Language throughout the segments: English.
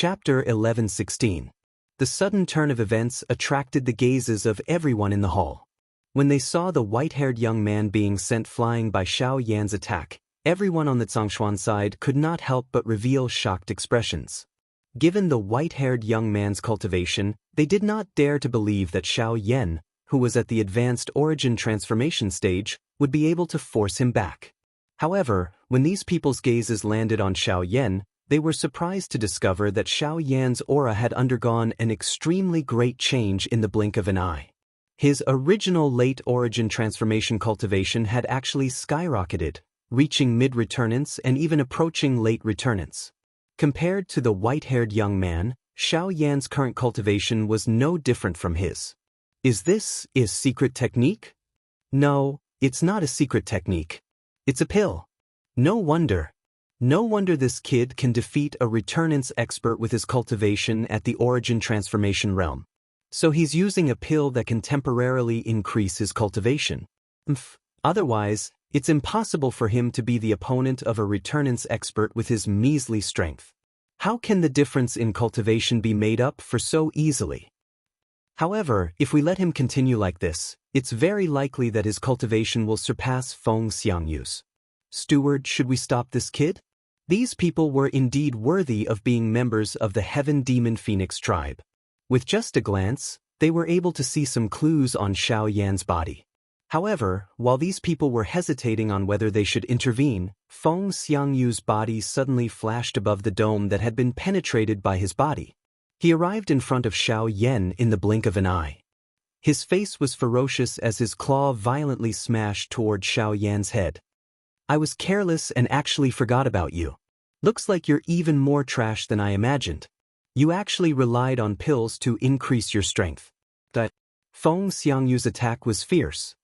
Chapter 11:16. The sudden turn of events attracted the gazes of everyone in the hall. When they saw the white-haired young man being sent flying by Xiao Yan's attack, everyone on the Zhongshuan side could not help but reveal shocked expressions. Given the white-haired young man's cultivation, they did not dare to believe that Xiao Yan, who was at the advanced origin transformation stage, would be able to force him back. However, when these people's gazes landed on Xiao Yan, they were surprised to discover that Xiao Yan's aura had undergone an extremely great change in the blink of an eye. His original late origin transformation cultivation had actually skyrocketed, reaching mid-returnance and even approaching late returnance. Compared to the white-haired young man, Xiao Yan's current cultivation was no different from his. Is this a secret technique? No, it's not a secret technique. It's a pill. No wonder this kid can defeat a returnance expert with his cultivation at the origin transformation realm. So he's using a pill that can temporarily increase his cultivation. Otherwise, it's impossible for him to be the opponent of a returnance expert with his measly strength. How can the difference in cultivation be made up for so easily? However, if we let him continue like this, it's very likely that his cultivation will surpass Feng Xiangyu's. Steward, should we stop this kid? These people were indeed worthy of being members of the Heaven Demon Phoenix tribe. With just a glance, they were able to see some clues on Xiao Yan's body. However, while these people were hesitating on whether they should intervene, Feng Xiangyu's body suddenly flashed above the dome that had been penetrated by his body. He arrived in front of Xiao Yan in the blink of an eye. His face was ferocious as his claw violently smashed toward Xiao Yan's head. I was careless and actually forgot about you. Looks like you're even more trash than I imagined. You actually relied on pills to increase your strength. Feng Xiangyu's attack was fierce.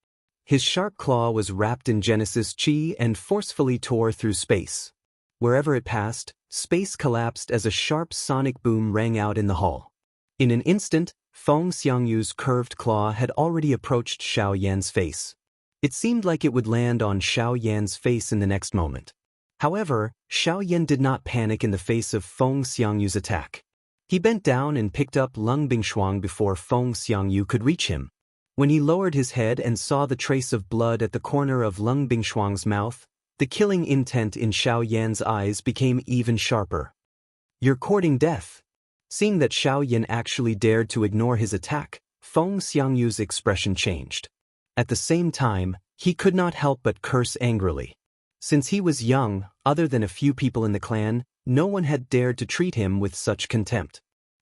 His sharp claw was wrapped in Genesis Qi and forcefully tore through space. Wherever it passed, space collapsed as a sharp sonic boom rang out in the hall. In an instant, Feng Xiangyu's curved claw had already approached Xiao Yan's face. It seemed like it would land on Xiao Yan's face in the next moment. However, Xiao Yan did not panic in the face of Feng Xiangyu's attack. He bent down and picked up Lung Bingshuang before Feng Xiangyu could reach him. When he lowered his head and saw the trace of blood at the corner of Lung Bingshuang's mouth, the killing intent in Xiao Yan's eyes became even sharper. You're courting death. Seeing that Xiao Yan actually dared to ignore his attack, Feng Xiangyu's expression changed. At the same time, he could not help but curse angrily. Since he was young, other than a few people in the clan, no one had dared to treat him with such contempt.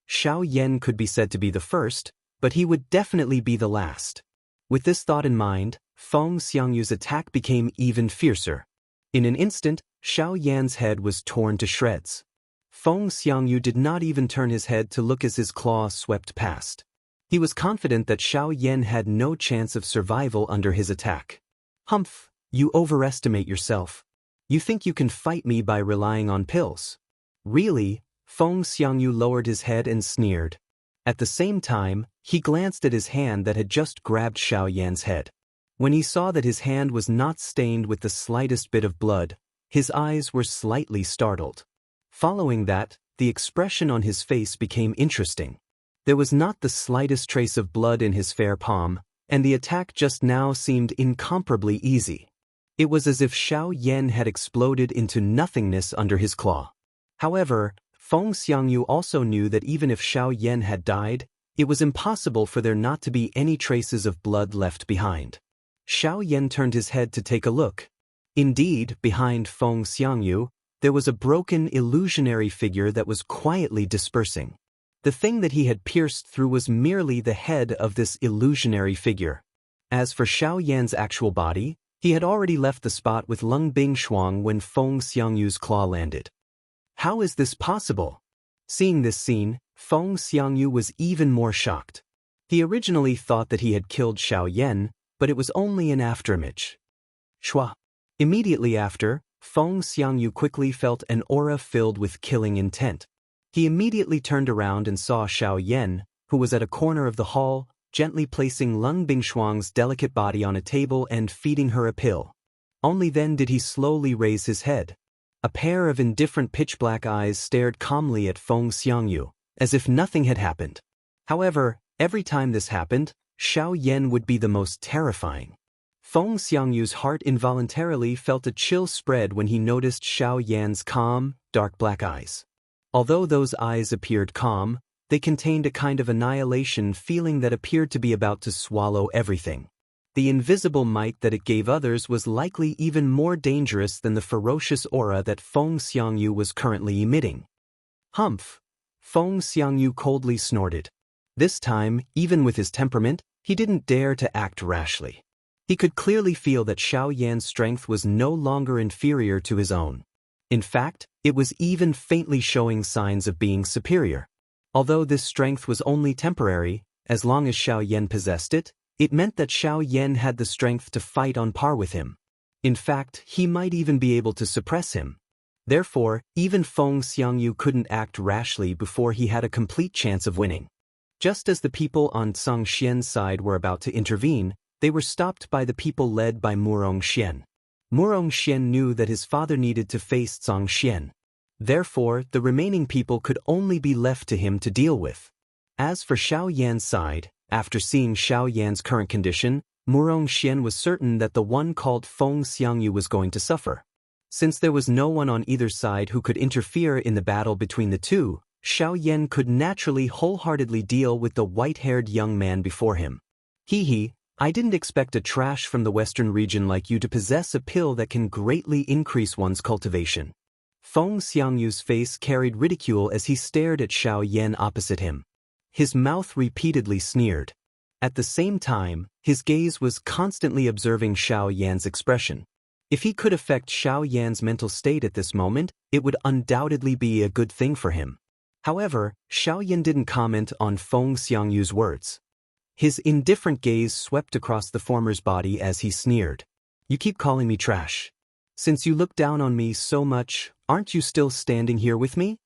Xiao Yan could be said to be the first, but he would definitely be the last. With this thought in mind, Feng Xiangyu's attack became even fiercer. In an instant, Xiao Yan's head was torn to shreds. Feng Xiangyu did not even turn his head to look as his claw swept past. He was confident that Xiao Yan had no chance of survival under his attack. Humph, you overestimate yourself. You think you can fight me by relying on pills. Really? Feng Xiangyu lowered his head and sneered. At the same time, he glanced at his hand that had just grabbed Xiao Yan's head. When he saw that his hand was not stained with the slightest bit of blood, his eyes were slightly startled. Following that, the expression on his face became interesting. There was not the slightest trace of blood in his fair palm, and the attack just now seemed incomparably easy. It was as if Xiao Yan had exploded into nothingness under his claw. However, Feng Xiangyu also knew that even if Xiao Yan had died, it was impossible for there not to be any traces of blood left behind. Xiao Yan turned his head to take a look. Indeed, behind Feng Xiangyu, there was a broken illusionary figure that was quietly dispersing. The thing that he had pierced through was merely the head of this illusionary figure. As for Xiao Yan's actual body, he had already left the spot with Lung Bingshuang when Feng Xiangyu's claw landed. How is this possible? Seeing this scene, Feng Xiangyu was even more shocked. He originally thought that he had killed Xiao Yan, but it was only an afterimage. Shua. Immediately after, Feng Xiangyu quickly felt an aura filled with killing intent. He immediately turned around and saw Xiao Yan, who was at a corner of the hall, gently placing Lung Bingshuang's delicate body on a table and feeding her a pill. Only then did he slowly raise his head. A pair of indifferent pitch-black eyes stared calmly at Feng Xiangyu, as if nothing had happened. However, every time this happened, Xiao Yan would be the most terrifying. Feng Xiangyu's heart involuntarily felt a chill spread when he noticed Xiao Yan's calm, dark black eyes. Although those eyes appeared calm, they contained a kind of annihilation feeling that appeared to be about to swallow everything. The invisible might that it gave others was likely even more dangerous than the ferocious aura that Feng Xiangyu was currently emitting. Humph! Feng Xiangyu coldly snorted. This time, even with his temperament, he didn't dare to act rashly. He could clearly feel that Xiao Yan's strength was no longer inferior to his own. In fact, it was even faintly showing signs of being superior. Although this strength was only temporary, as long as Xiao Yan possessed it, it meant that Xiao Yan had the strength to fight on par with him. In fact, he might even be able to suppress him. Therefore, even Feng Xiangyu couldn't act rashly before he had a complete chance of winning. Just as the people on Zhang Xian's side were about to intervene, they were stopped by the people led by Murong Xian. Murong Xian knew that his father needed to face Zhang Xian. Therefore, the remaining people could only be left to him to deal with. As for Xiao Yan's side, after seeing Xiao Yan's current condition, Murong Xian was certain that the one called Feng Xiangyu was going to suffer. Since there was no one on either side who could interfere in the battle between the two, Xiao Yan could naturally wholeheartedly deal with the white-haired young man before him. Hee, I didn't expect a trash from the western region like you to possess a pill that can greatly increase one's cultivation. Feng Xiangyu's face carried ridicule as he stared at Xiao Yan opposite him. His mouth repeatedly sneered. At the same time, his gaze was constantly observing Xiao Yan's expression. If he could affect Xiao Yan's mental state at this moment, it would undoubtedly be a good thing for him. However, Xiao Yan didn't comment on Feng Xiangyu's words. His indifferent gaze swept across the former's body as he sneered. You keep calling me trash. Since you look down on me so much, aren't you still standing here with me?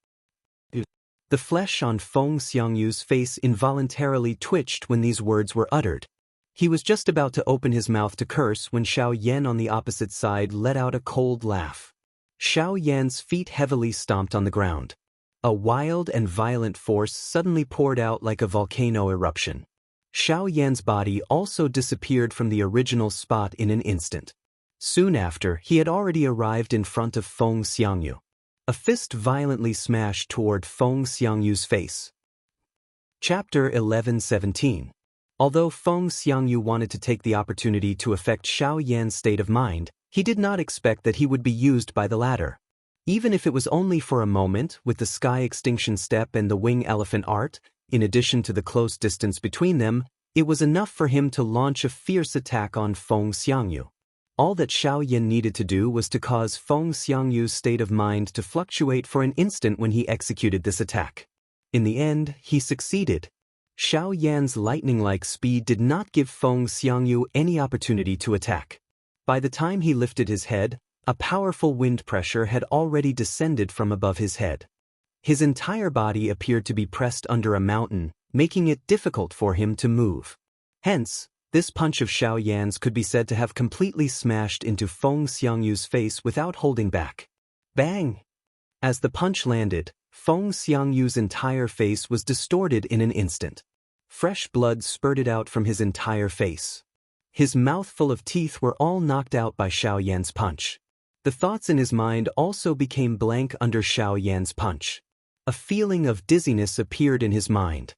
The flesh on Feng Xiangyu's face involuntarily twitched when these words were uttered. He was just about to open his mouth to curse when Xiao Yan on the opposite side let out a cold laugh. Xiao Yan's feet heavily stomped on the ground. A wild and violent force suddenly poured out like a volcano eruption. Xiao Yan's body also disappeared from the original spot in an instant. Soon after, he had already arrived in front of Feng Xiangyu. A fist violently smashed toward Feng Xiangyu's face. Chapter 11:17. Although Feng Xiangyu wanted to take the opportunity to affect Xiao Yan's state of mind, he did not expect that he would be used by the latter. Even if it was only for a moment, with the sky extinction step and the wing elephant art, in addition to the close distance between them, it was enough for him to launch a fierce attack on Feng Xiangyu. All that Xiao Yan needed to do was to cause Feng Xiangyu's state of mind to fluctuate for an instant when he executed this attack. In the end, he succeeded. Xiao Yan's lightning-like speed did not give Feng Xiangyu any opportunity to attack. By the time he lifted his head, a powerful wind pressure had already descended from above his head. His entire body appeared to be pressed under a mountain, making it difficult for him to move. Hence, this punch of Xiao Yan's could be said to have completely smashed into Feng Xiangyu's face without holding back. Bang! As the punch landed, Feng Xiangyu's entire face was distorted in an instant. Fresh blood spurted out from his entire face. His mouth full of teeth were all knocked out by Xiao Yan's punch. The thoughts in his mind also became blank under Xiao Yan's punch. A feeling of dizziness appeared in his mind.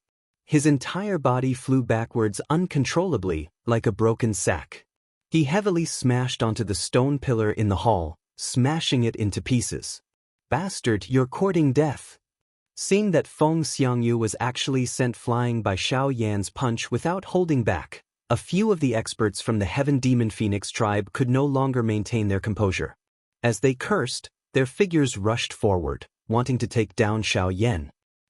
His entire body flew backwards uncontrollably, like a broken sack. He heavily smashed onto the stone pillar in the hall, smashing it into pieces. Bastard, you're courting death. Seeing that Feng Xiangyu was actually sent flying by Xiao Yan's punch without holding back, a few of the experts from the Heaven Demon Phoenix tribe could no longer maintain their composure. As they cursed, their figures rushed forward, wanting to take down Xiao Yan.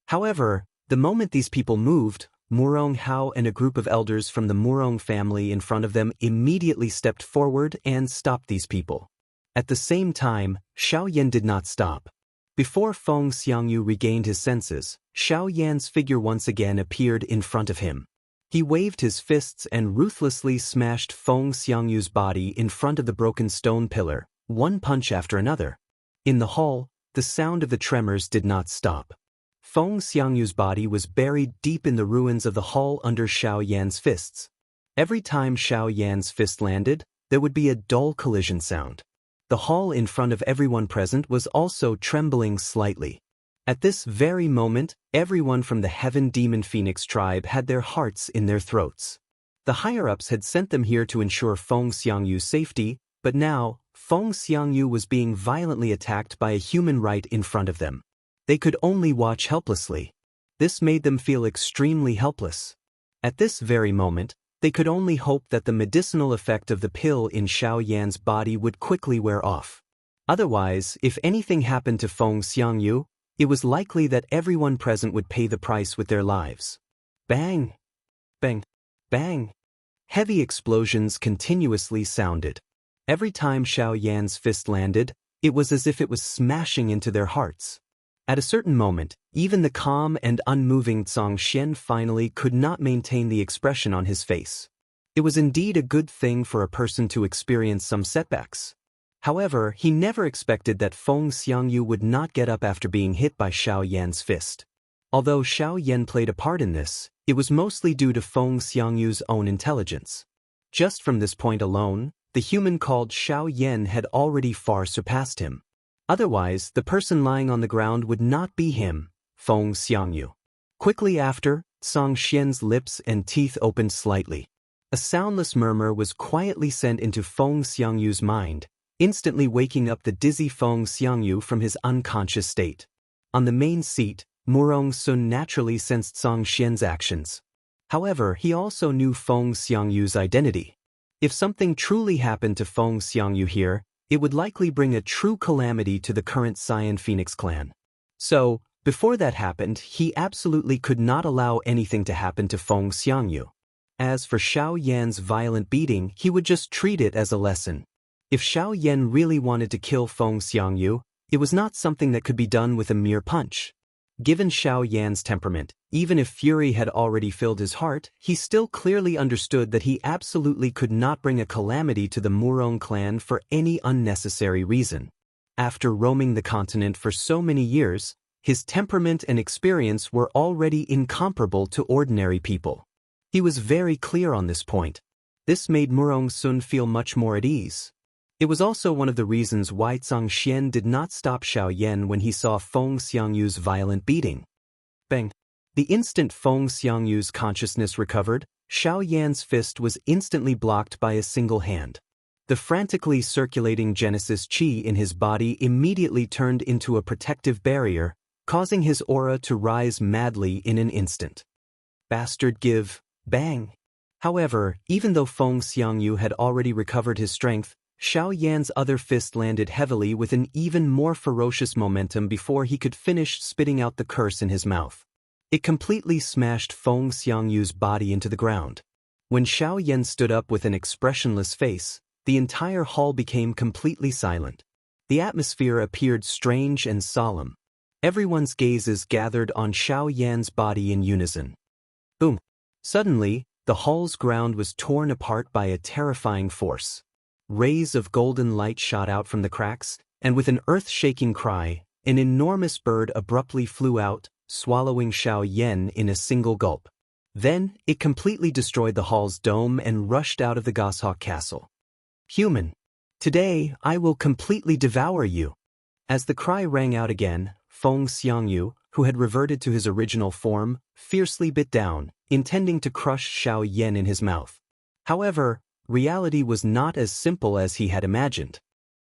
However, the moment these people moved, Murong Hao and a group of elders from the Murong family in front of them immediately stepped forward and stopped these people. At the same time, Xiao Yan did not stop. Before Feng Xiangyu regained his senses, Xiao Yan's figure once again appeared in front of him. He waved his fists and ruthlessly smashed Feng Xiangyu's body in front of the broken stone pillar, one punch after another. In the hall, the sound of the tremors did not stop. Feng Xiangyu's body was buried deep in the ruins of the hall under Xiao Yan's fists. Every time Xiao Yan's fist landed, there would be a dull collision sound. The hall in front of everyone present was also trembling slightly. At this very moment, everyone from the Heaven Demon Phoenix tribe had their hearts in their throats. The higher-ups had sent them here to ensure Feng Xiangyu's safety, but now, Feng Xiangyu was being violently attacked by a human right in front of them. They could only watch helplessly. This made them feel extremely helpless. At this very moment, they could only hope that the medicinal effect of the pill in Xiao Yan's body would quickly wear off. Otherwise, if anything happened to Feng Xiangyu, it was likely that everyone present would pay the price with their lives. Bang! Bang! Bang! Heavy explosions continuously sounded. Every time Xiao Yan's fist landed, it was as if it was smashing into their hearts. At a certain moment, even the calm and unmoving Zhang Xian finally could not maintain the expression on his face. It was indeed a good thing for a person to experience some setbacks. However, he never expected that Feng Xiangyu would not get up after being hit by Xiao Yan's fist. Although Xiao Yan played a part in this, it was mostly due to Feng Xiangyu's own intelligence. Just from this point alone, the human called Xiao Yan had already far surpassed him. Otherwise, the person lying on the ground would not be him, Feng Xiangyu. Quickly after, Zhang Xian's lips and teeth opened slightly. A soundless murmur was quietly sent into Feng Xiangyu's mind, instantly waking up the dizzy Feng Xiangyu from his unconscious state. On the main seat, Murong Sun naturally sensed Zhang Xian's actions. However, he also knew Feng Xiangyu's identity. If something truly happened to Feng Xiangyu here, it would likely bring a true calamity to the current Cyan Phoenix clan. So, before that happened, he absolutely could not allow anything to happen to Feng Xiangyu. As for Xiao Yan's violent beating, he would just treat it as a lesson. If Xiao Yan really wanted to kill Feng Xiangyu, it was not something that could be done with a mere punch. Given Xiao Yan's temperament, even if fury had already filled his heart, he still clearly understood that he absolutely could not bring a calamity to the Murong clan for any unnecessary reason. After roaming the continent for so many years, his temperament and experience were already incomparable to ordinary people. He was very clear on this point. This made Murong Sun feel much more at ease. It was also one of the reasons why Zhang Xian did not stop Xiao Yan when he saw Feng Xiangyu's violent beating. Bang! The instant Feng Xiangyu's consciousness recovered, Xiao Yan's fist was instantly blocked by a single hand. The frantically circulating Genesis Qi in his body immediately turned into a protective barrier, causing his aura to rise madly in an instant. Bastard give! Bang! However, even though Feng Xiangyu had already recovered his strength, Xiao Yan's other fist landed heavily with an even more ferocious momentum before he could finish spitting out the curse in his mouth. It completely smashed Feng Xiangyu's body into the ground. When Xiao Yan stood up with an expressionless face, the entire hall became completely silent. The atmosphere appeared strange and solemn. Everyone's gazes gathered on Xiao Yan's body in unison. Boom! Suddenly, the hall's ground was torn apart by a terrifying force. Rays of golden light shot out from the cracks, and with an earth-shaking cry, an enormous bird abruptly flew out, swallowing Xiao Yan in a single gulp. Then, it completely destroyed the hall's dome and rushed out of the Goshawk Castle. Human! Today, I will completely devour you! As the cry rang out again, Feng Xiangyu, who had reverted to his original form, fiercely bit down, intending to crush Xiao Yan in his mouth. However, reality was not as simple as he had imagined.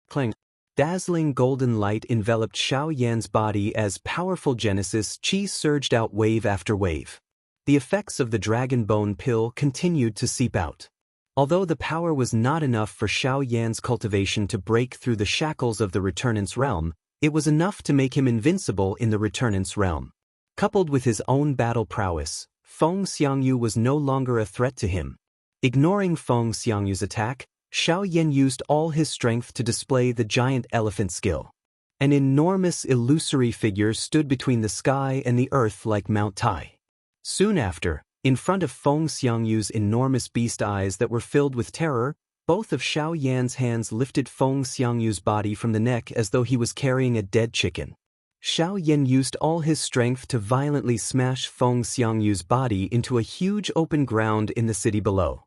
Clang! Dazzling golden light enveloped Xiao Yan's body as powerful Genesis Qi surged out wave after wave. The effects of the dragon bone pill continued to seep out. Although the power was not enough for Xiao Yan's cultivation to break through the shackles of the Returnance realm, it was enough to make him invincible in the Returnance realm. Coupled with his own battle prowess, Feng Xiangyu was no longer a threat to him. Ignoring Feng Xiangyu's attack, Xiao Yan used all his strength to display the giant elephant skill. An enormous illusory figure stood between the sky and the earth like Mount Tai. Soon after, in front of Feng Xiangyu's enormous beast eyes that were filled with terror, both of Xiao Yan's hands lifted Feng Xiangyu's body from the neck as though he was carrying a dead chicken. Xiao Yan used all his strength to violently smash Feng Xiangyu's body into a huge open ground in the city below.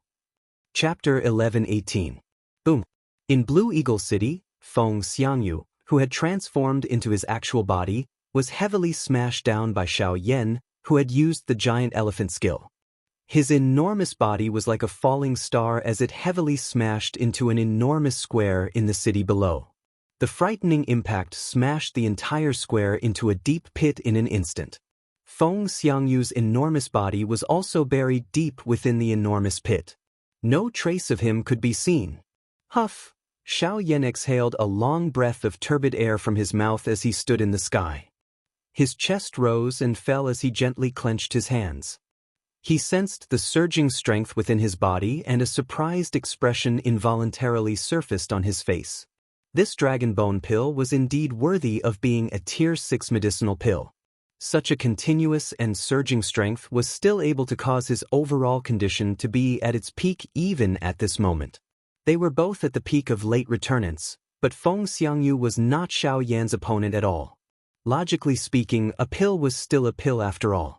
Chapter 11:18. Boom. In Blue Eagle City, Feng Xiangyu, who had transformed into his actual body, was heavily smashed down by Xiao Yan, who had used the giant elephant skill. His enormous body was like a falling star as it heavily smashed into an enormous square in the city below. The frightening impact smashed the entire square into a deep pit in an instant. Feng Xiangyu's enormous body was also buried deep within the enormous pit. No trace of him could be seen. Huff! Xiao Yan exhaled a long breath of turbid air from his mouth as he stood in the sky. His chest rose and fell as he gently clenched his hands. He sensed the surging strength within his body, and a surprised expression involuntarily surfaced on his face. This dragon bone pill was indeed worthy of being a Tier 6 medicinal pill. Such a continuous and surging strength was still able to cause his overall condition to be at its peak even at this moment. They were both at the peak of late returnance, but Feng Xiangyu was not Xiao Yan's opponent at all. Logically speaking, a pill was still a pill after all.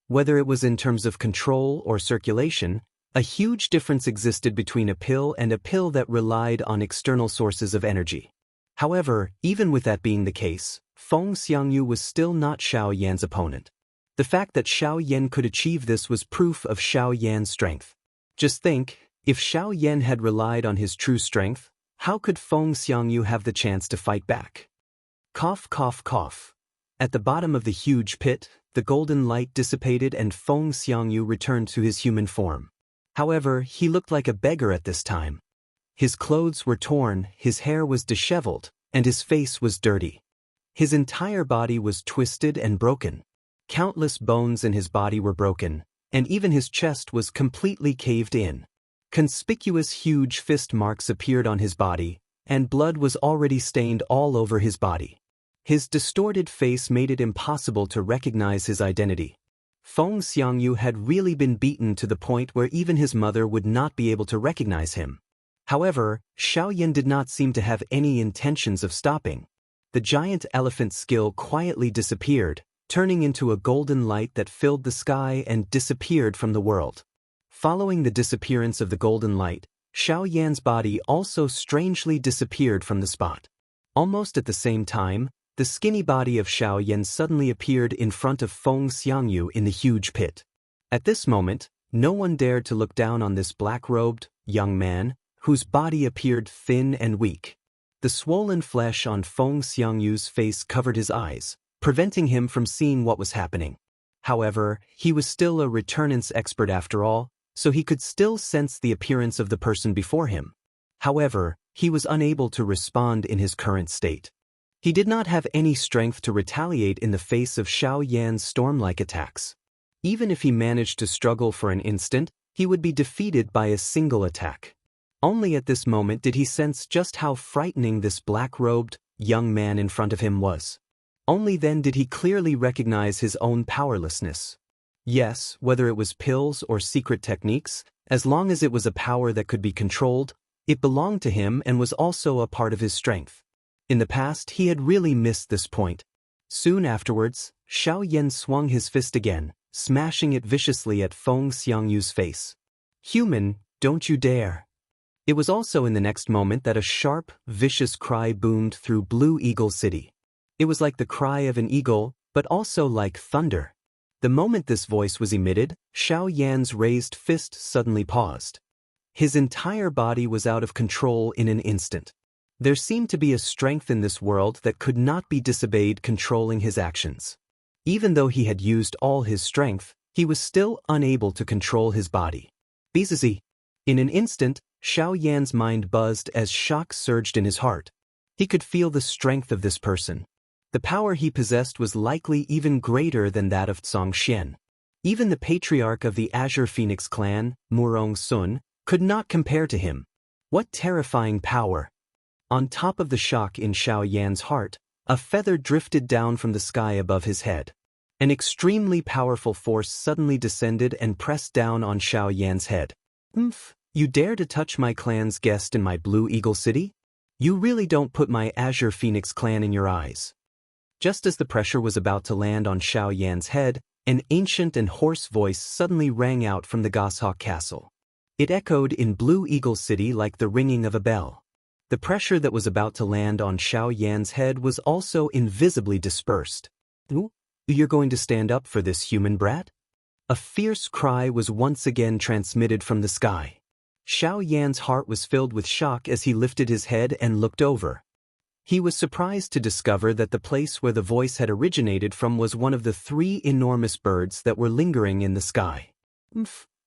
Whether it was in terms of control or circulation, a huge difference existed between a pill and a pill that relied on external sources of energy. However, even with that being the case, Feng Xiangyu was still not Xiao Yan's opponent. The fact that Xiao Yan could achieve this was proof of Xiao Yan's strength. Just think, if Xiao Yan had relied on his true strength, how could Feng Xiangyu have the chance to fight back? Cough, cough, cough. At the bottom of the huge pit, the golden light dissipated and Feng Xiangyu returned to his human form. However, he looked like a beggar at this time. His clothes were torn, his hair was disheveled, and his face was dirty. His entire body was twisted and broken. Countless bones in his body were broken, and even his chest was completely caved in. Conspicuous huge fist marks appeared on his body, and blood was already stained all over his body. His distorted face made it impossible to recognize his identity. Feng Xiangyu had really been beaten to the point where even his mother would not be able to recognize him. However, Xiao Yan did not seem to have any intentions of stopping. The giant elephant skill quietly disappeared, turning into a golden light that filled the sky and disappeared from the world. Following the disappearance of the golden light, Xiao Yan's body also strangely disappeared from the spot. Almost at the same time, the skinny body of Xiao Yan suddenly appeared in front of Feng Xiangyu in the huge pit. At this moment, no one dared to look down on this black-robed, young man, whose body appeared thin and weak. The swollen flesh on Feng Xiangyu's face covered his eyes, preventing him from seeing what was happening. However, he was still a returnance expert after all, so he could still sense the appearance of the person before him. However, he was unable to respond in his current state. He did not have any strength to retaliate in the face of Xiao Yan's storm-like attacks. Even if he managed to struggle for an instant, he would be defeated by a single attack. Only at this moment did he sense just how frightening this black-robed, young man in front of him was. Only then did he clearly recognize his own powerlessness. Yes, whether it was pills or secret techniques, as long as it was a power that could be controlled, it belonged to him and was also a part of his strength. In the past, he had really missed this point. Soon afterwards, Xiao Yan swung his fist again, smashing it viciously at Feng Xiangyu's face. "Human, don't you dare!" It was also in the next moment that a sharp, vicious cry boomed through Blue Eagle City. It was like the cry of an eagle, but also like thunder. The moment this voice was emitted, Xiao Yan's raised fist suddenly paused. His entire body was out of control in an instant. There seemed to be a strength in this world that could not be disobeyed controlling his actions. Even though he had used all his strength, he was still unable to control his body. Bizizi. In an instant, Xiao Yan's mind buzzed as shock surged in his heart. He could feel the strength of this person. The power he possessed was likely even greater than that of Xianxia. Even the patriarch of the Azure Phoenix clan, Murong Sun, could not compare to him. What terrifying power! On top of the shock in Xiao Yan's heart, a feather drifted down from the sky above his head. An extremely powerful force suddenly descended and pressed down on Xiao Yan's head. You dare to touch my clan's guest in my Blue Eagle City? You really don't put my Azure Phoenix clan in your eyes. Just as the pressure was about to land on Xianxia's head, an ancient and hoarse voice suddenly rang out from the Goshawk Castle. It echoed in Blue Eagle City like the ringing of a bell. The pressure that was about to land on Xianxia's head was also invisibly dispersed. You're going to stand up for this human brat? A fierce cry was once again transmitted from the sky. Xianxia's heart was filled with shock as he lifted his head and looked over. He was surprised to discover that the place where the voice had originated from was one of the 3 enormous birds that were lingering in the sky.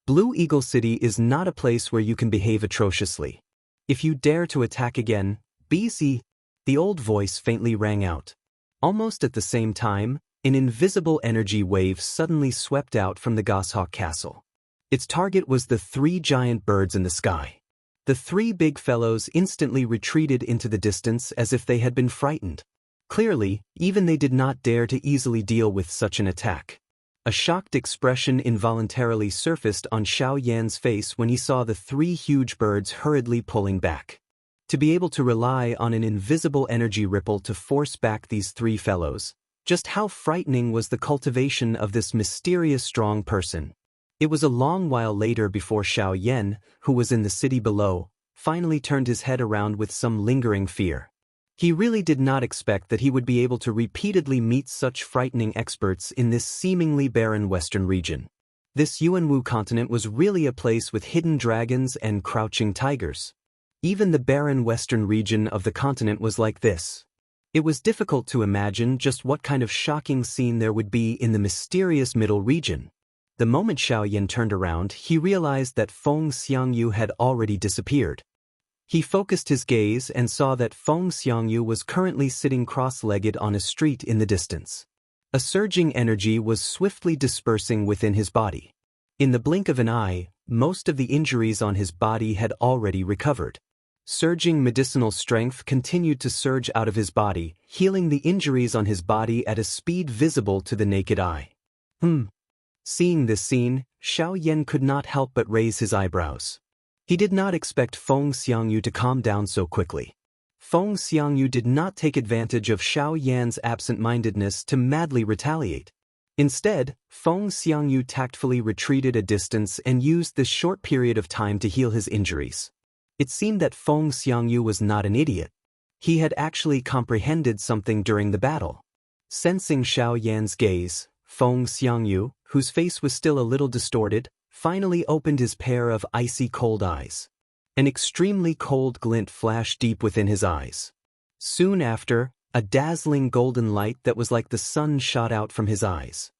Blue Eagle City is not a place where you can behave atrociously. If you dare to attack again, BC, the old voice faintly rang out. Almost at the same time, an invisible energy wave suddenly swept out from the Goshawk Castle. Its target was the 3 giant birds in the sky. The 3 big fellows instantly retreated into the distance as if they had been frightened. Clearly, even they did not dare to easily deal with such an attack. A shocked expression involuntarily surfaced on Xianxia's face when he saw the 3 huge birds hurriedly pulling back. To be able to rely on an invisible energy ripple to force back these 3 fellows, just how frightening was the cultivation of this mysterious strong person. It was a long while later before Xianxia, who was in the city below, finally turned his head around with some lingering fear. He really did not expect that he would be able to repeatedly meet such frightening experts in this seemingly barren western region. This Yuanwu continent was really a place with hidden dragons and crouching tigers. Even the barren western region of the continent was like this. It was difficult to imagine just what kind of shocking scene there would be in the mysterious middle region. The moment Xianxia turned around, he realized that Feng Xiangyu had already disappeared. He focused his gaze and saw that Feng Xiangyu was currently sitting cross-legged on a street in the distance. A surging energy was swiftly dispersing within his body. In the blink of an eye, most of the injuries on his body had already recovered. Surging medicinal strength continued to surge out of his body, healing the injuries on his body at a speed visible to the naked eye. Seeing this scene, Xianxia could not help but raise his eyebrows. He did not expect Feng Xiangyu to calm down so quickly. Feng Xiangyu did not take advantage of Xianxia's absent-mindedness to madly retaliate. Instead, Feng Xiangyu tactfully retreated a distance and used this short period of time to heal his injuries. It seemed that Feng Xiangyu was not an idiot. He had actually comprehended something during the battle. Sensing Xianxia's gaze, Feng Xiangyu, whose face was still a little distorted, finally opened his pair of icy cold eyes. An extremely cold glint flashed deep within his eyes. Soon after, a dazzling golden light that was like the sun shot out from his eyes.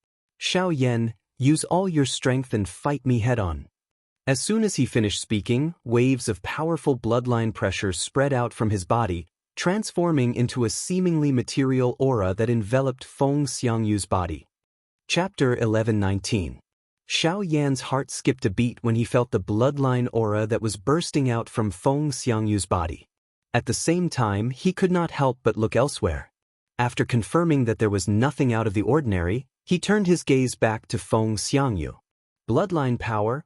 Xianxia, use all your strength and fight me head-on. As soon as he finished speaking, waves of powerful bloodline pressure spread out from his body, transforming into a seemingly material aura that enveloped Feng Xiangyu's body. Chapter 11:19. Xianxia's heart skipped a beat when he felt the bloodline aura that was bursting out from Feng Xiangyu's body. At the same time, he could not help but look elsewhere. After confirming that there was nothing out of the ordinary, he turned his gaze back to Feng Xiangyu. Bloodline power?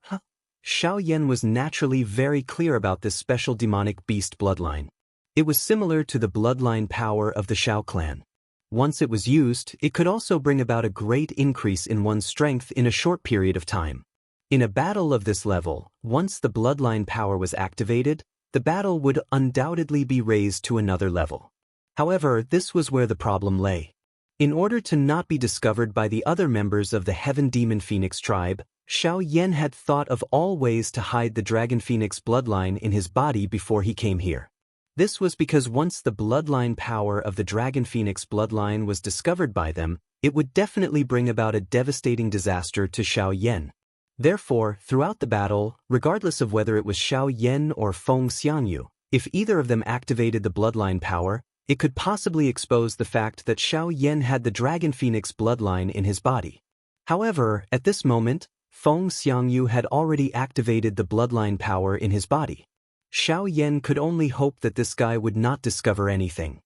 Xianxia was naturally very clear about this special demonic beast bloodline. It was similar to the bloodline power of the Xiao clan. Once it was used, it could also bring about a great increase in one's strength in a short period of time. In a battle of this level, once the bloodline power was activated, the battle would undoubtedly be raised to another level. However, this was where the problem lay. In order to not be discovered by the other members of the Heaven Demon Phoenix tribe, Xianxia had thought of all ways to hide the Dragon Phoenix bloodline in his body before he came here. This was because once the bloodline power of the Dragon Phoenix bloodline was discovered by them, it would definitely bring about a devastating disaster to Xianxia. Therefore, throughout the battle, regardless of whether it was Xianxia or Feng Xiangyu, if either of them activated the bloodline power, it could possibly expose the fact that Xianxia had the Dragon Phoenix bloodline in his body. However, at this moment, Feng Xiangyu had already activated the bloodline power in his body. Xianxia could only hope that this guy would not discover anything.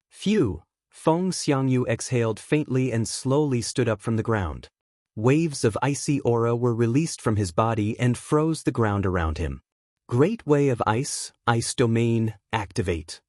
Phew! Feng Xiangyu exhaled faintly and slowly stood up from the ground. Waves of icy aura were released from his body and froze the ground around him. Great Way of Ice, Ice Domain, activate.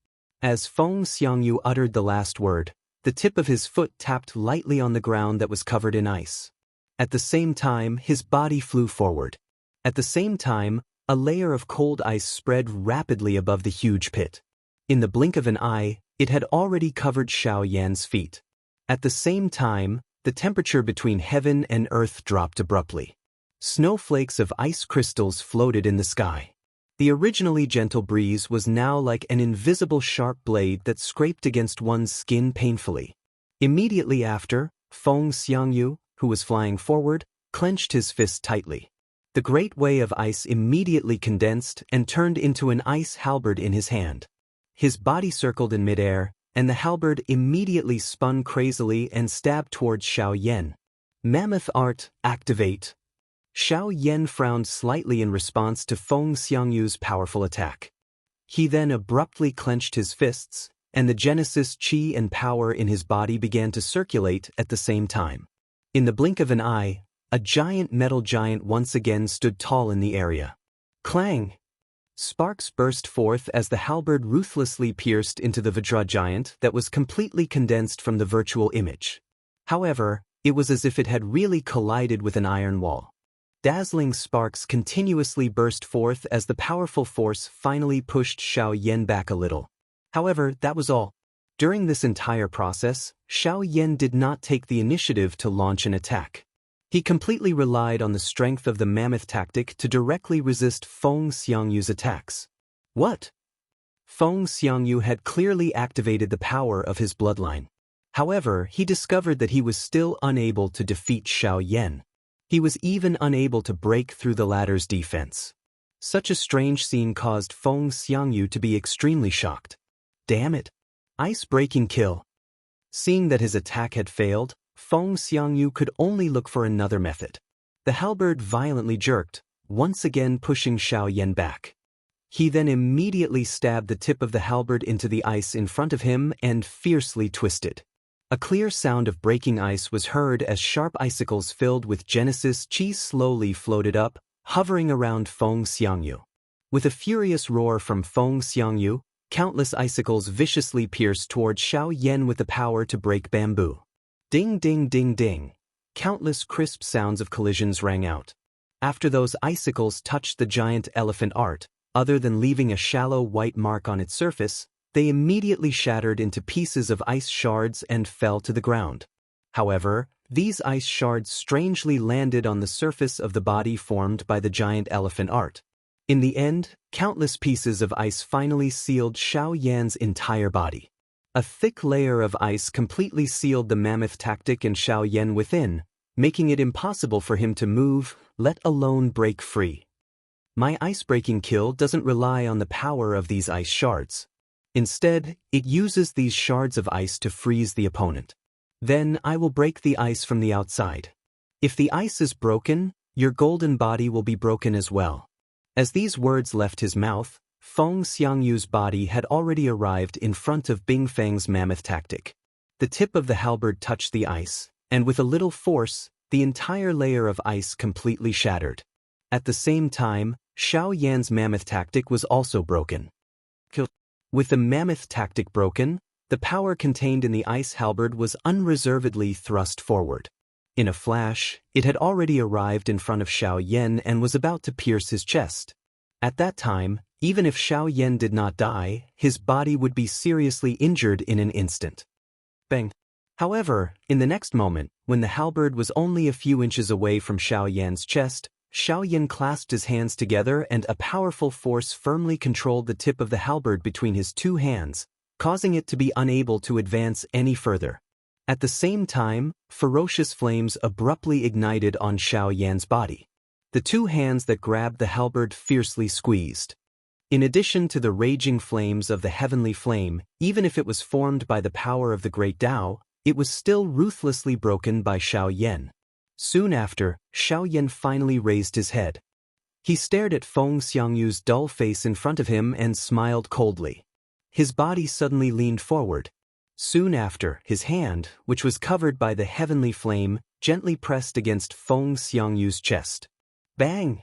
As Feng Xiangyu uttered the last word, the tip of his foot tapped lightly on the ground that was covered in ice. At the same time, his body flew forward. At the same time, a layer of cold ice spread rapidly above the huge pit. In the blink of an eye, it had already covered Xiaoyan's feet. At the same time, the temperature between heaven and earth dropped abruptly. Snowflakes of ice crystals floated in the sky. The originally gentle breeze was now like an invisible sharp blade that scraped against one's skin painfully. Immediately after, Feng Xiangyu, who was flying forward, clenched his fist tightly. The Great Way of Ice immediately condensed and turned into an ice halberd in his hand. His body circled in midair, and the halberd immediately spun crazily and stabbed towards Xiaoyan. Mammoth Art, activate. Xiaoyan frowned slightly in response to Feng Xiangyu's powerful attack. He then abruptly clenched his fists, and the Genesis Qi and power in his body began to circulate at the same time. In the blink of an eye, a giant metal giant once again stood tall in the area. Clang! Sparks burst forth as the halberd ruthlessly pierced into the Vajra giant that was completely condensed from the virtual image. However, it was as if it had really collided with an iron wall. Dazzling sparks continuously burst forth as the powerful force finally pushed Xiaoyan back a little. However, that was all. During this entire process, Xiaoyan did not take the initiative to launch an attack. He completely relied on the strength of the mammoth tactic to directly resist Feng Xiangyu's attacks. What? Feng Xiangyu had clearly activated the power of his bloodline. However, he discovered that he was still unable to defeat Xiaoyan. He was even unable to break through the latter's defense. Such a strange scene caused Feng Xiangyu to be extremely shocked. Damn it! Ice-breaking kill. Seeing that his attack had failed, Feng Xiangyu could only look for another method. The halberd violently jerked, once again pushing Xiaoyan back. He then immediately stabbed the tip of the halberd into the ice in front of him and fiercely twisted. A clear sound of breaking ice was heard as sharp icicles filled with Genesis Qi slowly floated up, hovering around Feng Xiangyu. With a furious roar from Feng Xiangyu, countless icicles viciously pierced toward Xiaoyan with the power to break bamboo. Ding ding ding ding. Countless crisp sounds of collisions rang out. After those icicles touched the giant elephant art, other than leaving a shallow white mark on its surface, they immediately shattered into pieces of ice shards and fell to the ground. However, these ice shards strangely landed on the surface of the body formed by the giant elephant art. In the end, countless pieces of ice finally sealed Xiaoyan's entire body. A thick layer of ice completely sealed the mammoth tactic and Xiaoyan within, making it impossible for him to move, let alone break free. My ice-breaking kill doesn't rely on the power of these ice shards. Instead, it uses these shards of ice to freeze the opponent. Then I will break the ice from the outside. If the ice is broken, your golden body will be broken as well. As these words left his mouth, Feng Xiangyu's body had already arrived in front of Bingfang's mammoth tactic. The tip of the halberd touched the ice, and with a little force, the entire layer of ice completely shattered. At the same time, Xiaoyan's mammoth tactic was also broken. With the mammoth tactic broken, the power contained in the ice halberd was unreservedly thrust forward. In a flash, it had already arrived in front of Xiaoyan and was about to pierce his chest. At that time, even if Xiaoyan did not die, his body would be seriously injured in an instant. Bang! However, in the next moment, when the halberd was only a few inches away from Xiaoyan's chest, Xiaoyan clasped his hands together and a powerful force firmly controlled the tip of the halberd between his two hands, causing it to be unable to advance any further. At the same time, ferocious flames abruptly ignited on Xiaoyan's body. The two hands that grabbed the halberd fiercely squeezed. In addition to the raging flames of the heavenly flame, even if it was formed by the power of the great Tao, it was still ruthlessly broken by Xiaoyan. Soon after, Xiaoyan finally raised his head. He stared at Feng Xiangyu's dull face in front of him and smiled coldly. His body suddenly leaned forward. Soon after, his hand, which was covered by the heavenly flame, gently pressed against Feng Xiangyu's chest. Bang!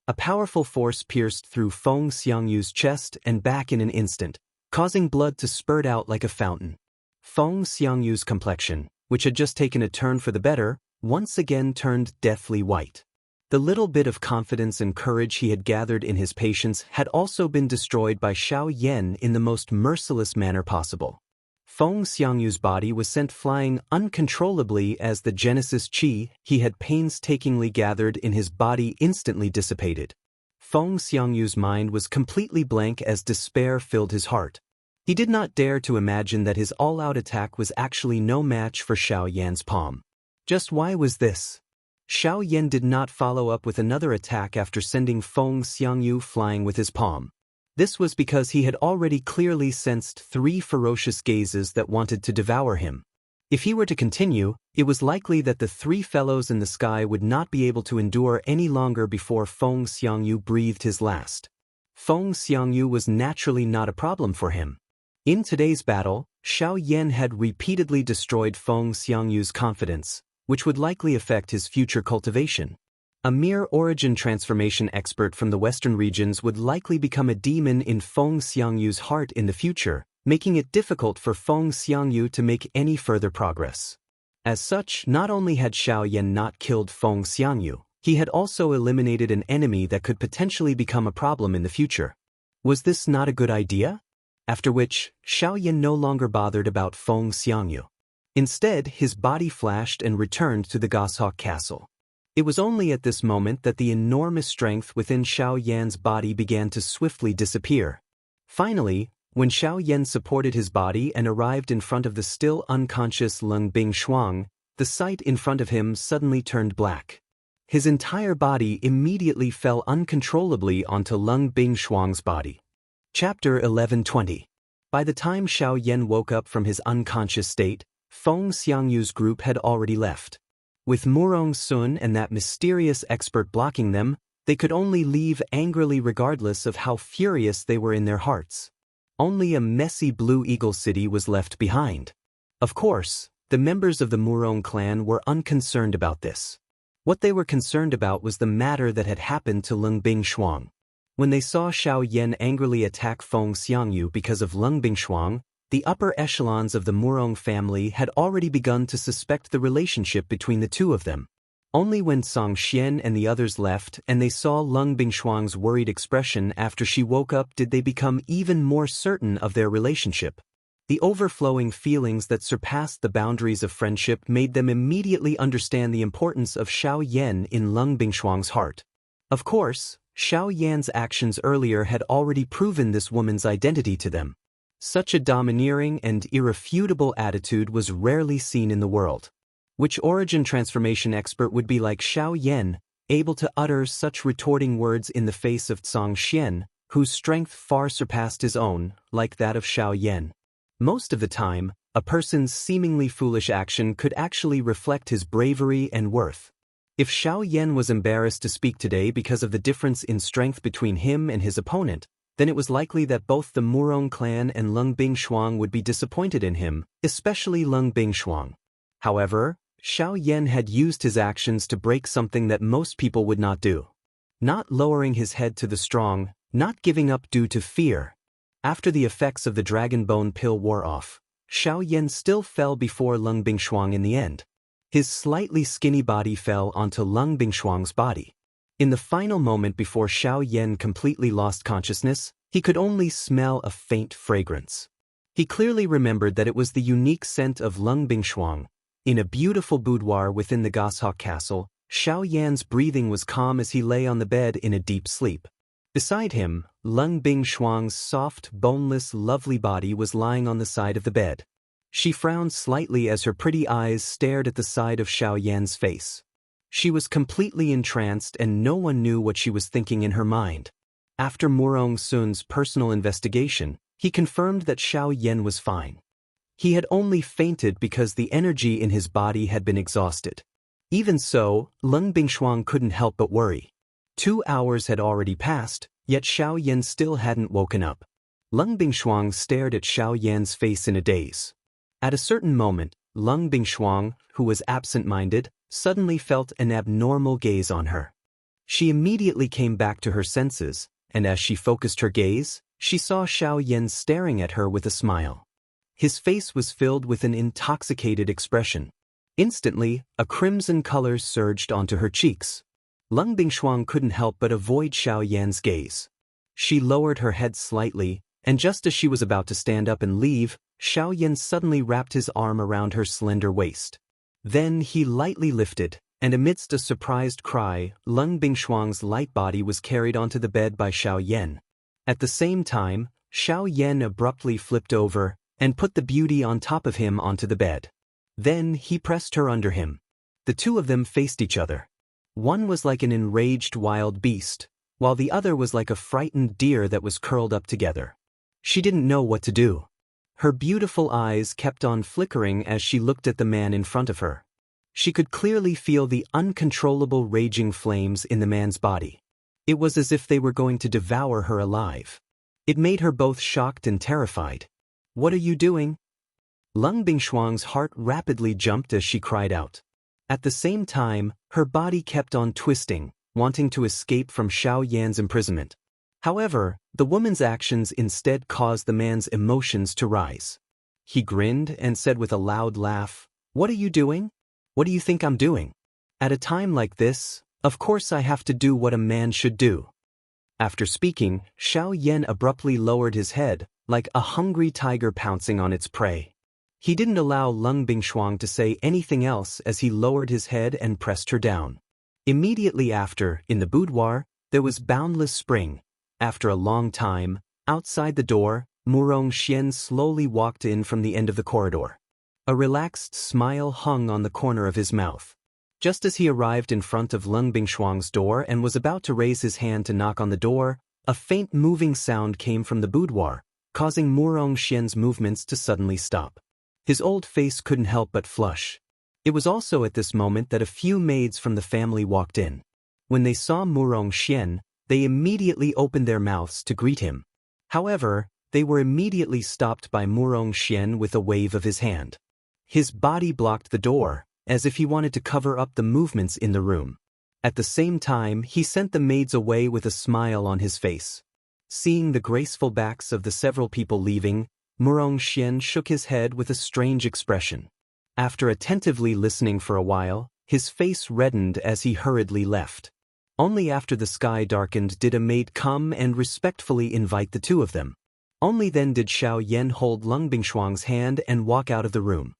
A powerful force pierced through Feng Xiangyu's chest and back in an instant, causing blood to spurt out like a fountain. Feng Xiangyu's complexion, which had just taken a turn for the better, once again turned deathly white. The little bit of confidence and courage he had gathered in his patience had also been destroyed by Xiao Yan in the most merciless manner possible. Feng Xiangyu's body was sent flying uncontrollably as the Genesis Qi he had painstakingly gathered in his body instantly dissipated. Feng Xiangyu's mind was completely blank as despair filled his heart. He did not dare to imagine that his all-out attack was actually no match for Xiao Yan's palm. Just why was this? Xiao Yan did not follow up with another attack after sending Feng Xiangyu flying with his palm. This was because he had already clearly sensed 3 ferocious gazes that wanted to devour him. If he were to continue, it was likely that the 3 fellows in the sky would not be able to endure any longer before Feng Xiangyu breathed his last. Feng Xiangyu was naturally not a problem for him. In today's battle, Xiao Yan had repeatedly destroyed Feng Xiangyu's confidence, which would likely affect his future cultivation. A mere origin transformation expert from the western regions would likely become a demon in Feng Xiangyu's heart in the future, making it difficult for Feng Xiangyu to make any further progress. As such, not only had Xiao Yan not killed Feng Xiangyu, he had also eliminated an enemy that could potentially become a problem in the future. Was this not a good idea? After which, Xiao Yan no longer bothered about Feng Xiangyu. Instead, his body flashed and returned to the Goshawk Castle. It was only at this moment that the enormous strength within Xiao Yan's body began to swiftly disappear. Finally, when Xiao Yan supported his body and arrived in front of the still unconscious Lung Bingshuang, the sight in front of him suddenly turned black. His entire body immediately fell uncontrollably onto Lung Bingshuang's body. Chapter 11:20. By the time Xiao Yan woke up from his unconscious state, Feng Xiangyu's group had already left. With Murong Sun and that mysterious expert blocking them, they could only leave angrily regardless of how furious they were in their hearts. Only a messy Blue Eagle city was left behind. Of course, the members of the Murong clan were unconcerned about this. What they were concerned about was the matter that had happened to Lung Bingshuang. When they saw Xiao Yan angrily attack Feng Xiangyu because of Lung Bingshuang, the upper echelons of the Murong family had already begun to suspect the relationship between the two of them. Only when Song Xian and the others left and they saw Lung Bingshuang's worried expression after she woke up did they become even more certain of their relationship. The overflowing feelings that surpassed the boundaries of friendship made them immediately understand the importance of Xiao Yan in Lung Bingshuang's heart. Of course, Xiao Yan's actions earlier had already proven this woman's identity to them. Such a domineering and irrefutable attitude was rarely seen in the world. Which origin transformation expert would be like Xiao Yan, able to utter such retorting words in the face of Song Xian, whose strength far surpassed his own, like that of Xiao Yan? Most of the time, a person's seemingly foolish action could actually reflect his bravery and worth. If Xiao Yan was embarrassed to speak today because of the difference in strength between him and his opponent, then it was likely that both the Murong clan and Lung Bingshuang would be disappointed in him, especially Lung Bingshuang. However, Xiao Yan had used his actions to break something that most people would not do. Not lowering his head to the strong, not giving up due to fear. After the effects of the dragon bone pill wore off, Xiao Yan still fell before Lung Bingshuang in the end. His slightly skinny body fell onto Lung Bingshuang's body. In the final moment before Xiao Yan completely lost consciousness, he could only smell a faint fragrance. He clearly remembered that it was the unique scent of Lung Bingshuang. In a beautiful boudoir within the Goshawk Castle, Xiao Yan's breathing was calm as he lay on the bed in a deep sleep. Beside him, Lung Bingshuang's soft, boneless, lovely body was lying on the side of the bed. She frowned slightly as her pretty eyes stared at the side of Xiao Yan's face. She was completely entranced and no one knew what she was thinking in her mind. After Murong Sun's personal investigation, he confirmed that Xiao Yan was fine. He had only fainted because the energy in his body had been exhausted. Even so, Lung Bingshuang couldn't help but worry. 2 hours had already passed, yet Xiao Yan still hadn't woken up. Lung Bingshuang stared at Xiao Yan's face in a daze. At a certain moment, Lung Bingshuang, who was absent-minded, suddenly felt an abnormal gaze on her. She immediately came back to her senses, and as she focused her gaze, she saw Xiaoyan staring at her with a smile. His face was filled with an intoxicated expression. Instantly, a crimson color surged onto her cheeks. Lung Bingshuang couldn't help but avoid Xiaoyan's gaze. She lowered her head slightly, and just as she was about to stand up and leave, Xiaoyan suddenly wrapped his arm around her slender waist. Then he lightly lifted, and amidst a surprised cry, Lung Bingshuang's light body was carried onto the bed by Xiaoyan. At the same time, Xiaoyan abruptly flipped over and put the beauty on top of him onto the bed. Then he pressed her under him. The two of them faced each other. One was like an enraged wild beast, while the other was like a frightened deer that was curled up together. She didn't know what to do. Her beautiful eyes kept on flickering as she looked at the man in front of her. She could clearly feel the uncontrollable raging flames in the man's body. It was as if they were going to devour her alive. It made her both shocked and terrified. "What are you doing?" Lung Bingshuang's heart rapidly jumped as she cried out. At the same time, her body kept on twisting, wanting to escape from Xiaoyan's imprisonment. However, the woman's actions instead caused the man's emotions to rise. He grinned and said with a loud laugh, "What are you doing? What do you think I'm doing? At a time like this, of course I have to do what a man should do." After speaking, Xiaoyan abruptly lowered his head, like a hungry tiger pouncing on its prey. He didn't allow Lung Bingshuang to say anything else as he lowered his head and pressed her down. Immediately after, in the boudoir, there was boundless spring. After a long time, outside the door, Murong Xian slowly walked in from the end of the corridor. A relaxed smile hung on the corner of his mouth. Just as he arrived in front of Lung Bingshuang's door and was about to raise his hand to knock on the door, a faint moving sound came from the boudoir, causing Murong Xian's movements to suddenly stop. His old face couldn't help but flush. It was also at this moment that a few maids from the family walked in. When they saw Murong Xian, they immediately opened their mouths to greet him. However, they were immediately stopped by Murong Xian with a wave of his hand. His body blocked the door, as if he wanted to cover up the movements in the room. At the same time, he sent the maids away with a smile on his face. Seeing the graceful backs of the several people leaving, Murong Xian shook his head with a strange expression. After attentively listening for a while, his face reddened as he hurriedly left. Only after the sky darkened did a maid come and respectfully invite the two of them. Only then did Xiaoyan hold Lung Bingshuang's hand and walk out of the room.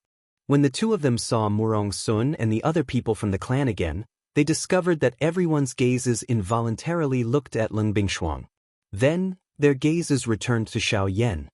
When the two of them saw Murong Sun and the other people from the clan again, they discovered that everyone's gazes involuntarily looked at Lung Bingshuang. Then, their gazes returned to Xiaoyan.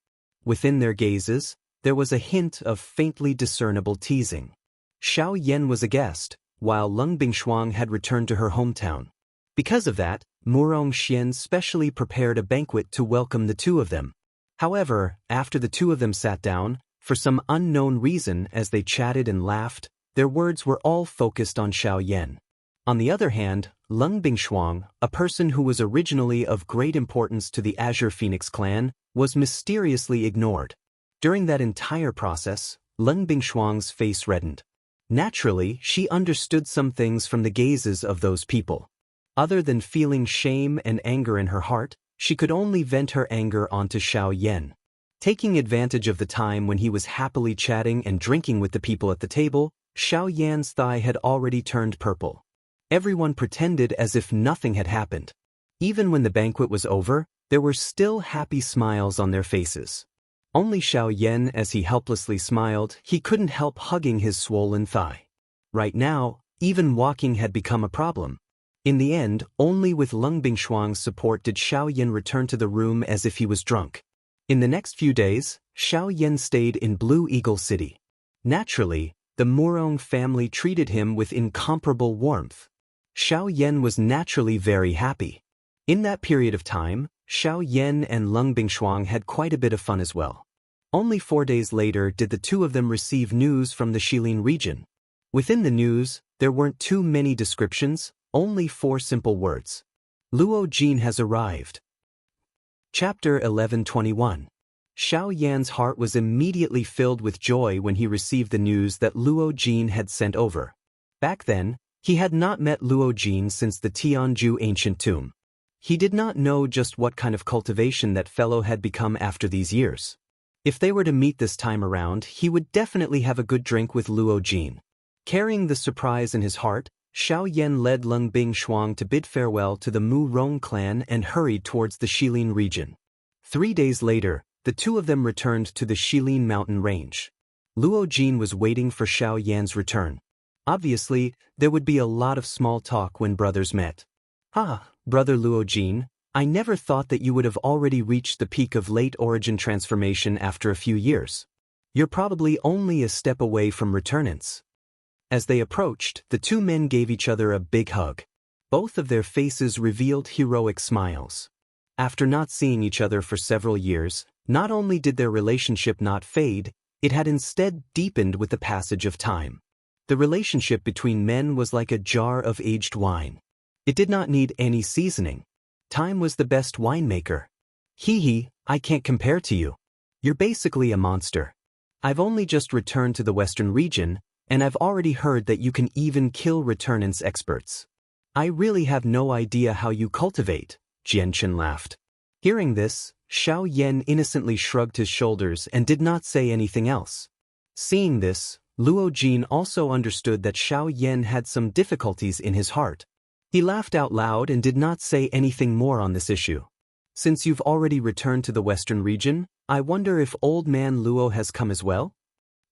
Within their gazes, there was a hint of faintly discernible teasing. Xiaoyan was a guest, while Lung Bingshuang had returned to her hometown. Because of that, Murong Xian specially prepared a banquet to welcome the two of them. However, after the two of them sat down, for some unknown reason as they chatted and laughed, their words were all focused on Xiaoyan. On the other hand, Lung Bingshuang, a person who was originally of great importance to the Azure Phoenix clan, was mysteriously ignored. During that entire process, Lung Bingshuang's face reddened. Naturally, she understood some things from the gazes of those people. Other than feeling shame and anger in her heart, she could only vent her anger onto Xiaoyan. Taking advantage of the time when he was happily chatting and drinking with the people at the table, Xiaoyan's thigh had already turned purple. Everyone pretended as if nothing had happened. Even when the banquet was over, there were still happy smiles on their faces. Only Xiaoyan, as he helplessly smiled, he couldn't help hugging his swollen thigh. Right now, even walking had become a problem. In the end, only with Lung Bingshuang's support did Xiaoyan return to the room as if he was drunk. In the next few days, Xiaoyan stayed in Blue Eagle City. Naturally, the Murong family treated him with incomparable warmth. Xiaoyan was naturally very happy. In that period of time, Xiaoyan and Lung Bingshuang had quite a bit of fun as well. Only 4 days later did the two of them receive news from the Shilin region. Within the news, there weren't too many descriptions, only 4 simple words. Luo Jin has arrived. Chapter 11:21. Xiaoyan's heart was immediately filled with joy when he received the news that Luo Jin had sent over. Back then, He had not met Luo Jin since the Tianju ancient tomb. He did not know just what kind of cultivation that fellow had become after these years. If they were to meet this time around, he would definitely have a good drink with Luo Jin. Carrying the surprise in his heart, Xiao Yan led Lung Bing Shuang to bid farewell to the Mu Rong clan and hurried towards the Shilin region. 3 days later, the two of them returned to the Shilin mountain range. Luo Jin was waiting for Xiao Yan's return. Obviously, there would be a lot of small talk when brothers met. "Ah, brother Luo Jin, I never thought that you would have already reached the peak of late origin transformation after a few years. You're probably only a step away from returnance." As they approached, the two men gave each other a big hug. Both of their faces revealed heroic smiles. After not seeing each other for several years, not only did their relationship not fade, it had instead deepened with the passage of time. The relationship between men was like a jar of aged wine. It did not need any seasoning. Time was the best winemaker. "Hee, I can't compare to you. You're basically a monster. I've only just returned to the Western region, and I've already heard that you can even kill returnance experts. I really have no idea how you cultivate," Jianchen laughed. Hearing this, Xiao Yan innocently shrugged his shoulders and did not say anything else. Seeing this, Luo Jin also understood that Xiao Yan had some difficulties in his heart. He laughed out loud and did not say anything more on this issue. "Since you've already returned to the Western region, I wonder if old man Luo has come as well?"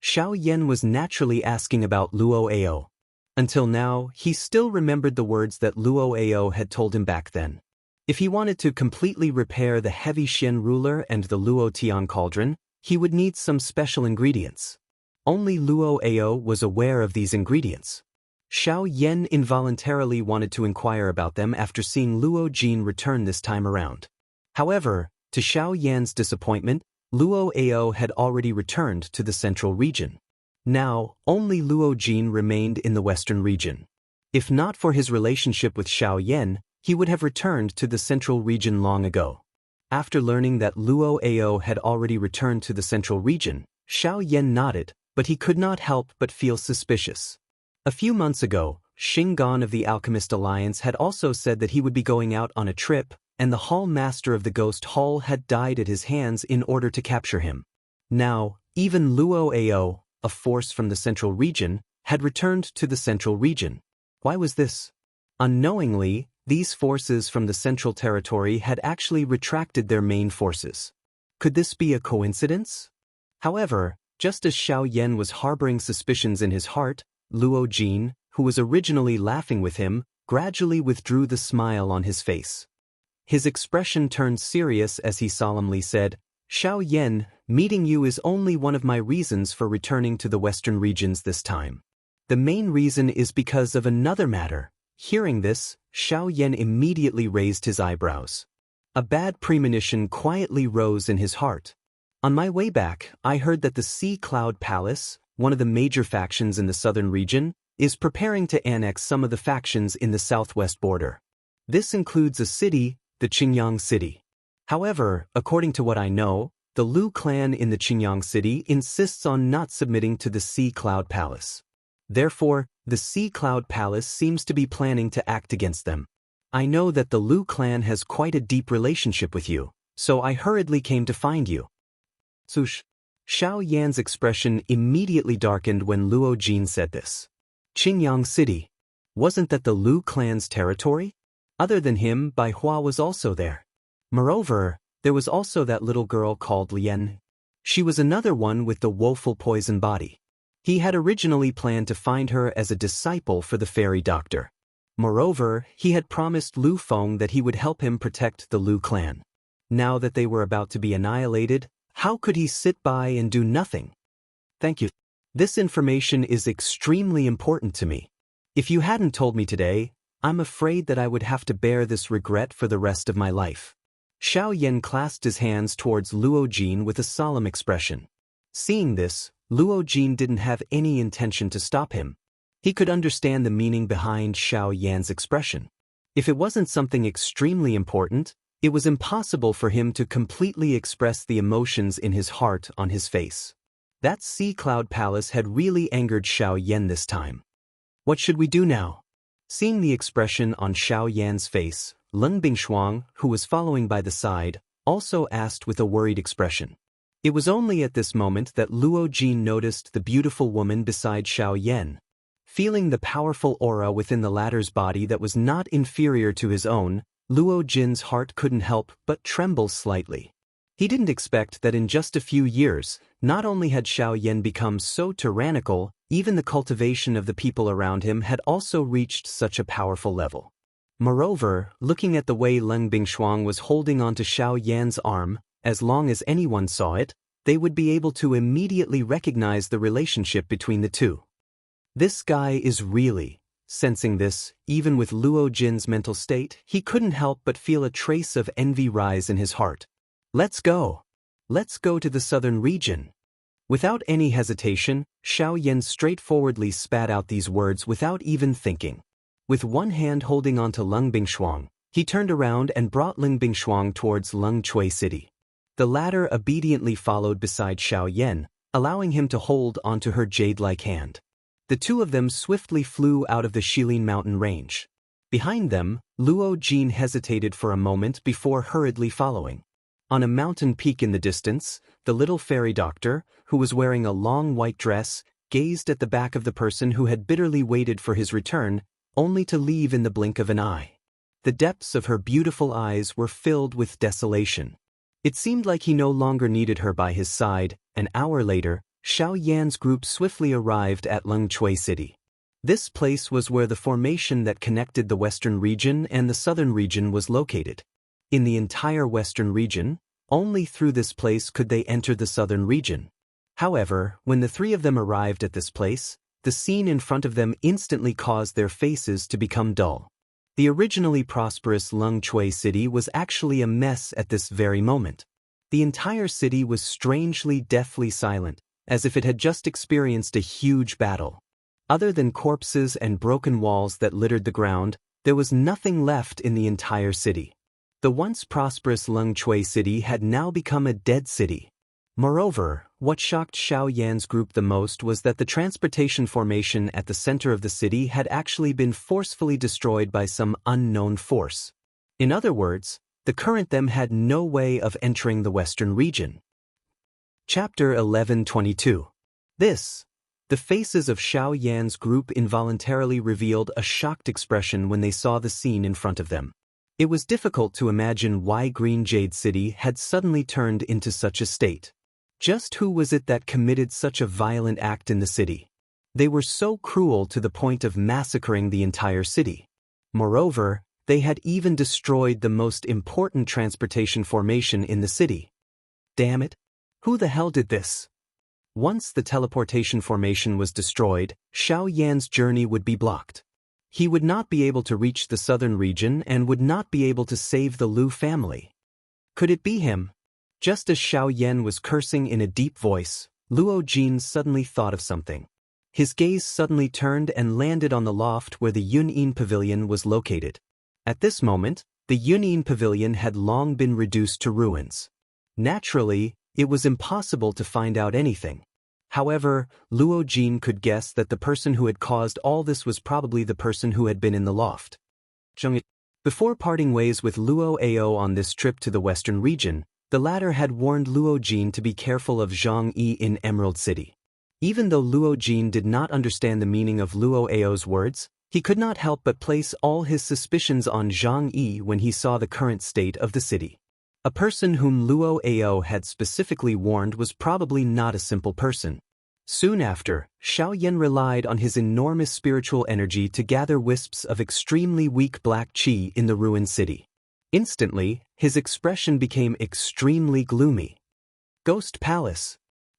Xiao Yan was naturally asking about Luo Ao. Until now, he still remembered the words that Luo Ao had told him back then. If he wanted to completely repair the heavy Xian ruler and the Luo Tian cauldron, he would need some special ingredients. Only Luo Ao was aware of these ingredients. Xiao Yan involuntarily wanted to inquire about them after seeing Luo Jin return this time around. However, to Xiao Yan's disappointment, Luo Ao had already returned to the central region. Now, only Luo Jin remained in the western region. If not for his relationship with Xiao Yan, he would have returned to the central region long ago. After learning that Luo Ao had already returned to the central region, Xiao Yan nodded, but he could not help but feel suspicious. A few months ago, Xing Gan of the Alchemist Alliance had also said that he would be going out on a trip, and the Hall Master of the Ghost Hall had died at his hands in order to capture him. Now, even Luo Ao, a force from the central region, had returned to the central region. Why was this? Unknowingly, these forces from the central territory had actually retracted their main forces. Could this be a coincidence? However, just as Xiao Yan was harboring suspicions in his heart, Luo Jin, who was originally laughing with him, gradually withdrew the smile on his face. His expression turned serious as he solemnly said, "Xiao Yan, meeting you is only one of my reasons for returning to the western regions this time. The main reason is because of another matter." Hearing this, Xiao Yan immediately raised his eyebrows. A bad premonition quietly rose in his heart. "On my way back, I heard that the Sea Cloud Palace, one of the major factions in the southern region, is preparing to annex some of the factions in the southwest border. This includes a city, the Qingyang City. However, according to what I know, the Lu clan in the Qingyang City insists on not submitting to the Sea Cloud Palace. Therefore, the Sea Cloud Palace seems to be planning to act against them. I know that the Lu clan has quite a deep relationship with you, so I hurriedly came to find you." Sush. Xiao Yan's expression immediately darkened when Luo Jin said this. Qingyang City. Wasn't that the Lu clan's territory? Other than him, Bai Hua was also there. Moreover, there was also that little girl called Lian. She was another one with the woeful poison body. He had originally planned to find her as a disciple for the fairy doctor. Moreover, he had promised Lu Feng that he would help him protect the Lu clan. Now that they were about to be annihilated, how could he sit by and do nothing? "Thank you. This information is extremely important to me. If you hadn't told me today, I'm afraid that I would have to bear this regret for the rest of my life." Xiao Yan clasped his hands towards Luo Jin with a solemn expression. Seeing this, Luo Jin didn't have any intention to stop him. He could understand the meaning behind Xiao Yan's expression. If it wasn't something extremely important, it was impossible for him to completely express the emotions in his heart on his face. That Sea Cloud Palace had really angered Xiao Yan this time. "What should we do now?" Seeing the expression on Xiao Yan's face, Leng Bingshuang, who was following by the side, also asked with a worried expression. It was only at this moment that Luo Jin noticed the beautiful woman beside Xiao Yan. Feeling the powerful aura within the latter's body that was not inferior to his own, Luo Jin's heart couldn't help but tremble slightly. He didn't expect that in just a few years, not only had Xiao Yan become so tyrannical, even the cultivation of the people around him had also reached such a powerful level. Moreover, looking at the way Leng Bingshuang was holding onto Xiao Yan's arm, as long as anyone saw it, they would be able to immediately recognize the relationship between the two. This guy is really. Sensing this, even with Luo Jin's mental state, he couldn't help but feel a trace of envy rise in his heart. Let's go. Let's go to the southern region. Without any hesitation, Xiao Yan straightforwardly spat out these words without even thinking. With one hand holding onto Leng Bingshuang, he turned around and brought Leng Bingshuang towards Leng Chui City. The latter obediently followed beside Xiao Yan, allowing him to hold onto her jade-like hand. The two of them swiftly flew out of the Shilin mountain range. Behind them, Luo Jin hesitated for a moment before hurriedly following. On a mountain peak in the distance, the little fairy doctor, who was wearing a long white dress, gazed at the back of the person who had bitterly waited for his return, only to leave in the blink of an eye. The depths of her beautiful eyes were filled with desolation. It seemed like he no longer needed her by his side. An hour later, Xiao Yan's group swiftly arrived at Leng Chui City. This place was where the formation that connected the western region and the southern region was located. In the entire western region, only through this place could they enter the southern region. However, when the three of them arrived at this place, the scene in front of them instantly caused their faces to become dull. The originally prosperous Leng Chui City was actually a mess at this very moment. The entire city was strangely deathly silent, as if it had just experienced a huge battle. Other than corpses and broken walls that littered the ground, there was nothing left in the entire city. The once prosperous Leng Chui City had now become a dead city. Moreover, what shocked Xiao Yan's group the most was that the transportation formation at the center of the city had actually been forcefully destroyed by some unknown force. In other words, the current them had no way of entering the western region. Chapter 11:22. The faces of Xiao Yan's group involuntarily revealed a shocked expression when they saw the scene in front of them. It was difficult to imagine why Green Jade City had suddenly turned into such a state. Just who was it that committed such a violent act in the city? They were so cruel to the point of massacring the entire city. Moreover, they had even destroyed the most important transportation formation in the city. Damn it! Who the hell did this? Once the teleportation formation was destroyed, Xiao Yan's journey would be blocked. He would not be able to reach the southern region and would not be able to save the Lu family. Could it be him? Just as Xiao Yan was cursing in a deep voice, Luo Jin suddenly thought of something. His gaze suddenly turned and landed on the loft where the Yun'in Pavilion was located. At this moment, the Yun'in Pavilion had long been reduced to ruins. Naturally, it was impossible to find out anything. However, Luo Jin could guess that the person who had caused all this was probably the person who had been in the loft. Before parting ways with Luo Ao on this trip to the western region, the latter had warned Luo Jin to be careful of Zhang Yi in Emerald City. Even though Luo Jin did not understand the meaning of Luo Ao's words, he could not help but place all his suspicions on Zhang Yi when he saw the current state of the city. A person whom Luo Ao had specifically warned was probably not a simple person. Soon after, Xiao Yan relied on his enormous spiritual energy to gather wisps of extremely weak black qi in the ruined city. Instantly, his expression became extremely gloomy. Ghost Palace.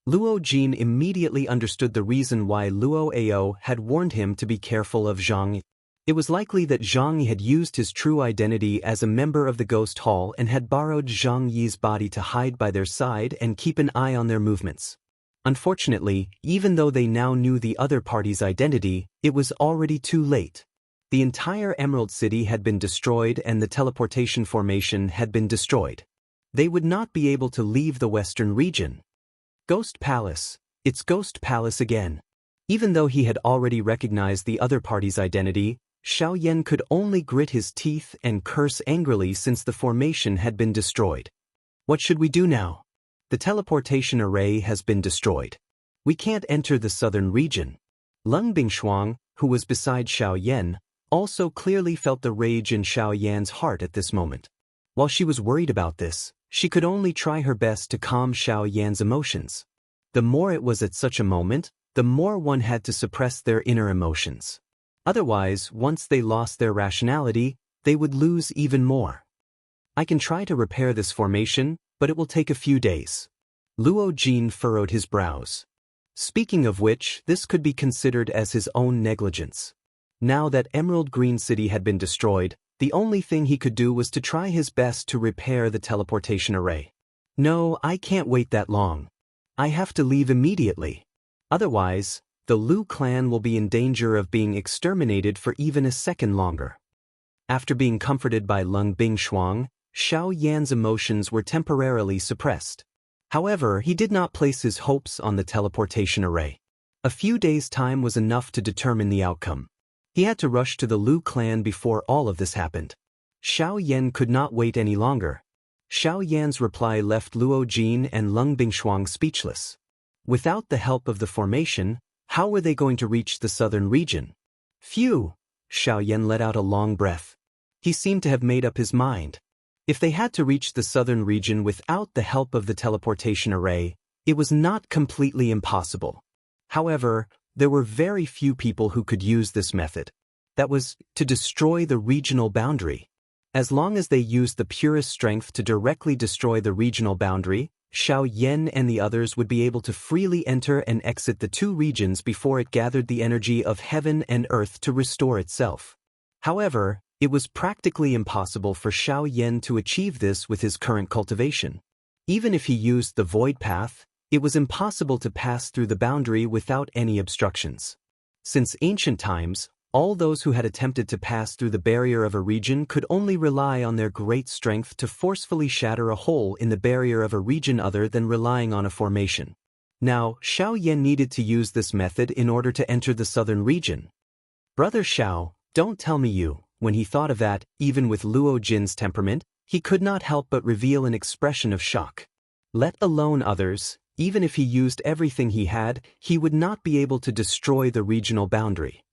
Luo Jin immediately understood the reason why Luo Ao had warned him to be careful of Zhang Yi. It was likely that Zhang Yi had used his true identity as a member of the Ghost Hall and had borrowed Zhang Yi's body to hide by their side and keep an eye on their movements. Unfortunately, even though they now knew the other party's identity, it was already too late. The entire Emerald City had been destroyed and the teleportation formation had been destroyed. They would not be able to leave the western region. Ghost Palace. It's Ghost Palace again. Even though he had already recognized the other party's identity, Xiaoyan could only grit his teeth and curse angrily since the formation had been destroyed. What should we do now? The teleportation array has been destroyed. We can't enter the southern region. Leng Bingshuang, who was beside Xiaoyan, also clearly felt the rage in Xiaoyan's heart at this moment. While she was worried about this, she could only try her best to calm Xiaoyan's emotions. The more it was at such a moment, the more one had to suppress their inner emotions. Otherwise, once they lost their rationality, they would lose even more. I can try to repair this formation, but it will take a few days. Luo Jin furrowed his brows. Speaking of which, this could be considered as his own negligence. Now that Emerald Green City had been destroyed, the only thing he could do was to try his best to repair the teleportation array. No, I can't wait that long. I have to leave immediately. Otherwise, the Lu clan will be in danger of being exterminated for even a second longer. After being comforted by Leng Bingshuang, Xiaoyan's emotions were temporarily suppressed. However, he did not place his hopes on the teleportation array. A few days' time was enough to determine the outcome. He had to rush to the Lu clan before all of this happened. Xiaoyan could not wait any longer. Xiaoyan's reply left Luo Jin and Leng Bingshuang speechless. Without the help of the formation, how were they going to reach the southern region? Phew! Xiaoyan let out a long breath. He seemed to have made up his mind. If they had to reach the southern region without the help of the teleportation array, it was not completely impossible. However, there were very few people who could use this method. That was, to destroy the regional boundary. As long as they used the purest strength to directly destroy the regional boundary, Xiaoyan and the others would be able to freely enter and exit the two regions before it gathered the energy of heaven and earth to restore itself. However, it was practically impossible for Xiaoyan to achieve this with his current cultivation. Even if he used the void path, it was impossible to pass through the boundary without any obstructions. Since ancient times, all those who had attempted to pass through the barrier of a region could only rely on their great strength to forcefully shatter a hole in the barrier of a region other than relying on a formation. Now, Xiaoyan needed to use this method in order to enter the southern region. Brother Xiao, don't tell me you. When he thought of that, even with Luo Jin's temperament, he could not help but reveal an expression of shock. Let alone others, even if he used everything he had, he would not be able to destroy the regional boundary.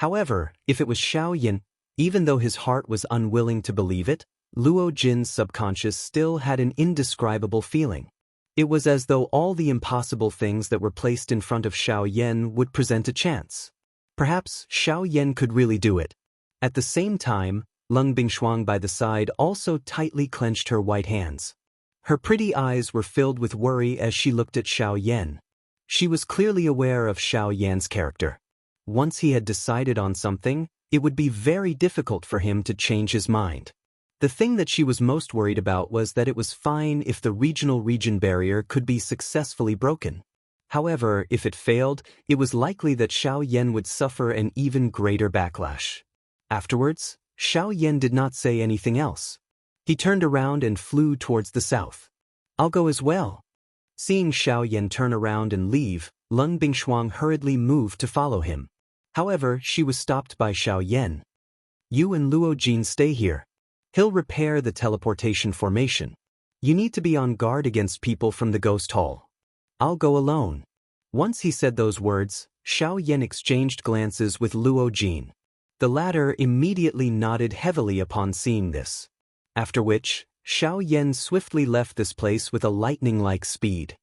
However, if it was Xiaoyan, even though his heart was unwilling to believe it, Luo Jin's subconscious still had an indescribable feeling. It was as though all the impossible things that were placed in front of Xiaoyan would present a chance. Perhaps Xiaoyan could really do it. At the same time, Leng Bingshuang by the side also tightly clenched her white hands. Her pretty eyes were filled with worry as she looked at Xiaoyan. She was clearly aware of Xiaoyan's character. Once he had decided on something, it would be very difficult for him to change his mind. The thing that she was most worried about was that it was fine if the region barrier could be successfully broken. However, if it failed, it was likely that Xiaoyan would suffer an even greater backlash. Afterwards, Xiaoyan did not say anything else. He turned around and flew towards the south. I'll go as well. Seeing Xiaoyan turn around and leave, Leng Bingshuang hurriedly moved to follow him. However, she was stopped by Xiaoyan. You and Luo Jin stay here. He'll repair the teleportation formation. You need to be on guard against people from the ghost hall. I'll go alone. Once he said those words, Xiaoyan exchanged glances with Luo Jin. The latter immediately nodded heavily upon seeing this. After which, Xiaoyan swiftly left this place with a lightning-like speed.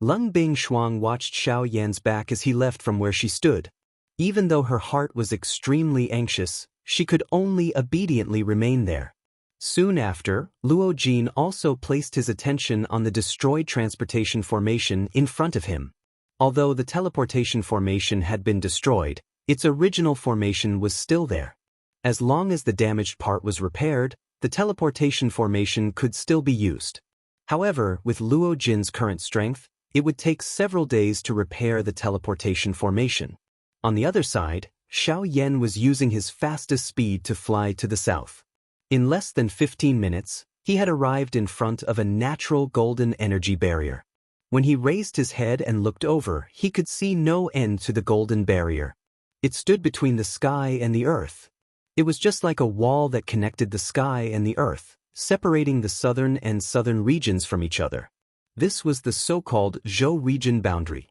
Leng Bingshuang watched Xiaoyan's back as he left from where she stood. Even though her heart was extremely anxious, she could only obediently remain there. Soon after, Luo Jin also placed his attention on the destroyed transportation formation in front of him. Although the teleportation formation had been destroyed, its original formation was still there. As long as the damaged part was repaired, the teleportation formation could still be used. However, with Luo Jin's current strength, it would take several days to repair the teleportation formation. On the other side, Xiaoyan was using his fastest speed to fly to the south. In less than 15 minutes, he had arrived in front of a natural golden energy barrier. When he raised his head and looked over, he could see no end to the golden barrier. It stood between the sky and the earth. It was just like a wall that connected the sky and the earth, separating the southern and southern regions from each other. This was the so-called Zhou region boundary.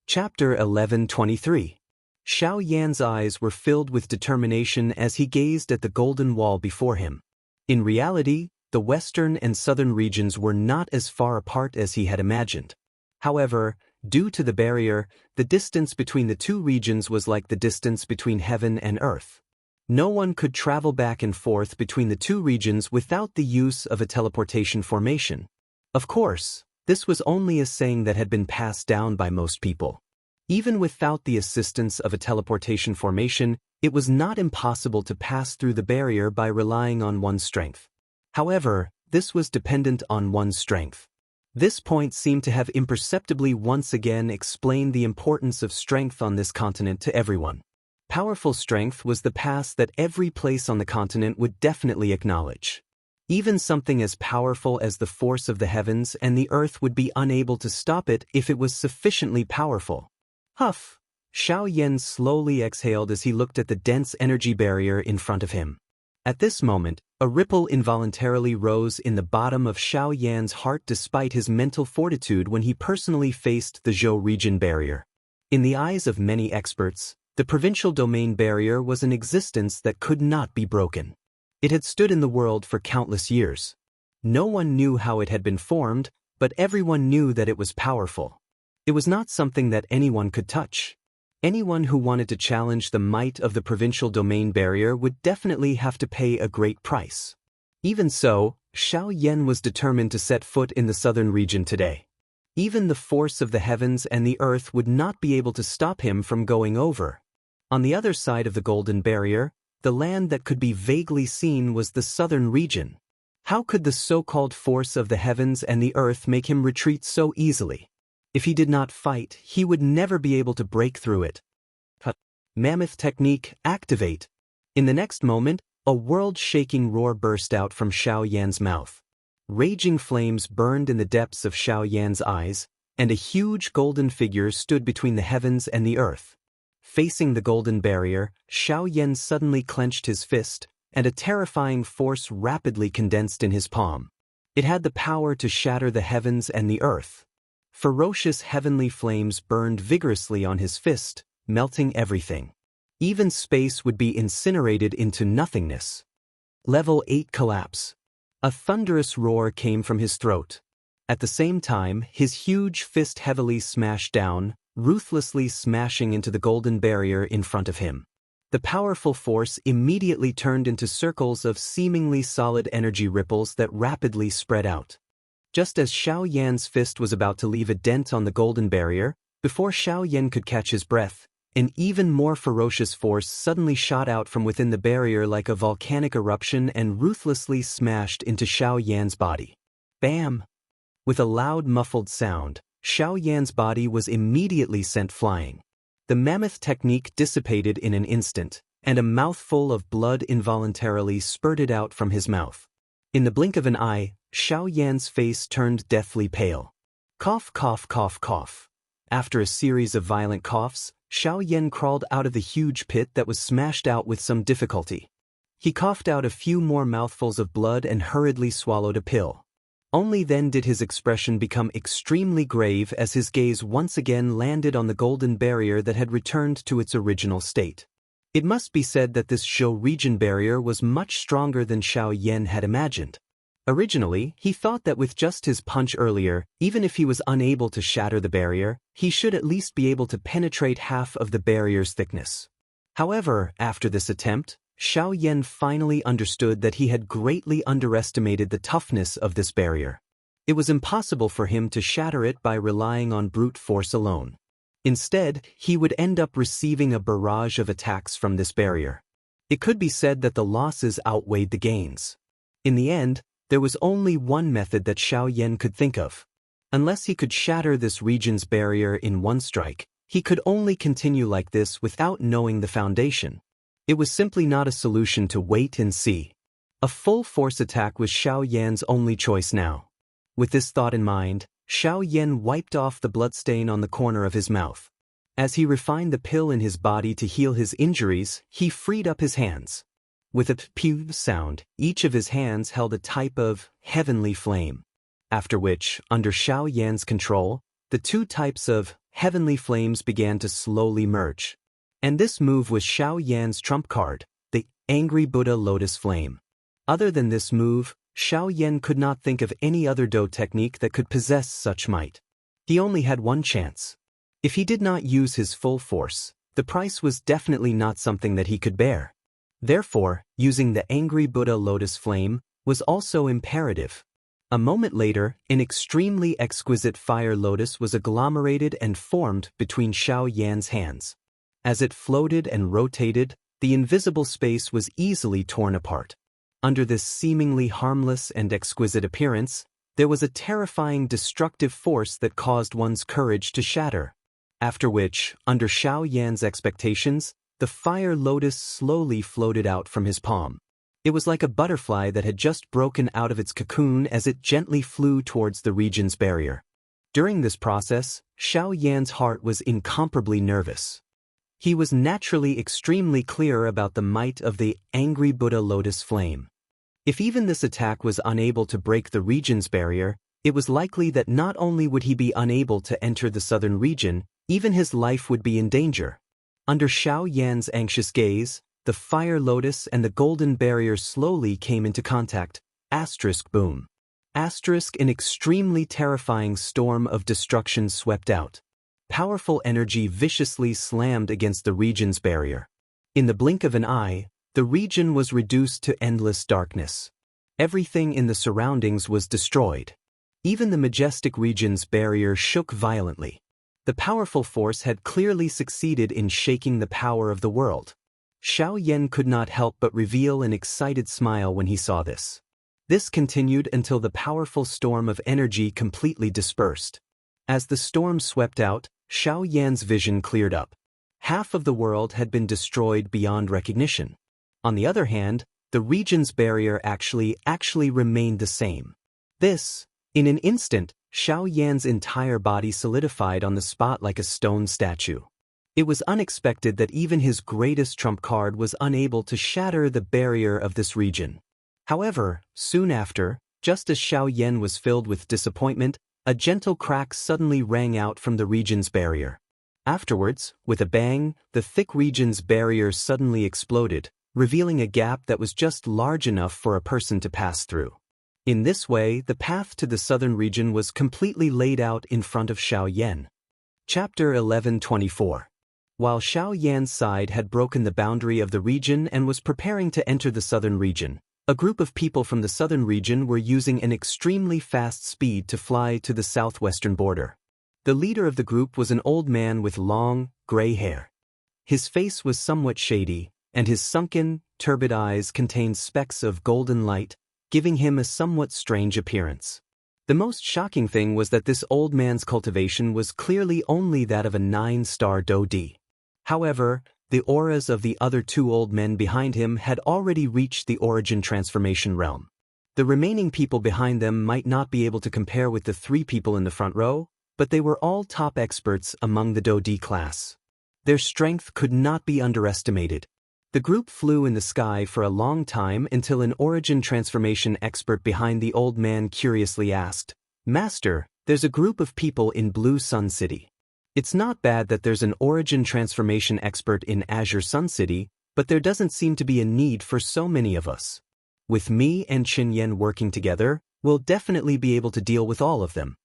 Chapter 1123. Xiao Yan's eyes were filled with determination as he gazed at the golden wall before him. In reality, the western and southern regions were not as far apart as he had imagined. However, due to the barrier, the distance between the two regions was like the distance between heaven and earth. No one could travel back and forth between the two regions without the use of a teleportation formation. Of course, this was only a saying that had been passed down by most people. Even without the assistance of a teleportation formation, it was not impossible to pass through the barrier by relying on one's strength. However, this was dependent on one's strength. This point seemed to have imperceptibly once again explained the importance of strength on this continent to everyone. Powerful strength was the pass that every place on the continent would definitely acknowledge. Even something as powerful as the force of the heavens and the earth would be unable to stop it if it was sufficiently powerful. Huff! Xiao Yan slowly exhaled as he looked at the dense energy barrier in front of him. At this moment, a ripple involuntarily rose in the bottom of Xiao Yan's heart despite his mental fortitude when he personally faced the Zhou region barrier. In the eyes of many experts, the provincial domain barrier was an existence that could not be broken. It had stood in the world for countless years. No one knew how it had been formed, but everyone knew that it was powerful. It was not something that anyone could touch. Anyone who wanted to challenge the might of the provincial domain barrier would definitely have to pay a great price. Even so, Xiao Yan was determined to set foot in the southern region today. Even the force of the heavens and the earth would not be able to stop him from going over. On the other side of the golden barrier, the land that could be vaguely seen was the southern region. How could the so-called force of the heavens and the earth make him retreat so easily? If he did not fight, he would never be able to break through it. Mammoth technique, activate. In the next moment, a world-shaking roar burst out from Xiao Yan's mouth. Raging flames burned in the depths of Xiao Yan's eyes, and a huge golden figure stood between the heavens and the earth. Facing the golden barrier, Xiao Yan suddenly clenched his fist, and a terrifying force rapidly condensed in his palm. It had the power to shatter the heavens and the earth. Ferocious heavenly flames burned vigorously on his fist, melting everything. Even space would be incinerated into nothingness. Level 8 collapse. A thunderous roar came from his throat. At the same time, his huge fist heavily smashed down, ruthlessly smashing into the golden barrier in front of him. The powerful force immediately turned into circles of seemingly solid energy ripples that rapidly spread out. Just as Xiao Yan's fist was about to leave a dent on the golden barrier, before Xiao Yan could catch his breath, an even more ferocious force suddenly shot out from within the barrier like a volcanic eruption and ruthlessly smashed into Xiao Yan's body. Bam! With a loud muffled sound, Xiao Yan's body was immediately sent flying. The mammoth technique dissipated in an instant, and a mouthful of blood involuntarily spurted out from his mouth. In the blink of an eye, Xiao Yan's face turned deathly pale. Cough, cough, cough, cough. After a series of violent coughs, Xiao Yan crawled out of the huge pit that was smashed out with some difficulty. He coughed out a few more mouthfuls of blood and hurriedly swallowed a pill. Only then did his expression become extremely grave as his gaze once again landed on the golden barrier that had returned to its original state. It must be said that this Zhou region barrier was much stronger than Xiao Yan had imagined. Originally, he thought that with just his punch earlier, even if he was unable to shatter the barrier, he should at least be able to penetrate half of the barrier's thickness. However, after this attempt, Xiao Yan finally understood that he had greatly underestimated the toughness of this barrier. It was impossible for him to shatter it by relying on brute force alone. Instead, he would end up receiving a barrage of attacks from this barrier. It could be said that the losses outweighed the gains. In the end, there was only one method that Xiao Yan could think of. Unless he could shatter this region's barrier in one strike, he could only continue like this without knowing the foundation. It was simply not a solution to wait and see. A full force attack was Xiao Yan's only choice now. With this thought in mind, Xiao Yan wiped off the bloodstain on the corner of his mouth. As he refined the pill in his body to heal his injuries, he freed up his hands. With a pew sound, each of his hands held a type of heavenly flame. After which, under Xiao Yan's control, the two types of heavenly flames began to slowly merge. And this move was Xiao Yan's trump card, the Angry Buddha Lotus Flame. Other than this move, Xiao Yan could not think of any other Do technique that could possess such might. He only had one chance. If he did not use his full force, the price was definitely not something that he could bear. Therefore, using the Angry Buddha Lotus Flame was also imperative. A moment later, an extremely exquisite fire lotus was agglomerated and formed between Xiao Yan's hands. As it floated and rotated, the invisible space was easily torn apart. Under this seemingly harmless and exquisite appearance, there was a terrifying destructive force that caused one's courage to shatter. After which, under Xiao Yan's expectations, the fire lotus slowly floated out from his palm. It was like a butterfly that had just broken out of its cocoon as it gently flew towards the region's barrier. During this process, Xiao Yan's heart was incomparably nervous. He was naturally extremely clear about the might of the Angry Buddha Lotus Flame. If even this attack was unable to break the region's barrier, it was likely that not only would he be unable to enter the southern region, even his life would be in danger. Under Xiao Yan's anxious gaze, the fire lotus and the golden barrier slowly came into contact. Boom. An extremely terrifying storm of destruction swept out. Powerful energy viciously slammed against the region's barrier. In the blink of an eye, the region was reduced to endless darkness. Everything in the surroundings was destroyed. Even the majestic region's barrier shook violently. The powerful force had clearly succeeded in shaking the power of the world. Xiao Yan could not help but reveal an excited smile when he saw this. This continued until the powerful storm of energy completely dispersed. As the storm swept out, Xiao Yan's vision cleared up. Half of the world had been destroyed beyond recognition. On the other hand, the region's barrier actually remained the same. In an instant, Xiao Yan's entire body solidified on the spot like a stone statue. It was unexpected that even his greatest trump card was unable to shatter the barrier of this region. However, soon after, just as Xiao Yan was filled with disappointment, a gentle crack suddenly rang out from the region's barrier. Afterwards, with a bang, the thick region's barrier suddenly exploded, revealing a gap that was just large enough for a person to pass through. In this way, the path to the southern region was completely laid out in front of Xiao Yan. Chapter 11:24. While Xiao Yan's side had broken the boundary of the region and was preparing to enter the southern region, a group of people from the southern region were using an extremely fast speed to fly to the southwestern border. The leader of the group was an old man with long, gray hair. His face was somewhat shady, and his sunken, turbid eyes contained specks of golden light, giving him a somewhat strange appearance. The most shocking thing was that this old man's cultivation was clearly only that of a 9-star Do-D. However, the auras of the other two old men behind him had already reached the origin transformation realm. The remaining people behind them might not be able to compare with the 3 people in the front row, but they were all top experts among the Do-D class. Their strength could not be underestimated. The group flew in the sky for a long time until an origin transformation expert behind the old man curiously asked, "Master, there's a group of people in Blue Sun City. It's not bad that there's an origin transformation expert in Azure Sun City, but there doesn't seem to be a need for so many of us. With me and Qin Yan working together, we'll definitely be able to deal with all of them."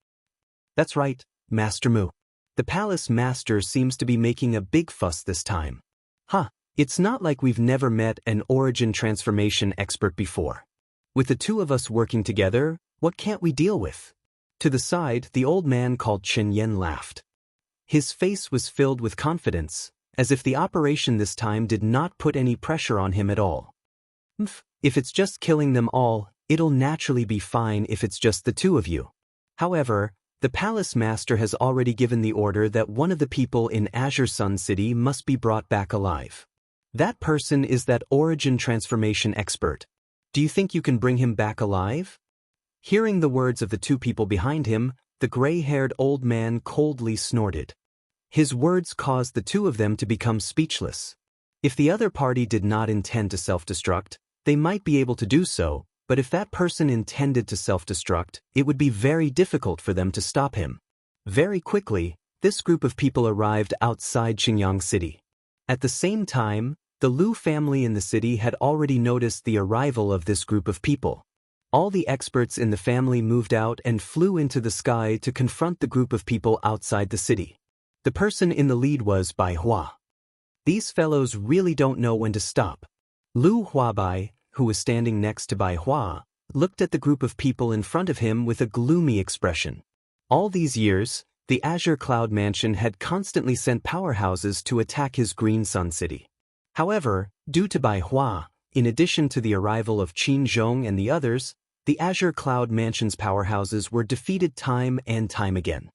"That's right, Master Mu. The palace master seems to be making a big fuss this time. It's not like we've never met an origin transformation expert before. With the two of us working together, what can't we deal with?" To the side, the old man called Qin Yan laughed. His face was filled with confidence, as if the operation this time did not put any pressure on him at all. "If it's just killing them all, it'll naturally be fine if it's just the two of you. However, the palace master has already given the order that one of the people in Azure Sun City must be brought back alive. That person is that origin transformation expert. Do you think you can bring him back alive?" Hearing the words of the two people behind him, the gray-haired old man coldly snorted. His words caused the two of them to become speechless. If the other party did not intend to self-destruct, they might be able to do so, but if that person intended to self-destruct, it would be very difficult for them to stop him. Very quickly, this group of people arrived outside Xianxia city. At the same time, the Lu family in the city had already noticed the arrival of this group of people. All the experts in the family moved out and flew into the sky to confront the group of people outside the city. The person in the lead was Bai Hua. These fellows really don't know when to stop. Lu Huabai, who was standing next to Bai Hua, looked at the group of people in front of him with a gloomy expression. All these years, the Azure Cloud Mansion had constantly sent powerhouses to attack his Green Sun City. However, due to Bai Hua, in addition to the arrival of Qin Zhong and the others, the Azure Cloud Mansion's powerhouses were defeated time and time again.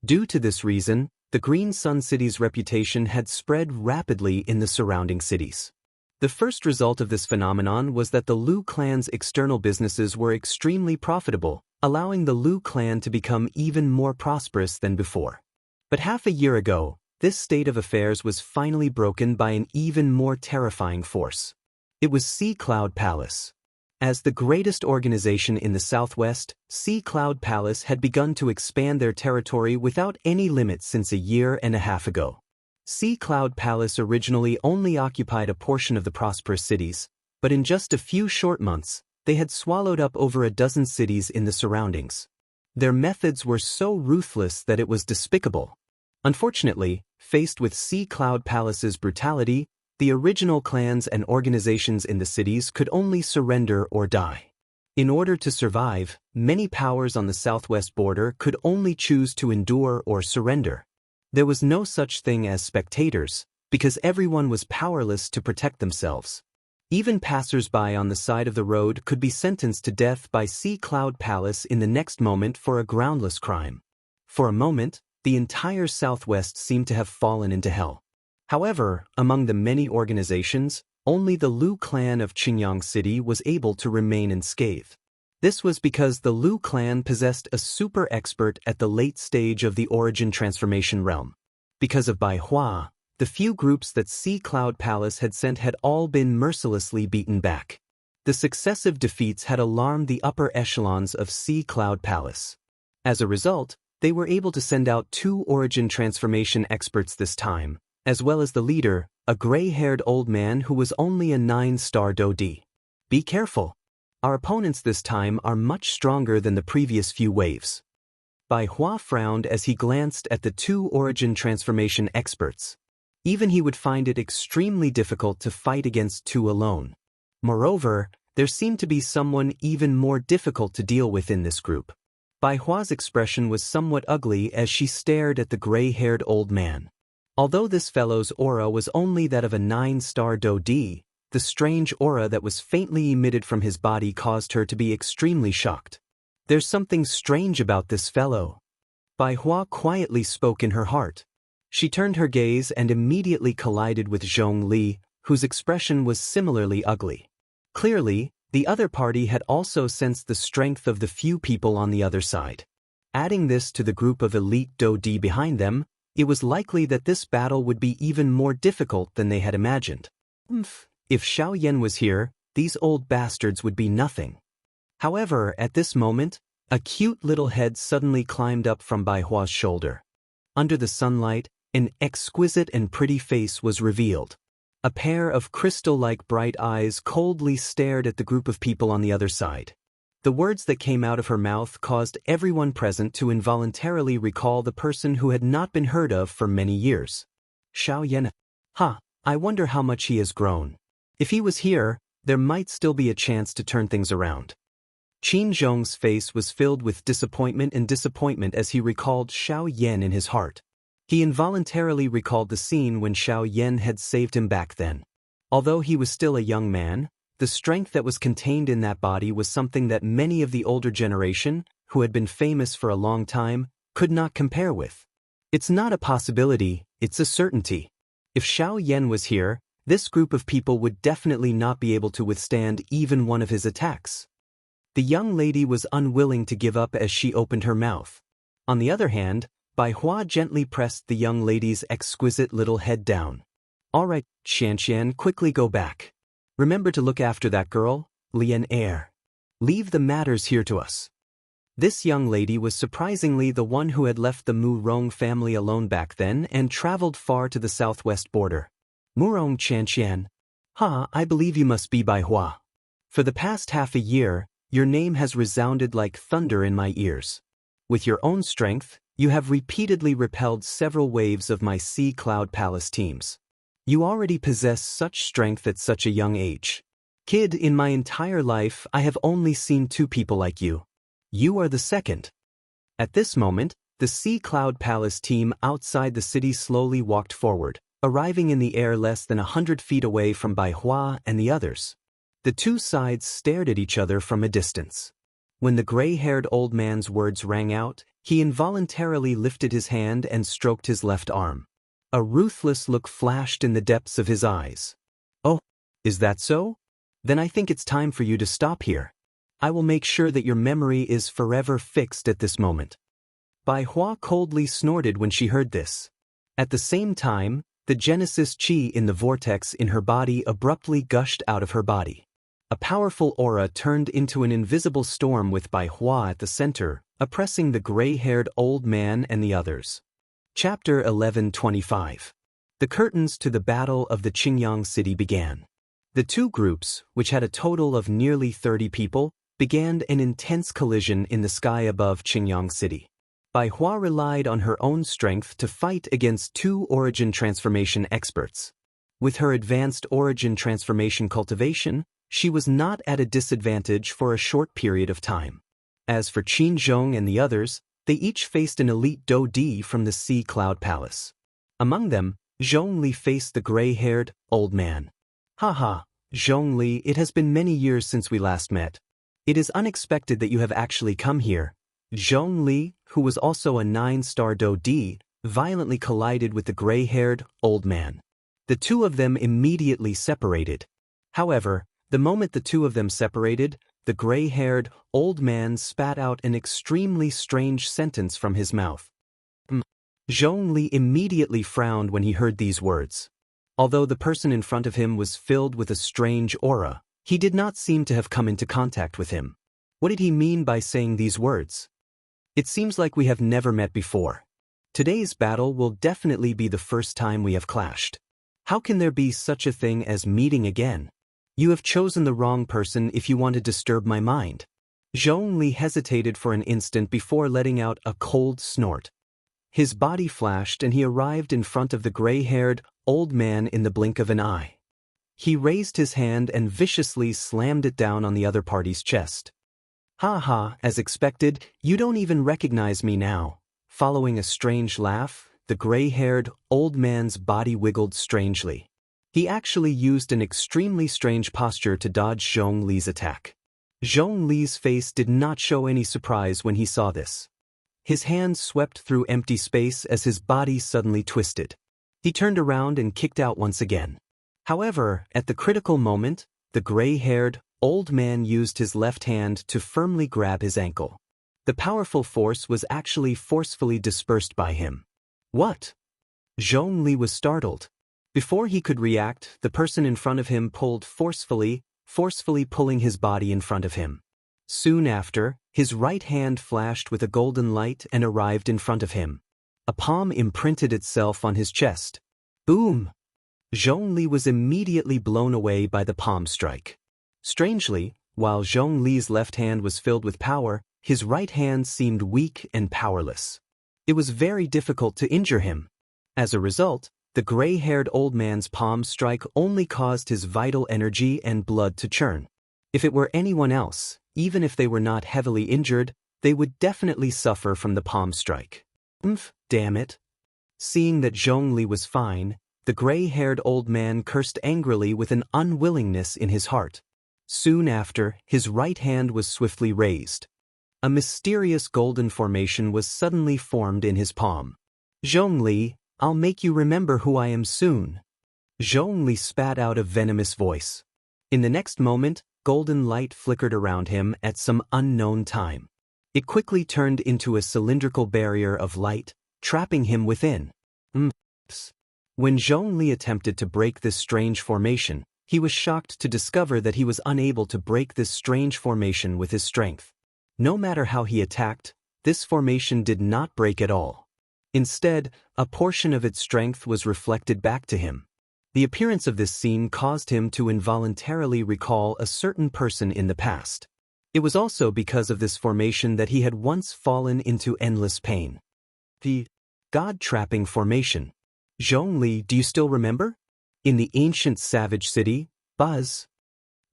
Due to this reason, the Green Sun City's reputation had spread rapidly in the surrounding cities. The first result of this phenomenon was that the Lu clan's external businesses were extremely profitable, allowing the Lu clan to become even more prosperous than before. But half a year ago, this state of affairs was finally broken by an even more terrifying force. It was Sea Cloud Palace. As the greatest organization in the southwest, Sea Cloud Palace had begun to expand their territory without any limits since a year and a half ago. Sea Cloud Palace originally only occupied a portion of the prosperous cities, but in just a few short months, they had swallowed up over a dozen cities in the surroundings. Their methods were so ruthless that it was despicable. Unfortunately, faced with Sea Cloud Palace's brutality, the original clans and organizations in the cities could only surrender or die. In order to survive, many powers on the southwest border could only choose to endure or surrender. There was no such thing as spectators, because everyone was powerless to protect themselves. Even passers-by on the side of the road could be sentenced to death by Sea Cloud Palace in the next moment for a groundless crime. For a moment, the entire Southwest seemed to have fallen into hell. However, among the many organizations, only the Lu clan of Xianxia City was able to remain unscathed. This was because the Lu clan possessed a super expert at the late stage of the origin transformation realm. Because of Bai Hua, the few groups that Sea Cloud Palace had sent had all been mercilessly beaten back. The successive defeats had alarmed the upper echelons of Sea Cloud Palace. As a result, they were able to send out 2 origin transformation experts this time, as well as the leader, a gray-haired old man who was only a 9-star Dodi. Be careful. Our opponents this time are much stronger than the previous few waves. Bai Hua frowned as he glanced at the 2 origin transformation experts. Even he would find it extremely difficult to fight against 2 alone. Moreover, there seemed to be someone even more difficult to deal with in this group. Bai Hua's expression was somewhat ugly as she stared at the gray-haired old man. Although this fellow's aura was only that of a 9-star Dodi, the strange aura that was faintly emitted from his body caused her to be extremely shocked. There's something strange about this fellow. Bai Hua quietly spoke in her heart. She turned her gaze and immediately collided with Zhong Li, whose expression was similarly ugly. Clearly, the other party had also sensed the strength of the few people on the other side. Adding this to the group of elite Dodi behind them, it was likely that this battle would be even more difficult than they had imagined. If Xiao Yan was here, these old bastards would be nothing. However, at this moment, a cute little head suddenly climbed up from Bai Hua's shoulder. Under the sunlight, an exquisite and pretty face was revealed. A pair of crystal-like bright eyes coldly stared at the group of people on the other side. The words that came out of her mouth caused everyone present to involuntarily recall the person who had not been heard of for many years. Xiao Yan. I wonder how much he has grown. If he was here, there might still be a chance to turn things around. Qin Zhong's face was filled with disappointment as he recalled Xiao Yan in his heart. He involuntarily recalled the scene when Xiao Yan had saved him back then. Although he was still a young man, the strength that was contained in that body was something that many of the older generation, who had been famous for a long time, could not compare with. It's not a possibility, it's a certainty. If Xiao Yan was here, this group of people would definitely not be able to withstand even one of his attacks. The young lady was unwilling to give up as she opened her mouth. On the other hand, Bai Hua gently pressed the young lady's exquisite little head down. Alright, Xianxia, quickly go back. Remember to look after that girl, Lian Air. Leave the matters here to us. This young lady was surprisingly the one who had left the Mu Rong family alone back then and traveled far to the southwest border. Murong Xianxian. I believe you must be Bai Hua. For the past half a year, your name has resounded like thunder in my ears. With your own strength, you have repeatedly repelled several waves of my Sea Cloud Palace teams. You already possess such strength at such a young age. Kid, in my entire life, I have only seen two people like you. You are the second. At this moment, the Sea Cloud Palace team outside the city slowly walked forward, arriving in the air less than 100 feet away from Bai Hua and the others. The two sides stared at each other from a distance. When the gray-haired old man's words rang out, he involuntarily lifted his hand and stroked his left arm. A ruthless look flashed in the depths of his eyes. Oh, is that so? Then I think it's time for you to stop here. I will make sure that your memory is forever fixed at this moment. Bai Hua coldly snorted when she heard this. At the same time, the Genesis Chi in the vortex in her body abruptly gushed out of her body. A powerful aura turned into an invisible storm with Bai Hua at the center, oppressing the gray-haired old man and the others. Chapter 1125. The curtains to the Battle of the Qingyang City began. The two groups, which had a total of nearly 30 people, began an intense collision in the sky above Qingyang City. Bai Hua relied on her own strength to fight against two origin transformation experts. With her advanced origin transformation cultivation, she was not at a disadvantage for a short period of time. As for Qin Zhong and the others, they each faced an elite Do Di from the Sea Cloud Palace. Among them, Zhongli faced the gray-haired, old man. Zhongli, it has been many years since we last met. It is unexpected that you have actually come here. Zhongli, who was also a 9-star Do Di, violently collided with the gray-haired, old man. The two of them immediately separated. However, the moment the two of them separated, the gray-haired, old man spat out an extremely strange sentence from his mouth. Zhongli immediately frowned when he heard these words. Although the person in front of him was filled with a strange aura, he did not seem to have come into contact with him. What did he mean by saying these words? It seems like we have never met before. Today's battle will definitely be the first time we have clashed. How can there be such a thing as meeting again? You have chosen the wrong person if you want to disturb my mind. Zhongli hesitated for an instant before letting out a cold snort. His body flashed and he arrived in front of the gray-haired, old man in the blink of an eye. He raised his hand and viciously slammed it down on the other party's chest. As expected, you don't even recognize me now. Following a strange laugh, the gray-haired, old man's body wiggled strangely. He actually used an extremely strange posture to dodge Zhongli's attack. Zhongli's face did not show any surprise when he saw this. His hands swept through empty space as his body suddenly twisted. He turned around and kicked out once again. However, at the critical moment, the gray-haired, old man used his left hand to firmly grab his ankle. The powerful force was actually forcefully dispersed by him. What? Zhongli was startled. Before he could react, the person in front of him pulled forcefully pulling his body in front of him. Soon after, his right hand flashed with a golden light and arrived in front of him. A palm imprinted itself on his chest. Boom! Zhongli was immediately blown away by the palm strike. Strangely, while Zhongli's left hand was filled with power, his right hand seemed weak and powerless. It was very difficult to injure him. As a result, the gray-haired old man's palm strike only caused his vital energy and blood to churn. If it were anyone else, even if they were not heavily injured, they would definitely suffer from the palm strike. Damn it. Seeing that Zhongli was fine, the gray-haired old man cursed angrily with an unwillingness in his heart. Soon after, his right hand was swiftly raised. A mysterious golden formation was suddenly formed in his palm. Zhongli, I'll make you remember who I am soon. Zhongli spat out a venomous voice. In the next moment, golden light flickered around him at some unknown time. It quickly turned into a cylindrical barrier of light, trapping him within. When Zhongli attempted to break this strange formation, he was shocked to discover that he was unable to break this strange formation with his strength. No matter how he attacked, this formation did not break at all. Instead, a portion of its strength was reflected back to him. The appearance of this scene caused him to involuntarily recall a certain person in the past. It was also because of this formation that he had once fallen into endless pain. The God-trapping formation. Zhongli, do you still remember? In the ancient savage city, Buzz.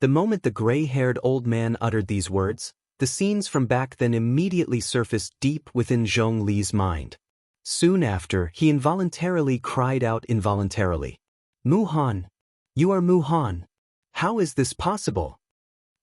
The moment the gray-haired old man uttered these words, the scenes from back then immediately surfaced deep within Zhongli's mind. Soon after, he involuntarily cried out involuntarily. Mu Han! You are Mu Han! How is this possible?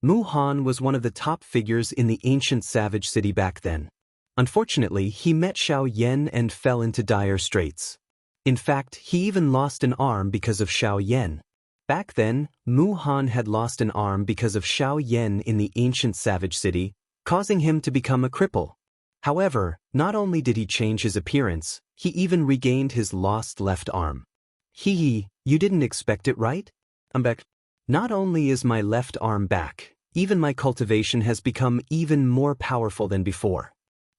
Mu Han was one of the top figures in the ancient savage city back then. Unfortunately, he met Xiao Yan and fell into dire straits. In fact, he even lost an arm because of Xiao Yan. Back then, Mu Han had lost an arm because of Xiao Yan in the ancient savage city, causing him to become a cripple. However, not only did he change his appearance, he even regained his lost left arm. Hee, you didn't expect it, right? I'm back. Not only is my left arm back, even my cultivation has become even more powerful than before.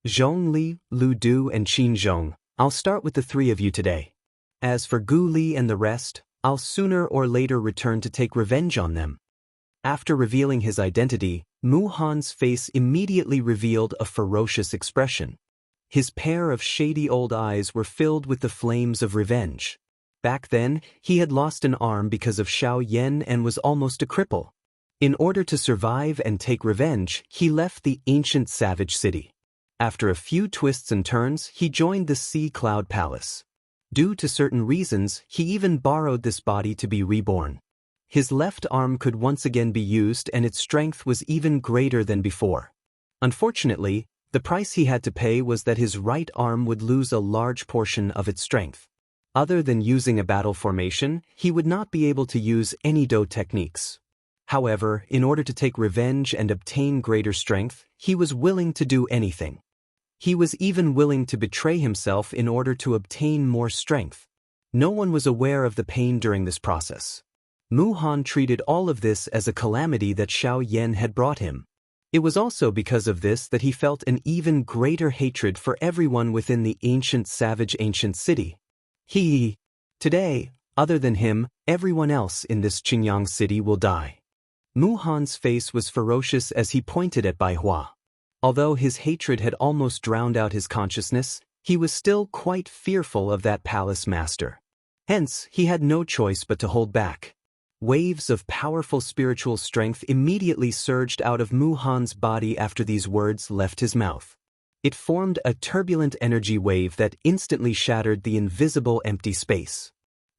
Zhongli, Lu Du and Qin Zhong, I'll start with the three of you today. As for Gu Li and the rest, I'll sooner or later return to take revenge on them. After revealing his identity, Mu Han's face immediately revealed a ferocious expression. His pair of shady old eyes were filled with the flames of revenge. Back then, he had lost an arm because of Xiao Yan and was almost a cripple. In order to survive and take revenge, he left the ancient savage city. After a few twists and turns, he joined the Sea Cloud Palace. Due to certain reasons, he even borrowed this body to be reborn. His left arm could once again be used and its strength was even greater than before. Unfortunately, the price he had to pay was that his right arm would lose a large portion of its strength. Other than using a battle formation, he would not be able to use any Do techniques. However, in order to take revenge and obtain greater strength, he was willing to do anything. He was even willing to betray himself in order to obtain more strength. No one was aware of the pain during this process. Mu Han treated all of this as a calamity that Xiao Yan had brought him. It was also because of this that he felt an even greater hatred for everyone within the ancient city. Today, other than him, everyone else in this Qingyang city will die. Mu Han's face was ferocious as he pointed at Bai Hua. Although his hatred had almost drowned out his consciousness, he was still quite fearful of that palace master. Hence, he had no choice but to hold back. Waves of powerful spiritual strength immediately surged out of Mu Han's body after these words left his mouth. It formed a turbulent energy wave that instantly shattered the invisible empty space.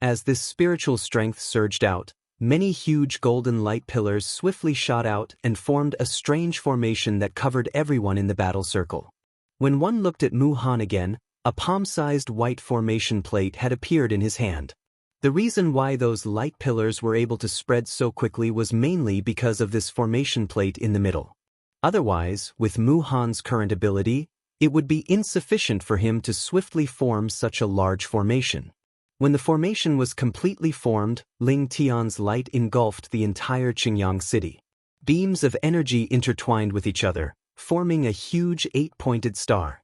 As this spiritual strength surged out, many huge golden light pillars swiftly shot out and formed a strange formation that covered everyone in the battle circle. When one looked at Mu Han again, a palm-sized white formation plate had appeared in his hand. The reason why those light pillars were able to spread so quickly was mainly because of this formation plate in the middle. Otherwise, with Mu Han's current ability, it would be insufficient for him to swiftly form such a large formation. When the formation was completely formed, Ling Tian's light engulfed the entire Qingyang city. Beams of energy intertwined with each other, forming a huge 8-pointed star.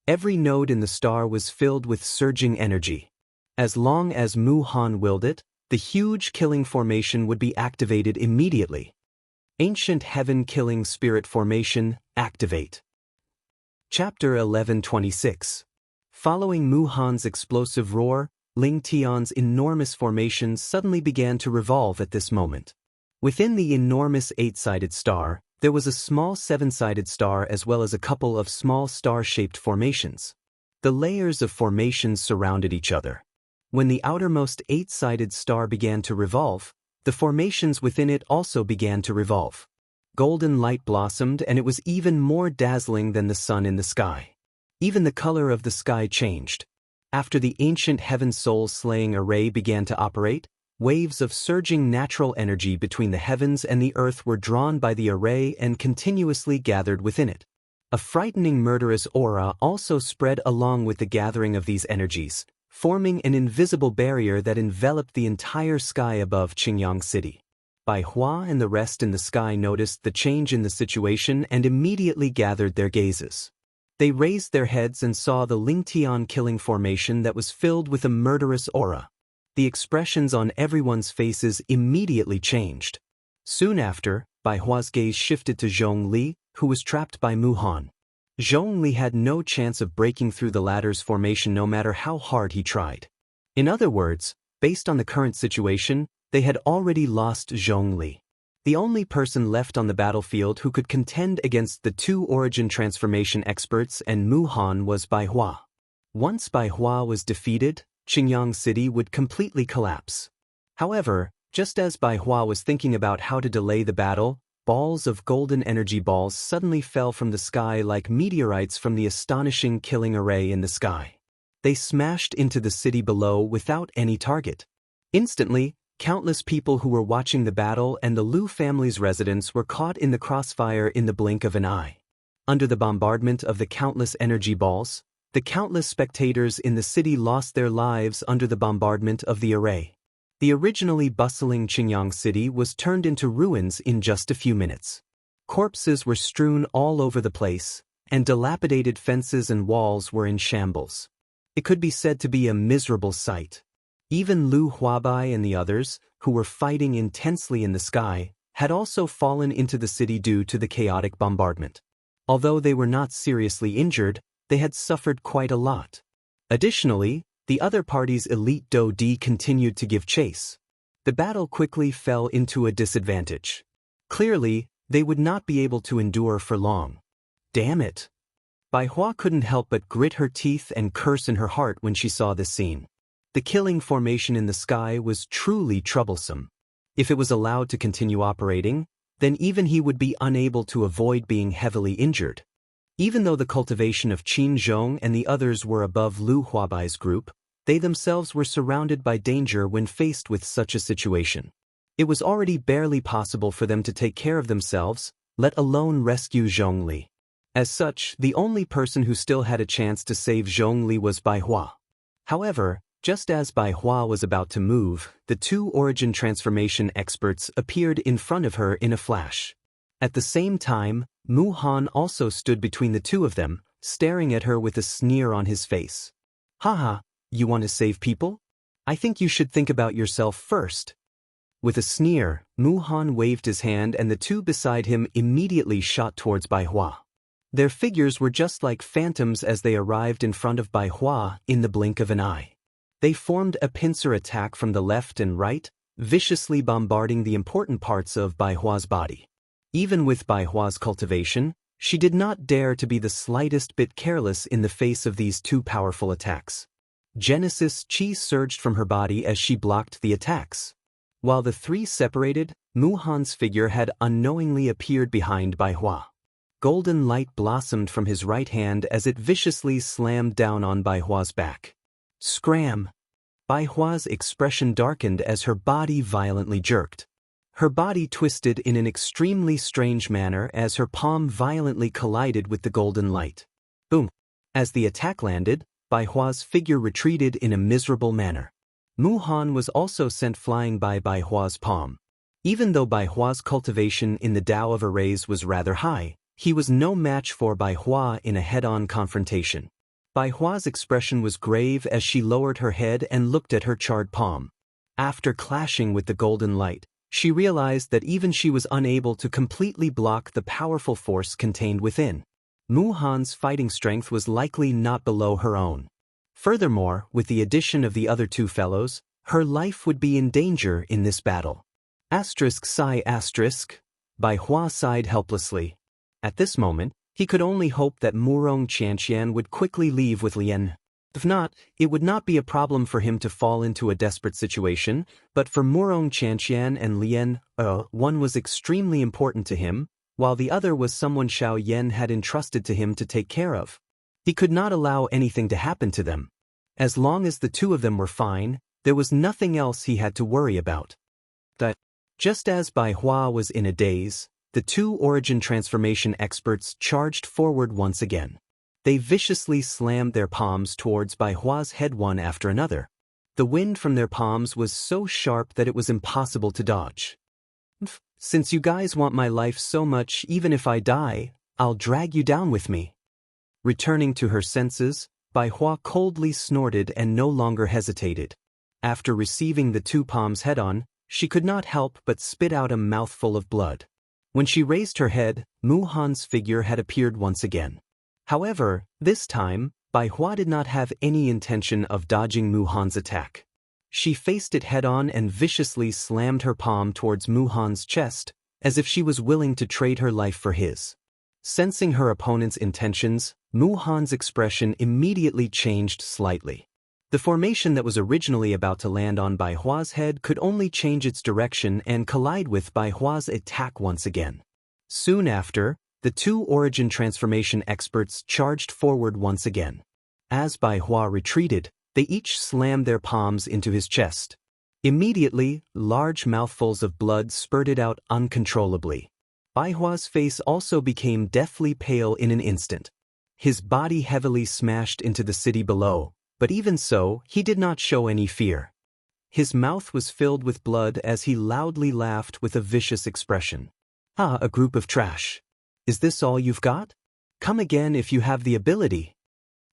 Every node in the star was filled with surging energy. As long as Mu Han willed it, the huge killing formation would be activated immediately. Ancient Heaven Killing Spirit Formation, activate. Chapter 1126. Following Mu Han's explosive roar, Ling Tian's enormous formation suddenly began to revolve at this moment. Within the enormous 8-sided star, there was a small 7-sided star as well as a couple of small star-shaped formations. The layers of formations surrounded each other. When the outermost 8-sided star began to revolve, the formations within it also began to revolve. Golden light blossomed and it was even more dazzling than the sun in the sky. Even the color of the sky changed. After the ancient heaven soul-slaying array began to operate, waves of surging natural energy between the heavens and the earth were drawn by the array and continuously gathered within it. A frightening murderous aura also spread along with the gathering of these energies, forming an invisible barrier that enveloped the entire sky above Qingyang City. Bai Hua and the rest in the sky noticed the change in the situation and immediately gathered their gazes. They raised their heads and saw the Lingtian killing formation that was filled with a murderous aura. The expressions on everyone's faces immediately changed. Soon after, Bai Hua's gaze shifted to Zhongli, who was trapped by Mu Han. Zhongli had no chance of breaking through the latter's formation no matter how hard he tried. In other words, based on the current situation, they had already lost Zhongli. The only person left on the battlefield who could contend against the two origin transformation experts and Mu Han was Bai Hua. Once Bai Hua was defeated, Qingyang City would completely collapse. However, just as Bai Hua was thinking about how to delay the battle, balls of golden energy balls suddenly fell from the sky like meteorites from the astonishing killing array in the sky. They smashed into the city below without any target. Instantly, countless people who were watching the battle and the Lu family's residents were caught in the crossfire in the blink of an eye. Under the bombardment of the countless energy balls, the countless spectators in the city lost their lives under the bombardment of the array. The originally bustling Qingyang City was turned into ruins in just a few minutes. Corpses were strewn all over the place, and dilapidated fences and walls were in shambles. It could be said to be a miserable sight. Even Lu Huabai and the others, who were fighting intensely in the sky, had also fallen into the city due to the chaotic bombardment. Although they were not seriously injured, they had suffered quite a lot. Additionally, the other party's elite Do Di continued to give chase. The battle quickly fell into a disadvantage. Clearly, they would not be able to endure for long. Damn it! Bai Hua couldn't help but grit her teeth and curse in her heart when she saw this scene. The killing formation in the sky was truly troublesome. If it was allowed to continue operating, then even he would be unable to avoid being heavily injured. Even though the cultivation of Qin Zhong and the others were above Lu Huabai's group, they themselves were surrounded by danger when faced with such a situation. It was already barely possible for them to take care of themselves, let alone rescue Zhongli. As such, the only person who still had a chance to save Zhongli was Bai Hua. However, just as Bai Hua was about to move, the two origin transformation experts appeared in front of her in a flash. At the same time, Mu Han also stood between the two of them, staring at her with a sneer on his face. Haha, you want to save people? I think you should think about yourself first. With a sneer, Mu Han waved his hand and the two beside him immediately shot towards Bai Hua. Their figures were just like phantoms as they arrived in front of Bai Hua in the blink of an eye. They formed a pincer attack from the left and right, viciously bombarding the important parts of Bai Hua's body. Even with Bai Hua's cultivation, she did not dare to be the slightest bit careless in the face of these two powerful attacks. Genesis Chi surged from her body as she blocked the attacks. While the three separated, Mu Han's figure had unknowingly appeared behind Bai Hua. Golden light blossomed from his right hand as it viciously slammed down on Bai Hua's back. Scram! Bai Hua's expression darkened as her body violently jerked. Her body twisted in an extremely strange manner as her palm violently collided with the golden light. Boom! As the attack landed, Bai Hua's figure retreated in a miserable manner. Mu Han was also sent flying by Bai Hua's palm. Even though Bai Hua's cultivation in the Tao of Arrays was rather high, he was no match for Bai Hua in a head-on confrontation. Bai Hua's expression was grave as she lowered her head and looked at her charred palm. After clashing with the golden light, she realized that even she was unable to completely block the powerful force contained within. Mu Han's fighting strength was likely not below her own. Furthermore, with the addition of the other two fellows, her life would be in danger in this battle. Sigh. Bai Hua sighed helplessly. At this moment, he could only hope that Murong Qianxian would quickly leave with Lien. If not, it would not be a problem for him to fall into a desperate situation, but for Murong Qianxian and Lien, one was extremely important to him, while the other was someone Xiao Yan had entrusted to him to take care of. He could not allow anything to happen to them. As long as the two of them were fine, there was nothing else he had to worry about. Just as Bai Hua was in a daze, the two origin transformation experts charged forward once again. They viciously slammed their palms towards Bai Hua's head one after another. The wind from their palms was so sharp that it was impossible to dodge. Since you guys want my life so much, even if I die, I'll drag you down with me. Returning to her senses, Bai Hua coldly snorted and no longer hesitated. After receiving the two palms head-on, she could not help but spit out a mouthful of blood. When she raised her head, Mu Han's figure had appeared once again. However, this time, Bai Hua did not have any intention of dodging Mu Han's attack. She faced it head-on and viciously slammed her palm towards Mu Han's chest, as if she was willing to trade her life for his. Sensing her opponent's intentions, Mu Han's expression immediately changed slightly. The formation that was originally about to land on Bai Hua's head could only change its direction and collide with Bai Hua's attack once again. Soon after, the two origin transformation experts charged forward once again. As Bai Hua retreated, they each slammed their palms into his chest. Immediately, large mouthfuls of blood spurted out uncontrollably. Bai Hua's face also became deathly pale in an instant. His body heavily smashed into the city below, but even so, he did not show any fear. His mouth was filled with blood as he loudly laughed with a vicious expression. "Ah, a group of trash. Is this all you've got? Come again if you have the ability."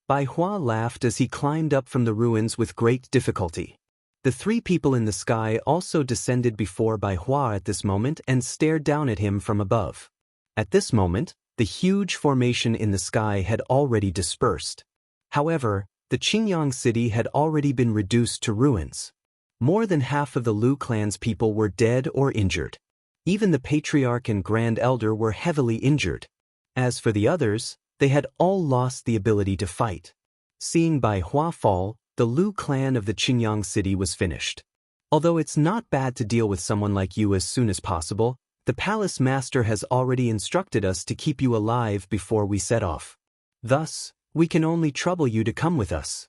Bai Hua laughed as he climbed up from the ruins with great difficulty. The three people in the sky also descended before Bai Hua at this moment and stared down at him from above. At this moment, the huge formation in the sky had already dispersed. However, the Qingyang city had already been reduced to ruins. More than half of the Lu clan's people were dead or injured. Even the patriarch and grand elder were heavily injured. As for the others, they had all lost the ability to fight. Seeing Bai Hua fall, the Lu clan of the Qingyang city was finished. Although it's not bad to deal with someone like you as soon as possible, the palace master has already instructed us to keep you alive before we set off. Thus, we can only trouble you to come with us.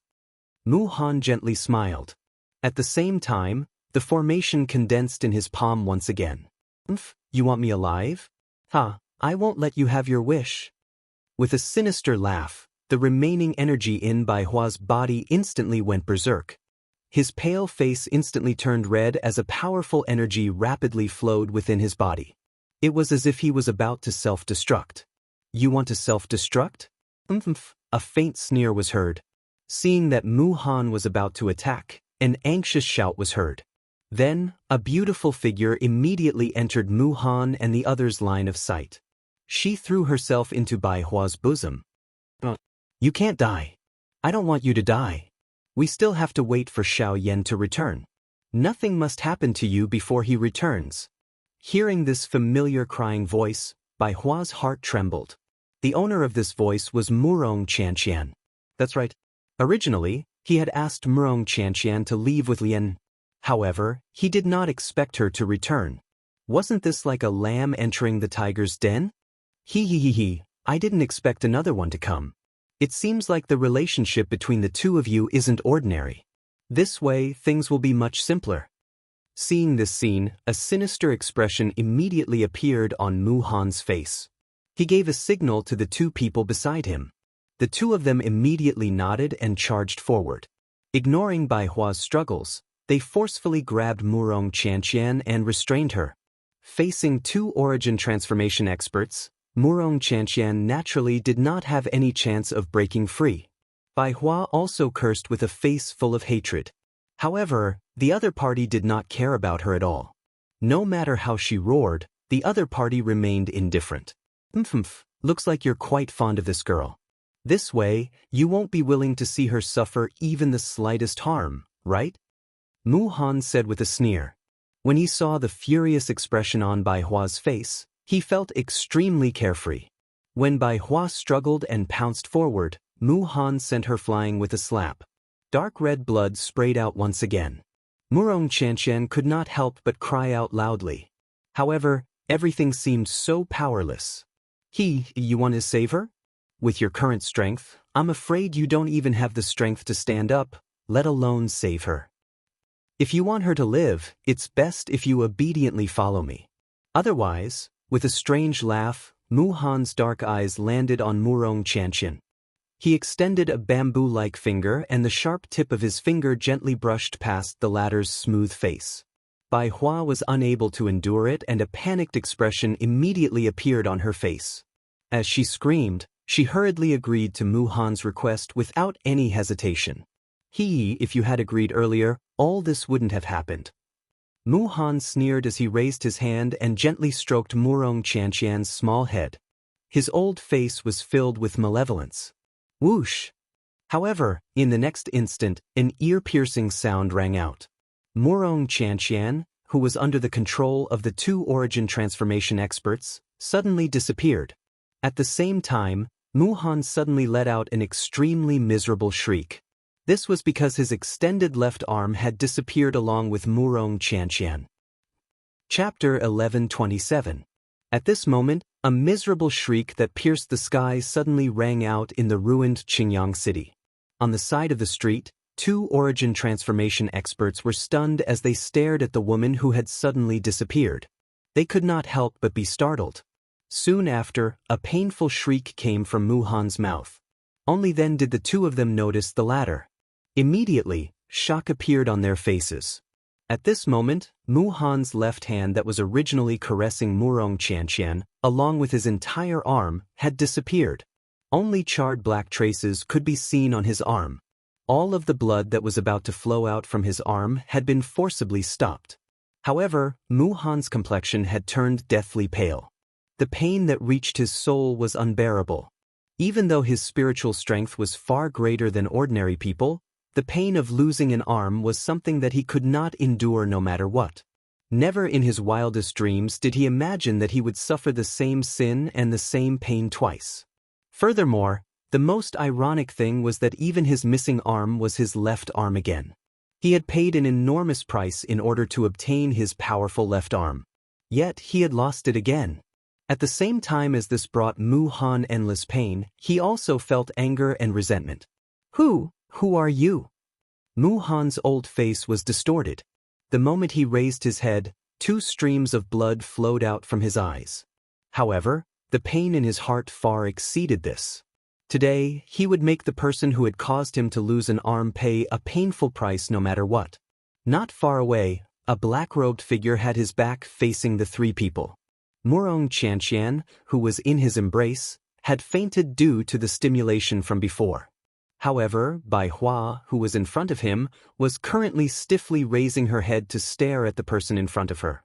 Mu Han gently smiled. At the same time, the formation condensed in his palm once again. You want me alive? Ha, I won't let you have your wish. With a sinister laugh, the remaining energy in Bai Hua's body instantly went berserk. His pale face instantly turned red as a powerful energy rapidly flowed within his body. It was as if he was about to self-destruct. You want to self-destruct? A faint sneer was heard. Seeing that Mu Han was about to attack, an anxious shout was heard. Then, a beautiful figure immediately entered Mu Han and the others' line of sight. She threw herself into Bai Hua's bosom. You can't die. I don't want you to die. We still have to wait for Xiao Yan to return. Nothing must happen to you before he returns. Hearing this familiar crying voice, Bai Hua's heart trembled. The owner of this voice was Murong Xianxia. That's right. Originally, he had asked Murong Xianxia to leave with Lian. However, he did not expect her to return. Wasn't this like a lamb entering the tiger's den? I didn't expect another one to come. It seems like the relationship between the two of you isn't ordinary. This way, things will be much simpler. Seeing this scene, a sinister expression immediately appeared on Mu Han's face. He gave a signal to the two people beside him. The two of them immediately nodded and charged forward. Ignoring Bai Hua's struggles, they forcefully grabbed Murong Xianxian and restrained her. Facing two origin transformation experts, Murong Xianxian naturally did not have any chance of breaking free. Bai Hua also cursed with a face full of hatred. However, the other party did not care about her at all. No matter how she roared, the other party remained indifferent. Looks like you're quite fond of this girl. This way, you won't be willing to see her suffer even the slightest harm, right? Mu Han said with a sneer. When he saw the furious expression on Bai Hua's face, he felt extremely carefree. When Bai Hua struggled and pounced forward, Mu Han sent her flying with a slap. Dark red blood sprayed out once again. Murong Xianxian could not help but cry out loudly. However, everything seemed so powerless. You want to save her? With your current strength, I'm afraid you don't even have the strength to stand up, let alone save her. If you want her to live, it's best if you obediently follow me. Otherwise, with a strange laugh, Mu Han's dark eyes landed on Murong Xianxian. He extended a bamboo-like finger and the sharp tip of his finger gently brushed past the latter's smooth face. Bai Hua was unable to endure it and a panicked expression immediately appeared on her face. As she screamed, she hurriedly agreed to Mu Han's request without any hesitation. If you had agreed earlier, all this wouldn't have happened. Mu Han sneered as he raised his hand and gently stroked Murong Qianxian's small head. His old face was filled with malevolence. Whoosh! However, in the next instant, an ear-piercing sound rang out. Murong Qianxian, who was under the control of the two origin transformation experts, suddenly disappeared. At the same time, Mu Han suddenly let out an extremely miserable shriek. This was because his extended left arm had disappeared along with Murong Qianxian. Chapter 1127. At this moment, a miserable shriek that pierced the sky suddenly rang out in the ruined Qingyang city. On the side of the street, two origin transformation experts were stunned as they stared at the woman who had suddenly disappeared. They could not help but be startled. Soon after, a painful shriek came from Mu Han's mouth. Only then did the two of them notice the latter. Immediately, shock appeared on their faces. At this moment, Mu Han's left hand that was originally caressing Murong Qianxian, along with his entire arm, had disappeared. Only charred black traces could be seen on his arm. All of the blood that was about to flow out from his arm had been forcibly stopped. However, Mu Han's complexion had turned deathly pale. The pain that reached his soul was unbearable. Even though his spiritual strength was far greater than ordinary people, the pain of losing an arm was something that he could not endure no matter what. Never in his wildest dreams did he imagine that he would suffer the same sin and the same pain twice. Furthermore, the most ironic thing was that even his missing arm was his left arm again. He had paid an enormous price in order to obtain his powerful left arm. Yet he had lost it again. At the same time as this brought Mu Han endless pain, he also felt anger and resentment. Who are you? Mu Han's old face was distorted. The moment he raised his head, two streams of blood flowed out from his eyes. However, the pain in his heart far exceeded this. Today, he would make the person who had caused him to lose an arm pay a painful price no matter what. Not far away, a black-robed figure had his back facing the three people. Murong Qianxian, who was in his embrace, had fainted due to the stimulation from before. However, Bai Hua, who was in front of him, was currently stiffly raising her head to stare at the person in front of her.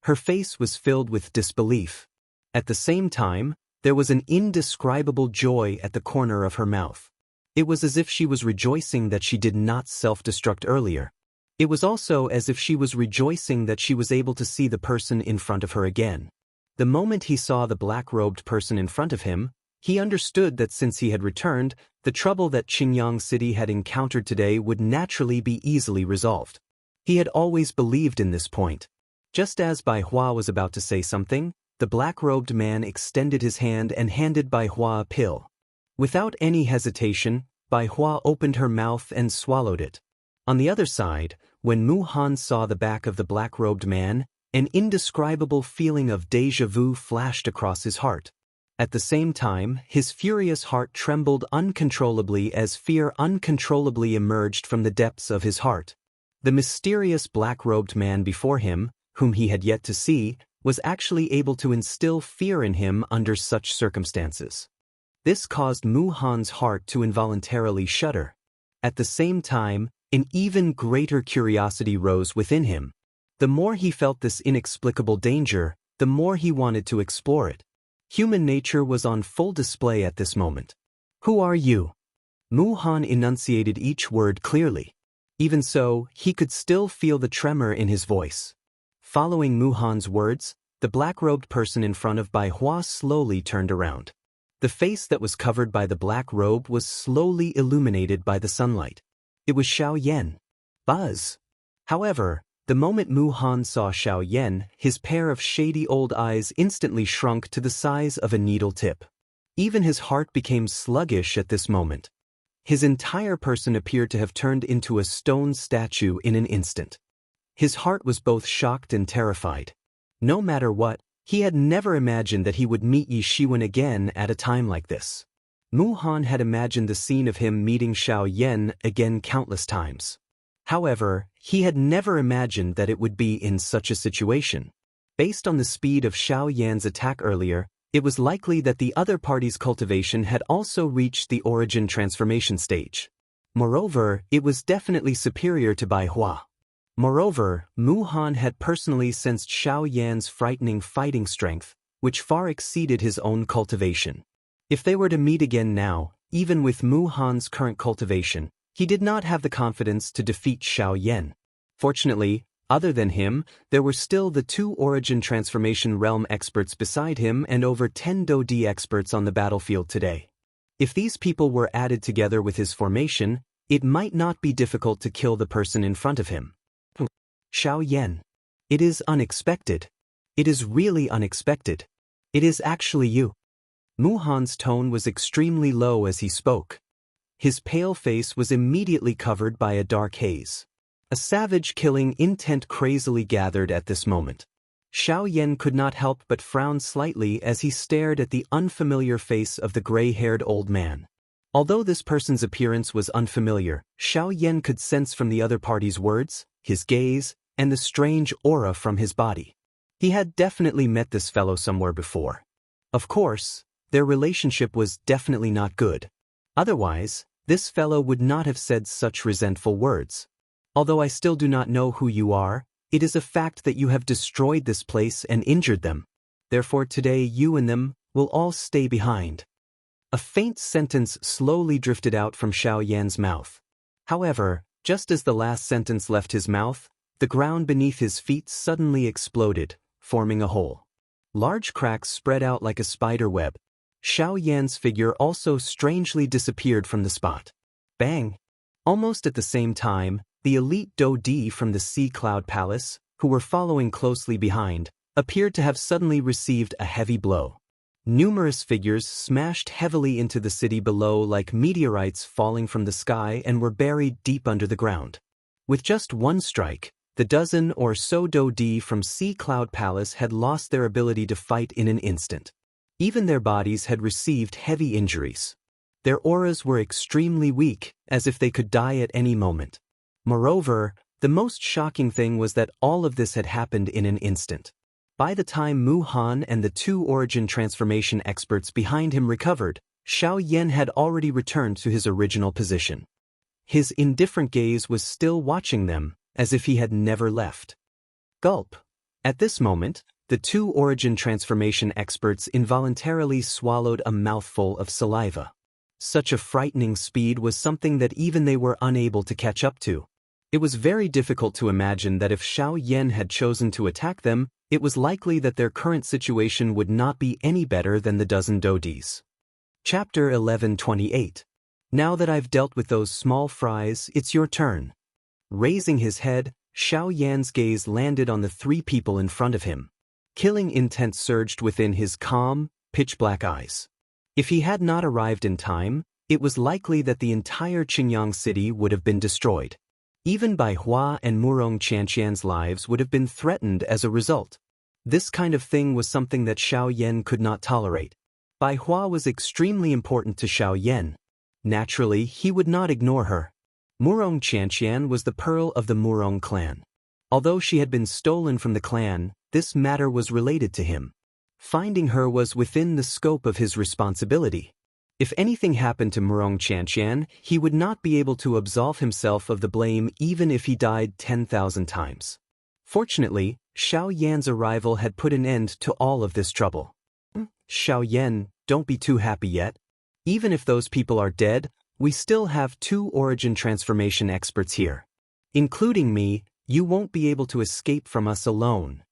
Her face was filled with disbelief. At the same time, there was an indescribable joy at the corner of her mouth. It was as if she was rejoicing that she did not self-destruct earlier. It was also as if she was rejoicing that she was able to see the person in front of her again. The moment he saw the black-robed person in front of him, he understood that since he had returned, the trouble that Qingyang City had encountered today would naturally be easily resolved. He had always believed in this point. Just as Bai Hua was about to say something, the black-robed man extended his hand and handed Bai Hua a pill. Without any hesitation, Bai Hua opened her mouth and swallowed it. On the other side, when Mu Han saw the back of the black-robed man, an indescribable feeling of déjà vu flashed across his heart. At the same time, his furious heart trembled uncontrollably as fear uncontrollably emerged from the depths of his heart. The mysterious black-robed man before him, whom he had yet to see, was actually able to instill fear in him under such circumstances. This caused Mu Han's heart to involuntarily shudder. At the same time, an even greater curiosity rose within him. The more he felt this inexplicable danger, the more he wanted to explore it. Human nature was on full display at this moment. Who are you? Mu Han enunciated each word clearly. Even so, he could still feel the tremor in his voice. Following Mu Han's words, the black-robed person in front of Bai Hua slowly turned around. The face that was covered by the black robe was slowly illuminated by the sunlight. It was Xiao Yan. Buzz! However, the moment Mu Han saw Xiao Yan, his pair of shady old eyes instantly shrunk to the size of a needle tip. Even his heart became sluggish at this moment. His entire person appeared to have turned into a stone statue in an instant. His heart was both shocked and terrified. No matter what, he had never imagined that he would meet Yi Shiwen again at a time like this. Mu Han had imagined the scene of him meeting Xiao Yan again countless times. However, he had never imagined that it would be in such a situation. Based on the speed of Xiao Yan's attack earlier, it was likely that the other party's cultivation had also reached the origin transformation stage. Moreover, it was definitely superior to Bai Hua. Moreover, Mu Han had personally sensed Xiao Yan's frightening fighting strength, which far exceeded his own cultivation. If they were to meet again now, even with Mu Han's current cultivation, he did not have the confidence to defeat Xiao Yan. Fortunately, other than him, there were still the 2 Origin Transformation Realm experts beside him and over 10 Do-Di experts on the battlefield today. If these people were added together with his formation, it might not be difficult to kill the person in front of him. Xiao Yan. It is unexpected. It is really unexpected. It is actually you. Mu Han's tone was extremely low as he spoke. His pale face was immediately covered by a dark haze. A savage killing intent crazily gathered at this moment. Xiao Yan could not help but frown slightly as he stared at the unfamiliar face of the gray-haired old man. Although this person's appearance was unfamiliar, Xiao Yan could sense from the other party's words, his gaze, and the strange aura from his body. He had definitely met this fellow somewhere before. Of course, their relationship was definitely not good. Otherwise, this fellow would not have said such resentful words. Although I still do not know who you are, it is a fact that you have destroyed this place and injured them. Therefore today you and them will all stay behind. A faint sentence slowly drifted out from Xiao Yan's mouth. However, just as the last sentence left his mouth, the ground beneath his feet suddenly exploded, forming a hole. Large cracks spread out like a spider web. Xiao Yan's figure also strangely disappeared from the spot. Bang! Almost at the same time, the elite Do-Di from the Sea Cloud Palace, who were following closely behind, appeared to have suddenly received a heavy blow. Numerous figures smashed heavily into the city below like meteorites falling from the sky and were buried deep under the ground. With just one strike, the dozen or so Do-Di from Sea Cloud Palace had lost their ability to fight in an instant. Even their bodies had received heavy injuries. Their auras were extremely weak, as if they could die at any moment. Moreover, the most shocking thing was that all of this had happened in an instant. By the time Mu Han and the 2 Origin Transformation experts behind him recovered, Xiao Yan had already returned to his original position. His indifferent gaze was still watching them, as if he had never left. Gulp. At this moment, the 2 Origin Transformation experts involuntarily swallowed a mouthful of saliva. Such a frightening speed was something that even they were unable to catch up to. It was very difficult to imagine that if Xiao Yan had chosen to attack them, it was likely that their current situation would not be any better than the dozen Do-Dis. Chapter 11:28. Now that I've dealt with those small fries, it's your turn. Raising his head, Xiao Yan's gaze landed on the 3 people in front of him. Killing intent surged within his calm, pitch-black eyes. If he had not arrived in time, it was likely that the entire Qingyang city would have been destroyed. Even Bai Hua and Murong Qianxian's lives would have been threatened as a result. This kind of thing was something that Xiao Yan could not tolerate. Bai Hua was extremely important to Xiao Yan. Naturally, he would not ignore her. Murong Qianxian was the pearl of the Murong clan. Although she had been stolen from the clan, this matter was related to him. Finding her was within the scope of his responsibility. If anything happened to Murong Qianxian, he would not be able to absolve himself of the blame even if he died 10,000 times. Fortunately, Xiao Yan's arrival had put an end to all of this trouble. Xiao Yan, don't be too happy yet. Even if those people are dead, we still have 2 Origin Transformation experts here. Including me, you won't be able to escape from us alone.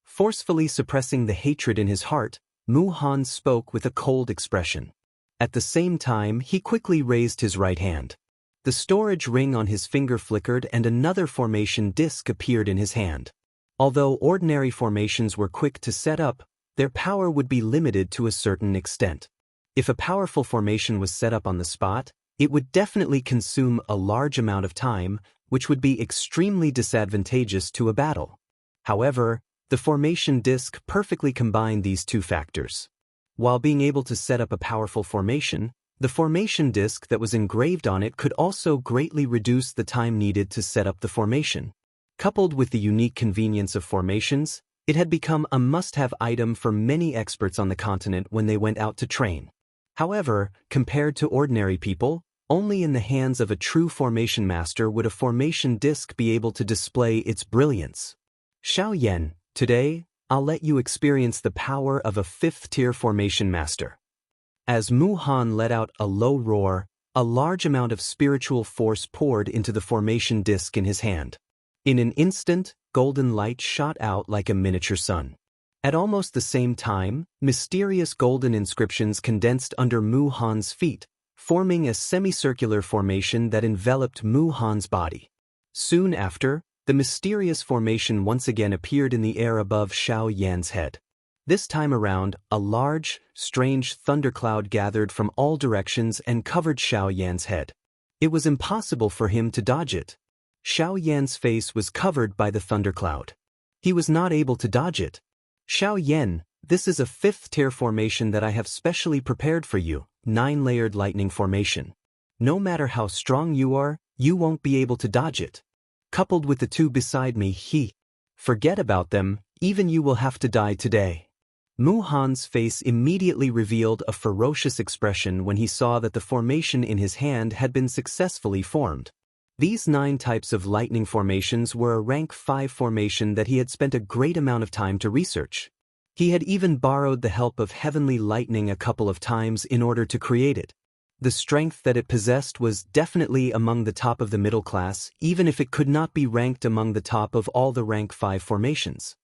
Forcefully suppressing the hatred in his heart, Mu Han spoke with a cold expression. At the same time, he quickly raised his right hand. The storage ring on his finger flickered and another formation disc appeared in his hand. Although ordinary formations were quick to set up, their power would be limited to a certain extent. If a powerful formation was set up on the spot, it would definitely consume a large amount of time, which would be extremely disadvantageous to a battle. However, the formation disc perfectly combined these 2 factors. While being able to set up a powerful formation, The formation disc that was engraved on it could also greatly reduce the time needed to set up the formation. Coupled with the unique convenience of formations, it had become a must-have item for many experts on the continent when they went out to train. However, compared to ordinary people, only in the hands of a true formation master would a formation disc be able to display its brilliance. Xiaoyan, today, I'll let you experience the power of a 5th-tier formation master. As Mu Han let out a low roar, a large amount of spiritual force poured into the formation disc in his hand. In an instant, golden light shot out like a miniature sun. At almost the same time, mysterious golden inscriptions condensed under Mu Han's feet, forming a semicircular formation that enveloped Mu Han's body. Soon after, the mysterious formation once again appeared in the air above Xiaoyan's head. This time around, a large, strange thundercloud gathered from all directions and covered Xiaoyan's head. It was impossible for him to dodge it. Xiaoyan's face was covered by the thundercloud. He was not able to dodge it. Xiaoyan, this is a 5th-tier formation that I have specially prepared for you, 9-layered lightning formation. No matter how strong you are, you won't be able to dodge it. Coupled with the two beside me, forget about them, even you will have to die today. Mu Han's face immediately revealed a ferocious expression when he saw that the formation in his hand had been successfully formed. These 9 types of lightning formations were a rank 5 formation that he had spent a great amount of time to research. He had even borrowed the help of heavenly lightning a couple of times in order to create it. The strength that it possessed was definitely among the top of the middle class, even if it could not be ranked among the top of all the rank 5 formations.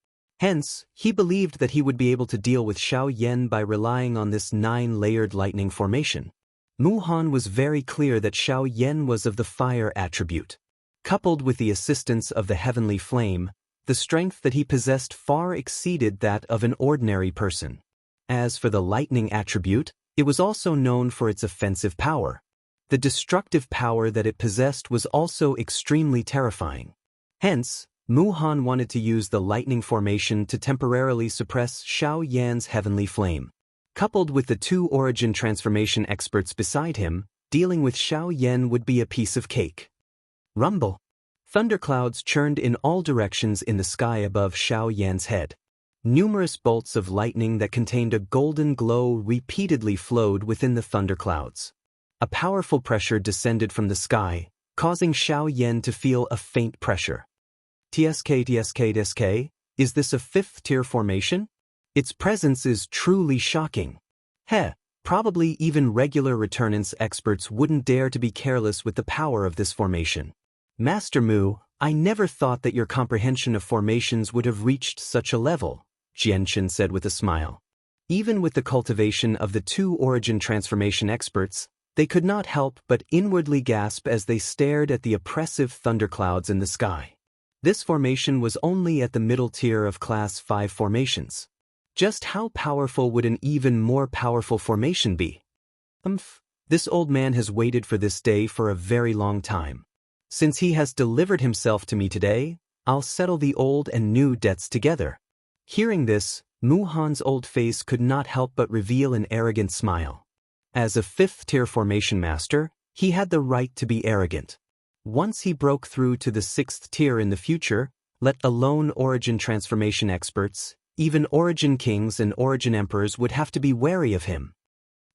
Hence, he believed that he would be able to deal with Xiaoyan by relying on this 9-layered lightning formation. Mu Han was very clear that Xiaoyan was of the fire attribute. Coupled with the assistance of the heavenly flame, the strength that he possessed far exceeded that of an ordinary person. As for the lightning attribute, it was also known for its offensive power. The destructive power that it possessed was also extremely terrifying. Hence, Mu Han wanted to use the lightning formation to temporarily suppress Xiaoyan's heavenly flame. Coupled with the 2 origin transformation experts beside him, dealing with Xiaoyan would be a piece of cake. Rumble. Thunderclouds churned in all directions in the sky above Xiaoyan's head. Numerous bolts of lightning that contained a golden glow repeatedly flowed within the thunderclouds. A powerful pressure descended from the sky, causing Xiaoyan to feel a faint pressure. TSK, is this a 5th-tier formation? Its presence is truly shocking. Probably even regular returnance experts wouldn't dare to be careless with the power of this formation. Master Mu, I never thought that your comprehension of formations would have reached such a level, Xianxia said with a smile. Even with the cultivation of the 2 origin transformation experts, they could not help but inwardly gasp as they stared at the oppressive thunderclouds in the sky. This formation was only at the middle tier of Class 5 formations. Just how powerful would an even more powerful formation be? This old man has waited for this day for a very long time. Since he has delivered himself to me today, I'll settle the old and new debts together. Hearing this, Mu Han's old face could not help but reveal an arrogant smile. As a 5th-tier formation master, he had the right to be arrogant. Once he broke through to the 6th tier in the future, let alone origin transformation experts, even origin kings and origin emperors would have to be wary of him.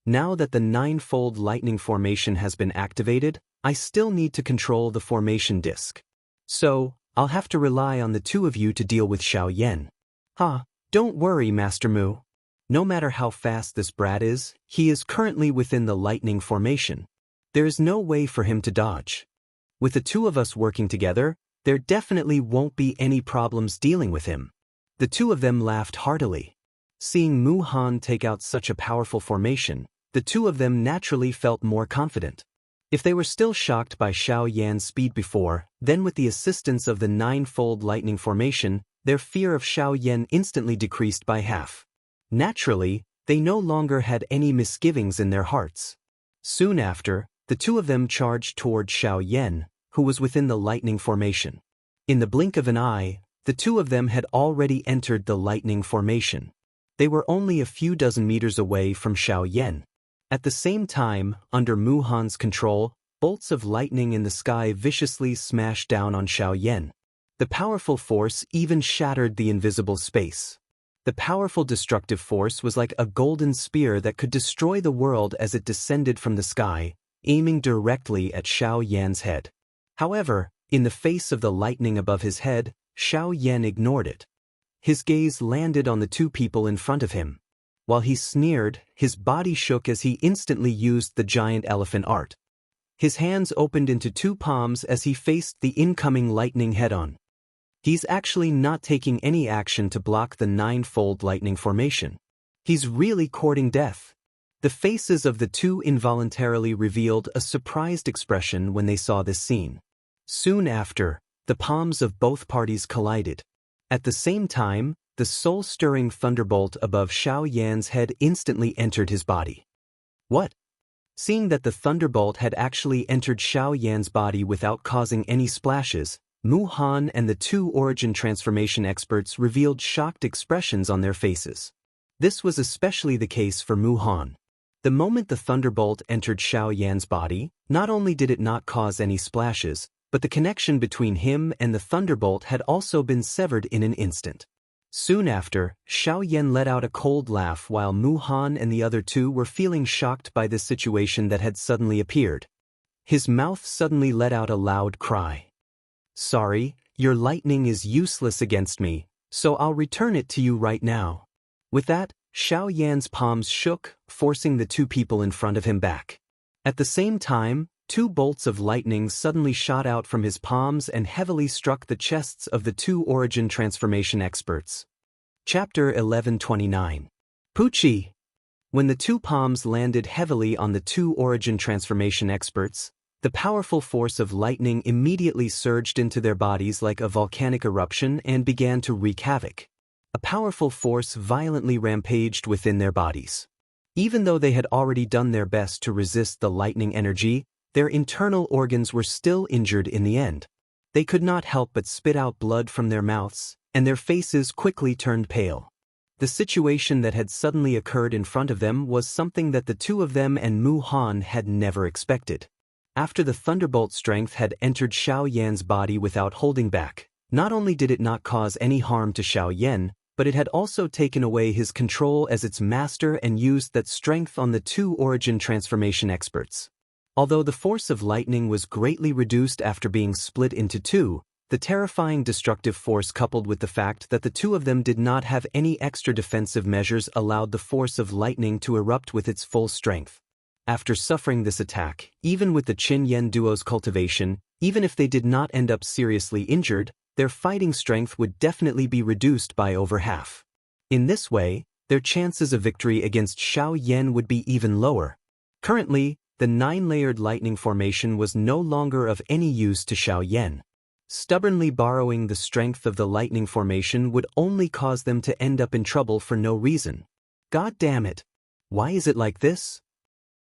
Now that the 9-fold lightning formation has been activated, I still need to control the formation disc. So, I'll have to rely on the 2 of you to deal with Xiaoyan. Don't worry, Master Mu. No matter how fast this brat is, he is currently within the lightning formation. There is no way for him to dodge. With the 2 of us working together, there definitely won't be any problems dealing with him. The 2 of them laughed heartily. Seeing Mu Han take out such a powerful formation, the 2 of them naturally felt more confident. If they were still shocked by Xiaoyan's speed before, then with the assistance of the 9-fold lightning formation, their fear of Xiaoyan instantly decreased by half. Naturally, they no longer had any misgivings in their hearts. Soon after, the 2 of them charged toward Xiaoyan, who was within the lightning formation. In the blink of an eye, the 2 of them had already entered the lightning formation. They were only a few dozen meters away from Xiaoyan. At the same time, under Mu Han's control, bolts of lightning in the sky viciously smashed down on Xiaoyan. The powerful force even shattered the invisible space. The powerful destructive force was like a golden spear that could destroy the world as it descended from the sky, aiming directly at Xiaoyan's head. However, in the face of the lightning above his head, Xiaoyan ignored it. His gaze landed on the two people in front of him. While he sneered, his body shook as he instantly used the giant elephant art. His hands opened into two palms as he faced the incoming lightning head-on. He's actually not taking any action to block the nine-fold lightning formation. He's really courting death. The faces of the two involuntarily revealed a surprised expression when they saw this scene. Soon after, the palms of both parties collided. At the same time, the soul-stirring thunderbolt above Xiaoyan's head instantly entered his body. What? Seeing that the thunderbolt had actually entered Xiaoyan's body without causing any splashes, Mu Han and the two origin transformation experts revealed shocked expressions on their faces. This was especially the case for Mu Han. The moment the thunderbolt entered Xiaoyan's body, not only did it not cause any splashes, but the connection between him and the thunderbolt had also been severed in an instant. Soon after, Xiaoyan let out a cold laugh while Mu Han and the other two were feeling shocked by this situation that had suddenly appeared. His mouth suddenly let out a loud cry. "Sorry, your lightning is useless against me, so I'll return it to you right now." With that, Xiaoyan's palms shook, forcing the two people in front of him back. At the same time, two bolts of lightning suddenly shot out from his palms and heavily struck the chests of the two origin transformation experts. Chapter 1129. Pucci! When the two palms landed heavily on the two origin transformation experts, the powerful force of lightning immediately surged into their bodies like a volcanic eruption and began to wreak havoc. A powerful force violently rampaged within their bodies. Even though they had already done their best to resist the lightning energy, their internal organs were still injured in the end. They could not help but spit out blood from their mouths, and their faces quickly turned pale. The situation that had suddenly occurred in front of them was something that the two of them and Mu Han had never expected. After the thunderbolt strength had entered Xiaoyan's body without holding back, not only did it not cause any harm to Xiaoyan, but it had also taken away his control as its master and used that strength on the two origin transformation experts. Although the force of lightning was greatly reduced after being split into two, the terrifying destructive force coupled with the fact that the two of them did not have any extra defensive measures allowed the force of lightning to erupt with its full strength. After suffering this attack, even with the Qin-Yen duo's cultivation, even if they did not end up seriously injured, their fighting strength would definitely be reduced by over half. In this way, their chances of victory against Xiaoyan would be even lower. Currently, the nine-layered lightning formation was no longer of any use to Xiaoyan. Stubbornly borrowing the strength of the lightning formation would only cause them to end up in trouble for no reason. God damn it! Why is it like this?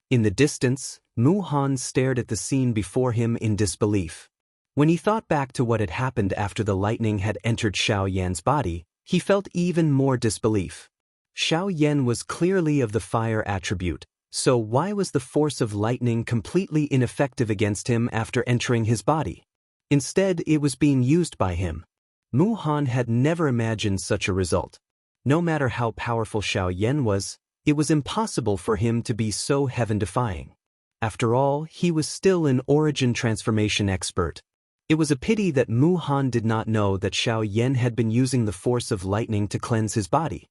In the distance, Mu Han stared at the scene before him in disbelief. When he thought back to what had happened after the lightning had entered Xiaoyan's body, he felt even more disbelief. Xiaoyan was clearly of the fire attribute, so why was the force of lightning completely ineffective against him after entering his body? Instead, it was being used by him. Mu Han had never imagined such a result. No matter how powerful Xiaoyan was, it was impossible for him to be so heaven-defying. After all, he was still an origin transformation expert. It was a pity that Mu Han did not know that Xiaoyan had been using the force of lightning to cleanse his body.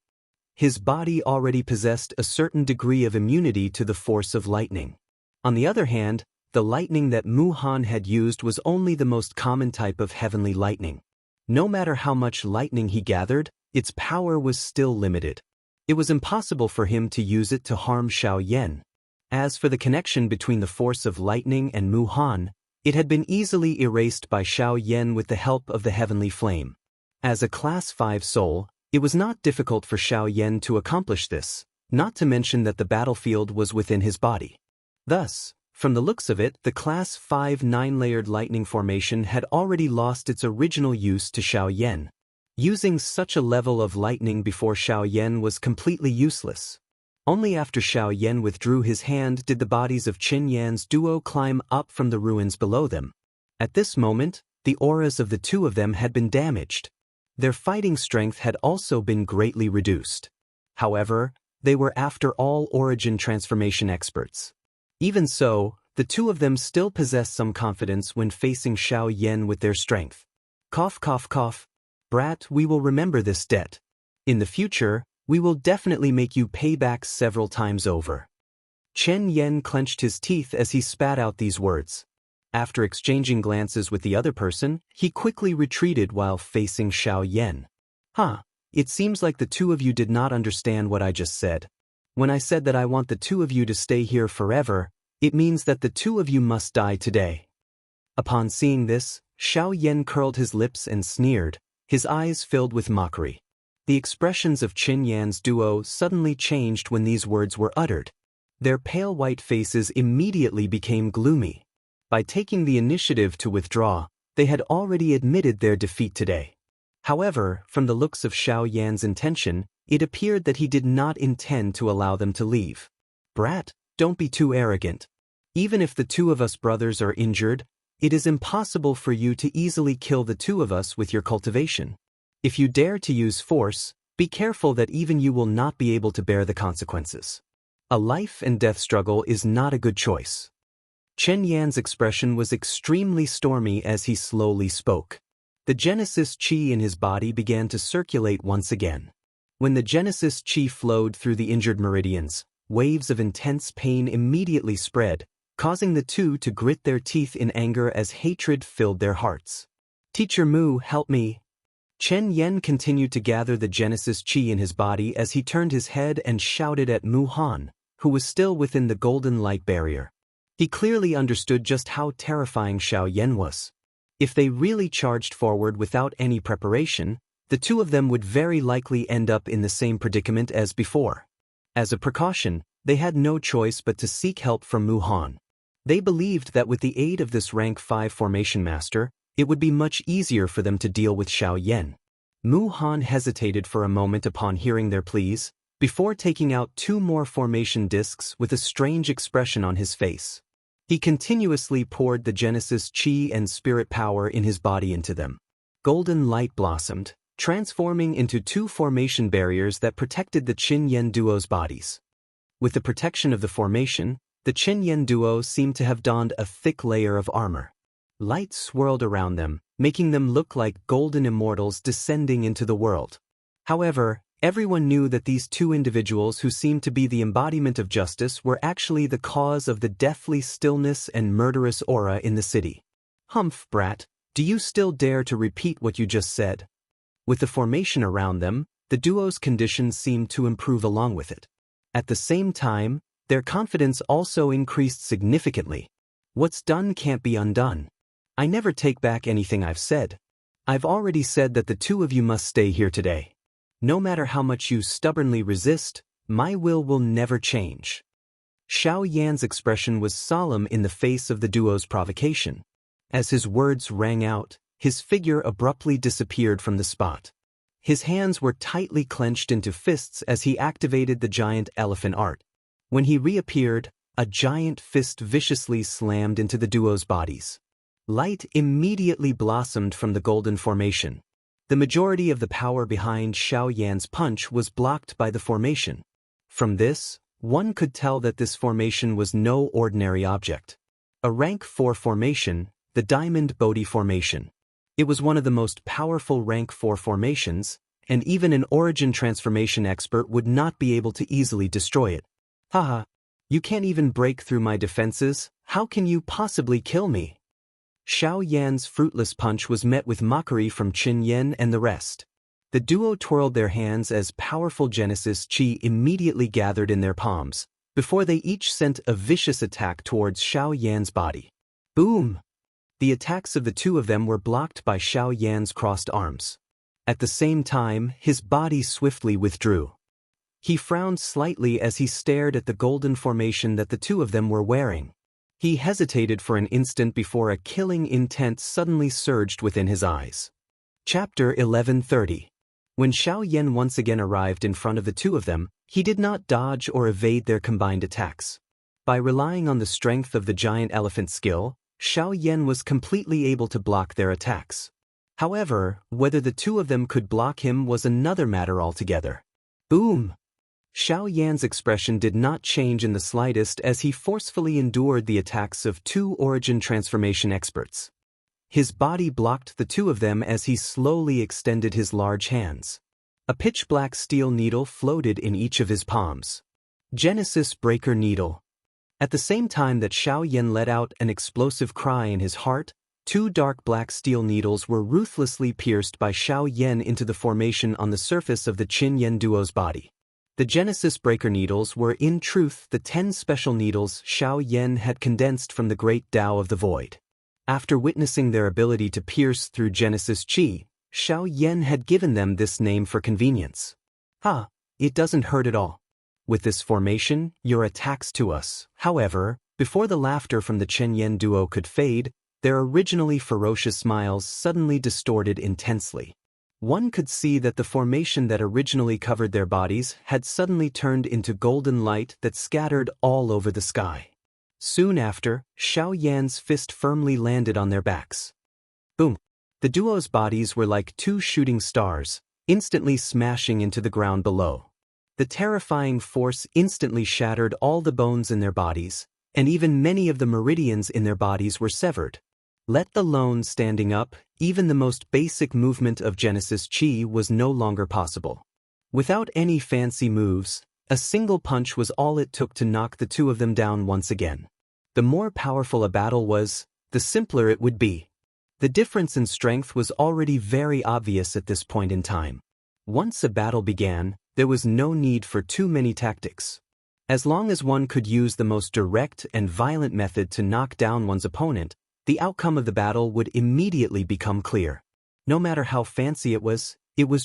His body already possessed a certain degree of immunity to the force of lightning. On the other hand, the lightning that Mu Han had used was only the most common type of heavenly lightning. No matter how much lightning he gathered, its power was still limited. It was impossible for him to use it to harm Xiaoyan. As for the connection between the force of lightning and Mu Han, it had been easily erased by Xiaoyan with the help of the heavenly flame. As a Class 5 soul, it was not difficult for Xiaoyan to accomplish this, not to mention that the battlefield was within his body. Thus, from the looks of it, the Class 5 nine-layered lightning formation had already lost its original use to Xiaoyan. Using such a level of lightning before Xiaoyan was completely useless. Only after Xiao Yan withdrew his hand did the bodies of Qin Yan's duo climb up from the ruins below them. At this moment, the auras of the two of them had been damaged. Their fighting strength had also been greatly reduced. However, they were after all origin transformation experts. Even so, the two of them still possessed some confidence when facing Xiao Yan with their strength. Cough, cough, cough. Brat, we will remember this debt. In the future, we will definitely make you pay back several times over. Chen Yan clenched his teeth as he spat out these words. After exchanging glances with the other person, he quickly retreated while facing Xiao Yan. It seems like the two of you did not understand what I just said. When I said that I want the two of you to stay here forever, it means that the two of you must die today. Upon seeing this, Xiao Yan curled his lips and sneered, his eyes filled with mockery. The expressions of Qin Yan's duo suddenly changed when these words were uttered. Their pale white faces immediately became gloomy. By taking the initiative to withdraw, they had already admitted their defeat today. However, from the looks of Xiao Yan's intention, it appeared that he did not intend to allow them to leave. Brat, don't be too arrogant. Even if the two of us brothers are injured, it is impossible for you to easily kill the two of us with your cultivation. If you dare to use force, be careful that even you will not be able to bear the consequences. A life and death struggle is not a good choice. Chen Yan's expression was extremely stormy as he slowly spoke. The Genesis Qi in his body began to circulate once again. When the Genesis Qi flowed through the injured meridians, waves of intense pain immediately spread, causing the two to grit their teeth in anger as hatred filled their hearts. Teacher Mu, help me. Chen Yan continued to gather the Genesis Qi in his body as he turned his head and shouted at Mu Han, who was still within the golden light barrier. He clearly understood just how terrifying Xiao Yan was. If they really charged forward without any preparation, the two of them would very likely end up in the same predicament as before. As a precaution, they had no choice but to seek help from Mu Han. They believed that with the aid of this rank 5 formation master, it would be much easier for them to deal with Xiao Yan. Mu Han hesitated for a moment upon hearing their pleas, before taking out 2 more formation discs with a strange expression on his face. He continuously poured the Genesis Qi and spirit power in his body into them. Golden light blossomed, transforming into 2 formation barriers that protected the Qin Yan duo's bodies. With the protection of the formation, the Qin Yan duo seemed to have donned a thick layer of armor. Light swirled around them, making them look like golden immortals descending into the world. However, everyone knew that these 2 individuals who seemed to be the embodiment of justice were actually the cause of the deathly stillness and murderous aura in the city. Humph, brat, do you still dare to repeat what you just said? With the formation around them, the duo's condition seemed to improve along with it. At the same time, their confidence also increased significantly. What's done can't be undone. I never take back anything I've said. I've already said that the two of you must stay here today. No matter how much you stubbornly resist, my will never change. Xiao Yan's expression was solemn in the face of the duo's provocation. As his words rang out, his figure abruptly disappeared from the spot. His hands were tightly clenched into fists as he activated the giant elephant art. When he reappeared, a giant fist viciously slammed into the duo's bodies. Light immediately blossomed from the golden formation. The majority of the power behind Xiao Yan's punch was blocked by the formation. From this, one could tell that this formation was no ordinary object. A rank 4 formation, the Diamond Bodhi formation. It was one of the most powerful rank 4 formations, and even an origin transformation expert would not be able to easily destroy it. Haha, you can't even break through my defenses, how can you possibly kill me? Xiao Yan's fruitless punch was met with mockery from Qin Yan and the rest. The duo twirled their hands as powerful Genesis Qi immediately gathered in their palms, before they each sent a vicious attack towards Xiao Yan's body. Boom! The attacks of the two of them were blocked by Xiao Yan's crossed arms. At the same time, his body swiftly withdrew. He frowned slightly as he stared at the golden formation that the two of them were wearing. He hesitated for an instant before a killing intent suddenly surged within his eyes. Chapter 1130. When Xiao Yan once again arrived in front of the two of them, he did not dodge or evade their combined attacks. By relying on the strength of the giant elephant skill, Xiao Yan was completely able to block their attacks. However, whether the two of them could block him was another matter altogether. Boom! Xiao Yan's expression did not change in the slightest as he forcefully endured the attacks of two origin transformation experts. His body blocked the two of them as he slowly extended his large hands. A pitch-black steel needle floated in each of his palms. Genesis Breaker Needle. At the same time that Xiao Yan let out an explosive cry in his heart, two dark black steel needles were ruthlessly pierced by Xiao Yan into the formation on the surface of the Qin Yan duo's body. The Genesis Breaker Needles were in truth the 10 special needles Xiao Yan had condensed from the great Tao of the Void. After witnessing their ability to pierce through Genesis Qi, Xiao Yan had given them this name for convenience. It doesn't hurt at all. With this formation, your attacks to us. However, before the laughter from the Chen Yan duo could fade, their originally ferocious smiles suddenly distorted intensely. One could see that the formation that originally covered their bodies had suddenly turned into golden light that scattered all over the sky. Soon after, Xiao Yan's fist firmly landed on their backs. Boom! The duo's bodies were like two shooting stars, instantly smashing into the ground below. The terrifying force instantly shattered all the bones in their bodies, and even many of the meridians in their bodies were severed. Let alone standing up, even the most basic movement of Genesis Qi was no longer possible. Without any fancy moves, a single punch was all it took to knock the two of them down once again. The more powerful a battle was, the simpler it would be. The difference in strength was already very obvious at this point in time. Once a battle began, there was no need for too many tactics. As long as one could use the most direct and violent method to knock down one's opponent, the outcome of the battle would immediately become clear. No matter how fancy it was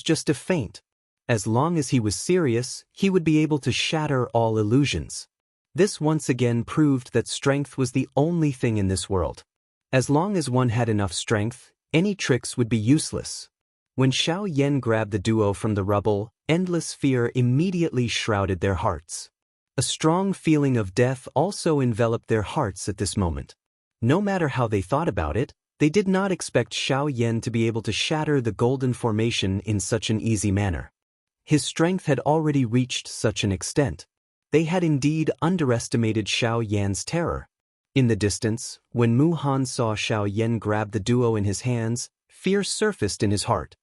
just a feint. As long as he was serious, he would be able to shatter all illusions. This once again proved that strength was the only thing in this world. As long as one had enough strength, any tricks would be useless. When Xiao Yan grabbed the duo from the rubble, endless fear immediately shrouded their hearts. A strong feeling of death also enveloped their hearts at this moment. No matter how they thought about it, they did not expect Xiao Yan to be able to shatter the golden formation in such an easy manner. His strength had already reached such an extent. They had indeed underestimated Xiao Yan's terror. In the distance, when Mu Han saw Xiao Yan grab the duo in his hands, fear surfaced in his heart.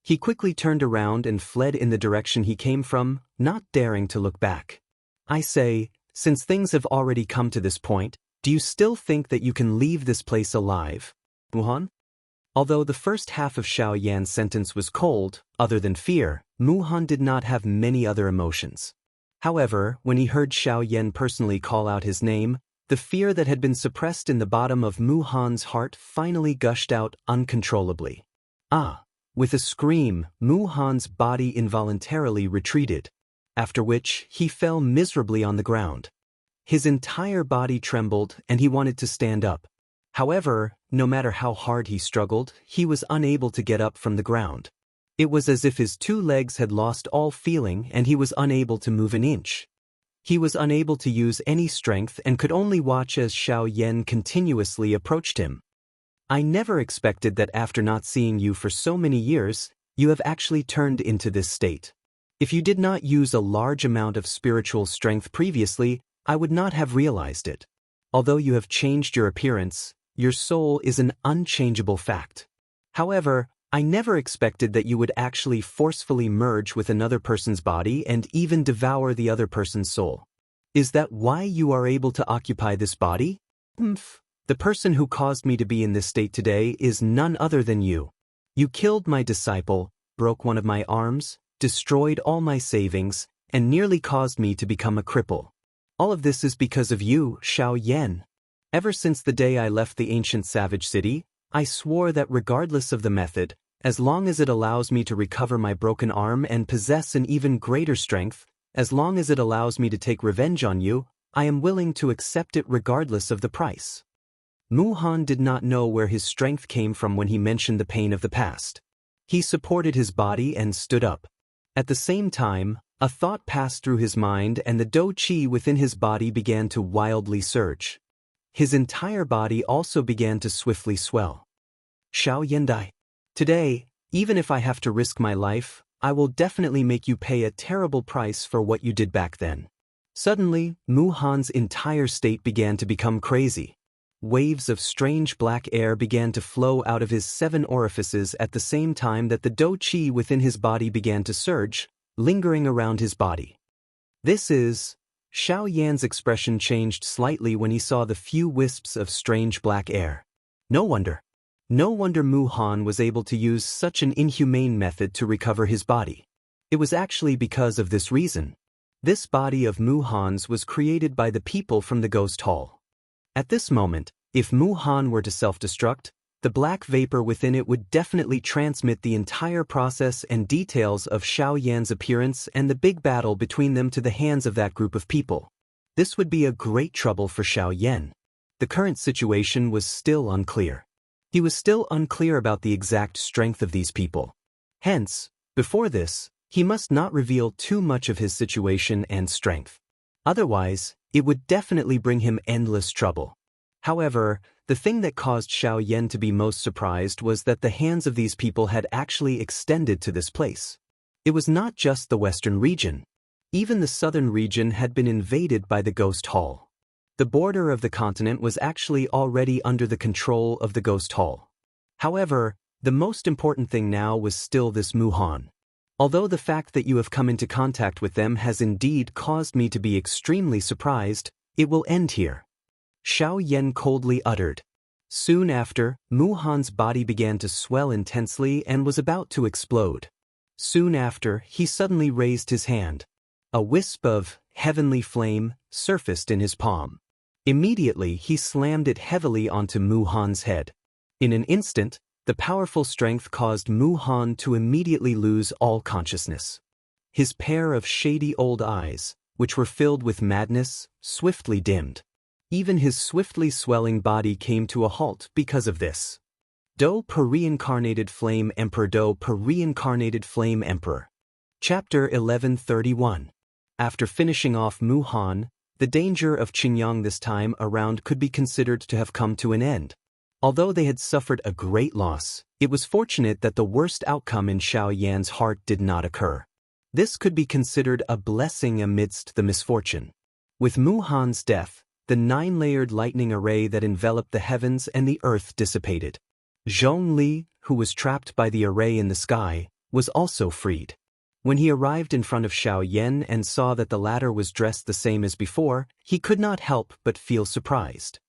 He quickly turned around and fled in the direction he came from, not daring to look back. I say, since things have already come to this point, do you still think that you can leave this place alive, Mu Han? Although the first half of Xiao Yan's sentence was cold, other than fear, Mu Han did not have many other emotions. However, when he heard Xiao Yan personally call out his name, the fear that had been suppressed in the bottom of Mu Han's heart finally gushed out uncontrollably. With a scream, Mu Han's body involuntarily retreated, after which he fell miserably on the ground. His entire body trembled and he wanted to stand up. However, no matter how hard he struggled, he was unable to get up from the ground. It was as if his two legs had lost all feeling and he was unable to move an inch. He was unable to use any strength and could only watch as Xiao Yan continuously approached him. I never expected that after not seeing you for so many years, you have actually turned into this state. If you did not use a large amount of spiritual strength previously, I would not have realized it. Although you have changed your appearance, your soul is an unchangeable fact. However, I never expected that you would actually forcefully merge with another person's body and even devour the other person's soul. Is that why you are able to occupy this body? The person who caused me to be in this state today is none other than you. You killed my disciple, broke one of my arms, destroyed all my savings, and nearly caused me to become a cripple. All of this is because of you, Xiao Yan. Ever since the day I left the ancient savage city, I swore that regardless of the method, as long as it allows me to recover my broken arm and possess an even greater strength, as long as it allows me to take revenge on you, I am willing to accept it regardless of the price. Mu Han did not know where his strength came from when he mentioned the pain of the past. He supported his body and stood up. At the same time, a thought passed through his mind and the dou qi within his body began to wildly surge. His entire body also began to swiftly swell. Xiao Yendai. Today, even if I have to risk my life, I will definitely make you pay a terrible price for what you did back then. Suddenly, Mu Han's entire state began to become crazy. Waves of strange black air began to flow out of his 7 orifices at the same time that the dou qi within his body began to surge, lingering around his body. This is... Xiao Yan's expression changed slightly when he saw the few wisps of strange black air. No wonder. No wonder Mu Han was able to use such an inhumane method to recover his body. It was actually because of this reason. This body of Mu Han's was created by the people from the Ghost Hall. At this moment, if Mu Han were to self-destruct, the black vapor within it would definitely transmit the entire process and details of Xiao Yan's appearance and the big battle between them to the hands of that group of people. This would be a great trouble for Xiao Yan. The current situation was still unclear. He was still unclear about the exact strength of these people. Hence, before this, he must not reveal too much of his situation and strength. Otherwise, it would definitely bring him endless trouble. However, the thing that caused Xiao Yan to be most surprised was that the hands of these people had actually extended to this place. It was not just the western region. Even the southern region had been invaded by the Ghost Hall. The border of the continent was actually already under the control of the Ghost Hall. However, the most important thing now was still this Mu Han. Although the fact that you have come into contact with them has indeed caused me to be extremely surprised, it will end here. Xiao Yan coldly uttered. Soon after, Mu Han's body began to swell intensely and was about to explode. Soon after, he suddenly raised his hand. A wisp of heavenly flame surfaced in his palm. Immediately, he slammed it heavily onto Mu Han's head. In an instant, the powerful strength caused Mu Han to immediately lose all consciousness. His pair of shady old eyes, which were filled with madness, swiftly dimmed. Even his swiftly swelling body came to a halt because of this. Do Per Reincarnated Flame Emperor. Do Per Reincarnated Flame Emperor. Chapter 1131. After finishing off Mu Han, the danger of Qingyang this time around could be considered to have come to an end. Although they had suffered a great loss, it was fortunate that the worst outcome in Xiao Yan's heart did not occur. This could be considered a blessing amidst the misfortune. With Mu Han's death, the 9-layered lightning array that enveloped the heavens and the earth dissipated. Zhong Li, who was trapped by the array in the sky, was also freed. When he arrived in front of Xiao Yan and saw that the latter was dressed the same as before, he could not help but feel surprised.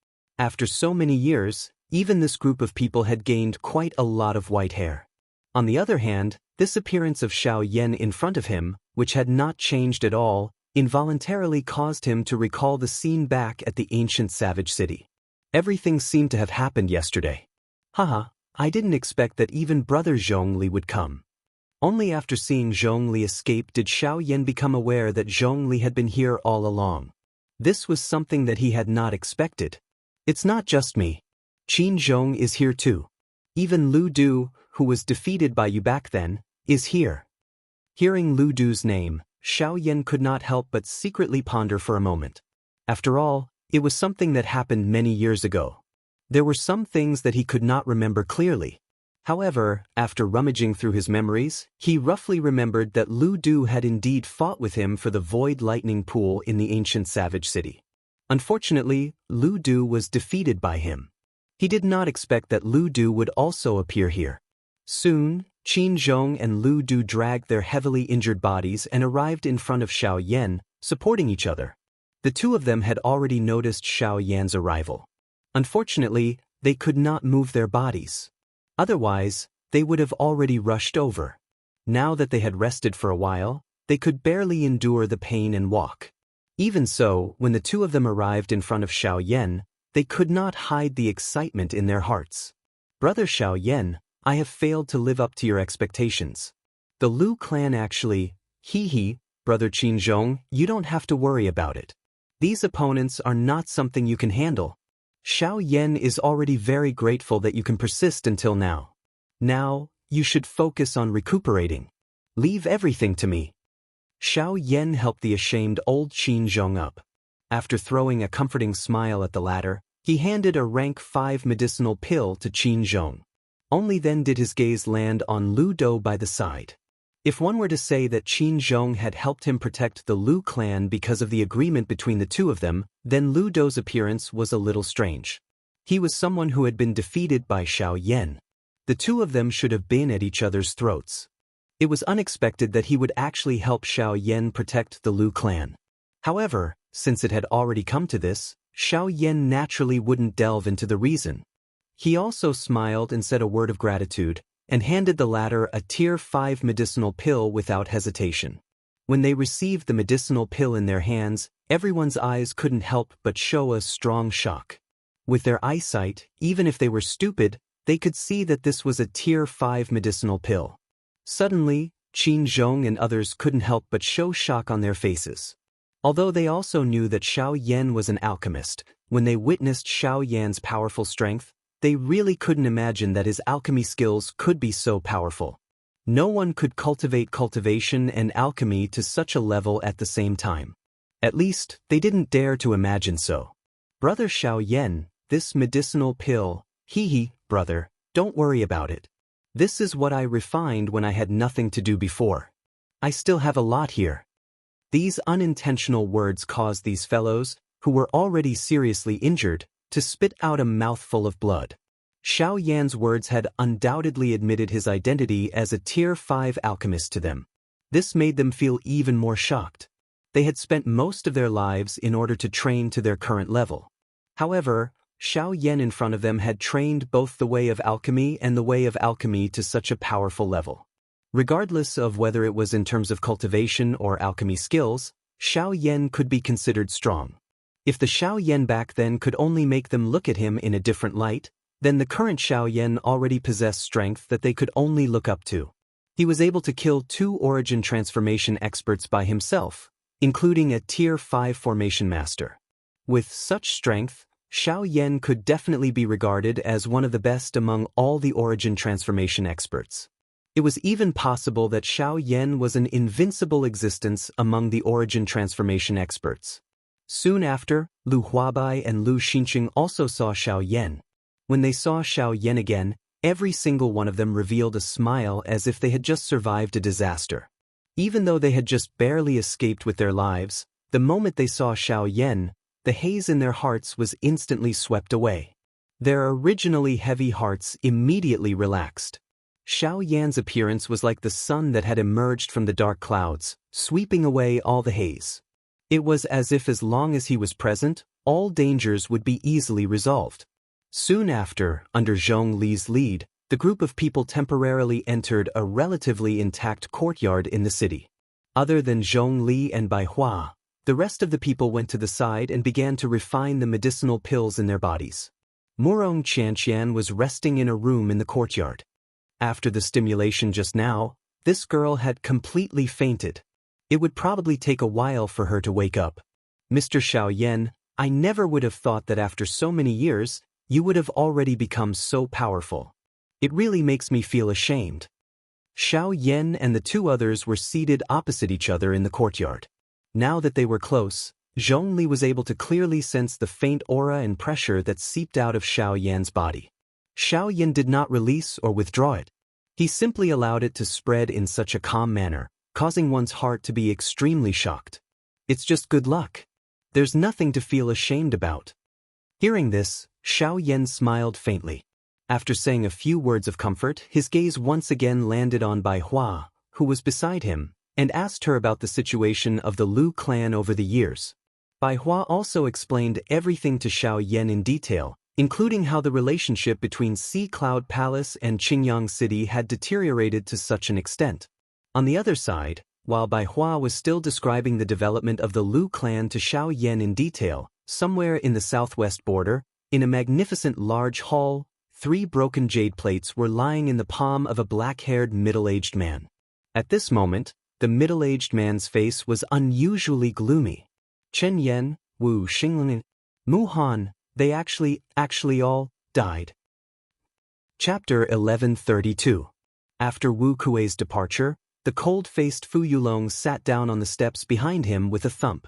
After so many years, even this group of people had gained quite a lot of white hair. On the other hand, this appearance of Xiao Yan in front of him, which had not changed at all, involuntarily caused him to recall the scene back at the ancient savage city. Everything seemed to have happened yesterday. Haha, I didn't expect that even brother Zhongli would come. Only after seeing Zhongli escape did Xiao Yan become aware that Zhongli had been here all along. This was something that he had not expected. It's not just me. Qin Zhong is here too. Even Lu Du, who was defeated by you back then, is here. Hearing Lu Du's name, Xiao Yan could not help but secretly ponder for a moment. After all, it was something that happened many years ago. There were some things that he could not remember clearly. However, after rummaging through his memories, he roughly remembered that Lu Du had indeed fought with him for the Void Lightning Pool in the ancient savage city. Unfortunately, Lu Du was defeated by him. He did not expect that Lu Du would also appear here. Soon, Qin Zhong and Lu Du dragged their heavily injured bodies and arrived in front of Xiao Yan, supporting each other. The two of them had already noticed Xiao Yan's arrival. Unfortunately, they could not move their bodies. Otherwise, they would have already rushed over. Now that they had rested for a while, they could barely endure the pain and walk. Even so, when the two of them arrived in front of Xiao Yan, they could not hide the excitement in their hearts. Brother Xiao Yan, I have failed to live up to your expectations. The Lu clan actually, brother Qin Zhong, you don't have to worry about it. These opponents are not something you can handle. Xiao Yan is already very grateful that you can persist until now. Now, you should focus on recuperating. Leave everything to me." Xiao Yan helped the ashamed old Qin Zhong up. After throwing a comforting smile at the latter, he handed a rank 5 medicinal pill to Qin Zhong. Only then did his gaze land on Lu Dou by the side. If one were to say that Qin Zhong had helped him protect the Lu clan because of the agreement between the two of them, then Lu Dou's appearance was a little strange. He was someone who had been defeated by Xiao Yan. The two of them should have been at each other's throats. It was unexpected that he would actually help Xiao Yan protect the Lu clan. However, since it had already come to this, Xiao Yan naturally wouldn't delve into the reason. He also smiled and said a word of gratitude, and handed the latter a Tier 5 medicinal pill without hesitation. When they received the medicinal pill in their hands, everyone's eyes couldn't help but show a strong shock. With their eyesight, even if they were stupid, they could see that this was a Tier 5 medicinal pill. Suddenly, Qin Zhong and others couldn't help but show shock on their faces. Although they also knew that Xiao Yan was an alchemist, when they witnessed Xiao Yan's powerful strength, they really couldn't imagine that his alchemy skills could be so powerful. No one could cultivate cultivation and alchemy to such a level at the same time. At least, they didn't dare to imagine so. "Brother Xiao Yan, this medicinal pill, brother, don't worry about it. This is what I refined when I had nothing to do before. I still have a lot here." These unintentional words caused these fellows, who were already seriously injured, to spit out a mouthful of blood. Xiao Yan's words had undoubtedly admitted his identity as a Tier 5 alchemist to them. This made them feel even more shocked. They had spent most of their lives in order to train to their current level. However, Xiao Yan in front of them had trained both the way of alchemy and the way of alchemy to such a powerful level. Regardless of whether it was in terms of cultivation or alchemy skills, Xiao Yan could be considered strong. If the Xiao Yan back then could only make them look at him in a different light, then the current Xiao Yan already possessed strength that they could only look up to. He was able to kill 2 origin transformation experts by himself, including a Tier 5 formation master. With such strength, Xiao Yan could definitely be regarded as one of the best among all the origin transformation experts. It was even possible that Xiao Yan was an invincible existence among the origin transformation experts. Soon after, Lu Huabai and Lu Xinqing also saw Xiao Yan. When they saw Xiao Yan again, every single one of them revealed a smile as if they had just survived a disaster. Even though they had just barely escaped with their lives, the moment they saw Xiao Yan, the haze in their hearts was instantly swept away. Their originally heavy hearts immediately relaxed. Xiao Yan's appearance was like the sun that had emerged from the dark clouds, sweeping away all the haze. It was as if as long as he was present, all dangers would be easily resolved. Soon after, under Zhong Li's lead, the group of people temporarily entered a relatively intact courtyard in the city. Other than Zhong Li and Bai Hua, the rest of the people went to the side and began to refine the medicinal pills in their bodies. Murong Qianxian was resting in a room in the courtyard. After the stimulation just now, this girl had completely fainted. It would probably take a while for her to wake up. "Mr. Xiao Yan, I never would have thought that after so many years, you would have already become so powerful. It really makes me feel ashamed." Xiao Yan and the 2 others were seated opposite each other in the courtyard. Now that they were close, Zhong Li was able to clearly sense the faint aura and pressure that seeped out of Xiao Yan's body. Xiao Yan did not release or withdraw it. He simply allowed it to spread in such a calm manner, causing one's heart to be extremely shocked. It's just good luck. There's nothing to feel ashamed about. Hearing this, Xiao Yan smiled faintly. After saying a few words of comfort, his gaze once again landed on Bai Hua, who was beside him, and asked her about the situation of the Lu clan over the years. Bai Hua also explained everything to Xiao Yan in detail, including how the relationship between Sea Cloud Palace and Qingyang City had deteriorated to such an extent. On the other side, while Bai Hua was still describing the development of the Lu clan to Xiao Yan in detail, somewhere in the southwest border, in a magnificent large hall, 3 broken jade plates were lying in the palm of a black-haired middle-aged man. At this moment, the middle-aged man's face was unusually gloomy. Chen Yan, Wu Xingling, Mu Han, they actually all died. Chapter 1132. After Wu Kuei's departure, the cold-faced Fu Yulong sat down on the steps behind him with a thump.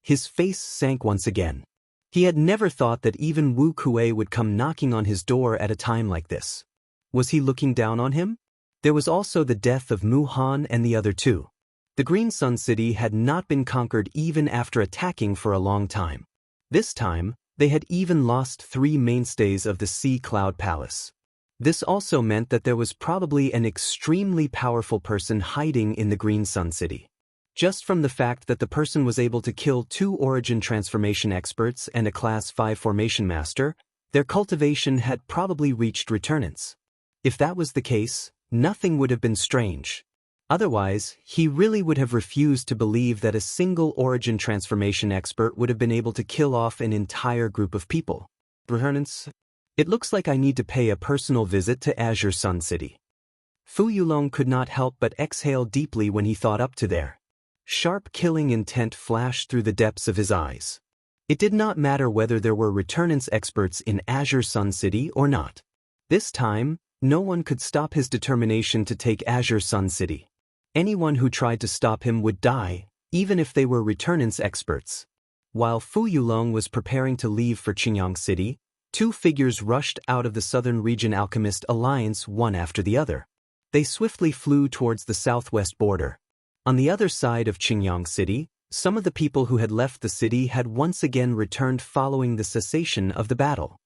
His face sank once again. He had never thought that even Wu Kuei would come knocking on his door at a time like this. Was he looking down on him? There was also the death of Mu Han and the other two. The Green Sun City had not been conquered even after attacking for a long time. This time, they had even lost 3 mainstays of the Sea Cloud Palace. This also meant that there was probably an extremely powerful person hiding in the Green Sun City. Just from the fact that the person was able to kill 2 origin transformation experts and a Class 5 formation master, their cultivation had probably reached returnance. If that was the case, nothing would have been strange. Otherwise, he really would have refused to believe that a single origin transformation expert would have been able to kill off an entire group of people. Returnance? It looks like I need to pay a personal visit to Azure Sun City. Fu Yulong could not help but exhale deeply when he thought up to there. Sharp killing intent flashed through the depths of his eyes. It did not matter whether there were returnance experts in Azure Sun City or not. This time, no one could stop his determination to take Azure Sun City. Anyone who tried to stop him would die, even if they were returnance experts. While Fu Yulong was preparing to leave for Qingyang City, 2 figures rushed out of the Southern Region Alchemist Alliance one after the other. They swiftly flew towards the southwest border. On the other side of Qingyang City, some of the people who had left the city had once again returned following the cessation of the battle.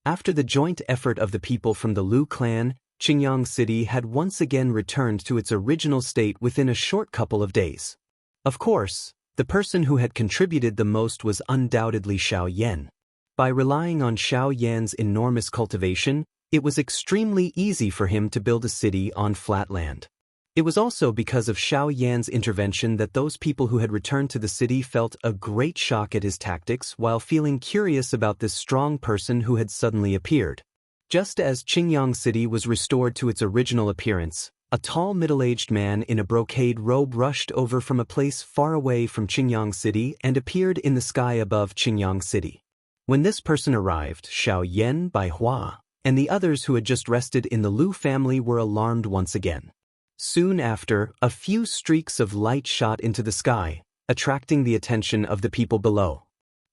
After the joint effort of the people from the Lu clan, Qingyang City had once again returned to its original state within a short couple of days. Of course, the person who had contributed the most was undoubtedly Xiao Yan. By relying on Xiao Yan's enormous cultivation, it was extremely easy for him to build a city on flat land. It was also because of Xiao Yan's intervention that those people who had returned to the city felt a great shock at his tactics while feeling curious about this strong person who had suddenly appeared. Just as Qingyang City was restored to its original appearance, a tall middle-aged man in a brocade robe rushed over from a place far away from Qingyang City and appeared in the sky above Qingyang City. When this person arrived, Xiao Yan, Bai Hua, and the others who had just rested in the Lu family were alarmed once again. Soon after, a few streaks of light shot into the sky, attracting the attention of the people below.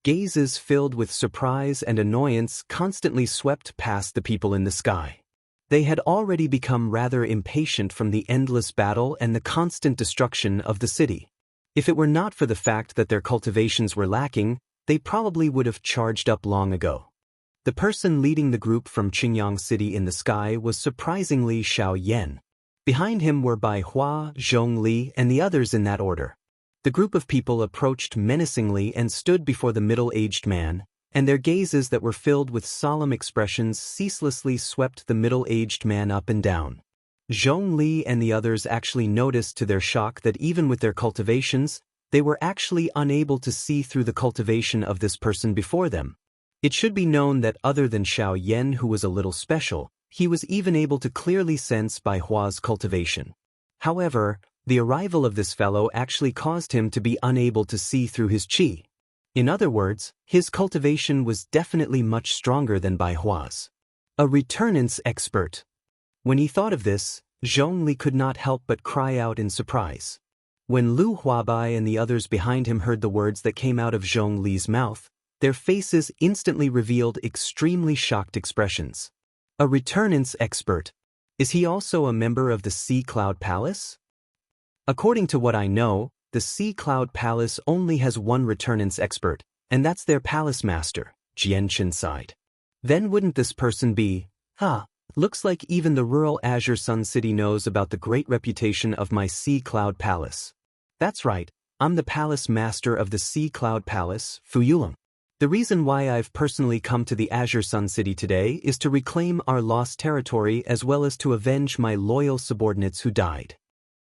Gazes filled with surprise and annoyance constantly swept past the people in the sky. They had already become rather impatient from the endless battle and the constant destruction of the city. If it were not for the fact that their cultivations were lacking, they probably would have charged up long ago. The person leading the group from Qingyang City in the sky was surprisingly Xiao Yan. Behind him were Bai Hua, Zhongli, and the others in that order. The group of people approached menacingly and stood before the middle-aged man, and their gazes that were filled with solemn expressions ceaselessly swept the middle-aged man up and down. Zhongli and the others actually noticed to their shock that even with their cultivations, they were actually unable to see through the cultivation of this person before them. It should be known that other than Xiao Yan, who was a little special, he was even able to clearly sense Bai Hua's cultivation. However, the arrival of this fellow actually caused him to be unable to see through his qi. In other words, his cultivation was definitely much stronger than Bai Hua's. A returnance expert. When he thought of this, Zhongli could not help but cry out in surprise. When Lu Huabai and the others behind him heard the words that came out of Zhongli's mouth, their faces instantly revealed extremely shocked expressions. A returnance expert. Is he also a member of the Sea Cloud Palace? According to what I know, the Sea Cloud Palace only has one returnance expert, and that's their palace master, Jianshin sighed. Then wouldn't this person be, looks like even the rural Azure Sun City knows about the great reputation of my Sea Cloud Palace. That's right, I'm the palace master of the Sea Cloud Palace, Fu Yulong. The reason why I've personally come to the Azure Sun City today is to reclaim our lost territory as well as to avenge my loyal subordinates who died.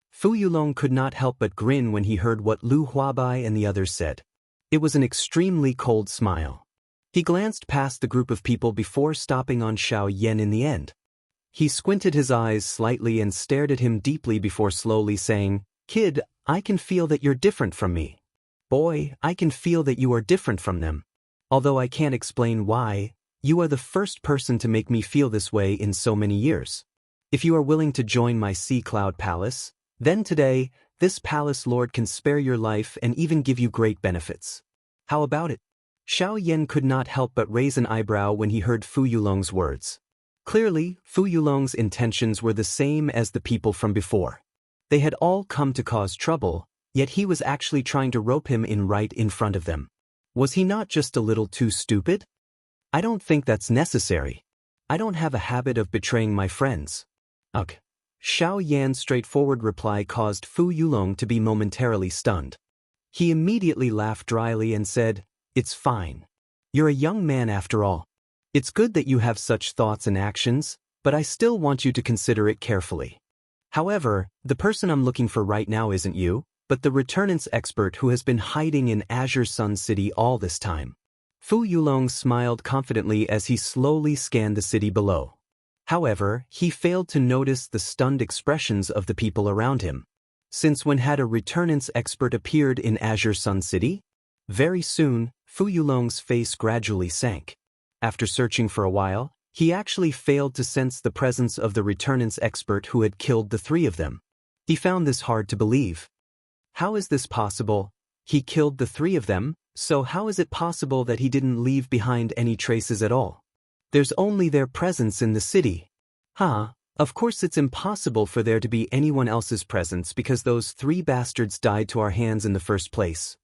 Fu Yulong could not help but grin when he heard what Lu Huabai and the others said. It was an extremely cold smile. He glanced past the group of people before stopping on Xiao Yan in the end. He squinted his eyes slightly and stared at him deeply before slowly saying, "Kid, I can feel that you're different from me. Boy, I can feel that you are different from them. Although I can't explain why, you are the first person to make me feel this way in so many years." If you are willing to join my Sea Cloud Palace, then today, this palace lord can spare your life and even give you great benefits. How about it? Xiao Yan could not help but raise an eyebrow when he heard Fu Yulong's words. Clearly, Fu Yulong's intentions were the same as the people from before. They had all come to cause trouble, yet he was actually trying to rope him in right in front of them. Was he not just a little too stupid? I don't think that's necessary. I don't have a habit of betraying my friends. Ugh. Xiao Yan's straightforward reply caused Fu Yulong to be momentarily stunned. He immediately laughed dryly and said, "It's fine. You're a young man after all. It's good that you have such thoughts and actions, but I still want you to consider it carefully. However, the person I'm looking for right now isn't you, but the returnance expert who has been hiding in Azure Sun City all this time." Fu Yulong smiled confidently as he slowly scanned the city below. However, he failed to notice the stunned expressions of the people around him. Since when had a returnance expert appeared in Azure Sun City? Very soon, Fu Yulong's face gradually sank. After searching for a while, he actually failed to sense the presence of the returnance expert who had killed the three of them. He found this hard to believe. How is this possible? He killed the three of them, so how is it possible that he didn't leave behind any traces at all? There's only their presence in the city. Of course it's impossible for there to be anyone else's presence because those three bastards died to our hands in the first place.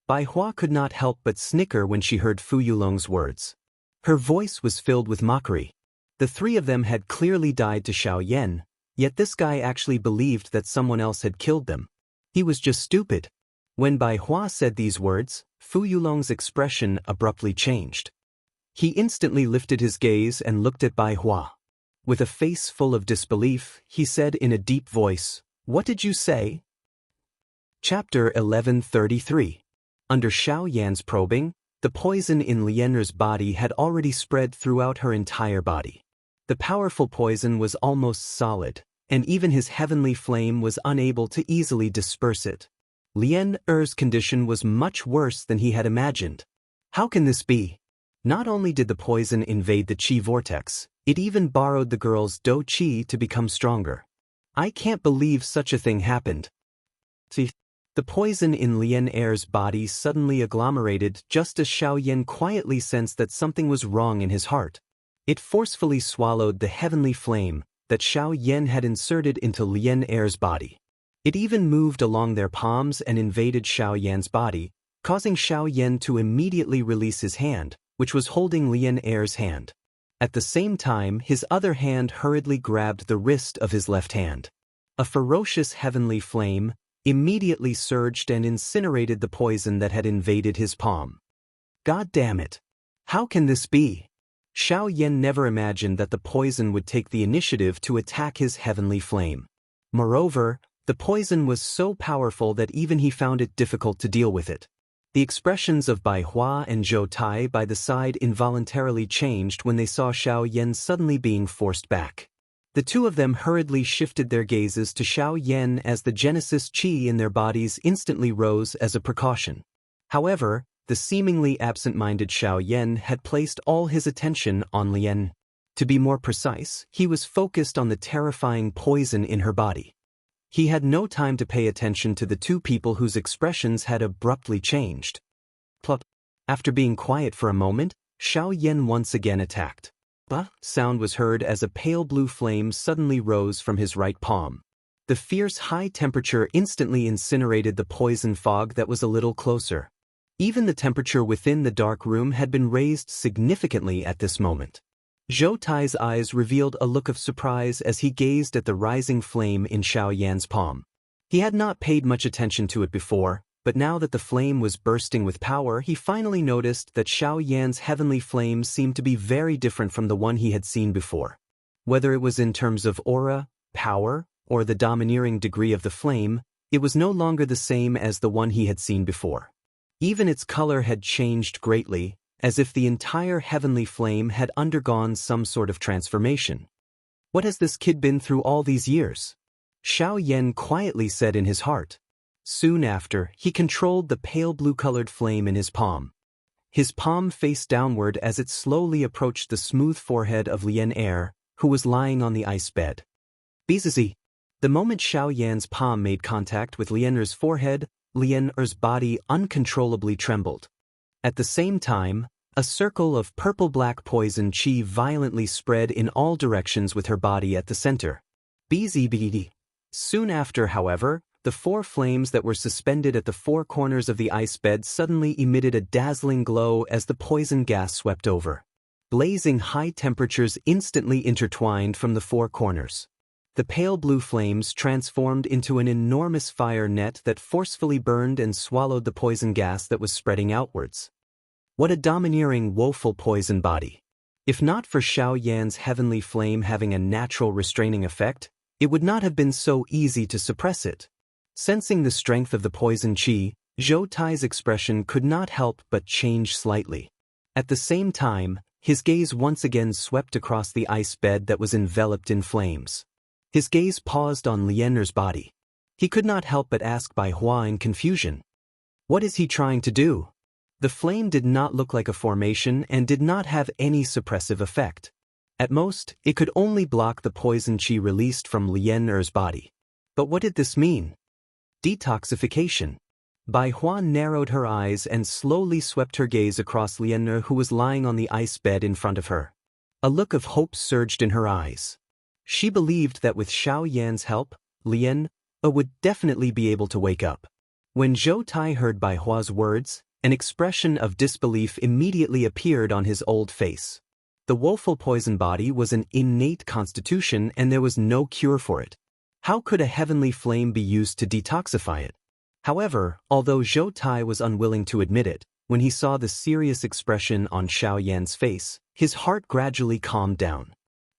Bai Hua could not help but snicker when she heard Fu Yulong's words. Her voice was filled with mockery. The three of them had clearly died to Xiao Yan, yet this guy actually believed that someone else had killed them. He was just stupid. When Bai Hua said these words, Fu Yulong's expression abruptly changed. He instantly lifted his gaze and looked at Bai Hua. With a face full of disbelief, he said in a deep voice, "What did you say?" Chapter 1133. Under Xiao Yan's probing, the poison in Lianer's body had already spread throughout her entire body. The powerful poison was almost solid, and even his heavenly flame was unable to easily disperse it. Lian Er's condition was much worse than he had imagined. How can this be? Not only did the poison invade the Qi vortex, it even borrowed the girl's Do Qi to become stronger. I can't believe such a thing happened. See, the poison in Lian Er's body suddenly agglomerated just as Xiao Yan quietly sensed that something was wrong in his heart. It forcefully swallowed the heavenly flame that Xiao Yan had inserted into Lian Er's body. It even moved along their palms and invaded Xiao Yan's body, causing Xiao Yan to immediately release his hand, which was holding Lian Er's hand. At the same time, his other hand hurriedly grabbed the wrist of his left hand. A ferocious heavenly flame immediately surged and incinerated the poison that had invaded his palm. God damn it! How can this be? Xiao Yan never imagined that the poison would take the initiative to attack his heavenly flame. Moreover, the poison was so powerful that even he found it difficult to deal with it. The expressions of Bai Hua and Zhou Tai by the side involuntarily changed when they saw Xiao Yan suddenly being forced back. The two of them hurriedly shifted their gazes to Xiao Yan as the Genesis Qi in their bodies instantly rose as a precaution. However, the seemingly absent-minded Xiao Yan had placed all his attention on Lian. To be more precise, he was focused on the terrifying poison in her body. He had no time to pay attention to the two people whose expressions had abruptly changed. Plop. After being quiet for a moment, Xiao Yan once again attacked. Ba sound was heard as a pale blue flame suddenly rose from his right palm. The fierce high temperature instantly incinerated the poison fog that was a little closer. Even the temperature within the dark room had been raised significantly at this moment. Zhou Tai's eyes revealed a look of surprise as he gazed at the rising flame in Xiao Yan's palm. He had not paid much attention to it before, but now that the flame was bursting with power, he finally noticed that Xiao Yan's heavenly flame seemed to be very different from the one he had seen before. Whether it was in terms of aura, power, or the domineering degree of the flame, it was no longer the same as the one he had seen before. Even its color had changed greatly, as if the entire heavenly flame had undergone some sort of transformation. What has this kid been through all these years? Xiao Yan quietly said in his heart. Soon after, he controlled the pale blue-colored flame in his palm. His palm faced downward as it slowly approached the smooth forehead of Lian Er, who was lying on the ice bed. Bzz. The moment Xiao Yan's palm made contact with Lianer's forehead, Lianer's body uncontrollably trembled. At the same time, a circle of purple-black poison qi violently spread in all directions with her body at the center. Bzz. Soon after, however, the 4 flames that were suspended at the 4 corners of the ice bed suddenly emitted a dazzling glow as the poison gas swept over. Blazing high temperatures instantly intertwined from the 4 corners. The pale blue flames transformed into an enormous fire net that forcefully burned and swallowed the poison gas that was spreading outwards. What a domineering, woeful poison body! If not for Xiao Yan's heavenly flame having a natural restraining effect, it would not have been so easy to suppress it. Sensing the strength of the poison qi, Zhou Tai's expression could not help but change slightly. At the same time, his gaze once again swept across the ice bed that was enveloped in flames. His gaze paused on Lianer's body. He could not help but ask Bai Hua in confusion. What is he trying to do? The flame did not look like a formation and did not have any suppressive effect. At most, it could only block the poison qi released from Lianer's body. But what did this mean? Detoxification. Bai Hua narrowed her eyes and slowly swept her gaze across Lianer, who was lying on the ice bed in front of her. A look of hope surged in her eyes. She believed that with Xiao Yan's help, Lianer would definitely be able to wake up. When Zhou Tai heard Bai Hua's words, an expression of disbelief immediately appeared on his old face. The woeful poison body was an innate constitution and there was no cure for it. How could a heavenly flame be used to detoxify it? However, although Zhou Tai was unwilling to admit it, when he saw the serious expression on Xiao Yan's face, his heart gradually calmed down.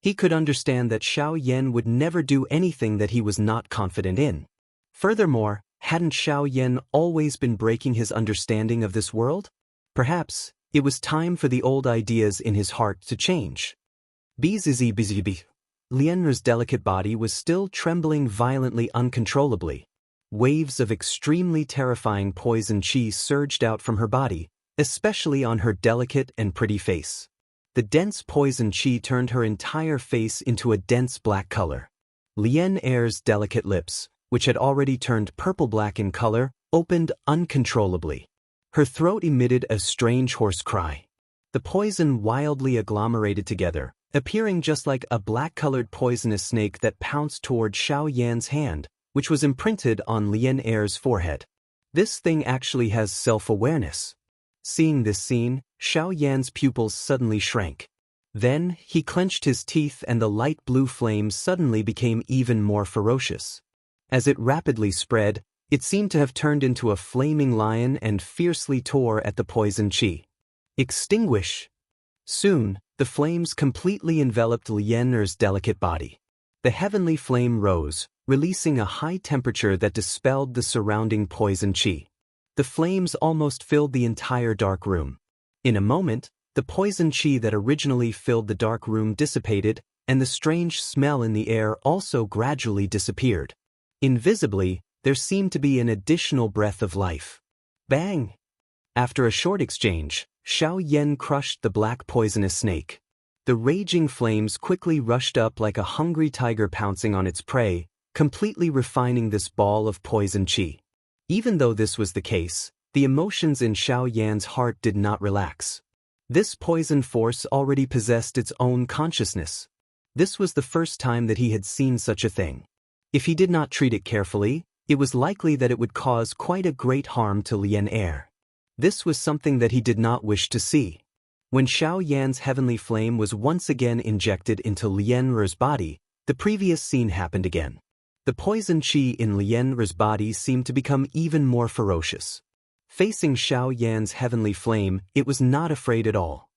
He could understand that Xiao Yan would never do anything that he was not confident in. Furthermore, hadn't Xiao Yan always been breaking his understanding of this world? Perhaps, it was time for the old ideas in his heart to change. Bzz. Lianer's delicate body was still trembling violently uncontrollably. Waves of extremely terrifying poison qi surged out from her body, especially on her delicate and pretty face. The dense poison qi turned her entire face into a dense black color. Lianer's delicate lips, which had already turned purple-black in color, opened uncontrollably. Her throat emitted a strange hoarse cry. The poison wildly agglomerated together, appearing just like a black-colored poisonous snake that pounced toward Xiao Yan's hand, which was imprinted on Lianer's forehead. This thing actually has self-awareness. Seeing this scene, Xiao Yan's pupils suddenly shrank. Then, he clenched his teeth and the light blue flame suddenly became even more ferocious. As it rapidly spread, it seemed to have turned into a flaming lion and fiercely tore at the poison qi. Extinguish! Soon, the flames completely enveloped Lianer's delicate body. The heavenly flame rose, releasing a high temperature that dispelled the surrounding poison qi. The flames almost filled the entire dark room. In a moment, the poison qi that originally filled the dark room dissipated, and the strange smell in the air also gradually disappeared. Invisibly, there seemed to be an additional breath of life. Bang! After a short exchange, Xiao Yan crushed the black poisonous snake. The raging flames quickly rushed up like a hungry tiger pouncing on its prey, completely refining this ball of poison qi. Even though this was the case, the emotions in Xiao Yan's heart did not relax. This poison force already possessed its own consciousness. This was the first time that he had seen such a thing. If he did not treat it carefully, it was likely that it would cause quite a great harm to Lianer. This was something that he did not wish to see. When Xiao Yan's heavenly flame was once again injected into Lianer's body, the previous scene happened again. The poison qi in Lianer's body seemed to become even more ferocious. Facing Xiao Yan's heavenly flame, it was not afraid at all.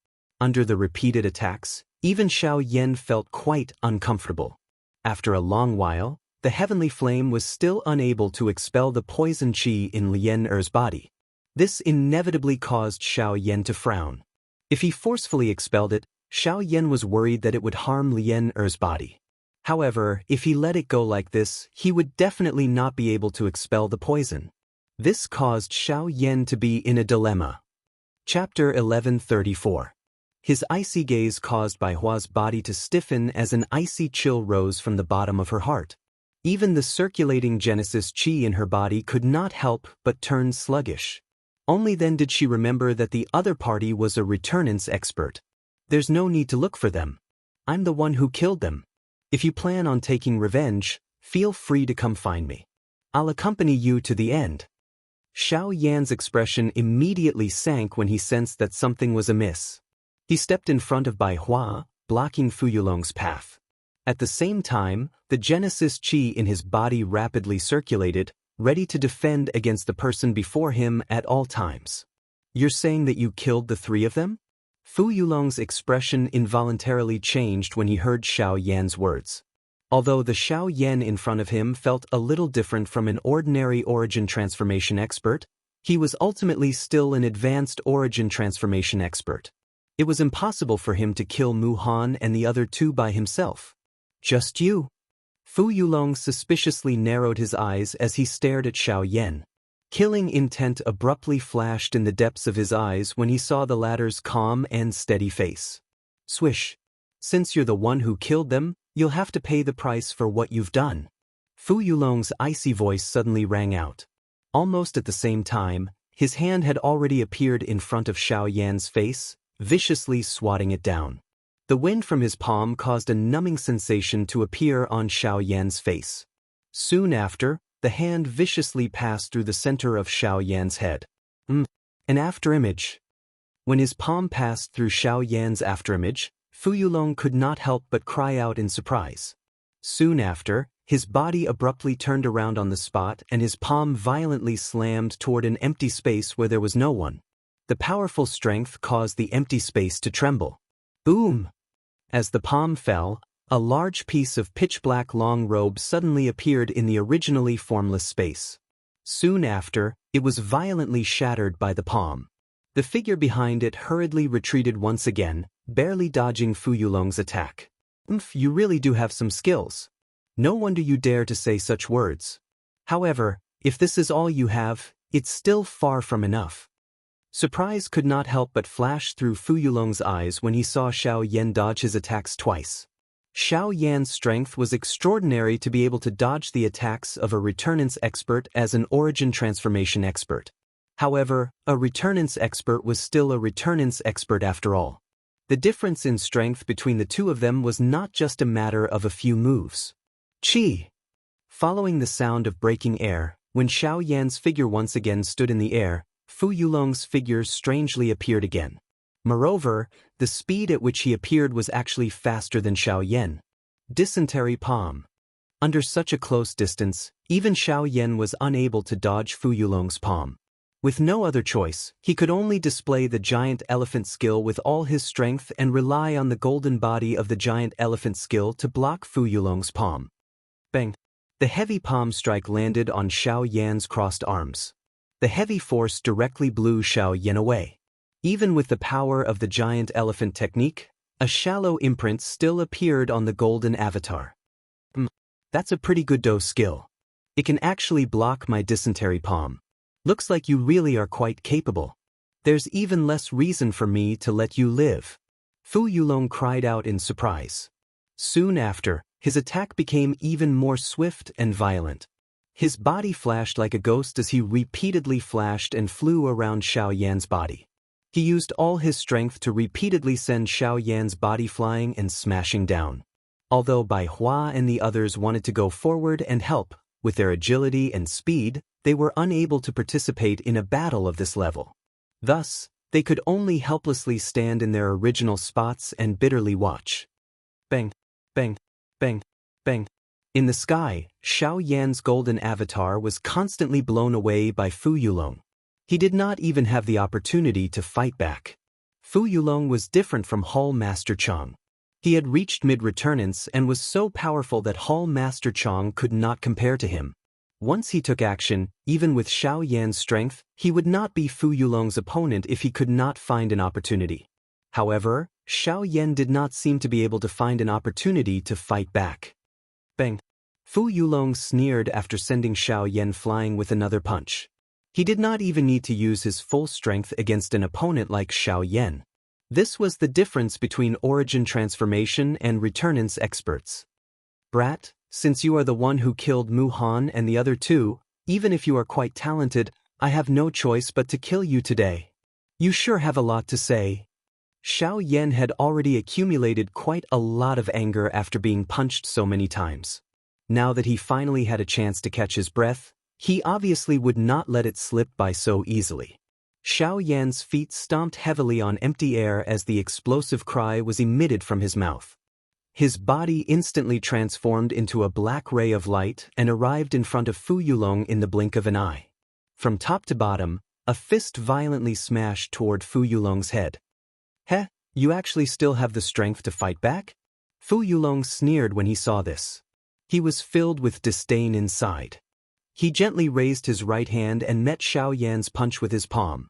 Under the repeated attacks, even Xiao Yan felt quite uncomfortable. After a long while, the heavenly flame was still unable to expel the poison qi in Lianer's body. This inevitably caused Xiao Yan to frown. If he forcefully expelled it, Xiao Yan was worried that it would harm Lianer's body. However, if he let it go like this, he would definitely not be able to expel the poison. This caused Xiao Yan to be in a dilemma. Chapter 1134. His icy gaze caused Bai Hua's body to stiffen as an icy chill rose from the bottom of her heart. Even the circulating Genesis chi in her body could not help but turn sluggish. Only then did she remember that the other party was a returnance expert. There's no need to look for them. I'm the one who killed them. If you plan on taking revenge, feel free to come find me. I'll accompany you to the end. Xiaoyan's expression immediately sank when he sensed that something was amiss. He stepped in front of Bai Hua, blocking Fu Yulong's path. At the same time, the Genesis chi in his body rapidly circulated, ready to defend against the person before him at all times. You're saying that you killed the three of them? Fu Yulong's expression involuntarily changed when he heard Xiaoyan's words. Although the Xiaoyan in front of him felt a little different from an ordinary origin transformation expert, he was ultimately still an advanced origin transformation expert. It was impossible for him to kill Mu Han and the other two by himself. Just you? Fu Yulong suspiciously narrowed his eyes as he stared at Xiaoyan. Killing intent abruptly flashed in the depths of his eyes when he saw the latter's calm and steady face. Swish. Since you're the one who killed them, you'll have to pay the price for what you've done. Fu Yulong's icy voice suddenly rang out. Almost at the same time, his hand had already appeared in front of Xiaoyan's face, viciously swatting it down. The wind from his palm caused a numbing sensation to appear on Xiaoyan's face. Soon after, the hand viciously passed through the center of Xiaoyan's head. An afterimage. When his palm passed through Xiaoyan's afterimage, Fu Yulong could not help but cry out in surprise. Soon after, his body abruptly turned around on the spot and his palm violently slammed toward an empty space where there was no one. The powerful strength caused the empty space to tremble. Boom! As the palm fell, a large piece of pitch-black long robe suddenly appeared in the originally formless space. Soon after, it was violently shattered by the palm. The figure behind it hurriedly retreated once again, barely dodging Fu Yulong's attack. You really do have some skills. No wonder you dare to say such words. However, if this is all you have, it's still far from enough. Surprise could not help but flash through Fu Yulong's eyes when he saw Xiaoyan dodge his attacks twice. Xiaoyan's strength was extraordinary to be able to dodge the attacks of a returnance expert as an origin transformation expert. However, a returnance expert was still a returnance expert after all. The difference in strength between the two of them was not just a matter of a few moves. Chi! Following the sound of breaking air, when Xiaoyan's figure once again stood in the air, Fu Yulong's figure strangely appeared again. Moreover, the speed at which he appeared was actually faster than Xiaoyan. Dysentery palm. Under such a close distance, even Xiaoyan was unable to dodge Fu Yulong's palm. With no other choice, he could only display the giant elephant skill with all his strength and rely on the golden body of the giant elephant skill to block Fu Yulong's palm. Bang! The heavy palm strike landed on Xiaoyan's crossed arms. The heavy force directly blew Xiaoyan away. Even with the power of the giant elephant technique, a shallow imprint still appeared on the golden avatar. That's a pretty good skill. It can actually block my dysentery palm. Looks like you really are quite capable. There's even less reason for me to let you live. Fu Yulong cried out in surprise. Soon after, his attack became even more swift and violent. His body flashed like a ghost as he repeatedly flashed and flew around Xiaoyan's body. He used all his strength to repeatedly send Xiaoyan's body flying and smashing down. Although Bai Hua and the others wanted to go forward and help, with their agility and speed, they were unable to participate in a battle of this level. Thus, they could only helplessly stand in their original spots and bitterly watch. Bang, bang, bang, bang. In the sky, Xiaoyan's golden avatar was constantly blown away by Fu Yulong. He did not even have the opportunity to fight back. Fu Yulong was different from Hall Master Chang. He had reached mid-returnance and was so powerful that Hall Master Chang could not compare to him. Once he took action, even with Xiaoyan's strength, he would not be Fu Yulong's opponent if he could not find an opportunity. However, Xiaoyan did not seem to be able to find an opportunity to fight back. Bang! Fu Yulong sneered after sending Xiaoyan flying with another punch. He did not even need to use his full strength against an opponent like Xiaoyan. This was the difference between origin transformation and returnance experts. Brat, since you are the one who killed Mu Han and the other two, even if you are quite talented, I have no choice but to kill you today. You sure have a lot to say. Xiao Yan had already accumulated quite a lot of anger after being punched so many times. Now that he finally had a chance to catch his breath, he obviously would not let it slip by so easily. Xiao Yan's feet stomped heavily on empty air as the explosive cry was emitted from his mouth. His body instantly transformed into a black ray of light and arrived in front of Fu Yulong in the blink of an eye. From top to bottom, a fist violently smashed toward Fu Yulong's head. Heh, you actually still have the strength to fight back? Fu Yulong sneered when he saw this. He was filled with disdain inside. He gently raised his right hand and met Xiao Yan's punch with his palm.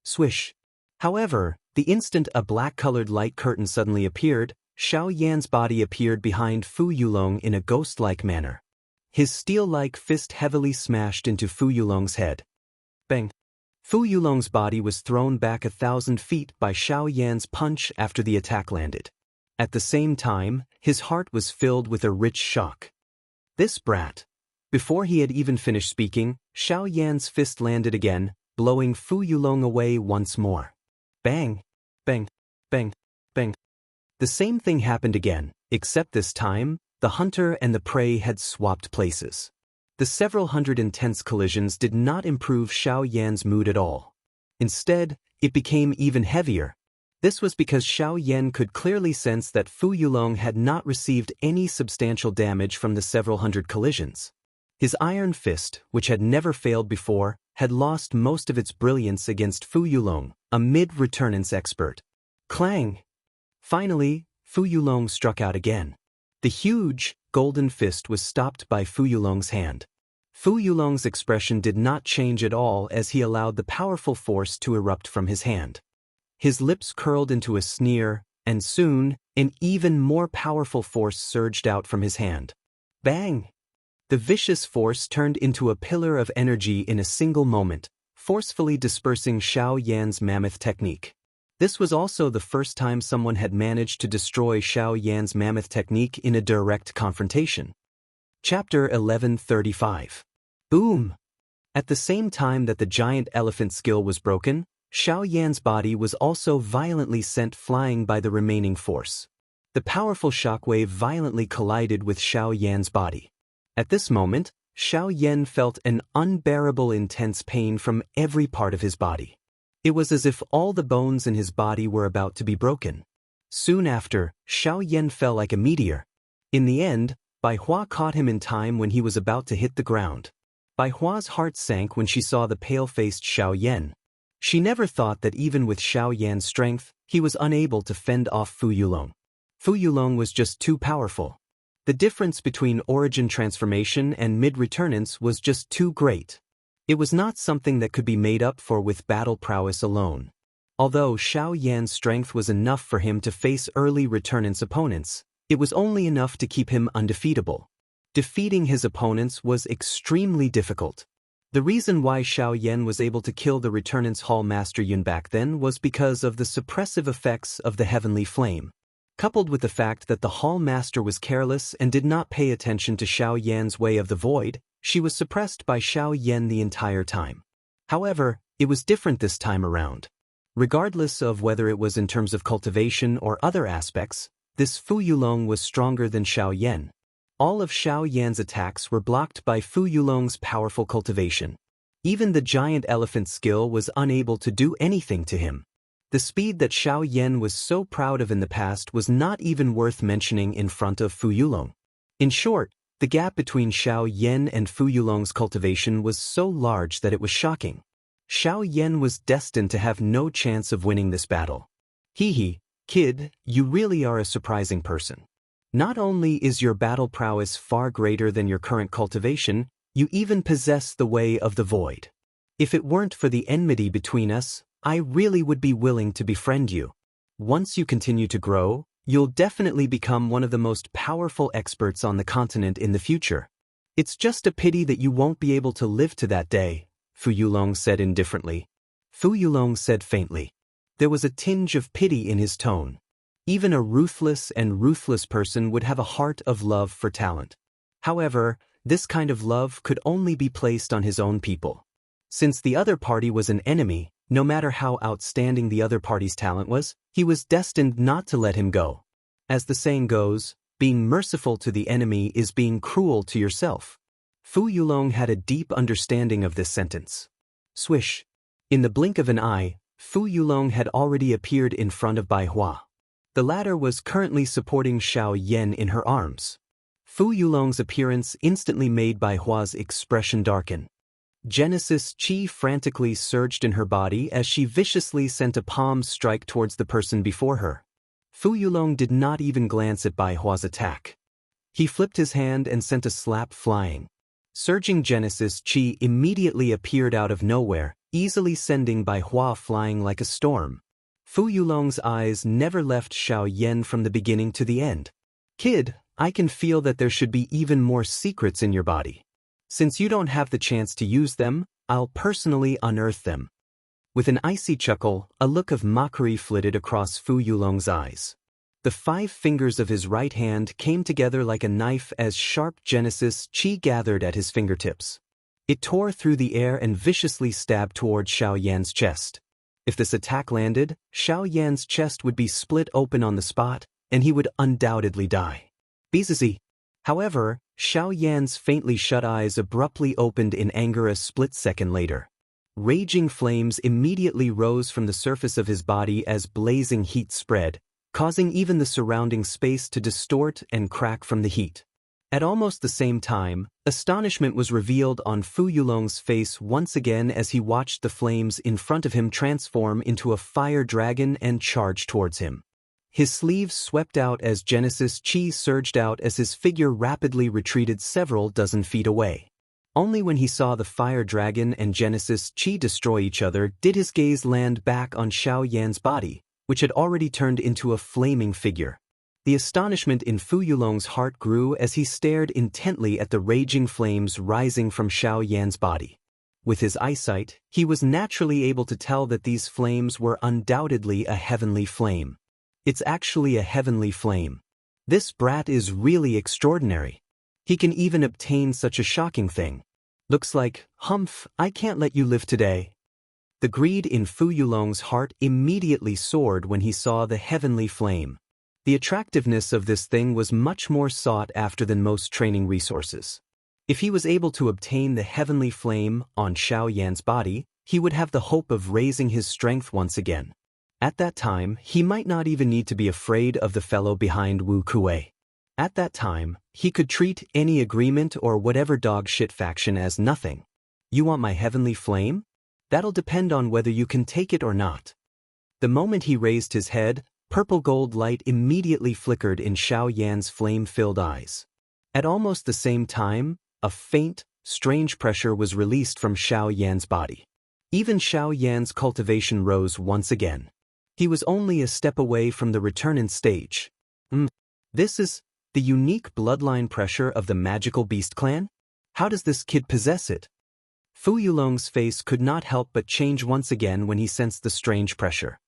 Swish. However, the instant a black-colored light curtain suddenly appeared, Xiao Yan's body appeared behind Fu Yulong in a ghost-like manner. His steel-like fist heavily smashed into Fu Yulong's head. Bang! Fu Yulong's body was thrown back 1,000 feet by Xiao Yan's punch after the attack landed. At the same time, his heart was filled with a rich shock. This brat. Before he had even finished speaking, Xiao Yan's fist landed again, blowing Fu Yulong away once more. Bang! Bang! Bang! Bang! The same thing happened again, except this time, the hunter and the prey had swapped places. The several hundred intense collisions did not improve Xiao Yan's mood at all. Instead, it became even heavier. This was because Xiao Yan could clearly sense that Fu Yulong had not received any substantial damage from the several hundred collisions. His iron fist, which had never failed before, had lost most of its brilliance against Fu Yulong, a mid-returnance expert. Clang! Finally, Fu Yulong struck out again. The huge, golden fist was stopped by Fu Yulong's hand. Fu Yulong's expression did not change at all as he allowed the powerful force to erupt from his hand. His lips curled into a sneer, and soon, an even more powerful force surged out from his hand. Bang! The vicious force turned into a pillar of energy in a single moment, forcefully dispersing Xiao Yan's mammoth technique. This was also the first time someone had managed to destroy Xiao Yan's mammoth technique in a direct confrontation. Chapter 1135. Boom! At the same time that the giant elephant skill was broken, Xiao Yan's body was also violently sent flying by the remaining force. The powerful shockwave violently collided with Xiao Yan's body. At this moment, Xiao Yan felt an unbearable intense pain from every part of his body. It was as if all the bones in his body were about to be broken. Soon after, Xiao Yan fell like a meteor. In the end, Bai Hua caught him in time when he was about to hit the ground. Bai Hua's heart sank when she saw the pale-faced Xiao Yan. She never thought that even with Xiao Yan's strength, he was unable to fend off Fu Yulong. Fu Yulong was just too powerful. The difference between origin transformation and mid-returnance was just too great. It was not something that could be made up for with battle prowess alone. Although Xiao Yan's strength was enough for him to face early returnance opponents, it was only enough to keep him undefeatable. Defeating his opponents was extremely difficult. The reason why Xiao Yan was able to kill the returnance Hall Master Yun back then was because of the suppressive effects of the heavenly flame. Coupled with the fact that the Hall Master was careless and did not pay attention to Xiao Yan's way of the void, she was suppressed by Xiao Yan the entire time. However, it was different this time around. Regardless of whether it was in terms of cultivation or other aspects, this Fu Yulong was stronger than Xiao Yan. All of Xiao Yan's attacks were blocked by Fu Yulong's powerful cultivation. Even the giant elephant skill was unable to do anything to him. The speed that Xiao Yan was so proud of in the past was not even worth mentioning in front of Fu Yulong. In short, the gap between Xiao Yan and Fu Yulong's cultivation was so large that it was shocking. Xiao Yan was destined to have no chance of winning this battle. Hee, kid, you really are a surprising person. Not only is your battle prowess far greater than your current cultivation, you even possess the way of the void. If it weren't for the enmity between us, I really would be willing to befriend you. Once you continue to grow, you'll definitely become one of the most powerful experts on the continent in the future. It's just a pity that you won't be able to live to that day, Fu Yulong said indifferently. Fu Yulong said faintly. There was a tinge of pity in his tone. Even a ruthless person would have a heart of love for talent. However, this kind of love could only be placed on his own people. Since the other party was an enemy, no matter how outstanding the other party's talent was, he was destined not to let him go. As the saying goes, being merciful to the enemy is being cruel to yourself. Fu Yulong had a deep understanding of this sentence. Swish. In the blink of an eye, Fu Yulong had already appeared in front of Bai Hua. The latter was currently supporting Xiao Yan in her arms. Fu Yulong's appearance instantly made Bai Hua's expression darken. Genesis Qi frantically surged in her body as she viciously sent a palm strike towards the person before her. Fu Yulong did not even glance at Bai Hua's attack. He flipped his hand and sent a slap flying. Surging Genesis Qi immediately appeared out of nowhere, easily sending Bai Hua flying like a storm. Fu Yulong's eyes never left Xiao Yan from the beginning to the end. Kid, I can feel that there should be even more secrets in your body. Since you don't have the chance to use them, I'll personally unearth them. With an icy chuckle, a look of mockery flitted across Fu Yulong's eyes. The 5 fingers of his right hand came together like a knife as sharp Genesis Qi gathered at his fingertips. It tore through the air and viciously stabbed toward Xiao Yan's chest. If this attack landed, Xiao Yan's chest would be split open on the spot, and he would undoubtedly die. Bizizi. However, Xiao Yan's faintly shut eyes abruptly opened in anger a split second later. Raging flames immediately rose from the surface of his body as blazing heat spread, causing even the surrounding space to distort and crack from the heat. At almost the same time, astonishment was revealed on Fu Yulong's face once again as he watched the flames in front of him transform into a fire dragon and charge towards him. His sleeves swept out as Genesis Qi surged out as his figure rapidly retreated several dozen feet away. Only when he saw the fire dragon and Genesis Qi destroy each other did his gaze land back on Xiao Yan's body, which had already turned into a flaming figure. The astonishment in Fu Yulong's heart grew as he stared intently at the raging flames rising from Xiao Yan's body. With his eyesight, he was naturally able to tell that these flames were undoubtedly a heavenly flame. It's actually a heavenly flame. This brat is really extraordinary. He can even obtain such a shocking thing. Looks like, humph, I can't let you live today. The greed in Fu Yulong's heart immediately soared when he saw the heavenly flame. The attractiveness of this thing was much more sought after than most training resources. If he was able to obtain the heavenly flame on Xiao Yan's body, he would have the hope of raising his strength once again. At that time, he might not even need to be afraid of the fellow behind Wu Kuei. At that time, he could treat any agreement or whatever dog shit faction as nothing. You want my heavenly flame? That'll depend on whether you can take it or not. The moment he raised his head, purple gold light immediately flickered in Xiao Yan's flame-filled eyes. At almost the same time, a faint, strange pressure was released from Xiao Yan's body. Even Xiao Yan's cultivation rose once again. He was only a step away from the return stage. This is the unique bloodline pressure of the magical beast clan? How does this kid possess it? Fu Yulong's face could not help but change once again when he sensed the strange pressure.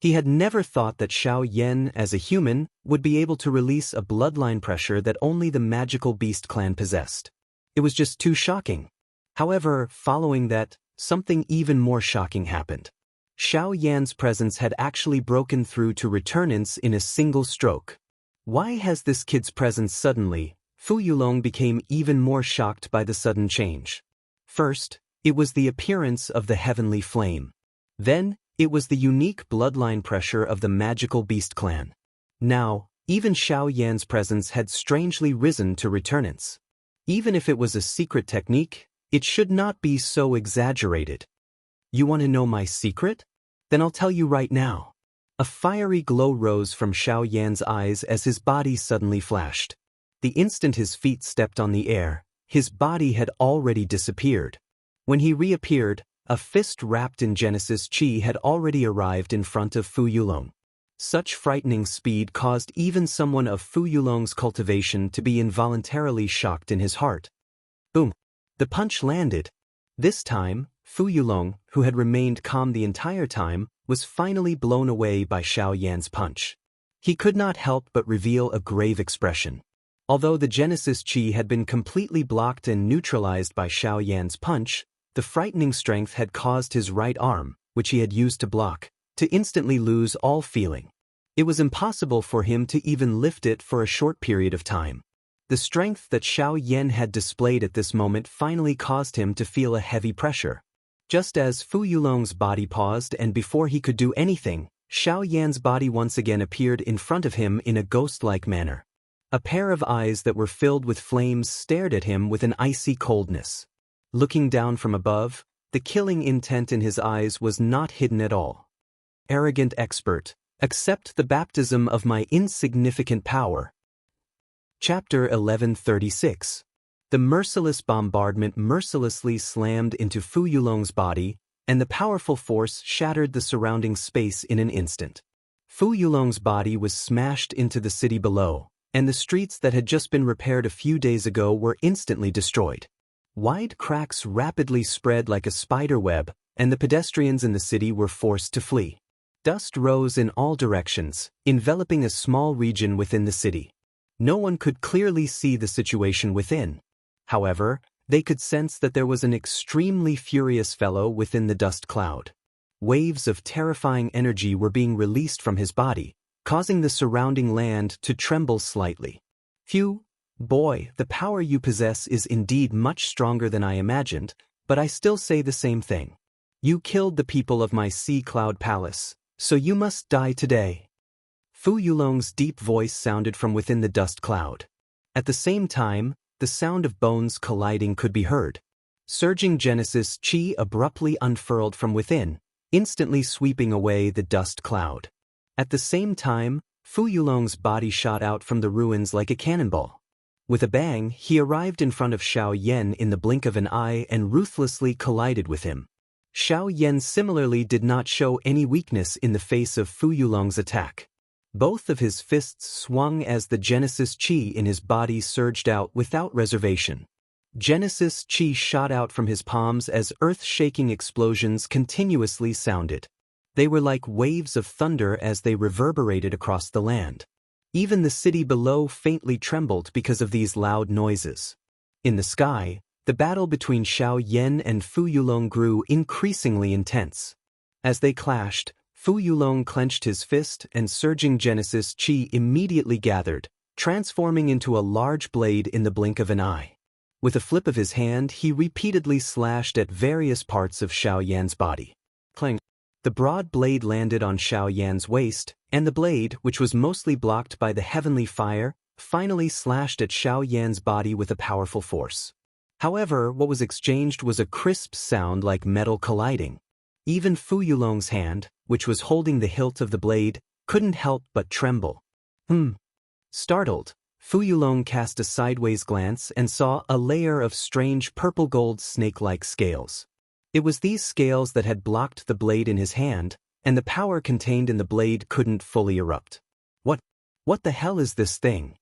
He had never thought that Xiao Yan, as a human, would be able to release a bloodline pressure that only the magical beast clan possessed. It was just too shocking. However, following that, something even more shocking happened. Xiao Yan's presence had actually broken through to returnance in a single stroke. Why has this kid's presence suddenly? Fu Yulong became even more shocked by the sudden change. First, it was the appearance of the heavenly flame. Then, it was the unique bloodline pressure of the magical beast clan. Now, even Xiao Yan's presence had strangely risen to returnance. Even if it was a secret technique, it should not be so exaggerated. You want to know my secret? Then I'll tell you right now. A fiery glow rose from Xiao Yan's eyes as his body suddenly flashed. The instant his feet stepped on the air, his body had already disappeared. When he reappeared, a fist wrapped in Genesis Qi had already arrived in front of Fu Yulong. Such frightening speed caused even someone of Fu Yulong's cultivation to be involuntarily shocked in his heart. Boom! The punch landed. This time, Fu Yulong, who had remained calm the entire time, was finally blown away by Xiao Yan's punch. He could not help but reveal a grave expression. Although the Genesis Chi had been completely blocked and neutralized by Xiao Yan's punch, the frightening strength had caused his right arm, which he had used to block, to instantly lose all feeling. It was impossible for him to even lift it for a short period of time. The strength that Xiao Yan had displayed at this moment finally caused him to feel a heavy pressure. Just as Fu Yulong's body paused and before he could do anything, Xiao Yan's body once again appeared in front of him in a ghost-like manner. A pair of eyes that were filled with flames stared at him with an icy coldness. Looking down from above, the killing intent in his eyes was not hidden at all. Arrogant expert, accept the baptism of my insignificant power. Chapter 1136. The merciless bombardment mercilessly slammed into Fu Yulong's body, and the powerful force shattered the surrounding space in an instant. Fu Yulong's body was smashed into the city below, and the streets that had just been repaired a few days ago were instantly destroyed. Wide cracks rapidly spread like a spider web, and the pedestrians in the city were forced to flee. Dust rose in all directions, enveloping a small region within the city. No one could clearly see the situation within. However, they could sense that there was an extremely furious fellow within the dust cloud. Waves of terrifying energy were being released from his body, causing the surrounding land to tremble slightly. Phew, boy, the power you possess is indeed much stronger than I imagined, but I still say the same thing. You killed the people of my sea cloud palace, so you must die today. Fu Yulong's deep voice sounded from within the dust cloud. At the same time, the sound of bones colliding could be heard. Surging Genesis Chi abruptly unfurled from within, instantly sweeping away the dust cloud. At the same time, Fu Yulong's body shot out from the ruins like a cannonball. With a bang, he arrived in front of Xiao Yan in the blink of an eye and ruthlessly collided with him. Xiao Yan similarly did not show any weakness in the face of Fu Yulong's attack. Both of his fists swung as the Genesis Chi in his body surged out without reservation. Genesis Chi shot out from his palms as earth-shaking explosions continuously sounded. They were like waves of thunder as they reverberated across the land. Even the city below faintly trembled because of these loud noises. In the sky, the battle between Xiao Yan and Fu Yulong grew increasingly intense. As they clashed, Fu Yulong clenched his fist and surging Genesis Chi immediately gathered, transforming into a large blade in the blink of an eye. With a flip of his hand, he repeatedly slashed at various parts of Xiao Yan's body. Clang! The broad blade landed on Xiao Yan's waist, and the blade, which was mostly blocked by the heavenly fire, finally slashed at Xiao Yan's body with a powerful force. However, what was exchanged was a crisp sound like metal colliding. Even Fu Yulong's hand, which was holding the hilt of the blade, couldn't help but tremble. Startled, Fu Yulong cast a sideways glance and saw a layer of strange purple-gold snake-like scales. It was these scales that had blocked the blade in his hand, and the power contained in the blade couldn't fully erupt. What the hell is this thing?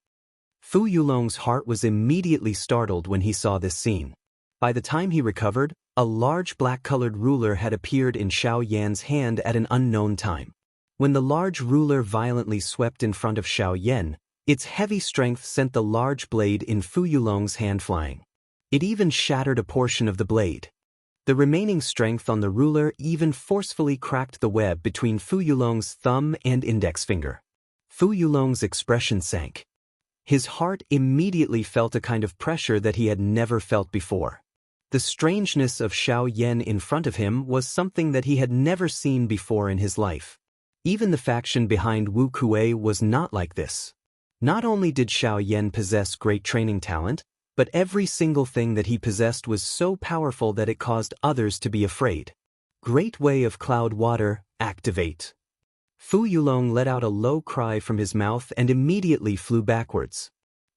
Fu Yulong's heart was immediately startled when he saw this scene. By the time he recovered, a large black-colored ruler had appeared in Xiao Yan's hand at an unknown time. When the large ruler violently swept in front of Xiao Yan, its heavy strength sent the large blade in Fu Yulong's hand flying. It even shattered a portion of the blade. The remaining strength on the ruler even forcefully cracked the web between Fu Yulong's thumb and index finger. Fu Yulong's expression sank. His heart immediately felt a kind of pressure that he had never felt before. The strangeness of Xiao Yan in front of him was something that he had never seen before in his life. Even the faction behind Wu Kuei was not like this. Not only did Xiao Yan possess great training talent, but every single thing that he possessed was so powerful that it caused others to be afraid. Great Way of Cloud Water, activate. Fu Yulong let out a low cry from his mouth and immediately flew backwards.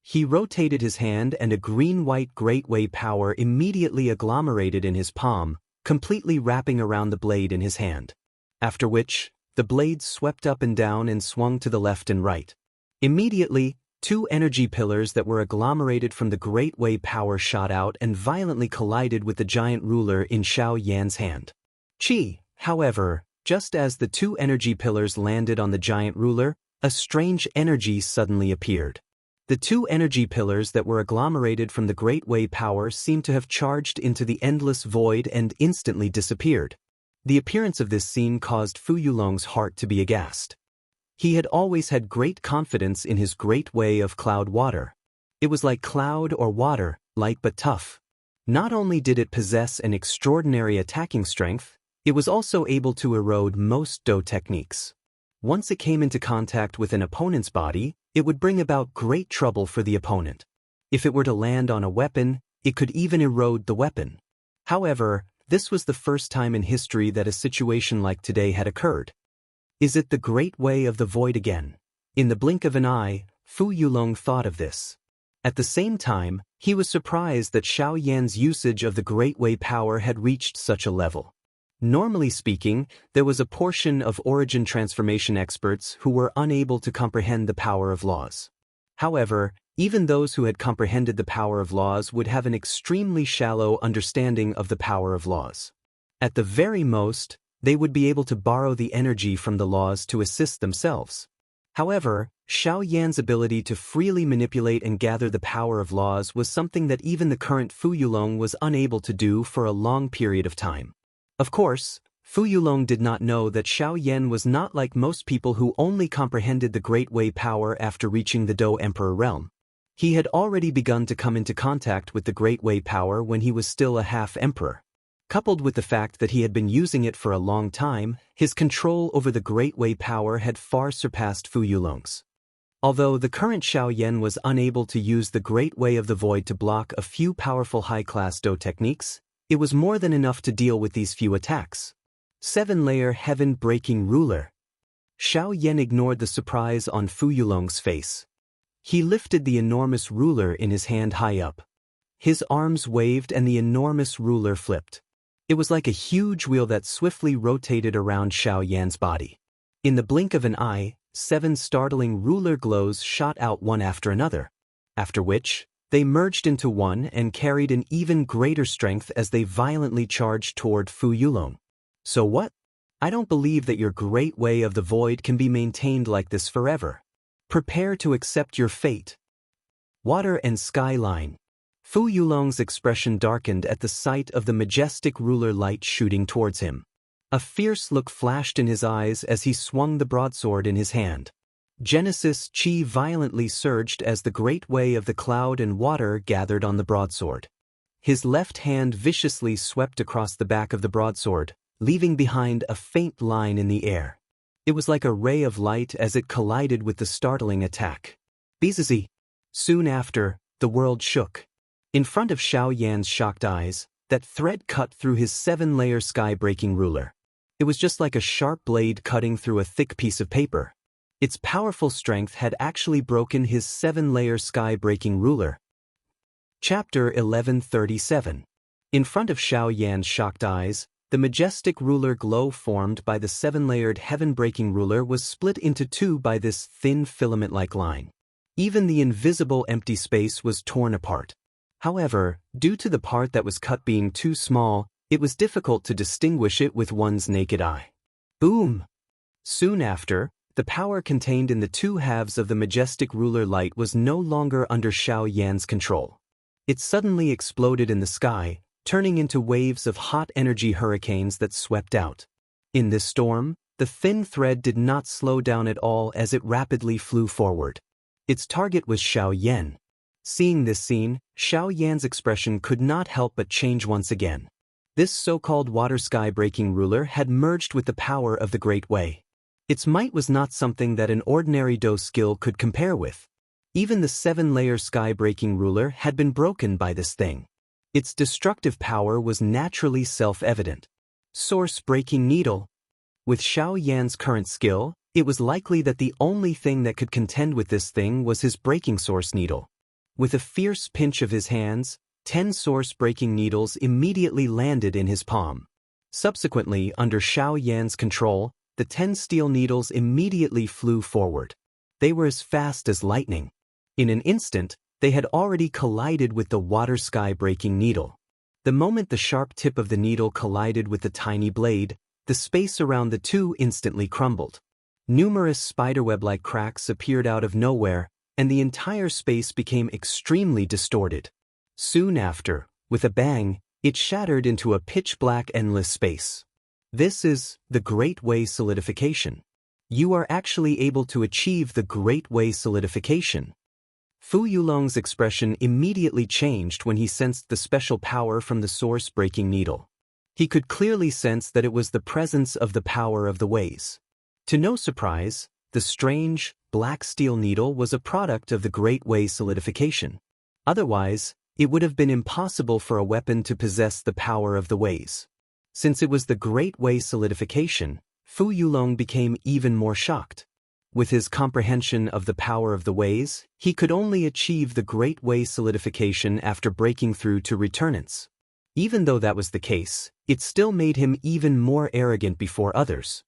He rotated his hand and a green-white Great Way power immediately agglomerated in his palm, completely wrapping around the blade in his hand. After which, the blade swept up and down and swung to the left and right. Immediately, two energy pillars that were agglomerated from the Great Way power shot out and violently collided with the giant ruler in Xiao Yan's hand. Qi, however, Just as the two energy pillars landed on the giant ruler, a strange energy suddenly appeared. The two energy pillars that were agglomerated from the Great Way power seemed to have charged into the endless void and instantly disappeared. The appearance of this scene caused Fu Yulong's heart to be aghast. He had always had great confidence in his Great Way of cloud water. It was like cloud or water, light but tough. Not only did it possess an extraordinary attacking strength, it was also able to erode most Do techniques. Once it came into contact with an opponent's body, it would bring about great trouble for the opponent. If it were to land on a weapon, it could even erode the weapon. However, this was the first time in history that a situation like today had occurred. Is it the Great Way of the Void again? In the blink of an eye, Fu Yulong thought of this. At the same time, he was surprised that Xiao Yan's usage of the Great Way power had reached such a level. Normally speaking, there was a portion of origin transformation experts who were unable to comprehend the power of laws. However, even those who had comprehended the power of laws would have an extremely shallow understanding of the power of laws. At the very most, they would be able to borrow the energy from the laws to assist themselves. However, Xiao Yan's ability to freely manipulate and gather the power of laws was something that even the current Fu Yulong was unable to do for a long period of time. Of course, Fu Yulong did not know that Xiao Yan was not like most people who only comprehended the Great Way power after reaching the Do Emperor realm. He had already begun to come into contact with the Great Way power when he was still a half-emperor. Coupled with the fact that he had been using it for a long time, his control over the Great Way power had far surpassed Fu Yulong's. Although the current Xiao Yan was unable to use the Great Way of the Void to block a few powerful high-class Do techniques, it was more than enough to deal with these few attacks. 7-layer heaven-breaking ruler. Xiao Yan ignored the surprise on Fu Yulong's face. He lifted the enormous ruler in his hand high up. His arms waved and the enormous ruler flipped. It was like a huge wheel that swiftly rotated around Xiao Yan's body. In the blink of an eye, 7 startling ruler glows shot out one after another, after which, they merged into one and carried an even greater strength as they violently charged toward Fu Yulong. So what? I don't believe that your Great Way of the Void can be maintained like this forever. Prepare to accept your fate. Water and skyline. Fu Yulong's expression darkened at the sight of the majestic ruler light shooting towards him. A fierce look flashed in his eyes as he swung the broadsword in his hand. Genesis Chi violently surged as the Great Way of the cloud and water gathered on the broadsword. His left hand viciously swept across the back of the broadsword, leaving behind a faint line in the air. It was like a ray of light as it collided with the startling attack. Bizizi. Soon after, the world shook. In front of Xiao Yan's shocked eyes, that thread cut through his 7-layer sky-breaking ruler. It was just like a sharp blade cutting through a thick piece of paper. Its powerful strength had actually broken his 7-layer sky-breaking ruler. Chapter 1137. In front of Xiao Yan's shocked eyes, the majestic ruler glow formed by the 7-layered heaven-breaking ruler was split into two by this thin filament-like line. Even the invisible empty space was torn apart. However, due to the part that was cut being too small, it was difficult to distinguish it with one's naked eye. Boom! Soon after, the power contained in the two halves of the majestic ruler light was no longer under Xiao Yan's control. It suddenly exploded in the sky, turning into waves of hot energy hurricanes that swept out. In this storm, the thin thread did not slow down at all as it rapidly flew forward. Its target was Xiao Yan. Seeing this scene, Xiao Yan's expression could not help but change once again. This so-called water sky-breaking ruler had merged with the power of the Great Way. Its might was not something that an ordinary Do skill could compare with. Even the 7-layer sky-breaking ruler had been broken by this thing. Its destructive power was naturally self-evident. Source-breaking needle. With Xiao Yan's current skill, it was likely that the only thing that could contend with this thing was his breaking source needle. With a fierce pinch of his hands, 10 source-breaking needles immediately landed in his palm. Subsequently, under Xiao Yan's control, the 10 steel needles immediately flew forward. They were as fast as lightning. In an instant, they had already collided with the water sky-breaking needle. The moment the sharp tip of the needle collided with the tiny blade, the space around the two instantly crumbled. Numerous spiderweb-like cracks appeared out of nowhere, and the entire space became extremely distorted. Soon after, with a bang, it shattered into a pitch-black endless space. This is the Great Way solidification. You are actually able to achieve the Great Way solidification. Fu Yulong's expression immediately changed when he sensed the special power from the source-breaking needle. He could clearly sense that it was the presence of the power of the ways. To no surprise, the strange, black steel needle was a product of the Great Way solidification. Otherwise, it would have been impossible for a weapon to possess the power of the ways. Since it was the Great Way solidification, Fu Yulong became even more shocked. With his comprehension of the power of the ways, he could only achieve the Great Way solidification after breaking through to returnance. Even though that was the case, it still made him even more arrogant before others.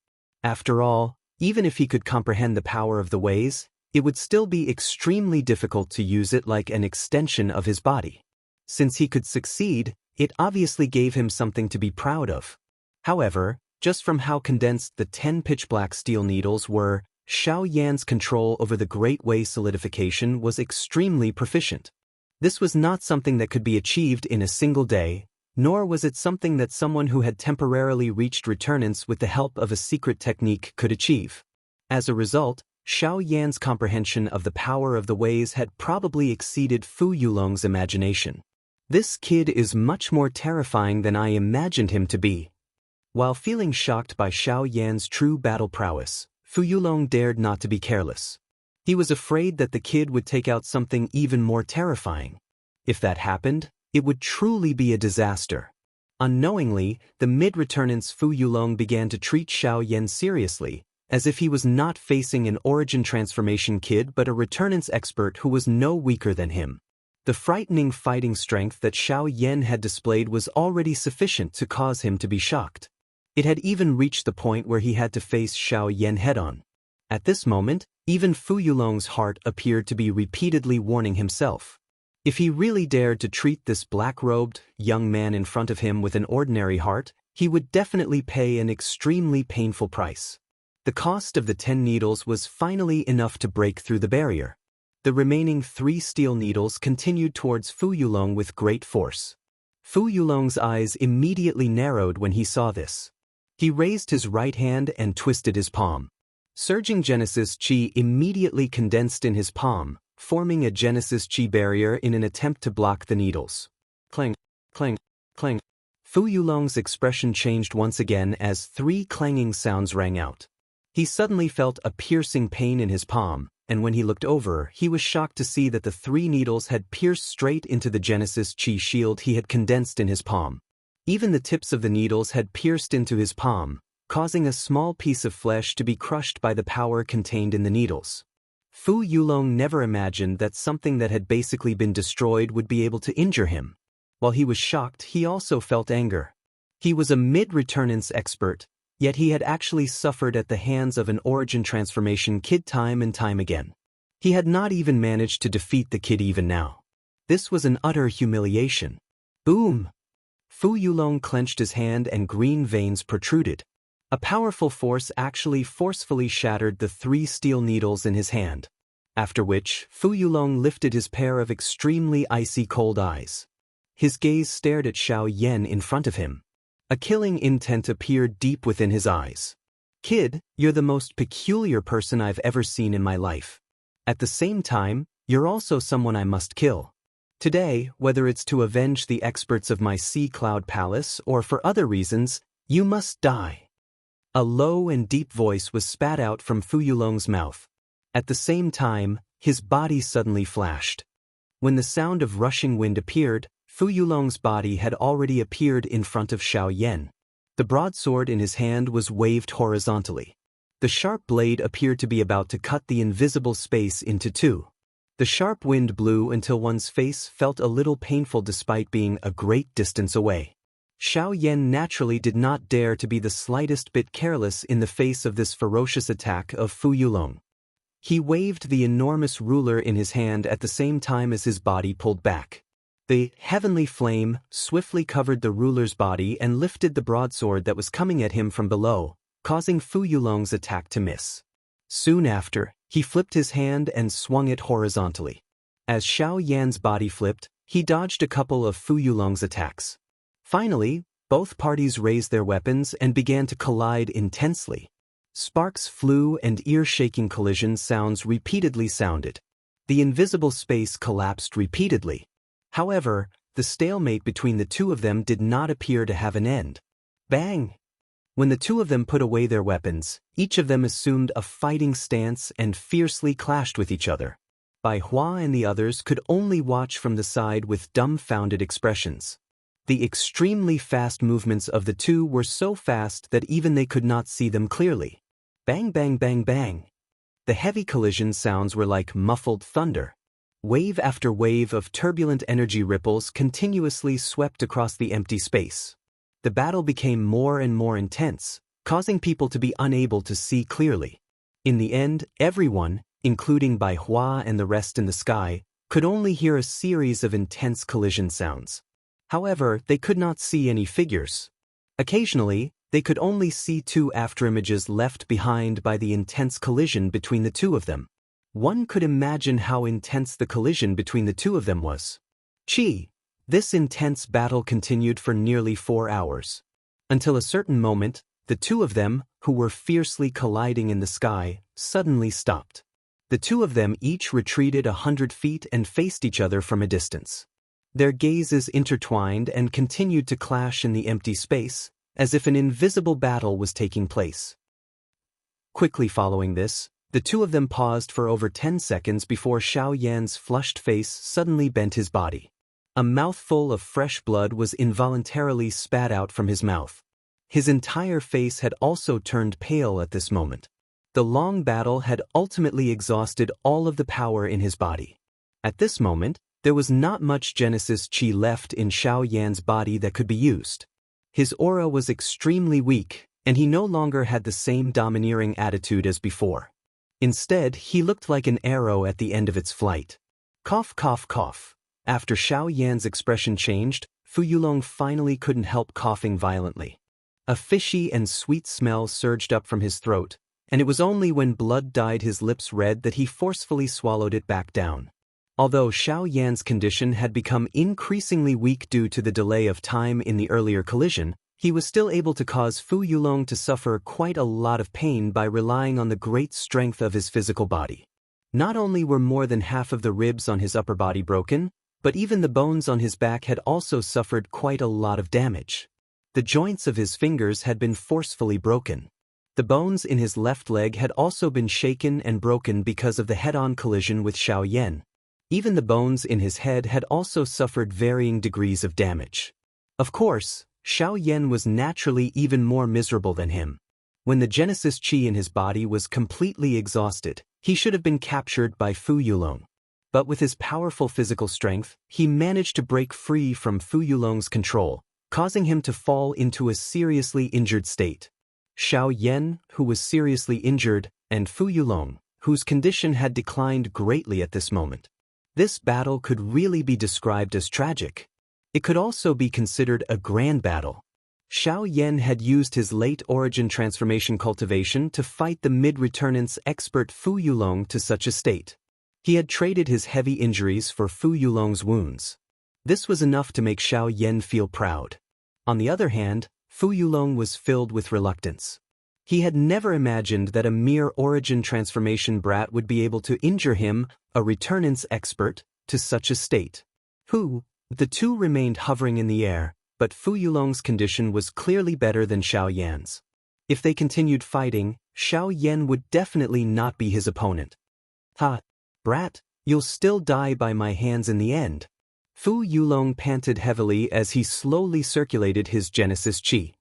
After all, even if he could comprehend the power of the ways, it would still be extremely difficult to use it like an extension of his body. Since he could succeed, it obviously gave him something to be proud of. However, just from how condensed the 10 pitch-black steel needles were, Xiao Yan's control over the Great Way solidification was extremely proficient. This was not something that could be achieved in a single day, nor was it something that someone who had temporarily reached returnance with the help of a secret technique could achieve. As a result, Xiao Yan's comprehension of the power of the ways had probably exceeded Fu Yulong's imagination. This kid is much more terrifying than I imagined him to be. While feeling shocked by Xiao Yan's true battle prowess, Fu Yulong dared not to be careless. He was afraid that the kid would take out something even more terrifying. If that happened, it would truly be a disaster. Unknowingly, the mid-returnance Fu Yulong began to treat Xiao Yan seriously, as if he was not facing an origin transformation kid but a returnance expert who was no weaker than him. The frightening fighting strength that Xiao Yan had displayed was already sufficient to cause him to be shocked. It had even reached the point where he had to face Xiao Yan head-on. At this moment, even Fu Yulong's heart appeared to be repeatedly warning himself. If he really dared to treat this black-robed, young man in front of him with an ordinary heart, he would definitely pay an extremely painful price. The cost of the 10 needles was finally enough to break through the barrier. The remaining 3 steel needles continued towards Fu Yulong with great force. Fu Yulong's eyes immediately narrowed when he saw this. He raised his right hand and twisted his palm. Surging Genesis Chi immediately condensed in his palm, forming a Genesis Chi barrier in an attempt to block the needles. Clang, clang, clang. Fu Yulong's expression changed once again as 3 clanging sounds rang out. He suddenly felt a piercing pain in his palm, and when he looked over, he was shocked to see that the 3 needles had pierced straight into the Genesis Chi shield he had condensed in his palm. Even the tips of the needles had pierced into his palm, causing a small piece of flesh to be crushed by the power contained in the needles. Fu Yulong never imagined that something that had basically been destroyed would be able to injure him. While he was shocked, he also felt anger. He was a mid-returnance expert, yet he had actually suffered at the hands of an origin transformation kid time and time again. He had not even managed to defeat the kid even now. This was an utter humiliation. Boom! Fu Yulong clenched his hand and green veins protruded. A powerful force actually forcefully shattered the 3 steel needles in his hand. After which, Fu Yulong lifted his pair of extremely icy cold eyes. His gaze stared at Xiao Yan in front of him. A killing intent appeared deep within his eyes. Kid, you're the most peculiar person I've ever seen in my life. At the same time, you're also someone I must kill. Today, whether it's to avenge the experts of my Sea Cloud Palace or for other reasons, you must die. A low and deep voice was spat out from Fu Yulong's mouth. At the same time, his body suddenly flashed. When the sound of rushing wind appeared, Fu Yulong's body had already appeared in front of Xiao Yan. The broadsword in his hand was waved horizontally. The sharp blade appeared to be about to cut the invisible space into 2. The sharp wind blew until one's face felt a little painful despite being a great distance away. Xiao Yan naturally did not dare to be the slightest bit careless in the face of this ferocious attack of Fu Yulong. He waved the enormous ruler in his hand at the same time as his body pulled back. The heavenly flame swiftly covered the ruler's body and lifted the broadsword that was coming at him from below, causing Fu Yulong's attack to miss. Soon after, he flipped his hand and swung it horizontally. As Xiao Yan's body flipped, he dodged a couple of Fu Yulong's attacks. Finally, both parties raised their weapons and began to collide intensely. Sparks flew and ear-shaking collision sounds repeatedly sounded. The invisible space collapsed repeatedly. However, the stalemate between the two of them did not appear to have an end. Bang! When the two of them put away their weapons, each of them assumed a fighting stance and fiercely clashed with each other. Bai Hua and the others could only watch from the side with dumbfounded expressions. The extremely fast movements of the two were so fast that even they could not see them clearly. Bang bang bang bang. The heavy collision sounds were like muffled thunder. Wave after wave of turbulent energy ripples continuously swept across the empty space. The battle became more and more intense, causing people to be unable to see clearly. In the end, everyone, including Bai Hua and the rest in the sky, could only hear a series of intense collision sounds. However, they could not see any figures. Occasionally, they could only see two afterimages left behind by the intense collision between the two of them. One could imagine how intense the collision between the two of them was. This intense battle continued for nearly 4 hours. Until a certain moment, the two of them, who were fiercely colliding in the sky, suddenly stopped. The two of them each retreated 100 feet and faced each other from a distance. Their gazes intertwined and continued to clash in the empty space, as if an invisible battle was taking place. Quickly following this, the two of them paused for over 10 seconds before Xiao Yan's flushed face suddenly bent his body. A mouthful of fresh blood was involuntarily spat out from his mouth. His entire face had also turned pale at this moment. The long battle had ultimately exhausted all of the power in his body. At this moment, there was not much Genesis Qi left in Xiao Yan's body that could be used. His aura was extremely weak, and he no longer had the same domineering attitude as before. Instead, he looked like an arrow at the end of its flight. Cough, cough, cough. After Xiao Yan's expression changed, Fu Yulong finally couldn't help coughing violently. A fishy and sweet smell surged up from his throat, and it was only when blood dyed his lips red that he forcefully swallowed it back down. Although Xiao Yan's condition had become increasingly weak due to the delay of time in the earlier collision, he was still able to cause Fu Yulong to suffer quite a lot of pain by relying on the great strength of his physical body. Not only were more than half of the ribs on his upper body broken, but even the bones on his back had also suffered quite a lot of damage. The joints of his fingers had been forcefully broken. The bones in his left leg had also been shaken and broken because of the head-on collision with Xiao Yan. Even the bones in his head had also suffered varying degrees of damage. Of course, Xiao Yan was naturally even more miserable than him. When the Genesis Qi in his body was completely exhausted, he should have been captured by Fu Yulong. But with his powerful physical strength, he managed to break free from Fu Yulong's control, causing him to fall into a seriously injured state. Xiao Yan, who was seriously injured, and Fu Yulong, whose condition had declined greatly at this moment. This battle could really be described as tragic. It could also be considered a grand battle. Xiao Yan had used his late origin transformation cultivation to fight the mid-returnance expert Fu Yulong to such a state. He had traded his heavy injuries for Fu Yulong's wounds. This was enough to make Xiao Yan feel proud. On the other hand, Fu Yulong was filled with reluctance. He had never imagined that a mere origin transformation brat would be able to injure him, a returnance expert, to such a state. The two remained hovering in the air, but Fu Yulong's condition was clearly better than Xiao Yan's. If they continued fighting, Xiao Yan would definitely not be his opponent. Ha! Brat, you'll still die by my hands in the end. Fu Yulong panted heavily as he slowly circulated his Genesis Qi.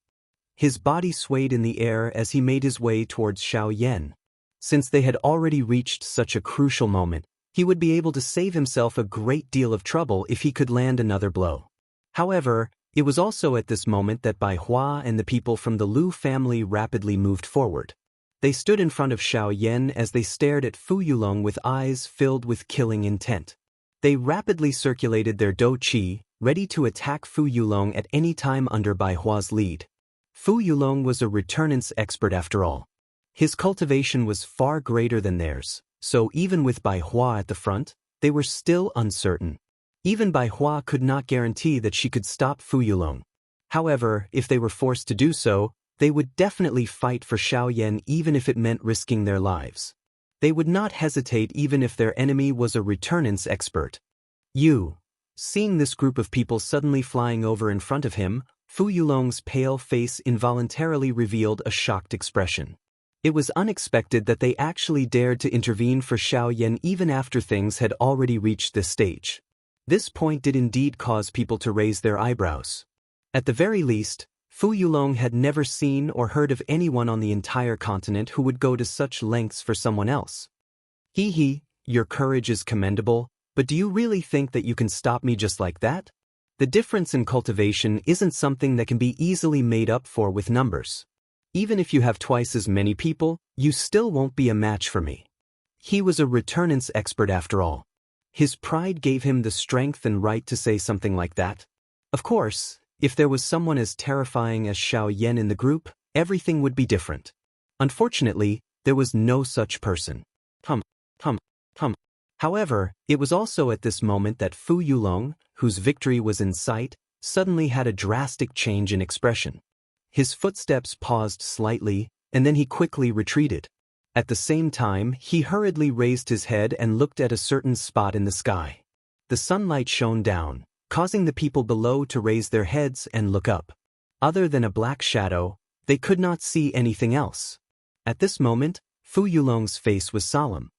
His body swayed in the air as he made his way towards Xiao Yan. Since they had already reached such a crucial moment, he would be able to save himself a great deal of trouble if he could land another blow. However, it was also at this moment that Bai Hua and the people from the Lu family rapidly moved forward. They stood in front of Xiao Yan as they stared at Fu Yulong with eyes filled with killing intent. They rapidly circulated their dou qi, ready to attack Fu Yulong at any time under Bai Hua's lead. Fu Yulong was a returnance expert after all. His cultivation was far greater than theirs, so even with Bai Hua at the front, they were still uncertain. Even Bai Hua could not guarantee that she could stop Fu Yulong. However, if they were forced to do so, they would definitely fight for Xiaoyan even if it meant risking their lives. They would not hesitate even if their enemy was a returnance expert. Seeing this group of people suddenly flying over in front of him, Fu Yulong's pale face involuntarily revealed a shocked expression. It was unexpected that they actually dared to intervene for Xiaoyan even after things had already reached this stage. This point did indeed cause people to raise their eyebrows. At the very least, Fu Yulong had never seen or heard of anyone on the entire continent who would go to such lengths for someone else. Your courage is commendable, but do you really think that you can stop me just like that? The difference in cultivation isn't something that can be easily made up for with numbers. Even if you have twice as many people, you still won't be a match for me. He was a returnance expert after all. His pride gave him the strength and right to say something like that. Of course, if there was someone as terrifying as Xiaoyan in the group, everything would be different. Unfortunately, there was no such person. However, it was also at this moment that Fu Yulong, whose victory was in sight, suddenly had a drastic change in expression. His footsteps paused slightly, and then he quickly retreated. At the same time, he hurriedly raised his head and looked at a certain spot in the sky. The sunlight shone down, causing the people below to raise their heads and look up. Other than a black shadow, they could not see anything else. At this moment, Fu Yulong's face was solemn.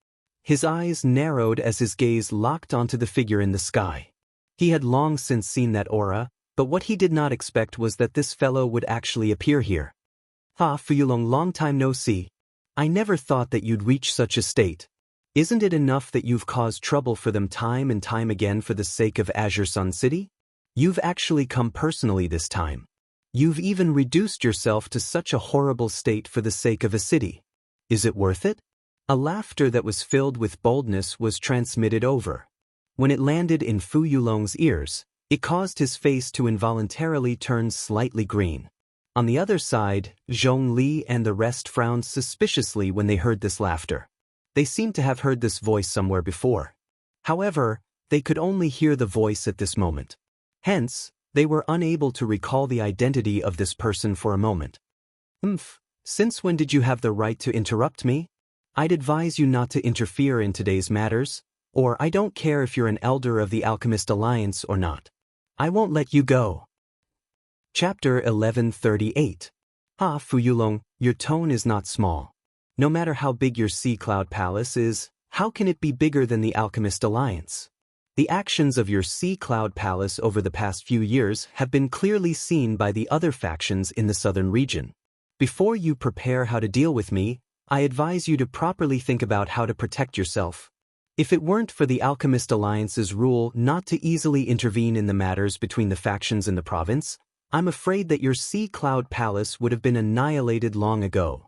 His eyes narrowed as his gaze locked onto the figure in the sky. He had long since seen that aura, but what he did not expect was that this fellow would actually appear here. Fu Yulong, long time no see. I never thought that you'd reach such a state. Isn't it enough that you've caused trouble for them time and time again for the sake of Azure Sun City? You've actually come personally this time. You've even reduced yourself to such a horrible state for the sake of a city. Is it worth it? A laughter that was filled with boldness was transmitted over. When it landed in Fu Yulong's ears, it caused his face to involuntarily turn slightly green. On the other side, Zhongli and the rest frowned suspiciously when they heard this laughter. They seemed to have heard this voice somewhere before. However, they could only hear the voice at this moment. Hence, they were unable to recall the identity of this person for a moment. Since when did you have the right to interrupt me? I'd advise you not to interfere in today's matters, or I don't care if you're an elder of the Alchemist Alliance or not. I won't let you go. Chapter 1138. Fu Yulong, your tone is not small. No matter how big your Sea Cloud Palace is, how can it be bigger than the Alchemist Alliance? The actions of your Sea Cloud Palace over the past few years have been clearly seen by the other factions in the southern region. Before you prepare how to deal with me, I advise you to properly think about how to protect yourself. If it weren't for the Alchemist Alliance's rule not to easily intervene in the matters between the factions in the province, I'm afraid that your Sea Cloud Palace would have been annihilated long ago.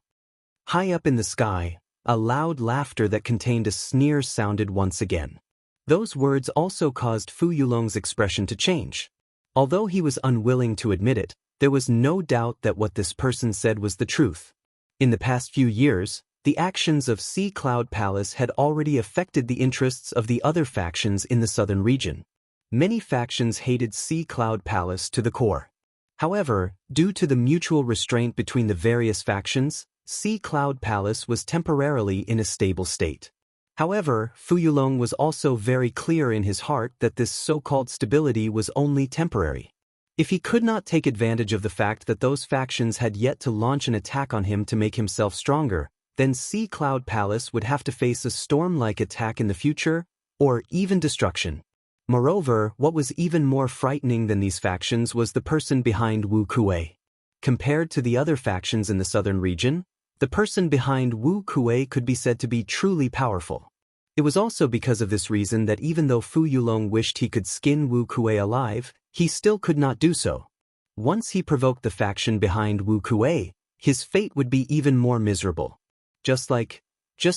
High up in the sky, a loud laughter that contained a sneer sounded once again. Those words also caused Fu Yulong's expression to change. Although he was unwilling to admit it, there was no doubt that what this person said was the truth. In the past few years, the actions of Sea Cloud Palace had already affected the interests of the other factions in the southern region. Many factions hated Sea Cloud Palace to the core. However, due to the mutual restraint between the various factions, Sea Cloud Palace was temporarily in a stable state. However, Fu Yulong was also very clear in his heart that this so-called stability was only temporary. If he could not take advantage of the fact that those factions had yet to launch an attack on him to make himself stronger, then Sea Cloud Palace would have to face a storm-like attack in the future, or even destruction. Moreover, what was even more frightening than these factions was the person behind Wu Kuei. Compared to the other factions in the southern region, the person behind Wu Kuei could be said to be truly powerful. It was also because of this reason that even though Fu Yulong wished he could skin Wu Kuei alive, he still could not do so. Once he provoked the faction behind Wu Kuei, his fate would be even more miserable. Just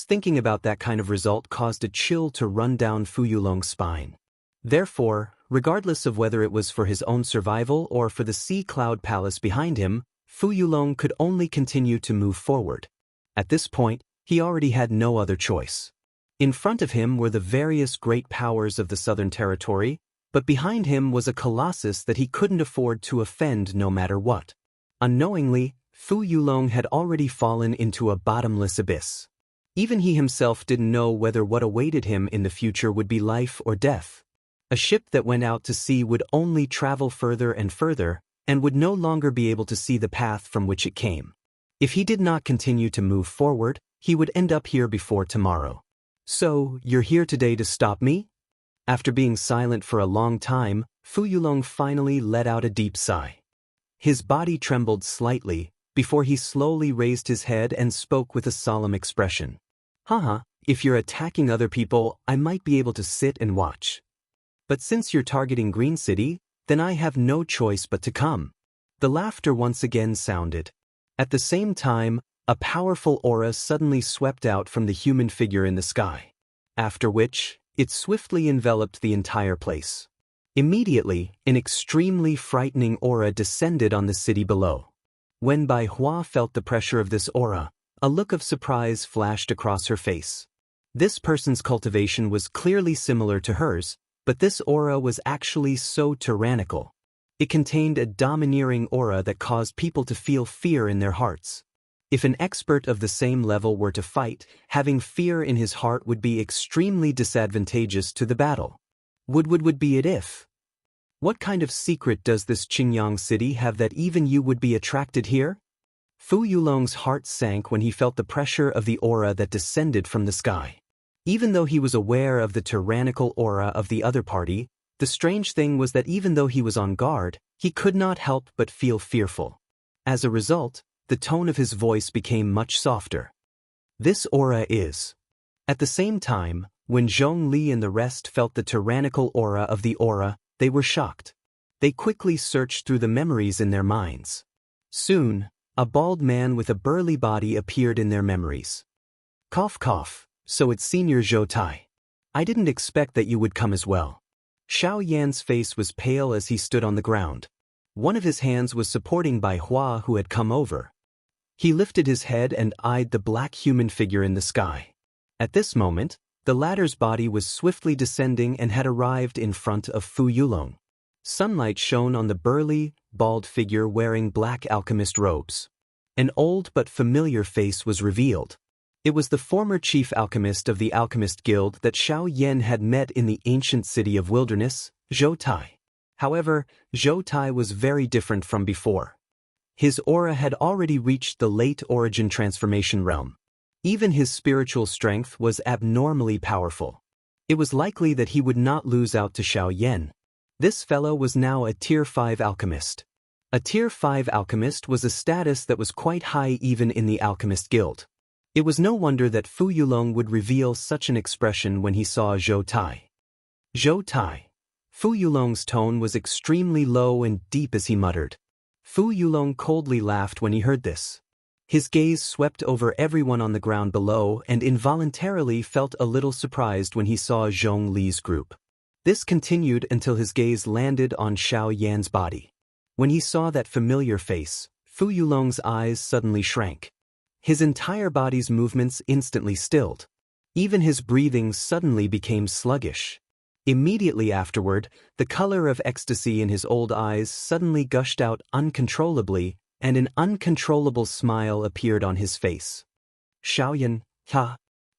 thinking about that kind of result caused a chill to run down Fu Yulong's spine. Therefore, regardless of whether it was for his own survival or for the sea cloud palace behind him, Fu Yulong could only continue to move forward. At this point, he already had no other choice. In front of him were the various great powers of the Southern Territory, but behind him was a colossus that he couldn't afford to offend no matter what. Unknowingly, Fu Yulong had already fallen into a bottomless abyss. Even he himself didn't know whether what awaited him in the future would be life or death. A ship that went out to sea would only travel further and further, and would no longer be able to see the path from which it came. If he did not continue to move forward, he would end up here before tomorrow. So, you're here today to stop me? After being silent for a long time, Fu Yulong finally let out a deep sigh. His body trembled slightly, before he slowly raised his head and spoke with a solemn expression. Haha, if you're attacking other people, I might be able to sit and watch. But since you're targeting Green City, then I have no choice but to come. The laughter once again sounded. At the same time, a powerful aura suddenly swept out from the human figure in the sky. After which, it swiftly enveloped the entire place. Immediately, an extremely frightening aura descended on the city below. When Bai Hua felt the pressure of this aura, a look of surprise flashed across her face. This person's cultivation was clearly similar to hers, but this aura was actually so tyrannical. It contained a domineering aura that caused people to feel fear in their hearts. If an expert of the same level were to fight, having fear in his heart would be extremely disadvantageous to the battle. Would be it if? What kind of secret does this Qingyang city have that even you would be attracted here? Fu Yulong's heart sank when he felt the pressure of the aura that descended from the sky. Even though he was aware of the tyrannical aura of the other party, the strange thing was that even though he was on guard, he could not help but feel fearful. As a result, the tone of his voice became much softer. This aura is. At the same time, when Zhong Li and the rest felt the tyrannical aura of the aura, they were shocked. They quickly searched through the memories in their minds. Soon, a bald man with a burly body appeared in their memories. Cough cough, so it's Senior Zhou Tai. I didn't expect that you would come as well. Xiao Yan's face was pale as he stood on the ground. One of his hands was supporting Bai Hua, who had come over. He lifted his head and eyed the black human figure in the sky. At this moment, the latter's body was swiftly descending and had arrived in front of Fu Yulong. Sunlight shone on the burly, bald figure wearing black alchemist robes. An old but familiar face was revealed. It was the former chief alchemist of the Alchemist Guild that Xiao Yan had met in the ancient city of Wilderness, Zhou Tai. However, Zhou Tai was very different from before. His aura had already reached the late origin transformation realm. Even his spiritual strength was abnormally powerful. It was likely that he would not lose out to Xiao Yan. This fellow was now a Tier 5 alchemist. A Tier 5 alchemist was a status that was quite high even in the Alchemist Guild. It was no wonder that Fu Yulong would reveal such an expression when he saw Zhou Tai. Zhou Tai. Fu Yulong's tone was extremely low and deep as he muttered. Fu Yulong coldly laughed when he heard this. His gaze swept over everyone on the ground below and involuntarily felt a little surprised when he saw Zhong Li's group. This continued until his gaze landed on Xiao Yan's body. When he saw that familiar face, Fu Yulong's eyes suddenly shrank. His entire body's movements instantly stilled. Even his breathing suddenly became sluggish. Immediately afterward, the color of ecstasy in his old eyes suddenly gushed out uncontrollably, and an uncontrollable smile appeared on his face. Xiaoyan,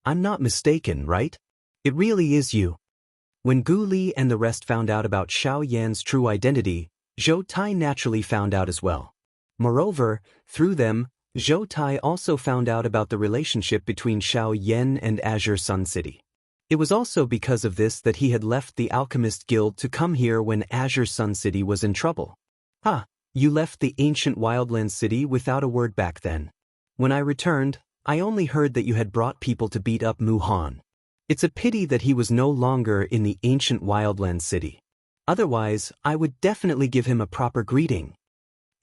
I'm not mistaken, right? It really is you. When Gu Li and the rest found out about Xiao Yan's true identity, Zhou Tai naturally found out as well. Moreover, through them, Zhou Tai also found out about the relationship between Xiao Yan and Azure Sun City. It was also because of this that he had left the Alchemist Guild to come here when Azure Sun City was in trouble. You left the ancient wildland city without a word back then. When I returned, I only heard that you had brought people to beat up Mu Han. It's a pity that he was no longer in the ancient wildland city. Otherwise, I would definitely give him a proper greeting.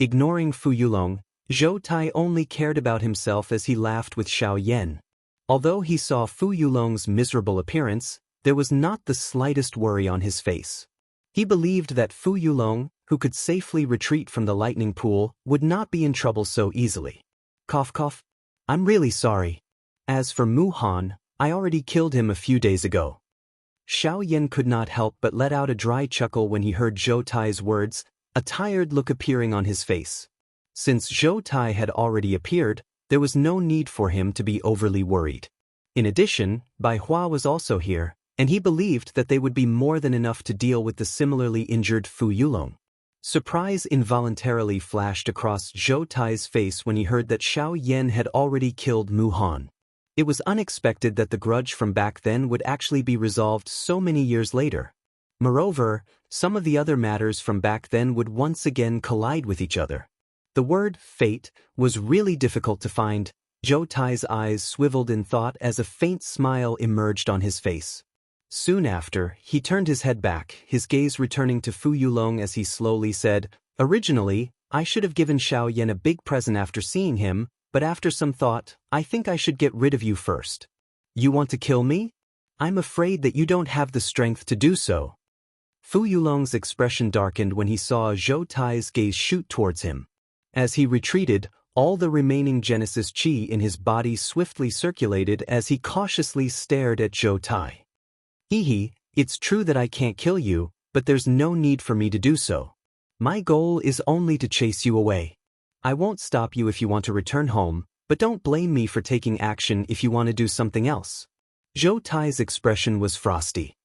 Ignoring Fu Yulong, Zhou Tai only cared about himself as he laughed with Xiao Yan. Although he saw Fu Yulong's miserable appearance, there was not the slightest worry on his face. He believed that Fu Yulong, who could safely retreat from the lightning pool, would not be in trouble so easily. Cough cough. I'm really sorry. As for Mu Han, I already killed him a few days ago. Xiao Yan could not help but let out a dry chuckle when he heard Zhou Tai's words, a tired look appearing on his face. Since Zhou Tai had already appeared, there was no need for him to be overly worried. In addition, Bai Hua was also here, and he believed that they would be more than enough to deal with the similarly injured Fu Yulong. Surprise involuntarily flashed across Zhou Tai's face when he heard that Xiao Yan had already killed Mu Han. It was unexpected that the grudge from back then would actually be resolved so many years later. Moreover, some of the other matters from back then would once again collide with each other. The word fate was really difficult to find. Zhou Tai's eyes swiveled in thought as a faint smile emerged on his face. Soon after, he turned his head back, his gaze returning to Fu Yulong as he slowly said, "Originally, I should have given Xiao Yan a big present after seeing him, but after some thought, I think I should get rid of you first." "You want to kill me? I'm afraid that you don't have the strength to do so." Fu Yulong's expression darkened when he saw Zhou Tai's gaze shoot towards him. As he retreated, all the remaining Genesis Qi in his body swiftly circulated as he cautiously stared at Zhou Tai. "Hehe, it's true that I can't kill you, but there's no need for me to do so. My goal is only to chase you away. I won't stop you if you want to return home, but don't blame me for taking action if you want to do something else." Zhou Tai's expression was frosty.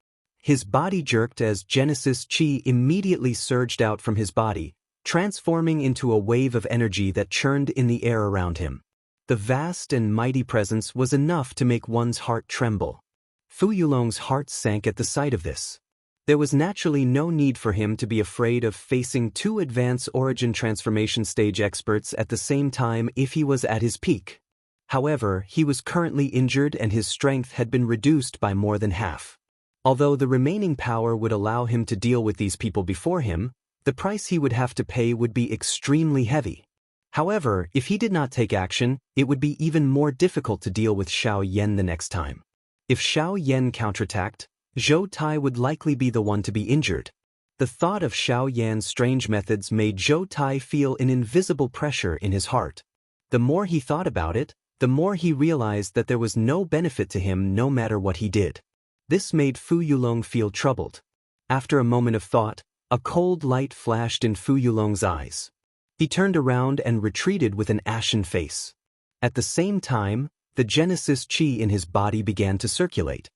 His body jerked as Genesis Qi immediately surged out from his body, transforming into a wave of energy that churned in the air around him. The vast and mighty presence was enough to make one's heart tremble. Fu Yulong's heart sank at the sight of this. There was naturally no need for him to be afraid of facing two advanced origin transformation stage experts at the same time if he was at his peak. However, he was currently injured and his strength had been reduced by more than half. Although the remaining power would allow him to deal with these people before him, the price he would have to pay would be extremely heavy. However, if he did not take action, it would be even more difficult to deal with Xiao Yan the next time. If Xiao Yan counterattacked, Zhou Tai would likely be the one to be injured. The thought of Xiao Yan's strange methods made Zhou Tai feel an invisible pressure in his heart. The more he thought about it, the more he realized that there was no benefit to him no matter what he did. This made Fu Yulong feel troubled. After a moment of thought, a cold light flashed in Fu Yulong's eyes. He turned around and retreated with an ashen face. At the same time, the Genesis Qi in his body began to circulate.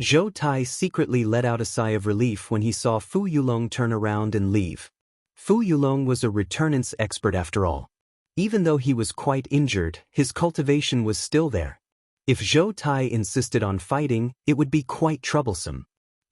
Zhou Tai secretly let out a sigh of relief when he saw Fu Yulong turn around and leave. Fu Yulong was a returnance expert after all. Even though he was quite injured, his cultivation was still there. If Zhou Tai insisted on fighting, it would be quite troublesome.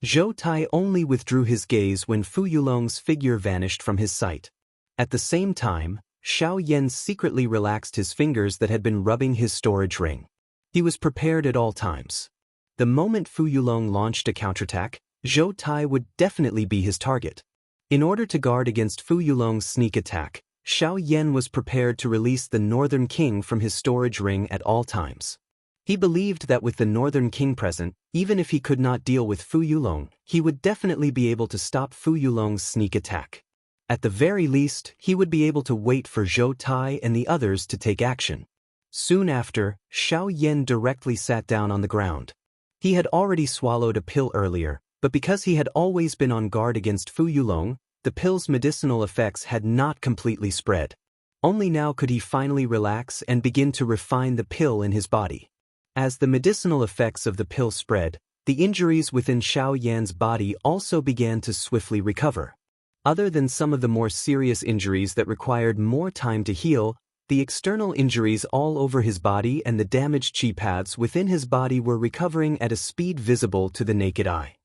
Zhou Tai only withdrew his gaze when Fu Yulong's figure vanished from his sight. At the same time, Xiao Yan secretly relaxed his fingers that had been rubbing his storage ring. He was prepared at all times. The moment Fu Yulong launched a counterattack, Zhou Tai would definitely be his target. In order to guard against Fu Yulong's sneak attack, Xiao Yan was prepared to release the Northern King from his storage ring at all times. He believed that with the Northern King present, even if he could not deal with Fu Yulong, he would definitely be able to stop Fu Yulong's sneak attack. At the very least, he would be able to wait for Zhou Tai and the others to take action. Soon after, Xiao Yan directly sat down on the ground. He had already swallowed a pill earlier, but because he had always been on guard against Fu Yulong, the pill's medicinal effects had not completely spread. Only now could he finally relax and begin to refine the pill in his body. As the medicinal effects of the pill spread, the injuries within Xiao Yan's body also began to swiftly recover. Other than some of the more serious injuries that required more time to heal, the external injuries all over his body and the damaged chi paths within his body were recovering at a speed visible to the naked eye.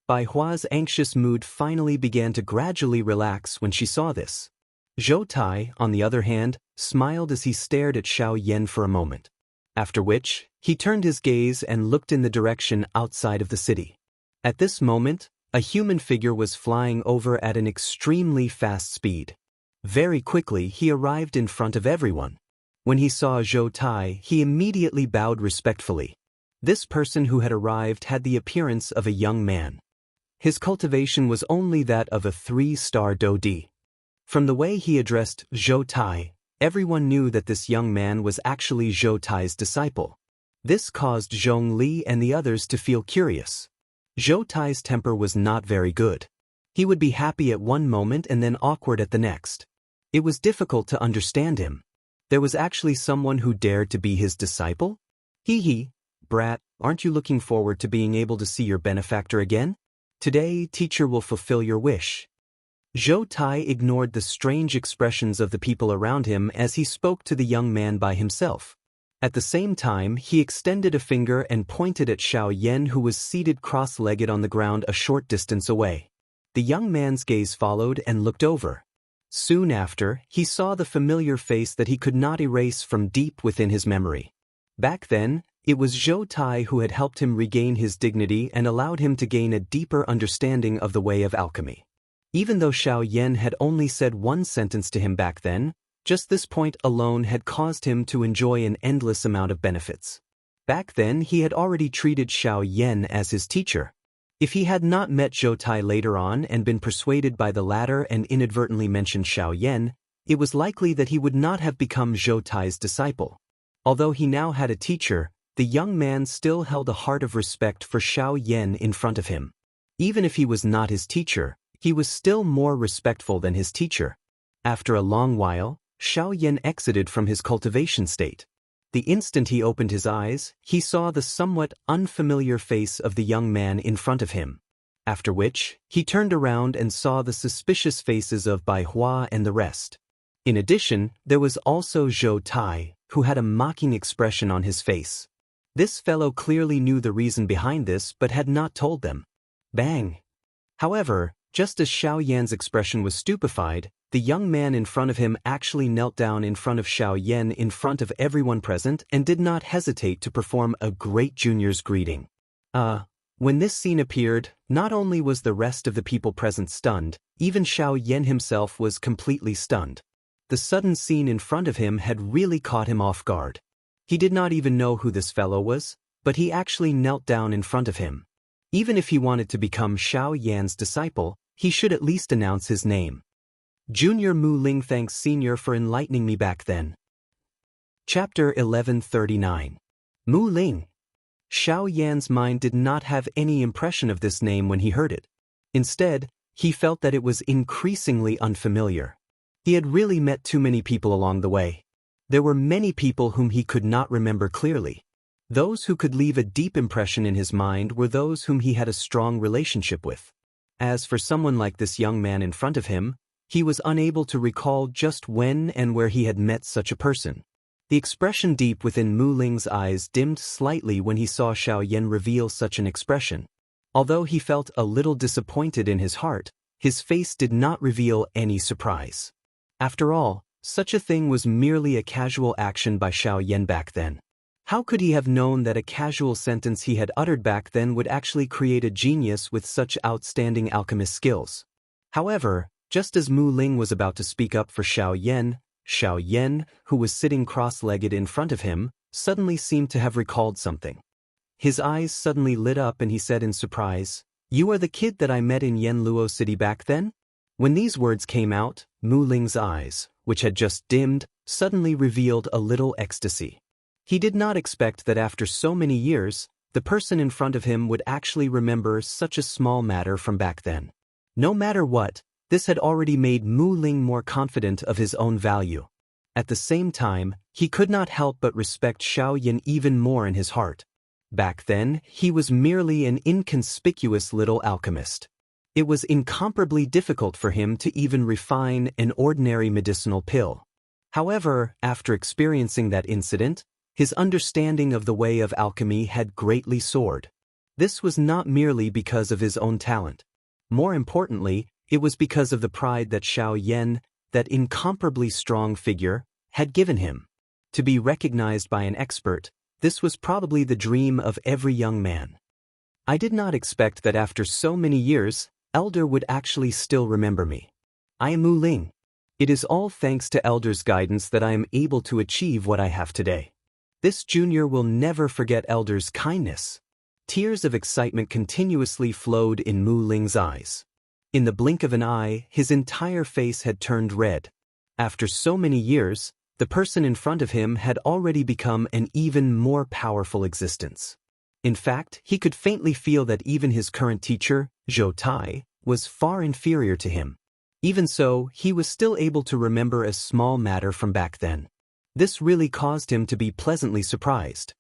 Bai Hua's anxious mood finally began to gradually relax when she saw this. Zhou Tai, on the other hand, smiled as he stared at Xiao Yan for a moment. After which, he turned his gaze and looked in the direction outside of the city. At this moment, a human figure was flying over at an extremely fast speed. Very quickly, he arrived in front of everyone. When he saw Zhou Tai, he immediately bowed respectfully. This person who had arrived had the appearance of a young man. His cultivation was only that of a 3-star Dodi. From the way he addressed Zhou Tai, everyone knew that this young man was actually Zhou Tai's disciple. This caused Zhong Li and the others to feel curious. Zhou Tai's temper was not very good. He would be happy at one moment and then awkward at the next. It was difficult to understand him. There was actually someone who dared to be his disciple? Hee, brat, aren't you looking forward to being able to see your benefactor again? Today, teacher will fulfill your wish. Zhou Tai ignored the strange expressions of the people around him as he spoke to the young man by himself. At the same time, he extended a finger and pointed at Xianxia, who was seated cross-legged on the ground a short distance away. The young man's gaze followed and looked over. Soon after, he saw the familiar face that he could not erase from deep within his memory. Back then, it was Zhou Tai who had helped him regain his dignity and allowed him to gain a deeper understanding of the way of alchemy. Even though Xianxia had only said one sentence to him back then, just this point alone had caused him to enjoy an endless amount of benefits. Back then he had already treated Xianxia as his teacher. If he had not met Zhou Tai later on and been persuaded by the latter and inadvertently mentioned Xianxia, it was likely that he would not have become Zhou Tai's disciple. Although he now had a teacher, the young man still held a heart of respect for Xianxia in front of him. Even if he was not his teacher, he was still more respectful than his teacher. After a long while, Xianxia exited from his cultivation state. The instant he opened his eyes, he saw the somewhat unfamiliar face of the young man in front of him. After which, he turned around and saw the suspicious faces of Bai Hua and the rest. In addition, there was also Zhou Tai, who had a mocking expression on his face. This fellow clearly knew the reason behind this but had not told them. Bang! However, just as Xiaoyan's expression was stupefied, the young man in front of him actually knelt down in front of Xiaoyan in front of everyone present and did not hesitate to perform a great junior's greeting. When this scene appeared, not only was the rest of the people present stunned, even Xiaoyan himself was completely stunned. The sudden scene in front of him had really caught him off guard. He did not even know who this fellow was, but he actually knelt down in front of him. Even if he wanted to become Xiaoyan's disciple, he should at least announce his name. Junior Mu Ling thanks Senior for enlightening me back then. Chapter 1139. Mu Ling. Xiaoyan's mind did not have any impression of this name when he heard it. Instead, he felt that it was increasingly unfamiliar. He had really met too many people along the way. There were many people whom he could not remember clearly. Those who could leave a deep impression in his mind were those whom he had a strong relationship with. As for someone like this young man in front of him, he was unable to recall just when and where he had met such a person. The expression deep within Mu Ling's eyes dimmed slightly when he saw Xiaoyan reveal such an expression. Although he felt a little disappointed in his heart, his face did not reveal any surprise. After all, such a thing was merely a casual action by Xiaoyan back then. How could he have known that a casual sentence he had uttered back then would actually create a genius with such outstanding alchemist skills? However, just as Mu Ling was about to speak up for Xiaoyan, who was sitting cross-legged in front of him, suddenly seemed to have recalled something. His eyes suddenly lit up and he said in surprise, "You are the kid that I met in Yanluo City back then?" When these words came out, Mu Ling's eyes, which had just dimmed, suddenly revealed a little ecstasy. He did not expect that after so many years, the person in front of him would actually remember such a small matter from back then. No matter what, this had already made Mu Ling more confident of his own value. At the same time, he could not help but respect Xiaoyan even more in his heart. Back then, he was merely an inconspicuous little alchemist. It was incomparably difficult for him to even refine an ordinary medicinal pill. However, after experiencing that incident, his understanding of the way of alchemy had greatly soared. This was not merely because of his own talent. More importantly, it was because of the pride that Xiaoyan, that incomparably strong figure, had given him. To be recognized by an expert, this was probably the dream of every young man. I did not expect that after so many years, Elder would actually still remember me. I am Mu Ling. It is all thanks to Elder's guidance that I am able to achieve what I have today. This junior will never forget Elder's kindness. Tears of excitement continuously flowed in Mu Ling's eyes. In the blink of an eye, his entire face had turned red. After so many years, the person in front of him had already become an even more powerful existence. In fact, he could faintly feel that even his current teacher, Zhou Tai, was far inferior to him. Even so, he was still able to remember a small matter from back then. This really caused him to be pleasantly surprised.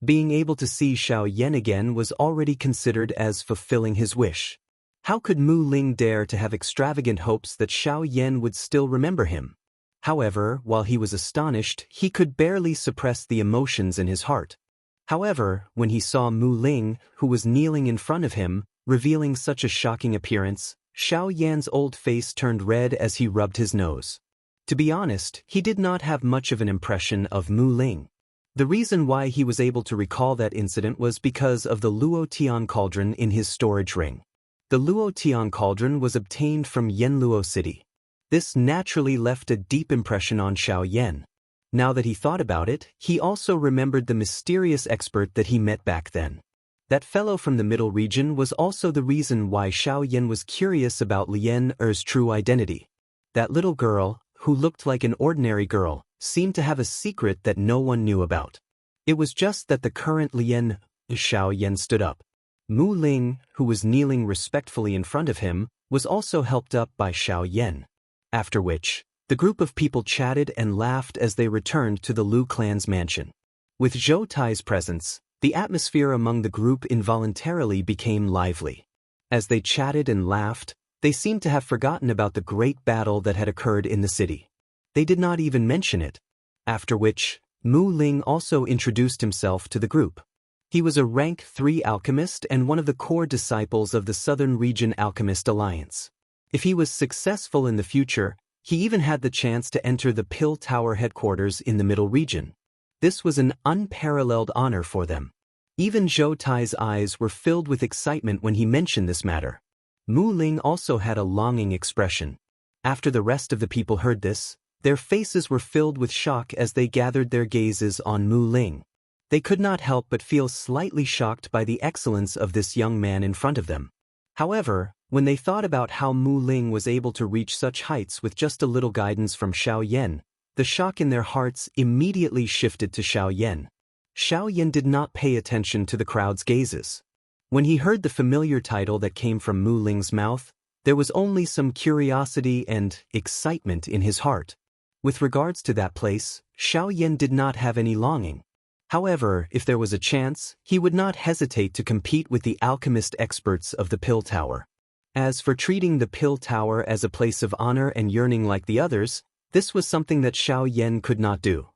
Being able to see Xianxia again was already considered as fulfilling his wish. How could Mu Ling dare to have extravagant hopes that Xianxia would still remember him? However, while he was astonished, he could barely suppress the emotions in his heart. However, when he saw Mu Ling, who was kneeling in front of him, revealing such a shocking appearance, Xianxia's old face turned red as he rubbed his nose. To be honest, he did not have much of an impression of Mu Ling. The reason why he was able to recall that incident was because of the Luo Tian cauldron in his storage ring. The Luo Tian cauldron was obtained from Yanluo City. This naturally left a deep impression on Xianxia. Now that he thought about it, he also remembered the mysterious expert that he met back then. That fellow from the middle region was also the reason why Xianxia was curious about Lian Er's true identity. That little girl, who looked like an ordinary girl, seemed to have a secret that no one knew about. It was just that the current Lian. Xianxia stood up. Mu Ling, who was kneeling respectfully in front of him, was also helped up by Xianxia. After which, the group of people chatted and laughed as they returned to the Lu clan's mansion. With Zhou Tai's presence, the atmosphere among the group involuntarily became lively. As they chatted and laughed, they seemed to have forgotten about the great battle that had occurred in the city. They did not even mention it. After which, Mu Ling also introduced himself to the group. He was a rank 3 alchemist and one of the core disciples of the Southern Region Alchemist Alliance. If he was successful in the future, he even had the chance to enter the Pill Tower headquarters in the Middle Region. This was an unparalleled honor for them. Even Zhou Tai's eyes were filled with excitement when he mentioned this matter. Mu Ling also had a longing expression. After the rest of the people heard this, their faces were filled with shock as they gathered their gazes on Mu Ling. They could not help but feel slightly shocked by the excellence of this young man in front of them. However, when they thought about how Mu Ling was able to reach such heights with just a little guidance from Xianxia, the shock in their hearts immediately shifted to Xianxia. Xianxia did not pay attention to the crowd's gazes. When he heard the familiar title that came from Mu Ling's mouth, there was only some curiosity and excitement in his heart. With regards to that place, Xianxia did not have any longing. However, if there was a chance, he would not hesitate to compete with the alchemist experts of the Pill Tower. As for treating the Pill Tower as a place of honor and yearning like the others, this was something that Xianxia could not do.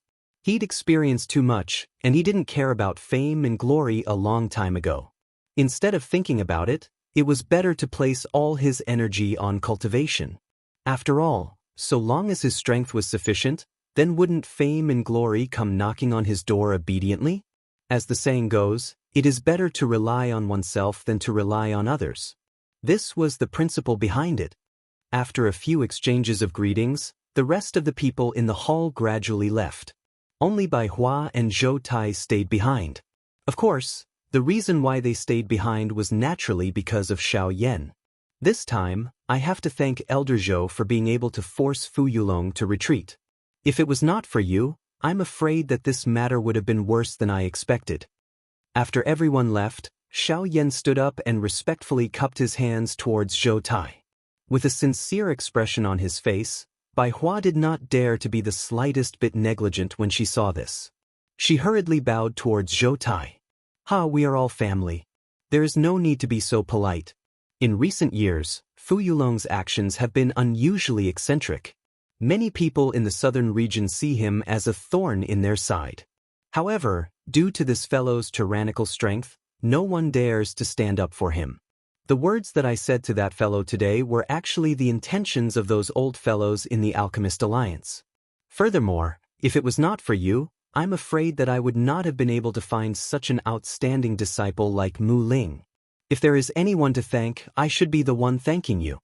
He'd experienced too much, and he didn't care about fame and glory a long time ago. Instead of thinking about it, it was better to place all his energy on cultivation. After all, so long as his strength was sufficient, then wouldn't fame and glory come knocking on his door obediently? As the saying goes, it is better to rely on oneself than to rely on others. This was the principle behind it. After a few exchanges of greetings, the rest of the people in the hall gradually left. Only Bai Hua and Zhou Tai stayed behind. Of course, the reason why they stayed behind was naturally because of Xianxia. This time, I have to thank Elder Zhou for being able to force Fu Yulong to retreat. If it was not for you, I'm afraid that this matter would have been worse than I expected. After everyone left, Xianxia stood up and respectfully cupped his hands towards Zhou Tai. With a sincere expression on his face, Bai Hua did not dare to be the slightest bit negligent when she saw this. She hurriedly bowed towards Zhou Tai. We are all family. There is no need to be so polite. In recent years, Fu Yulong's actions have been unusually eccentric. Many people in the southern region see him as a thorn in their side. However, due to this fellow's tyrannical strength, no one dares to stand up for him. The words that I said to that fellow today were actually the intentions of those old fellows in the Alchemist Alliance. Furthermore, if it was not for you, I'm afraid that I would not have been able to find such an outstanding disciple like Mu Ling. If there is anyone to thank, I should be the one thanking you.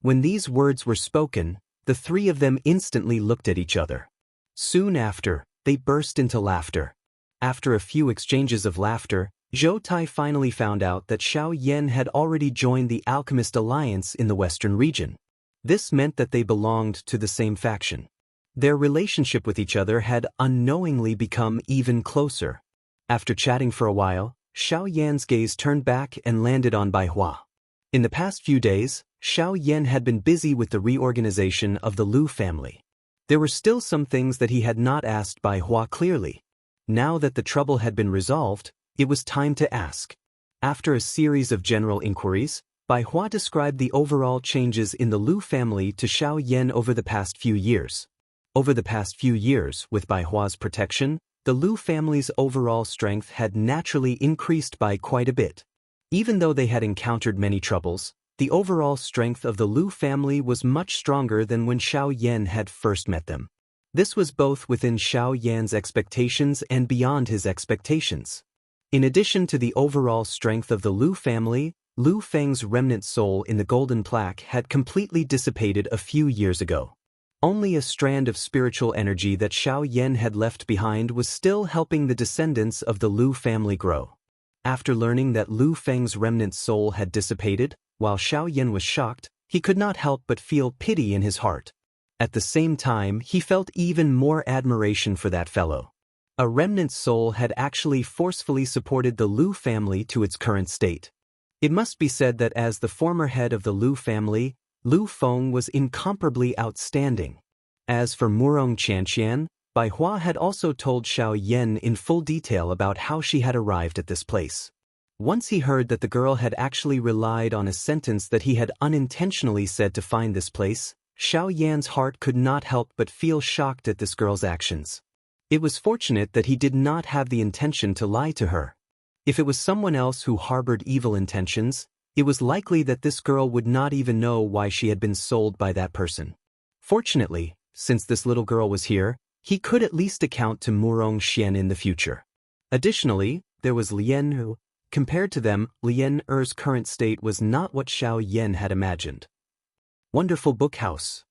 When these words were spoken, the three of them instantly looked at each other. Soon after, they burst into laughter. After a few exchanges of laughter, Zhou Tai finally found out that Xiao Yan had already joined the Alchemist Alliance in the Western region. This meant that they belonged to the same faction. Their relationship with each other had unknowingly become even closer. After chatting for a while, Xiao Yan's gaze turned back and landed on Bai Hua. In the past few days, Xiao Yan had been busy with the reorganization of the Lu family. There were still some things that he had not asked Bai Hua clearly. Now that the trouble had been resolved, it was time to ask. After a series of general inquiries, Bai Hua described the overall changes in the Lu family to Xiao Yan over the past few years. Over the past few years, with Bai Hua's protection, the Lu family's overall strength had naturally increased by quite a bit. Even though they had encountered many troubles, the overall strength of the Lu family was much stronger than when Xiao Yan had first met them. This was both within Xiao Yan's expectations and beyond his expectations. In addition to the overall strength of the Lu family, Lu Feng's remnant soul in the golden plaque had completely dissipated a few years ago. Only a strand of spiritual energy that Xiao Yan had left behind was still helping the descendants of the Lu family grow. After learning that Lu Feng's remnant soul had dissipated, while Xiao Yan was shocked, he could not help but feel pity in his heart. At the same time, he felt even more admiration for that fellow. A remnant soul had actually forcefully supported the Lu family to its current state. It must be said that as the former head of the Lu family, Lu Feng was incomparably outstanding. As for Murong Qianxian, Bai Hua had also told Xiao Yan in full detail about how she had arrived at this place. Once he heard that the girl had actually relied on a sentence that he had unintentionally said to find this place, Xiao Yan's heart could not help but feel shocked at this girl's actions. It was fortunate that he did not have the intention to lie to her. If it was someone else who harbored evil intentions, it was likely that this girl would not even know why she had been sold by that person. Fortunately, since this little girl was here, he could at least account to Murong Xian in the future. Additionally, there was Lian who, compared to them, Lian Er's current state was not what Xiao Yan had imagined. Wonderful Book House.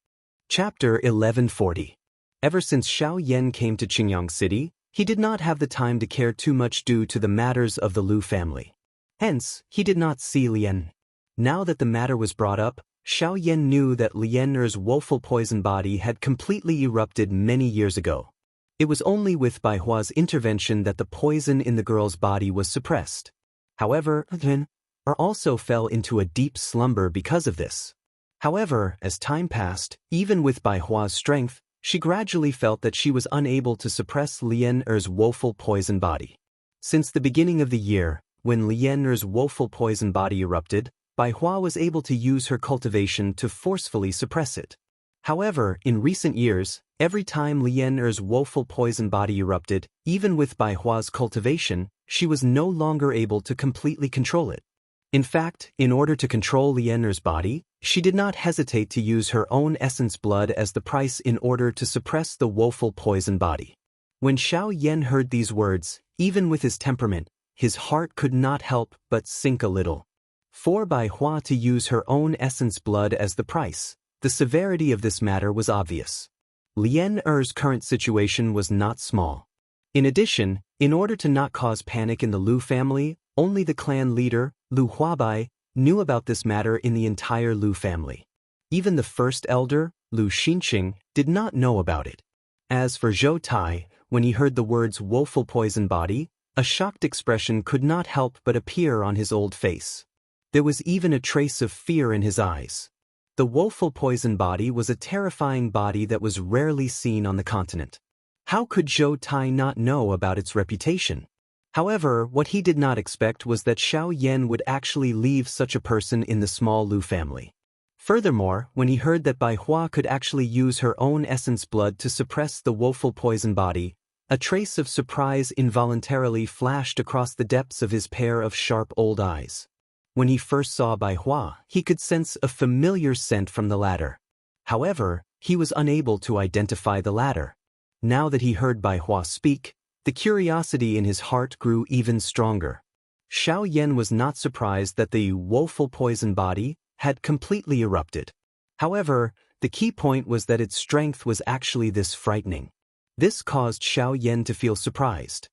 Chapter 1140. Ever since Xiao Yan came to Qingyang City, he did not have the time to care too much due to the matters of the Lu family. Hence, he did not see Lian. Now that the matter was brought up, Xiao Yan knew that Lian Er's woeful poison body had completely erupted many years ago. It was only with Bai Hua's intervention that the poison in the girl's body was suppressed. However, Lian Er also fell into a deep slumber because of this. However, as time passed, even with Bai Hua's strength, she gradually felt that she was unable to suppress Lian Er's woeful poison body. Since the beginning of the year, when Lian Er's woeful poison body erupted, Bai Hua was able to use her cultivation to forcefully suppress it. However, in recent years, every time Lian Er's woeful poison body erupted, even with Bai Hua's cultivation, she was no longer able to completely control it. In fact, in order to control Lian Er's body, she did not hesitate to use her own essence blood as the price in order to suppress the woeful poison body. When Xiao Yan heard these words, even with his temperament, his heart could not help but sink a little. For Bai Hua to use her own essence blood as the price, the severity of this matter was obvious. Lian Er's current situation was not small. In addition, in order to not cause panic in the Lu family, only the clan leader, Lu Huabai, knew about this matter in the entire Lu family. Even the first elder, Lu Xinqing, did not know about it. As for Zhou Tai, when he heard the words woeful poison body, a shocked expression could not help but appear on his old face. There was even a trace of fear in his eyes. The woeful poison body was a terrifying body that was rarely seen on the continent. How could Zhou Tai not know about its reputation? However, what he did not expect was that Xiao Yan would actually leave such a person in the small Lu family. Furthermore, when he heard that Bai Hua could actually use her own essence blood to suppress the woeful poison body, a trace of surprise involuntarily flashed across the depths of his pair of sharp old eyes. When he first saw Bai Hua, he could sense a familiar scent from the latter. However, he was unable to identify the latter. Now that he heard Bai Hua speak, the curiosity in his heart grew even stronger. Xiao Yan was not surprised that the woeful poison body had completely erupted. However, the key point was that its strength was actually this frightening. This caused Xiao Yan to feel surprised.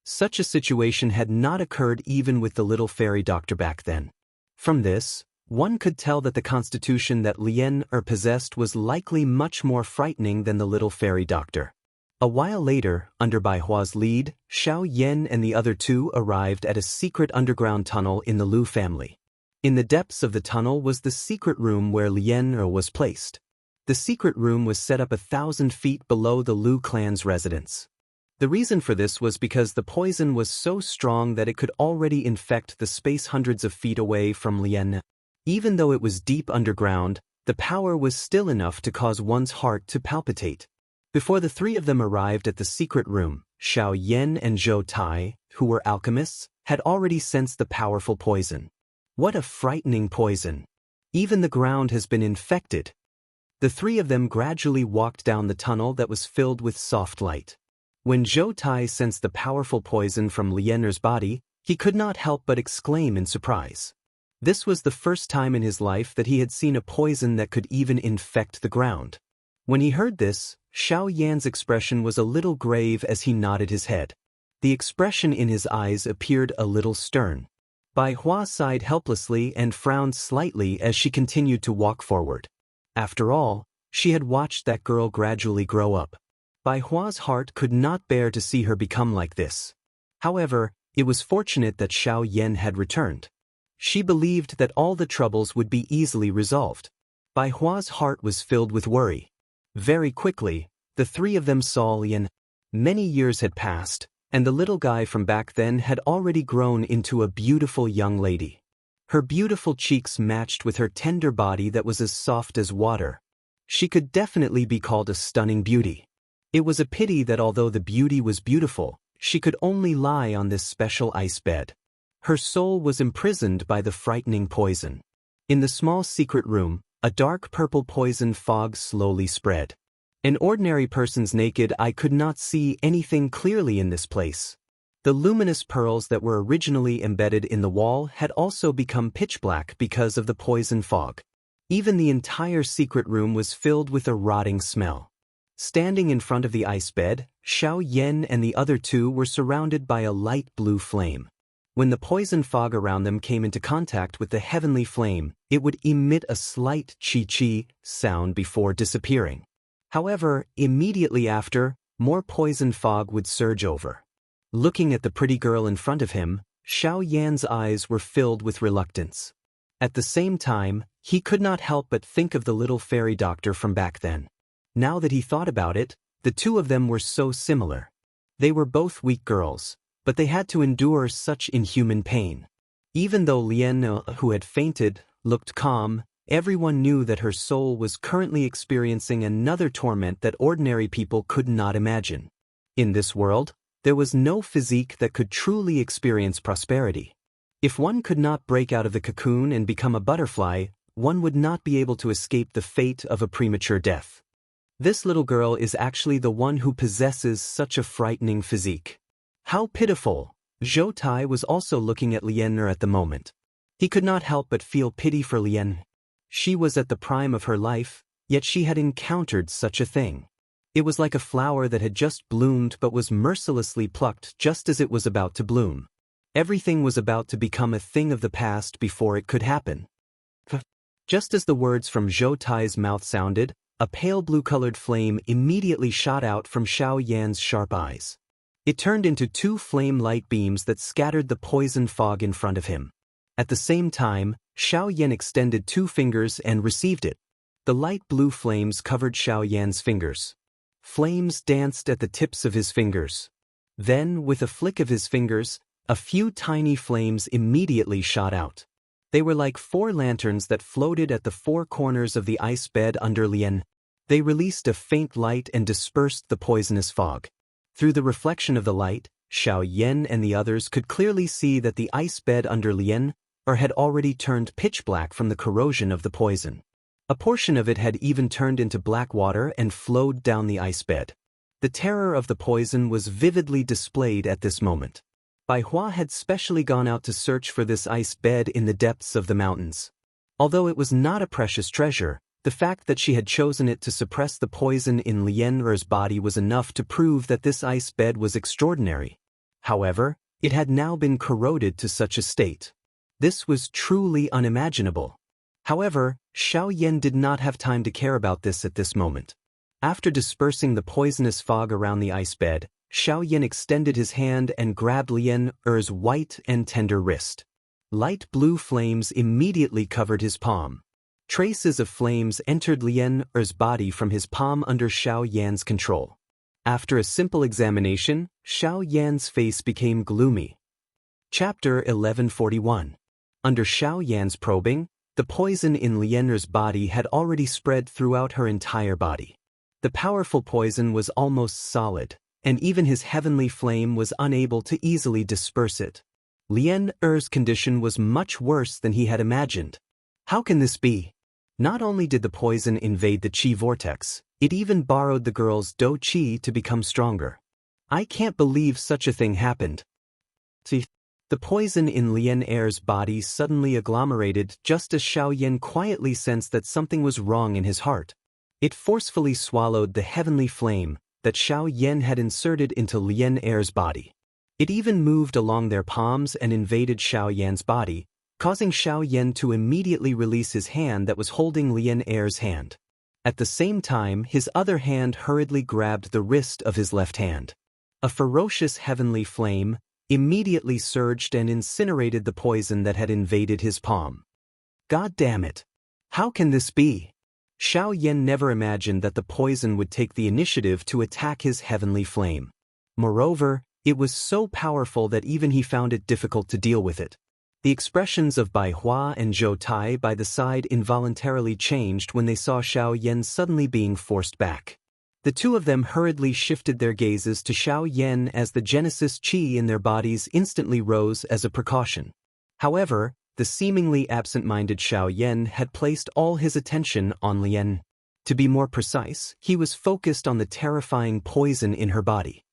Such a situation had not occurred even with the little fairy doctor back then. From this, one could tell that the constitution that Lien possessed was likely much more frightening than the little fairy doctor. A while later, under Bai Hua's lead, Xiao Yan and the other two arrived at a secret underground tunnel in the Lu family. In the depths of the tunnel was the secret room where Lien was placed. The secret room was set up 1,000 feet below the Lu clan's residence. The reason for this was because the poison was so strong that it could already infect the space hundreds of feet away from Lien. Even though it was deep underground, the power was still enough to cause one's heart to palpitate. Before the three of them arrived at the secret room, Xiao Yan and Zhou Tai, who were alchemists, had already sensed the powerful poison. What a frightening poison! Even the ground has been infected. The three of them gradually walked down the tunnel that was filled with soft light. When Zhou Tai sensed the powerful poison from Lien's body, he could not help but exclaim in surprise. This was the first time in his life that he had seen a poison that could even infect the ground. When he heard this, Xiao Yan's expression was a little grave as he nodded his head. The expression in his eyes appeared a little stern. Bai Hua sighed helplessly and frowned slightly as she continued to walk forward. After all, she had watched that girl gradually grow up. Bai Hua's heart could not bear to see her become like this. However, it was fortunate that Xiao Yan had returned. She believed that all the troubles would be easily resolved. Bai Hua's heart was filled with worry. Very quickly, the three of them saw Lien. Many years had passed, and the little guy from back then had already grown into a beautiful young lady. Her beautiful cheeks matched with her tender body that was as soft as water. She could definitely be called a stunning beauty. It was a pity that although the beauty was beautiful, she could only lie on this special ice bed. Her soul was imprisoned by the frightening poison. In the small secret room, a dark purple poison fog slowly spread. An ordinary person's naked eye could not see anything clearly in this place. The luminous pearls that were originally embedded in the wall had also become pitch black because of the poison fog. Even the entire secret room was filled with a rotting smell. Standing in front of the ice bed, Xiao Yan and the other two were surrounded by a light blue flame. When the poison fog around them came into contact with the heavenly flame, it would emit a slight chi-chi sound before disappearing. However, immediately after, more poison fog would surge over. Looking at the pretty girl in front of him, Xiao Yan's eyes were filled with reluctance. At the same time, he could not help but think of the little fairy doctor from back then. Now that he thought about it, the two of them were so similar. They were both weak girls, but they had to endure such inhuman pain. Even though Lien, who had fainted, looked calm, everyone knew that her soul was currently experiencing another torment that ordinary people could not imagine. In this world, there was no physique that could truly experience prosperity. If one could not break out of the cocoon and become a butterfly, one would not be able to escape the fate of a premature death. This little girl is actually the one who possesses such a frightening physique. How pitiful! Zhou Tai was also looking at Lien at the moment. He could not help but feel pity for Lien. She was at the prime of her life, yet she had encountered such a thing. It was like a flower that had just bloomed but was mercilessly plucked just as it was about to bloom. Everything was about to become a thing of the past before it could happen. Just as the words from Zhou Tai's mouth sounded, a pale blue-colored flame immediately shot out from Xiao Yan's sharp eyes. It turned into two flame light beams that scattered the poison fog in front of him. At the same time, Xiao Yan extended two fingers and received it. The light blue flames covered Xiao Yan's fingers. Flames danced at the tips of his fingers. Then, with a flick of his fingers, a few tiny flames immediately shot out. They were like 4 lanterns that floated at the 4 corners of the ice bed under Lien. They released a faint light and dispersed the poisonous fog. Through the reflection of the light, Xiao Yan and the others could clearly see that the ice bed under Lien had already turned pitch black from the corrosion of the poison. A portion of it had even turned into black water and flowed down the ice bed. The terror of the poison was vividly displayed at this moment. Bai Hua had specially gone out to search for this ice bed in the depths of the mountains. Although it was not a precious treasure, the fact that she had chosen it to suppress the poison in Lien's body was enough to prove that this ice bed was extraordinary. However, it had now been corroded to such a state. This was truly unimaginable. However, Xiaoyan did not have time to care about this at this moment. After dispersing the poisonous fog around the ice bed, Xiaoyan extended his hand and grabbed Lian Er's white and tender wrist. Light blue flames immediately covered his palm. Traces of flames entered Lian Er's body from his palm under Xiaoyan's control. After a simple examination, Xiaoyan's face became gloomy. Chapter 1141. Under Xiaoyan's probing, the poison in Lian Er's body had already spread throughout her entire body. The powerful poison was almost solid, and even his heavenly flame was unable to easily disperse it. Lian Er's condition was much worse than he had imagined. How can this be? Not only did the poison invade the Qi vortex, it even borrowed the girl's Do Qi to become stronger. I can't believe such a thing happened. The poison in Lian Er's body suddenly agglomerated just as Xiaoyan quietly sensed that something was wrong in his heart. It forcefully swallowed the heavenly flame that Xiaoyan had inserted into Lian Er's body. It even moved along their palms and invaded Xiaoyan's body, causing Xiaoyan to immediately release his hand that was holding Lian Er's hand. At the same time, his other hand hurriedly grabbed the wrist of his left hand. A ferocious heavenly flame immediately surged and incinerated the poison that had invaded his palm. God damn it! How can this be? Xiaoyan never imagined that the poison would take the initiative to attack his heavenly flame. Moreover, it was so powerful that even he found it difficult to deal with it. The expressions of Bai Hua and Zhou Tai by the side involuntarily changed when they saw Xiaoyan suddenly being forced back. The two of them hurriedly shifted their gazes to Xiaoyan as the Genesis Qi in their bodies instantly rose as a precaution. However, the seemingly absent-minded Xiaoyan had placed all his attention on Lian. To be more precise, he was focused on the terrifying poison in her body.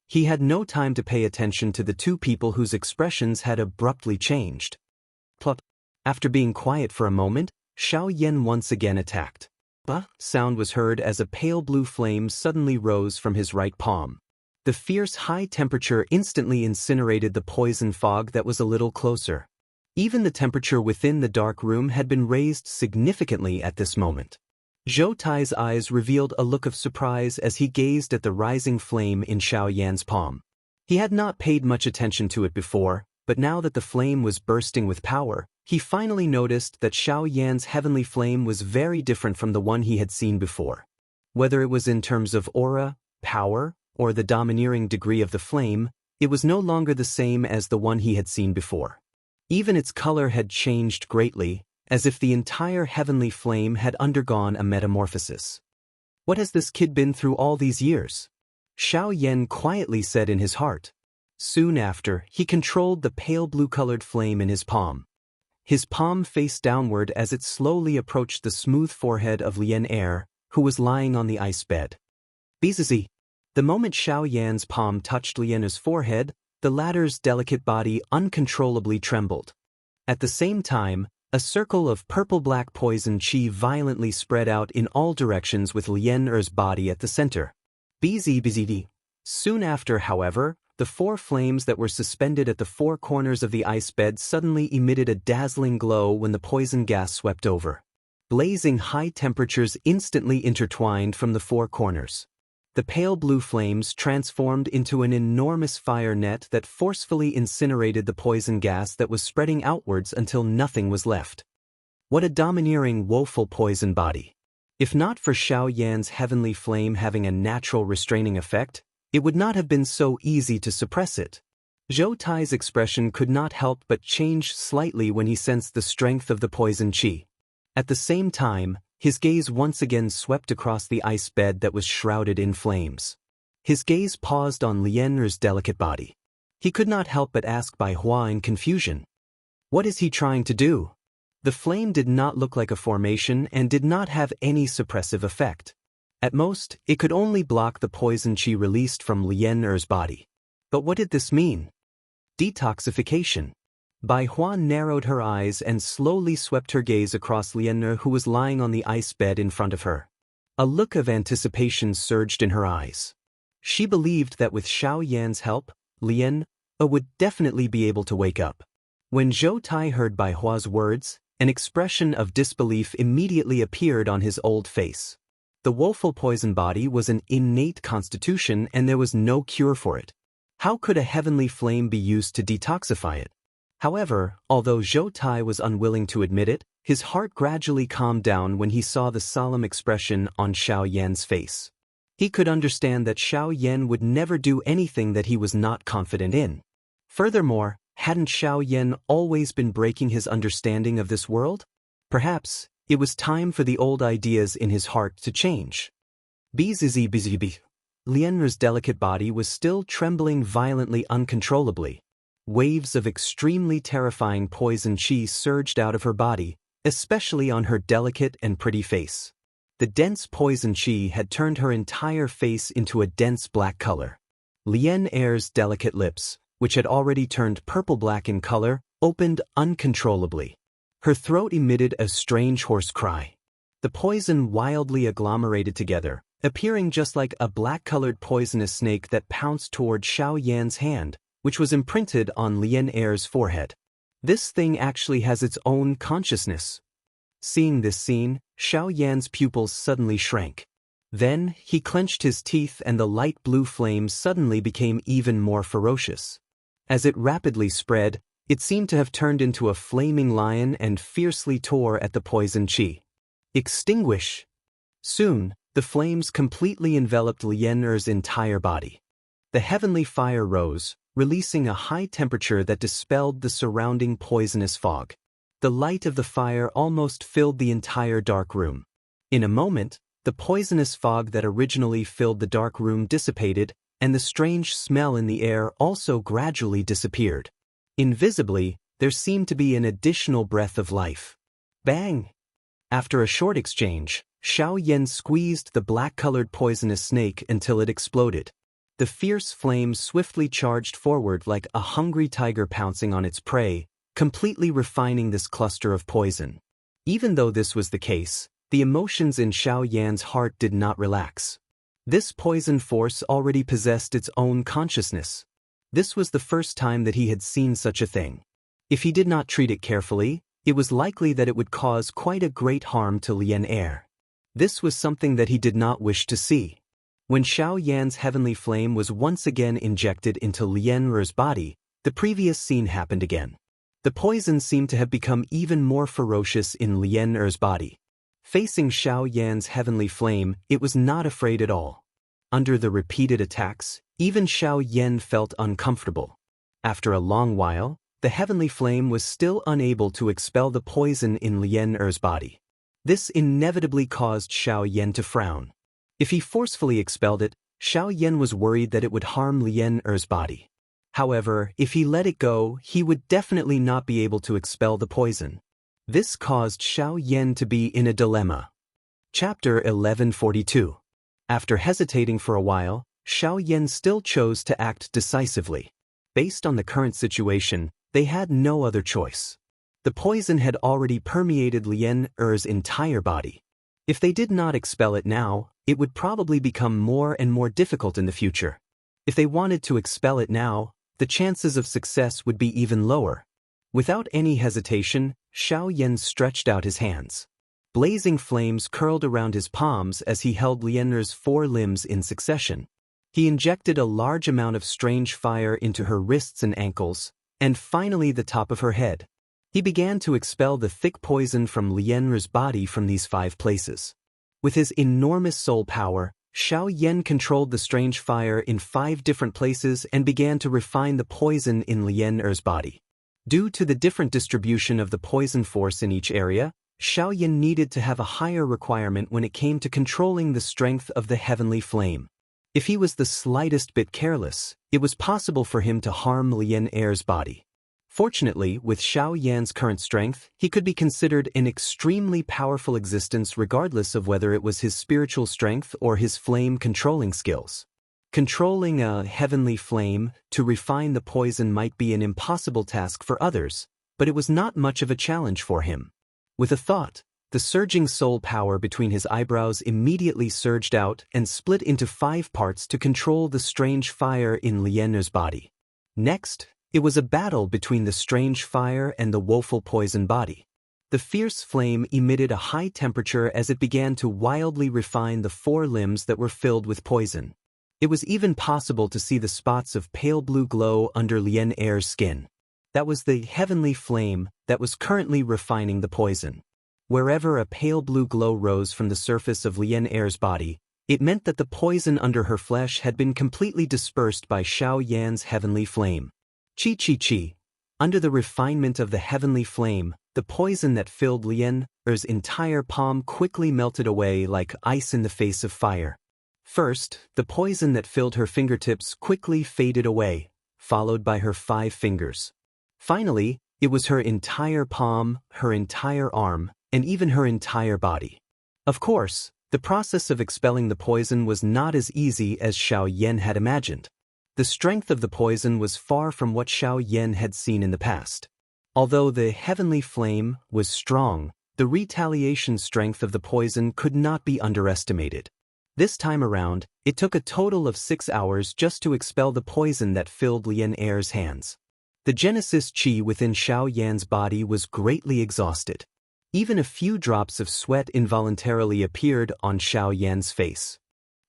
He had no time to pay attention to the two people whose expressions had abruptly changed. Plop. After being quiet for a moment, Xiaoyan once again attacked. Ba sound was heard as a pale blue flame suddenly rose from his right palm. The fierce high temperature instantly incinerated the poison fog that was a little closer. Even the temperature within the dark room had been raised significantly at this moment. Zhou Tai's eyes revealed a look of surprise as he gazed at the rising flame in Xiaoyan's palm. He had not paid much attention to it before, but now that the flame was bursting with power, he finally noticed that Xiaoyan's heavenly flame was very different from the one he had seen before. Whether it was in terms of aura, power, or the domineering degree of the flame, it was no longer the same as the one he had seen before. Even its color had changed greatly, as if the entire heavenly flame had undergone a metamorphosis. What has this kid been through all these years? Xiaoyan quietly said in his heart. Soon after, he controlled the pale blue-colored flame in his palm. His palm faced downward as it slowly approached the smooth forehead of Lian Er, who was lying on the ice bed. Bizizi. The moment Xiaoyan's palm touched Lian Er's forehead, the latter's delicate body uncontrollably trembled. At the same time, a circle of purple-black poison qi violently spread out in all directions with Lian Er's body at the center. Bzbzd. Soon after, however, the four flames that were suspended at the four corners of the ice bed suddenly emitted a dazzling glow when the poison gas swept over. Blazing high temperatures instantly intertwined from the four corners. The pale blue flames transformed into an enormous fire net that forcefully incinerated the poison gas that was spreading outwards until nothing was left. What a domineering, woeful poison body. If not for Xiaoyan's heavenly flame having a natural restraining effect, it would not have been so easy to suppress it. Zhou Tai's expression could not help but change slightly when he sensed the strength of the poison qi. At the same time, his gaze once again swept across the ice bed that was shrouded in flames. His gaze paused on Lian Er's delicate body. He could not help but ask Bai Hua in confusion. What is he trying to do? The flame did not look like a formation and did not have any suppressive effect. At most, it could only block the poison qi released from Lian Er's body. But what did this mean? Detoxification. Bai Hua narrowed her eyes and slowly swept her gaze across Lian Er, who was lying on the ice bed in front of her. A look of anticipation surged in her eyes. She believed that with Xiaoyan's help, Lian would definitely be able to wake up. When Zhou Tai heard Bai Hua's words, an expression of disbelief immediately appeared on his old face. The woeful poison body was an innate constitution and there was no cure for it. How could a heavenly flame be used to detoxify it? However, although Zhou Tai was unwilling to admit it, his heart gradually calmed down when he saw the solemn expression on Xiao Yan's face. He could understand that Xiao Yan would never do anything that he was not confident in. Furthermore, hadn't Xiao Yan always been breaking his understanding of this world? Perhaps it was time for the old ideas in his heart to change. Lian'er's delicate body was still trembling violently uncontrollably. Waves of extremely terrifying poison qi surged out of her body, especially on her delicate and pretty face. The dense poison qi had turned her entire face into a dense black color. Lian'er's delicate lips, which had already turned purple-black in color, opened uncontrollably. Her throat emitted a strange hoarse cry. The poison wildly agglomerated together, appearing just like a black-colored poisonous snake that pounced toward Xiao Yan's hand, which was imprinted on Lian'er's forehead. This thing actually has its own consciousness. Seeing this scene, Xiao Yan's pupils suddenly shrank. Then, he clenched his teeth and the light blue flame suddenly became even more ferocious. As it rapidly spread, it seemed to have turned into a flaming lion and fiercely tore at the poison qi. Extinguish! Soon, the flames completely enveloped Lian'er's entire body. The heavenly fire rose, releasing a high temperature that dispelled the surrounding poisonous fog. The light of the fire almost filled the entire dark room. In a moment, the poisonous fog that originally filled the dark room dissipated, and the strange smell in the air also gradually disappeared. Invisibly, there seemed to be an additional breath of life. Bang! After a short exchange, Xiao Yan squeezed the black-colored poisonous snake until it exploded. The fierce flames swiftly charged forward like a hungry tiger pouncing on its prey, completely refining this cluster of poison. Even though this was the case, the emotions in Xiao Yan's heart did not relax. This poison force already possessed its own consciousness. This was the first time that he had seen such a thing. If he did not treat it carefully, it was likely that it would cause quite a great harm to Lian'er. This was something that he did not wish to see. When Xiao Yan's heavenly flame was once again injected into Lian'er's body, the previous scene happened again. The poison seemed to have become even more ferocious in Lian'er's body. Facing Xiao Yan's heavenly flame, it was not afraid at all. Under the repeated attacks, even Xiao Yan felt uncomfortable. After a long while, the heavenly flame was still unable to expel the poison in Lian'er's body. This inevitably caused Xiao Yan to frown. If he forcefully expelled it, Xiao Yan was worried that it would harm Lian'er's body. However, if he let it go, he would definitely not be able to expel the poison. This caused Xiao Yan to be in a dilemma. Chapter 1142. After hesitating for a while, Xiao Yan still chose to act decisively. Based on the current situation, they had no other choice. The poison had already permeated Lian'er's entire body. If they did not expel it now, it would probably become more and more difficult in the future. If they wanted to expel it now, the chances of success would be even lower. Without any hesitation, Xiao Yan stretched out his hands. Blazing flames curled around his palms as he held Lian'er's 4 limbs in succession. He injected a large amount of strange fire into her wrists and ankles, and finally the top of her head. He began to expel the thick poison from Lian'er's body from these 5 places. With his enormous soul power, Xiao Yan controlled the strange fire in 5 different places and began to refine the poison in Lian'er's body. Due to the different distribution of the poison force in each area, Xiao Yan needed to have a higher requirement when it came to controlling the strength of the heavenly flame. If he was the slightest bit careless, it was possible for him to harm Lian'er's body. Fortunately, with Xiao Yan's current strength, he could be considered an extremely powerful existence regardless of whether it was his spiritual strength or his flame-controlling skills. Controlling a heavenly flame to refine the poison might be an impossible task for others, but it was not much of a challenge for him. With a thought, the surging soul power between his eyebrows immediately surged out and split into 5 parts to control the strange fire in Lian'er's body. Next, it was a battle between the strange fire and the woeful poison body. The fierce flame emitted a high temperature as it began to wildly refine the 4 limbs that were filled with poison. It was even possible to see the spots of pale blue glow under Lien Er's skin. That was the heavenly flame that was currently refining the poison. Wherever a pale blue glow rose from the surface of Lien Er's body, it meant that the poison under her flesh had been completely dispersed by Xiao Yan's heavenly flame. Chi chi chi. Under the refinement of the heavenly flame, the poison that filled Lien Er's entire palm quickly melted away like ice in the face of fire. First, the poison that filled her fingertips quickly faded away, followed by her 5 fingers. Finally, it was her entire palm, her entire arm, and even her entire body. Of course, the process of expelling the poison was not as easy as Xiao Yan had imagined. The strength of the poison was far from what Xiao Yan had seen in the past. Although the heavenly flame was strong, the retaliation strength of the poison could not be underestimated. This time around, it took a total of 6 hours just to expel the poison that filled Lien Er's hands. The Genesis Qi within Xiao Yan's body was greatly exhausted. Even a few drops of sweat involuntarily appeared on Xiao Yan's face.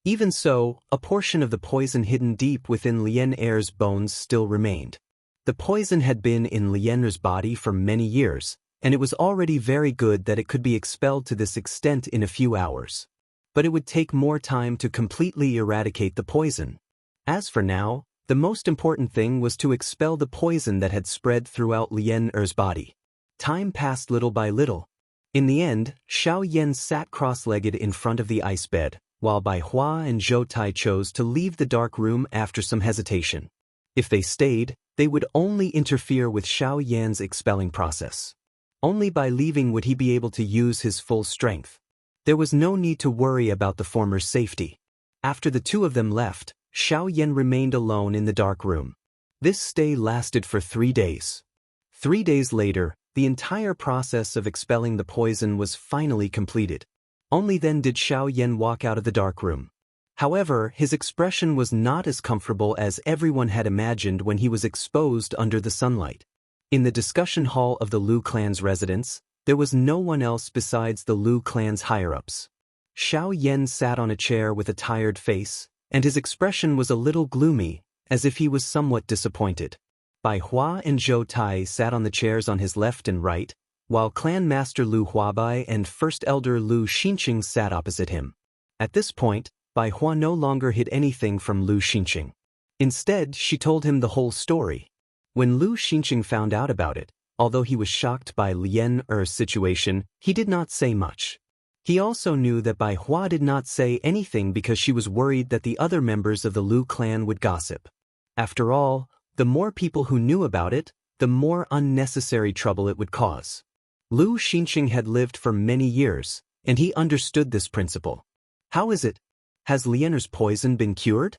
Even so, a portion of the poison hidden deep within Lien Er's bones still remained. The poison had been in Lien Er's body for many years, and it was already very good that it could be expelled to this extent in a few hours. But it would take more time to completely eradicate the poison. As for now, the most important thing was to expel the poison that had spread throughout Lien Er's body. Time passed little by little. In the end, Xiao Yan sat cross-legged in front of the ice bed, while Bai Hua and Zhou Tai chose to leave the dark room after some hesitation. If they stayed, they would only interfere with Xiao Yan's expelling process. Only by leaving would he be able to use his full strength. There was no need to worry about the former's safety. After the 2 of them left, Xiao Yan remained alone in the dark room. This stay lasted for 3 days. 3 days later, the entire process of expelling the poison was finally completed. Only then did Xiao Yan walk out of the dark room. However, his expression was not as comfortable as everyone had imagined when he was exposed under the sunlight. In the discussion hall of the Lu clan's residence, there was no one else besides the Lu clan's higher-ups. Xiao Yan sat on a chair with a tired face, and his expression was a little gloomy, as if he was somewhat disappointed. Bai Hua and Zhou Tai sat on the chairs on his left and right, while Clan Master Lu Huabai and First Elder Lu Xinqing sat opposite him. At this point, Bai Hua no longer hid anything from Lu Xinqing. Instead, she told him the whole story. When Lu Xinqing found out about it, although he was shocked by Lien Er's situation, he did not say much. He also knew that Bai Hua did not say anything because she was worried that the other members of the Lu clan would gossip. After all, the more people who knew about it, the more unnecessary trouble it would cause. Lu Xinqing had lived for many years, and he understood this principle. How is it? Has Lien Er's poison been cured?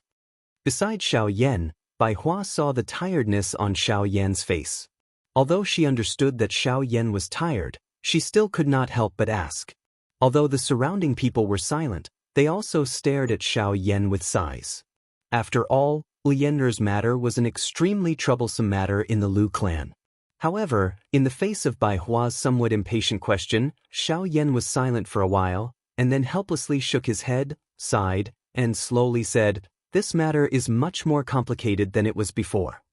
Besides Xiao Yan, Bai Hua saw the tiredness on Xiao Yan's face. Although she understood that Xiao Yan was tired, she still could not help but ask. Although the surrounding people were silent, they also stared at Xiao Yan with sighs. After all, Lien Er's matter was an extremely troublesome matter in the Lu clan. However, in the face of Bai Hua's somewhat impatient question, Xiao Yan was silent for a while, and then helplessly shook his head, sighed, and slowly said, "This matter is much more complicated than it was before.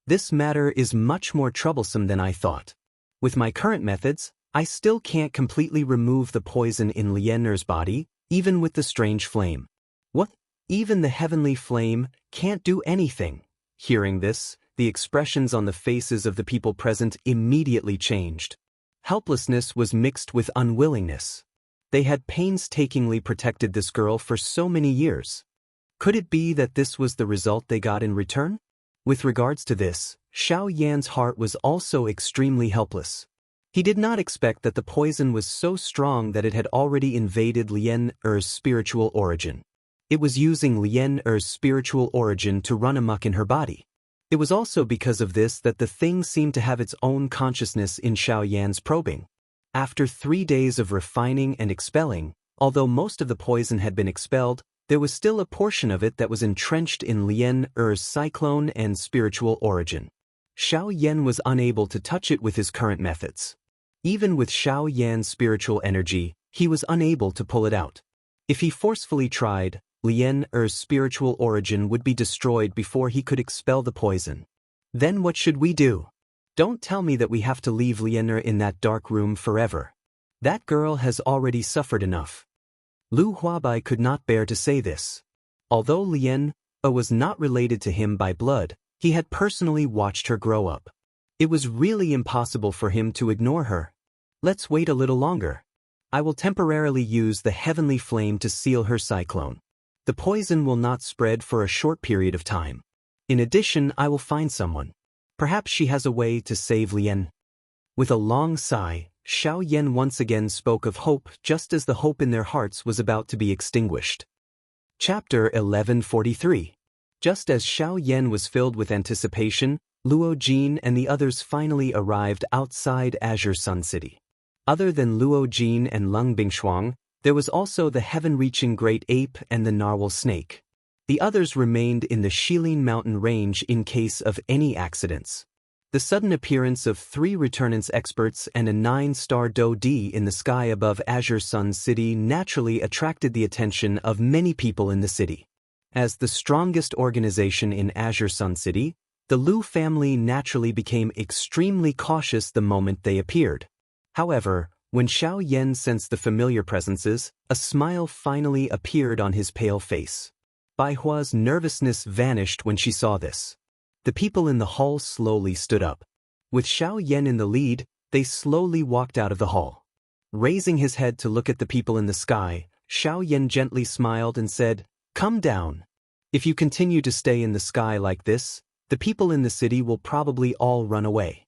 This matter is much more troublesome than I thought. With my current methods, I still can't completely remove the poison in Lien Er's body, even with the strange flame." "What? Even the heavenly flame can't do anything?" Hearing this, the expressions on the faces of the people present immediately changed. Helplessness was mixed with unwillingness. They had painstakingly protected this girl for so many years. Could it be that this was the result they got in return? With regards to this, Xiao Yan's heart was also extremely helpless. He did not expect that the poison was so strong that it had already invaded Lien Er's spiritual origin. It was using Lien Er's spiritual origin to run amok in her body. It was also because of this that the thing seemed to have its own consciousness in Xiao Yan's probing. After 3 days of refining and expelling, although most of the poison had been expelled, there was still a portion of it that was entrenched in Lien Er's cyclone and spiritual origin. Xiao Yan was unable to touch it with his current methods. Even with Xiao Yan's spiritual energy, he was unable to pull it out. If he forcefully tried, Lien Er's spiritual origin would be destroyed before he could expel the poison. Then what should we do? Don't tell me that we have to leave Lien Er in that dark room forever. That girl has already suffered enough. Lu Huabai could not bear to say this. Although Lien Er was not related to him by blood, he had personally watched her grow up. It was really impossible for him to ignore her. Let's wait a little longer. I will temporarily use the heavenly flame to seal her cyclone. The poison will not spread for a short period of time. In addition, I will find someone. Perhaps she has a way to save Lien. With a long sigh, Xiao Yan once again spoke of hope just as the hope in their hearts was about to be extinguished. Chapter 1143. Just as Xiao Yan was filled with anticipation, Luo Jin and the others finally arrived outside Azure Sun City. Other than Luo Jin and Lung Bingshuang, there was also the heaven-reaching great ape and the narwhal snake. The others remained in the Shilin Mountain range in case of any accidents. The sudden appearance of 3 Returnance experts and a 9-star Do Di in the sky above Azure Sun City naturally attracted the attention of many people in the city. As the strongest organization in Azure Sun City, the Lu family naturally became extremely cautious the moment they appeared. However, when Xiao Yan sensed the familiar presences, a smile finally appeared on his pale face. Bai Hua's nervousness vanished when she saw this. The people in the hall slowly stood up. With Xiao Yan in the lead, they slowly walked out of the hall. Raising his head to look at the people in the sky, Xiao Yan gently smiled and said, "Come down. If you continue to stay in the sky like this, the people in the city will probably all run away."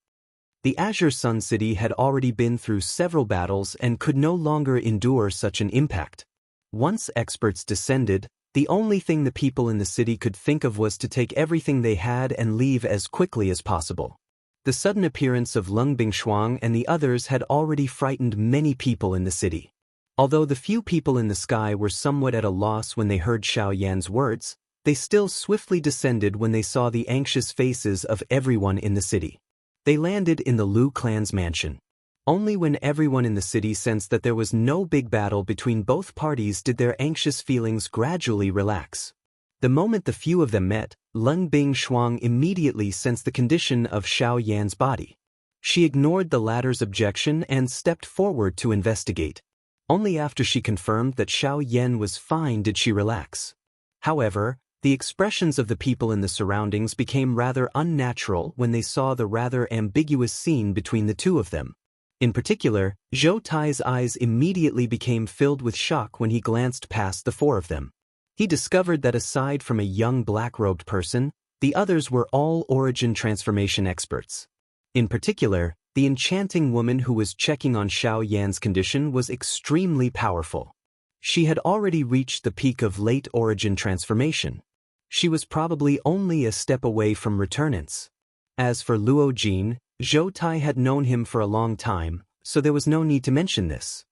The Azure Sun City had already been through several battles and could no longer endure such an impact. Once experts descended, the only thing the people in the city could think of was to take everything they had and leave as quickly as possible. The sudden appearance of Lung Bingshuang and the others had already frightened many people in the city. Although the few people in the sky were somewhat at a loss when they heard Xiao Yan's words, they still swiftly descended when they saw the anxious faces of everyone in the city. They landed in the Lu clan's mansion. Only when everyone in the city sensed that there was no big battle between both parties did their anxious feelings gradually relax. The moment the few of them met, Lung Bingshuang immediately sensed the condition of Xiao Yan's body. She ignored the latter's objection and stepped forward to investigate. Only after she confirmed that Xiao Yan was fine did she relax. However, the expressions of the people in the surroundings became rather unnatural when they saw the rather ambiguous scene between the two of them. In particular, Zhou Tai's eyes immediately became filled with shock when he glanced past the 4 of them. He discovered that aside from a young black-robed person, the others were all origin transformation experts. In particular, the enchanting woman who was checking on Xiao Yan's condition was extremely powerful. She had already reached the peak of late origin transformation. She was probably only a step away from returnance. As for Luo Jin, Zhou Tai had known him for a long time, so there was no need to mention this.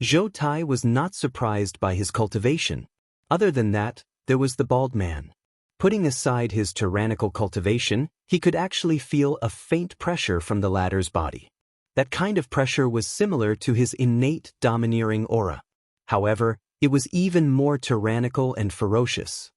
Zhou Tai was not surprised by his cultivation. Other than that, there was the bald man. Putting aside his tyrannical cultivation, he could actually feel a faint pressure from the latter's body. That kind of pressure was similar to his innate domineering aura. However, it was even more tyrannical and ferocious.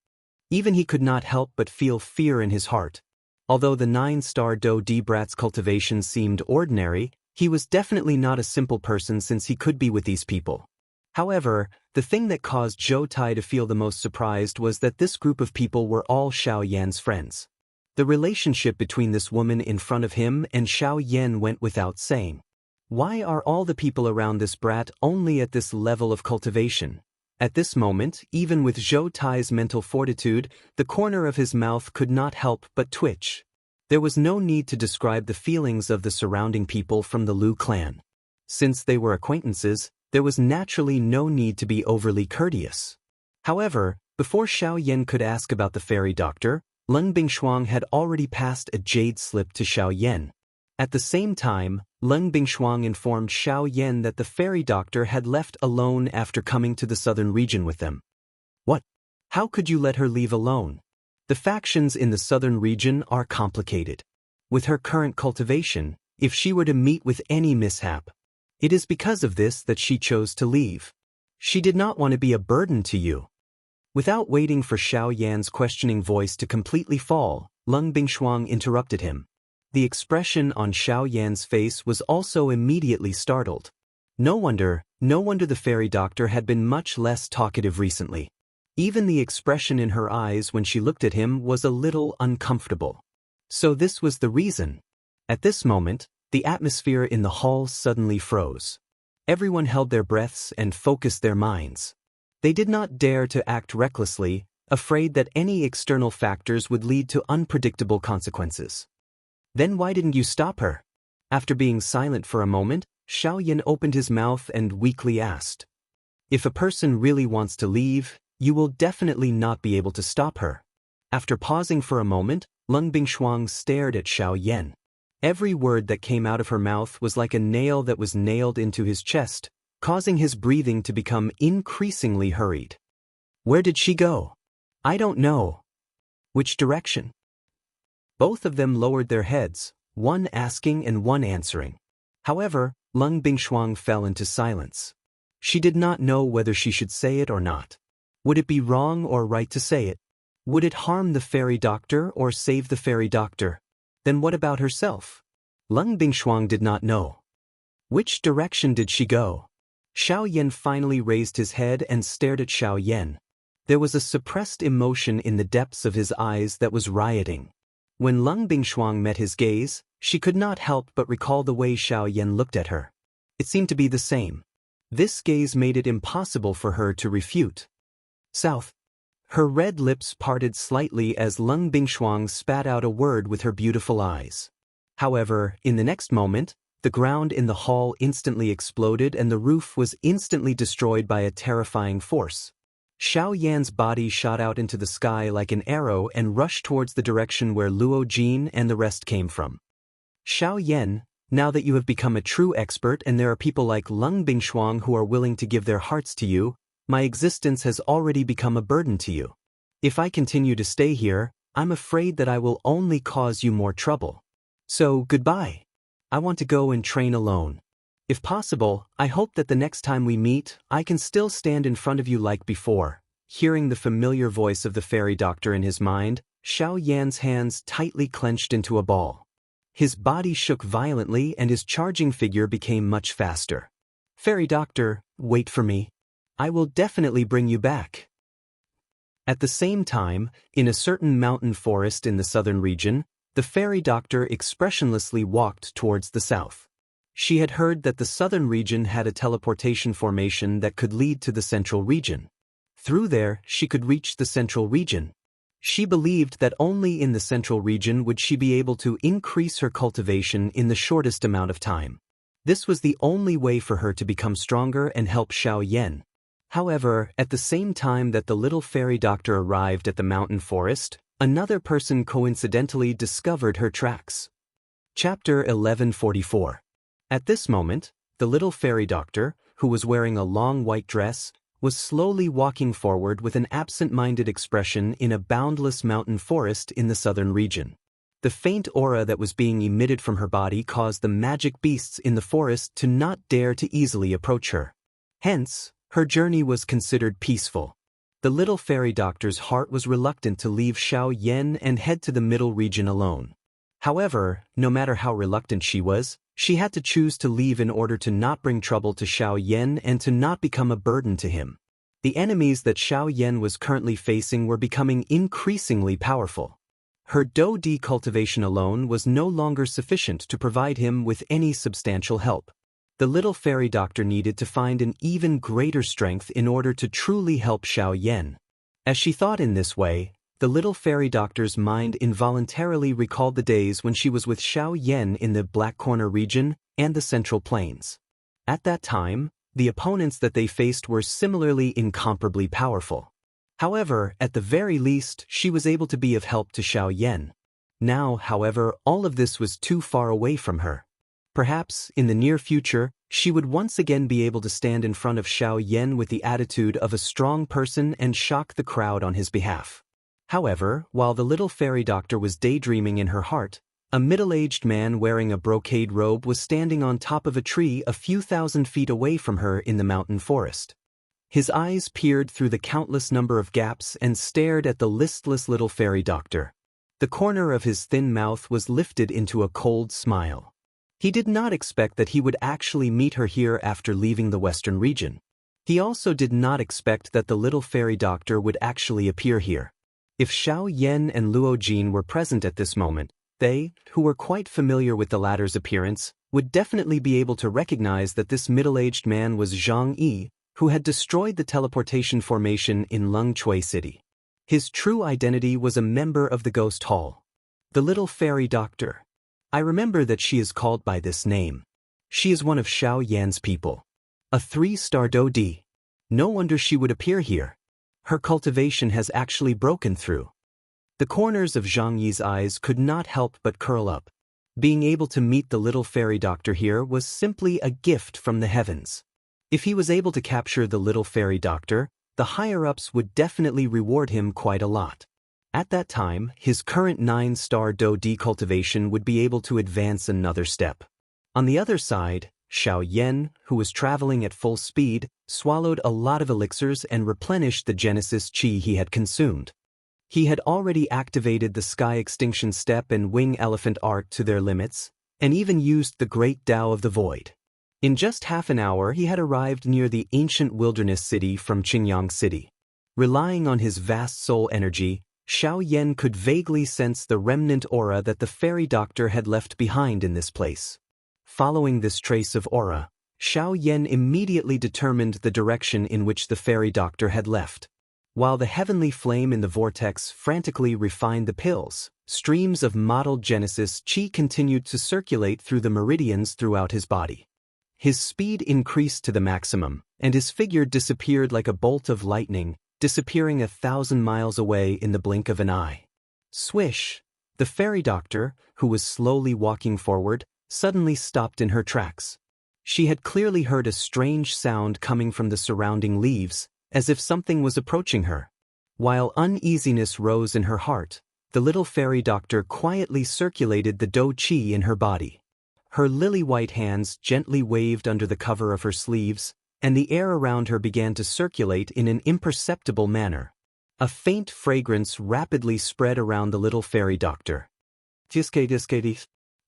Even he could not help but feel fear in his heart. Although the 9-star Do Di Brat's cultivation seemed ordinary, he was definitely not a simple person since he could be with these people. However, the thing that caused Zhou Tai to feel the most surprised was that this group of people were all Xiao Yan's friends. The relationship between this woman in front of him and Xiao Yan went without saying. Why are all the people around this brat only at this level of cultivation? At this moment, even with Zhou Tai's mental fortitude, the corner of his mouth could not help but twitch. There was no need to describe the feelings of the surrounding people from the Lu clan. Since they were acquaintances, there was naturally no need to be overly courteous. However, before Xiao Yan could ask about the fairy doctor, Lung Bingshuang had already passed a jade slip to Xiao Yan. At the same time, Lung Bingshuang informed Xiao Yan that the fairy doctor had left alone after coming to the southern region with them. What? How could you let her leave alone? The factions in the southern region are complicated. With her current cultivation, if she were to meet with any mishap, it is because of this that she chose to leave. She did not want to be a burden to you. Without waiting for Xiao Yan's questioning voice to completely fall, Leng Bingshuang interrupted him. The expression on Xiao Yan's face was also immediately startled. No wonder the fairy doctor had been much less talkative recently. Even the expression in her eyes when she looked at him was a little uncomfortable. So this was the reason. At this moment, the atmosphere in the hall suddenly froze. Everyone held their breaths and focused their minds. They did not dare to act recklessly, afraid that any external factors would lead to unpredictable consequences. Then why didn't you stop her? After being silent for a moment, Xiao Yan opened his mouth and weakly asked. If a person really wants to leave, you will definitely not be able to stop her. After pausing for a moment, Leng Bingshuang stared at Xiao Yan. Every word that came out of her mouth was like a nail that was nailed into his chest, causing his breathing to become increasingly hurried. Where did she go? I don't know. Which direction? Both of them lowered their heads, one asking and one answering. However, Leng Bingshuang fell into silence. She did not know whether she should say it or not. Would it be wrong or right to say it? Would it harm the fairy doctor or save the fairy doctor? Then what about herself? Leng Bingshuang did not know. Which direction did she go? Xiao Yan finally raised his head and stared at Xiao Yan. There was a suppressed emotion in the depths of his eyes that was rioting. When Leng Bingshuang met his gaze, she could not help but recall the way Xiao Yan looked at her. It seemed to be the same. This gaze made it impossible for her to refute. South. Her red lips parted slightly as Leng Bingshuang spat out a word with her beautiful eyes. However, in the next moment, the ground in the hall instantly exploded and the roof was instantly destroyed by a terrifying force. Xiao Yan's body shot out into the sky like an arrow and rushed towards the direction where Luo Jin and the rest came from. Xiao Yan, now that you have become a true expert and there are people like Leng Bingshuang who are willing to give their hearts to you, my existence has already become a burden to you. If I continue to stay here, I'm afraid that I will only cause you more trouble. So, goodbye. I want to go and train alone. If possible, I hope that the next time we meet, I can still stand in front of you like before. Hearing the familiar voice of the fairy doctor in his mind, Xiao Yan's hands tightly clenched into a ball. His body shook violently and his charging figure became much faster. Fairy doctor, wait for me. I will definitely bring you back. At the same time, in a certain mountain forest in the southern region, the fairy doctor expressionlessly walked towards the south. She had heard that the southern region had a teleportation formation that could lead to the central region. Through there, she could reach the central region. She believed that only in the central region would she be able to increase her cultivation in the shortest amount of time. This was the only way for her to become stronger and help Xiao Yan. However, at the same time that the little fairy doctor arrived at the mountain forest, another person coincidentally discovered her tracks. Chapter 1144. At this moment, the little fairy doctor, who was wearing a long white dress, was slowly walking forward with an absent-minded expression in a boundless mountain forest in the southern region. The faint aura that was being emitted from her body caused the magic beasts in the forest to not dare to easily approach her. Hence, her journey was considered peaceful. The little fairy doctor's heart was reluctant to leave Xiao Yan and head to the middle region alone. However, no matter how reluctant she was, she had to choose to leave in order to not bring trouble to Xiao Yan and to not become a burden to him. The enemies that Xiao Yan was currently facing were becoming increasingly powerful. Her Dou-Di cultivation alone was no longer sufficient to provide him with any substantial help. The little fairy doctor needed to find an even greater strength in order to truly help Xiao Yan. As she thought in this way, the little fairy doctor's mind involuntarily recalled the days when she was with Xiao Yan in the Black Corner region and the Central Plains. At that time, the opponents that they faced were similarly incomparably powerful. However, at the very least, she was able to be of help to Xiao Yan. Now, however, all of this was too far away from her. Perhaps, in the near future, she would once again be able to stand in front of Xiao Yan with the attitude of a strong person and shock the crowd on his behalf. However, while the little fairy doctor was daydreaming in her heart, a middle-aged man wearing a brocade robe was standing on top of a tree a few thousand feet away from her in the mountain forest. His eyes peered through the countless number of gaps and stared at the listless little fairy doctor. The corner of his thin mouth was lifted into a cold smile. He did not expect that he would actually meet her here after leaving the western region. He also did not expect that the little fairy doctor would actually appear here. If Xiao Yan and Luo Jin were present at this moment, they, who were quite familiar with the latter's appearance, would definitely be able to recognize that this middle-aged man was Zhang Yi, who had destroyed the teleportation formation in Lung Chui City. His true identity was a member of the Ghost Hall. The little fairy doctor. I remember that she is called by this name. She is one of Xiao Yan's people. A 3-star Dodi. No wonder she would appear here. Her cultivation has actually broken through. The corners of Zhang Yi's eyes could not help but curl up. Being able to meet the little fairy doctor here was simply a gift from the heavens. If he was able to capture the little fairy doctor, the higher-ups would definitely reward him quite a lot. At that time, his current 9-star Do-Di cultivation would be able to advance another step. On the other side, Xiao Yan, who was traveling at full speed, swallowed a lot of elixirs and replenished the Genesis Qi he had consumed. He had already activated the Sky Extinction Step and Wing Elephant Art to their limits, and even used the Great Tao of the Void. In just half an hour he had arrived near the ancient wilderness city from Qingyang City. Relying on his vast soul energy, Xiao Yan could vaguely sense the remnant aura that the fairy doctor had left behind in this place. Following this trace of aura, Xiao Yan immediately determined the direction in which the fairy doctor had left. While the heavenly flame in the vortex frantically refined the pills, streams of mottled Genesis Qi continued to circulate through the meridians throughout his body. His speed increased to the maximum, and his figure disappeared like a bolt of lightning, disappearing 1,000 miles away in the blink of an eye. Swish! The fairy doctor, who was slowly walking forward, suddenly stopped in her tracks. She had clearly heard a strange sound coming from the surrounding leaves, as if something was approaching her. While uneasiness rose in her heart, the little fairy doctor quietly circulated the Do Qi in her body. Her lily-white hands gently waved under the cover of her sleeves, and the air around her began to circulate in an imperceptible manner. A faint fragrance rapidly spread around the little fairy doctor.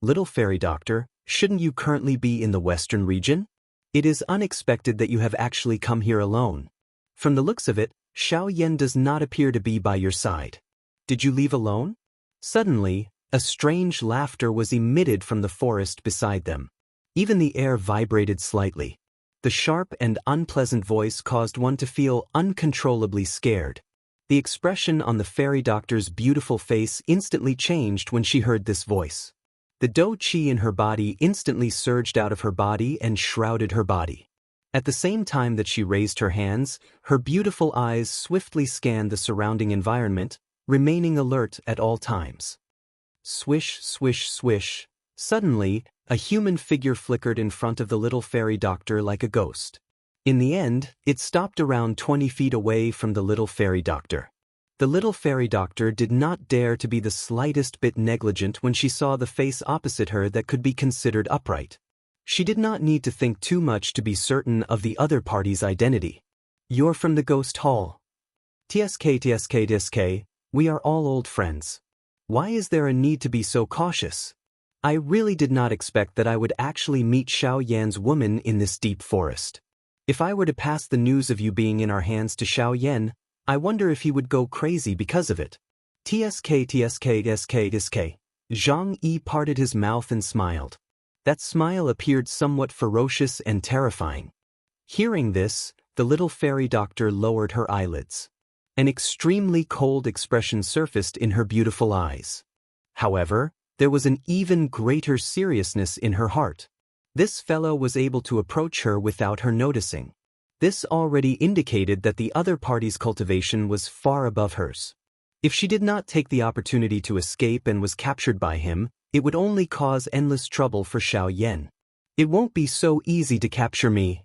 Little fairy doctor, shouldn't you currently be in the western region? It is unexpected that you have actually come here alone. From the looks of it, Xiao Yan does not appear to be by your side. Did you leave alone? Suddenly, a strange laughter was emitted from the forest beside them. Even the air vibrated slightly. The sharp and unpleasant voice caused one to feel uncontrollably scared. The expression on the fairy doctor's beautiful face instantly changed when she heard this voice. The Do Qi in her body instantly surged out of her body and shrouded her body. At the same time that she raised her hands, her beautiful eyes swiftly scanned the surrounding environment, remaining alert at all times. Swish, swish, swish. Suddenly, a human figure flickered in front of the little fairy doctor like a ghost. In the end, it stopped around 20 feet away from the little fairy doctor. The little fairy doctor did not dare to be the slightest bit negligent when she saw the face opposite her that could be considered upright. She did not need to think too much to be certain of the other party's identity. You're from the Ghost Hall. TSK, we are all old friends. Why is there a need to be so cautious? I really did not expect that I would actually meet Xiao Yan's woman in this deep forest. If I were to pass the news of you being in our hands to Xiao Yan, I wonder if he would go crazy because of it. TSK. Zhang Yi parted his mouth and smiled. That smile appeared somewhat ferocious and terrifying. Hearing this, the little fairy doctor lowered her eyelids. An extremely cold expression surfaced in her beautiful eyes. However, there was an even greater seriousness in her heart. This fellow was able to approach her without her noticing. This already indicated that the other party's cultivation was far above hers. If she did not take the opportunity to escape and was captured by him, it would only cause endless trouble for Xiao Yan. It won't be so easy to capture me.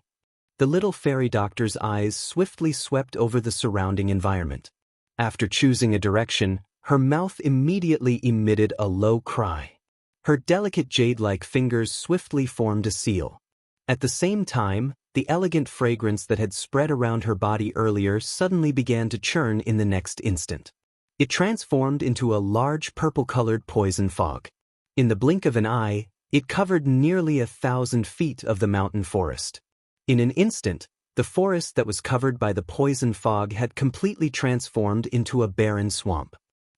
The little fairy doctor's eyes swiftly swept over the surrounding environment. After choosing a direction, her mouth immediately emitted a low cry. Her delicate jade-like fingers swiftly formed a seal. At the same time, the elegant fragrance that had spread around her body earlier suddenly began to churn in the next instant. It transformed into a large purple-colored poison fog. In the blink of an eye, it covered nearly 1,000 feet of the mountain forest. In an instant, the forest that was covered by the poison fog had completely transformed into a barren swamp.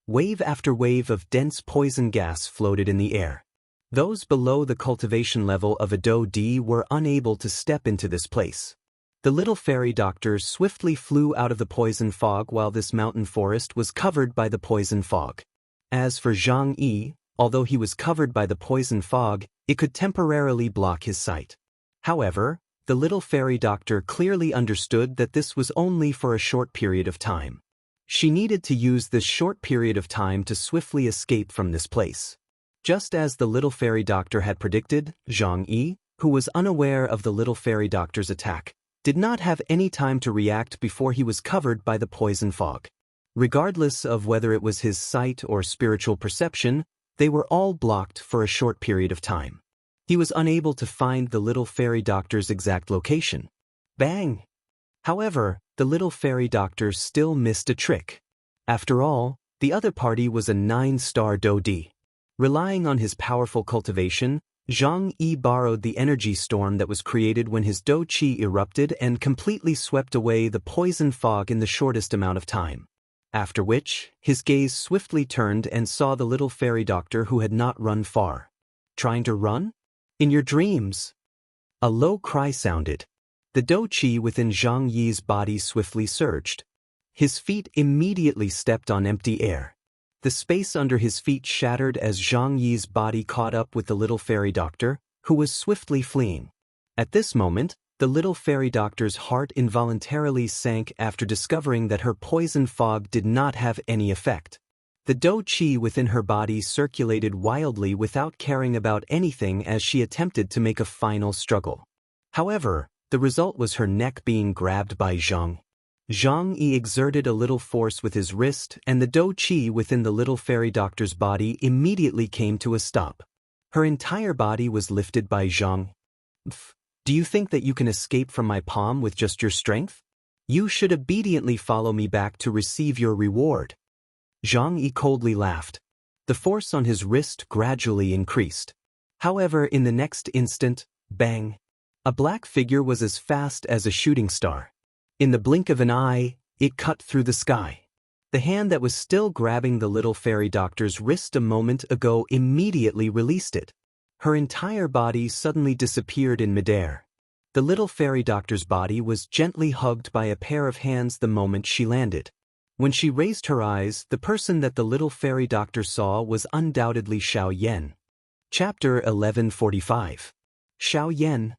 Wave after wave of dense poison gas floated in the air. Those below the cultivation level of Ado-D were unable to step into this place. The little fairy doctor swiftly flew out of the poison fog while this mountain forest was covered by the poison fog. As for Xianxia, although he was covered by the poison fog, it could temporarily block his sight. However, the little fairy doctor clearly understood that this was only for a short period of time. She needed to use this short period of time to swiftly escape from this place. Just as the little fairy doctor had predicted, Xianxia, who was unaware of the little fairy doctor's attack, did not have any time to react before he was covered by the poison fog. Regardless of whether it was his sight or spiritual perception, they were all blocked for a short period of time. He was unable to find the little fairy doctor's exact location. Bang! However, the little fairy doctor still missed a trick. After all, the other party was a 9-star Ado-D. Relying on his powerful cultivation, Xianxia borrowed the energy storm that was created when his Do-Chi erupted and completely swept away the poison fog in the shortest amount of time. After which, his gaze swiftly turned and saw the little fairy doctor who had not run far. Trying to run? In your dreams! A low cry sounded. The Do-Chi within Xianxia's body swiftly surged. His feet immediately stepped on empty air. The space under his feet shattered as Xianxia's body caught up with the little fairy doctor, who was swiftly fleeing. At this moment, the little fairy doctor's heart involuntarily sank after discovering that her poison fog did not have any effect. The Do-Chi within her body circulated wildly without caring about anything as she attempted to make a final struggle. However, the result was her neck being grabbed by Xianxia. Xianxia exerted a little force with his wrist, and the Do-Chi within the little fairy doctor's body immediately came to a stop. Her entire body was lifted by Xianxia. Do you think that you can escape from my palm with just your strength? You should obediently follow me back to receive your reward. Xianxia coldly laughed. The force on his wrist gradually increased. However, in the next instant, bang! A black figure was as fast as a shooting star. In the blink of an eye, it cut through the sky. The hand that was still grabbing the little fairy doctor's wrist a moment ago immediately released it. Her entire body suddenly disappeared in midair. The little fairy doctor's body was gently hugged by a pair of hands the moment she landed. When she raised her eyes, the person that the little fairy doctor saw was undoubtedly Xiaoyan. Chapter 1145. Xiaoyan.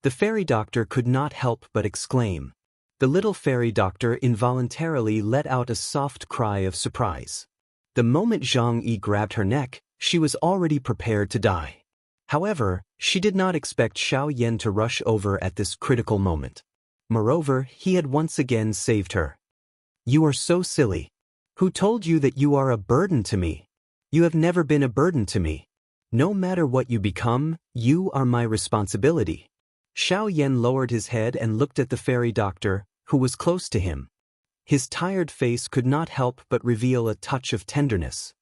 The fairy doctor could not help but exclaim. The little fairy doctor involuntarily let out a soft cry of surprise. The moment Xianxia grabbed her neck, she was already prepared to die. However, she did not expect Xiaoyan to rush over at this critical moment. Moreover, he had once again saved her. You are so silly. Who told you that you are a burden to me? You have never been a burden to me. No matter what you become, you are my responsibility. Xiaoyan lowered his head and looked at the fairy doctor, who was close to him. His tired face could not help but reveal a touch of tenderness.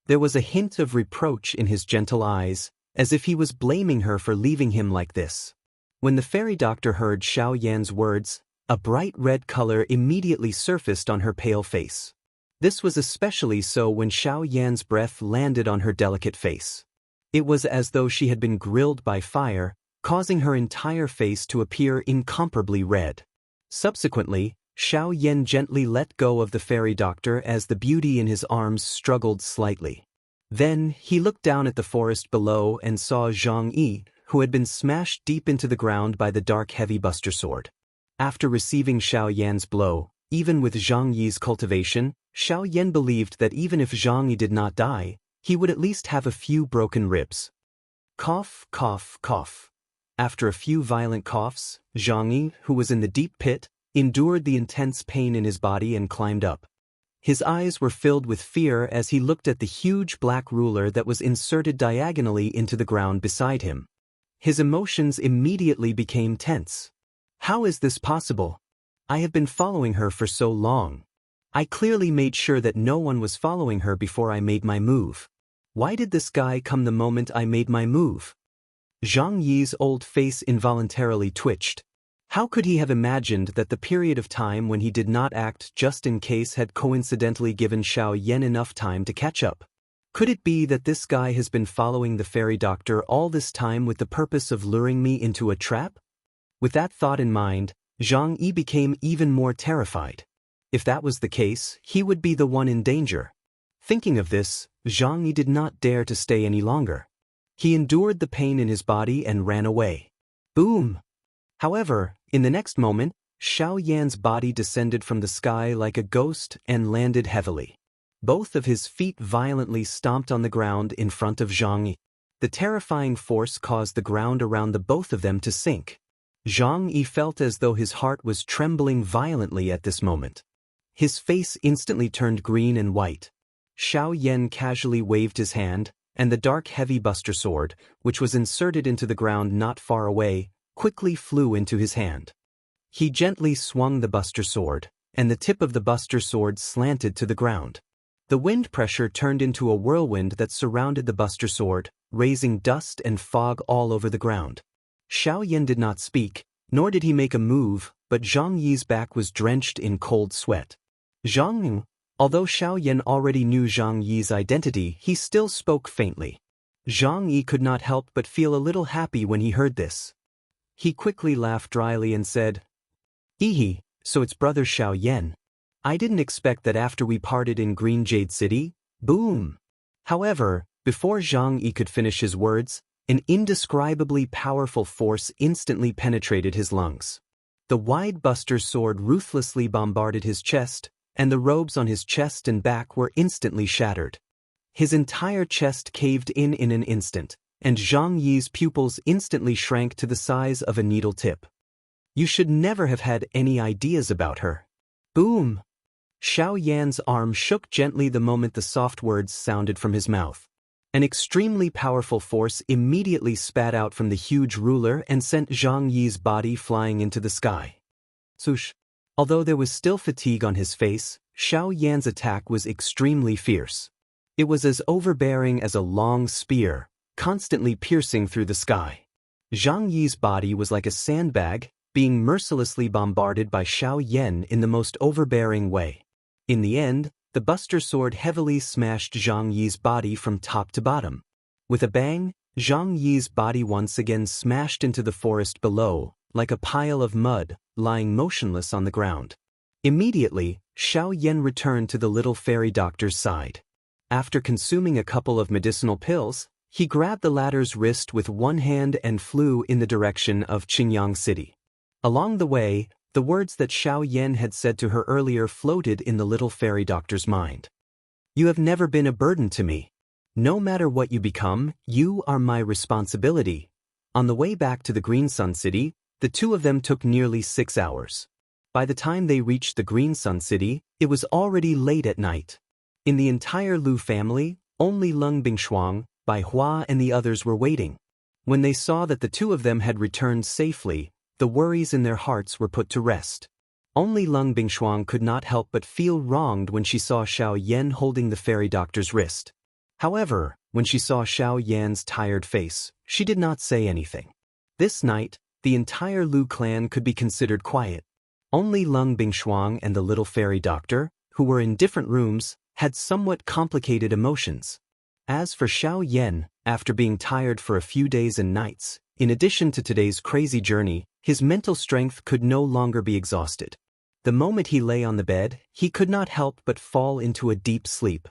There was a hint of reproach in his gentle eyes, as if he was blaming her for leaving him like this. When the fairy doctor heard Xiaoyan's words, a bright red color immediately surfaced on her pale face. This was especially so when Xiaoyan's breath landed on her delicate face. It was as though she had been grilled by fire, causing her entire face to appear incomparably red. Subsequently, Xiaoyan gently let go of the fairy doctor as the beauty in his arms struggled slightly. Then, he looked down at the forest below and saw Xianxia, who had been smashed deep into the ground by the dark heavy buster sword. After receiving Xiaoyan's blow, even with Xianxia's cultivation, Xiaoyan believed that even if Xianxia did not die, he would at least have a few broken ribs. Cough, cough, cough. After a few violent coughs, Xianxia, who was in the deep pit, endured the intense pain in his body and climbed up. His eyes were filled with fear as he looked at the huge black ruler that was inserted diagonally into the ground beside him. His emotions immediately became tense. How is this possible? I have been following her for so long. I clearly made sure that no one was following her before I made my move. Why did this guy come the moment I made my move? Xianxi's old face involuntarily twitched. How could he have imagined that the period of time when he did not act just in case had coincidentally given Xiaoyan enough time to catch up? Could it be that this guy has been following the fairy doctor all this time with the purpose of luring me into a trap? With that thought in mind, Xianxia became even more terrified. If that was the case, he would be the one in danger. Thinking of this, Xianxia did not dare to stay any longer. He endured the pain in his body and ran away. Boom! However, in the next moment, Xiaoyan's body descended from the sky like a ghost and landed heavily. Both of his feet violently stomped on the ground in front of Xianxia. The terrifying force caused the ground around the both of them to sink. Xianxia felt as though his heart was trembling violently at this moment. His face instantly turned green and white. Xiaoyan casually waved his hand, and the dark heavy buster sword, which was inserted into the ground not far away, quickly flew into his hand. He gently swung the buster sword, and the tip of the buster sword slanted to the ground. The wind pressure turned into a whirlwind that surrounded the buster sword, raising dust and fog all over the ground. Xiaoyan did not speak, nor did he make a move, but Xianxi's back was drenched in cold sweat. Although Xiaoyan already knew Xianxi's identity, he still spoke faintly. Xianxia could not help but feel a little happy when he heard this. He quickly laughed dryly and said, "Hehe, so it's brother Xiaoyan. I didn't expect that after we parted in Green Jade City." Boom! However, before Xianxia could finish his words, an indescribably powerful force instantly penetrated his lungs. The wide buster sword ruthlessly bombarded his chest, and the robes on his chest and back were instantly shattered. His entire chest caved in an instant, and Xianxi's pupils instantly shrank to the size of a needle tip. You should never have had any ideas about her. Boom! Xiaoyan's arm shook gently the moment the soft words sounded from his mouth. An extremely powerful force immediately spat out from the huge ruler and sent Xianxi's body flying into the sky. Swoosh! Although there was still fatigue on his face, Xiaoyan's attack was extremely fierce. It was as overbearing as a long spear, constantly piercing through the sky. Xianxi's body was like a sandbag, being mercilessly bombarded by Xiaoyan in the most overbearing way. In the end, the buster sword heavily smashed Xianxi's body from top to bottom. With a bang, Xianxi's body once again smashed into the forest below, like a pile of mud, lying motionless on the ground. Immediately, Xiaoyan returned to the little fairy doctor's side. After consuming a couple of medicinal pills, he grabbed the latter's wrist with one hand and flew in the direction of Qingyang City. Along the way, the words that Xiaoyan had said to her earlier floated in the little fairy doctor's mind. "You have never been a burden to me. No matter what you become, you are my responsibility." On the way back to the Green Sun City, the two of them took nearly 6 hours. By the time they reached the Green Sun City, it was already late at night. In the entire Lu family, only Leng Bingshuang, Bai Hua and the others were waiting. When they saw that the two of them had returned safely, the worries in their hearts were put to rest. Only Leng Bingshuang could not help but feel wronged when she saw Xiaoyan holding the fairy doctor's wrist. However, when she saw Xiaoyan's tired face, she did not say anything. This night, the entire Lu clan could be considered quiet. Only Leng Bingshuang and the little fairy doctor, who were in different rooms, had somewhat complicated emotions. As for Xiaoyan, after being tired for a few days and nights, in addition to today's crazy journey, his mental strength could no longer be exhausted. The moment he lay on the bed, he could not help but fall into a deep sleep.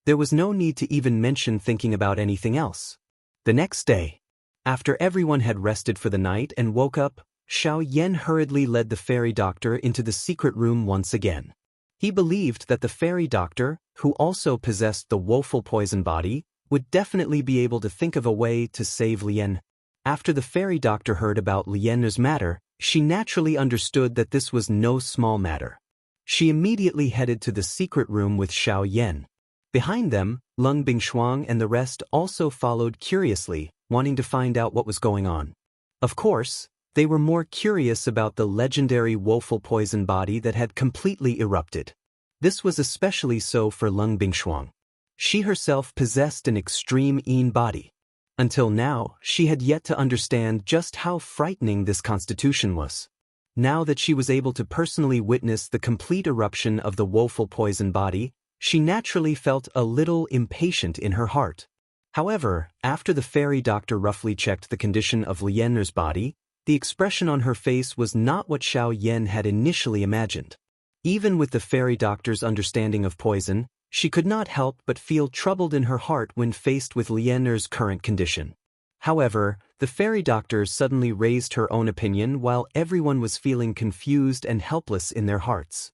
There was no need to even mention thinking about anything else. The next day, after everyone had rested for the night and woke up, Xiaoyan hurriedly led the fairy doctor into the secret room once again. He believed that the fairy doctor, who also possessed the woeful poison body, would definitely be able to think of a way to save Lian. After the fairy doctor heard about Lian's matter, she naturally understood that this was no small matter. She immediately headed to the secret room with Xiao Yan. Behind them, Lung Bingshuang and the rest also followed curiously, wanting to find out what was going on. Of course, they were more curious about the legendary woeful poison body that had completely erupted. This was especially so for Lung Bingshuang. She herself possessed an extreme Yin body. Until now, she had yet to understand just how frightening this constitution was. Now that she was able to personally witness the complete eruption of the woeful poison body, she naturally felt a little impatient in her heart. However, after the fairy doctor roughly checked the condition of Lian's body, the expression on her face was not what Xiao Yan had initially imagined. Even with the fairy doctor's understanding of poison, she could not help but feel troubled in her heart when faced with Lian's current condition. However, the fairy doctor suddenly raised her own opinion while everyone was feeling confused and helpless in their hearts.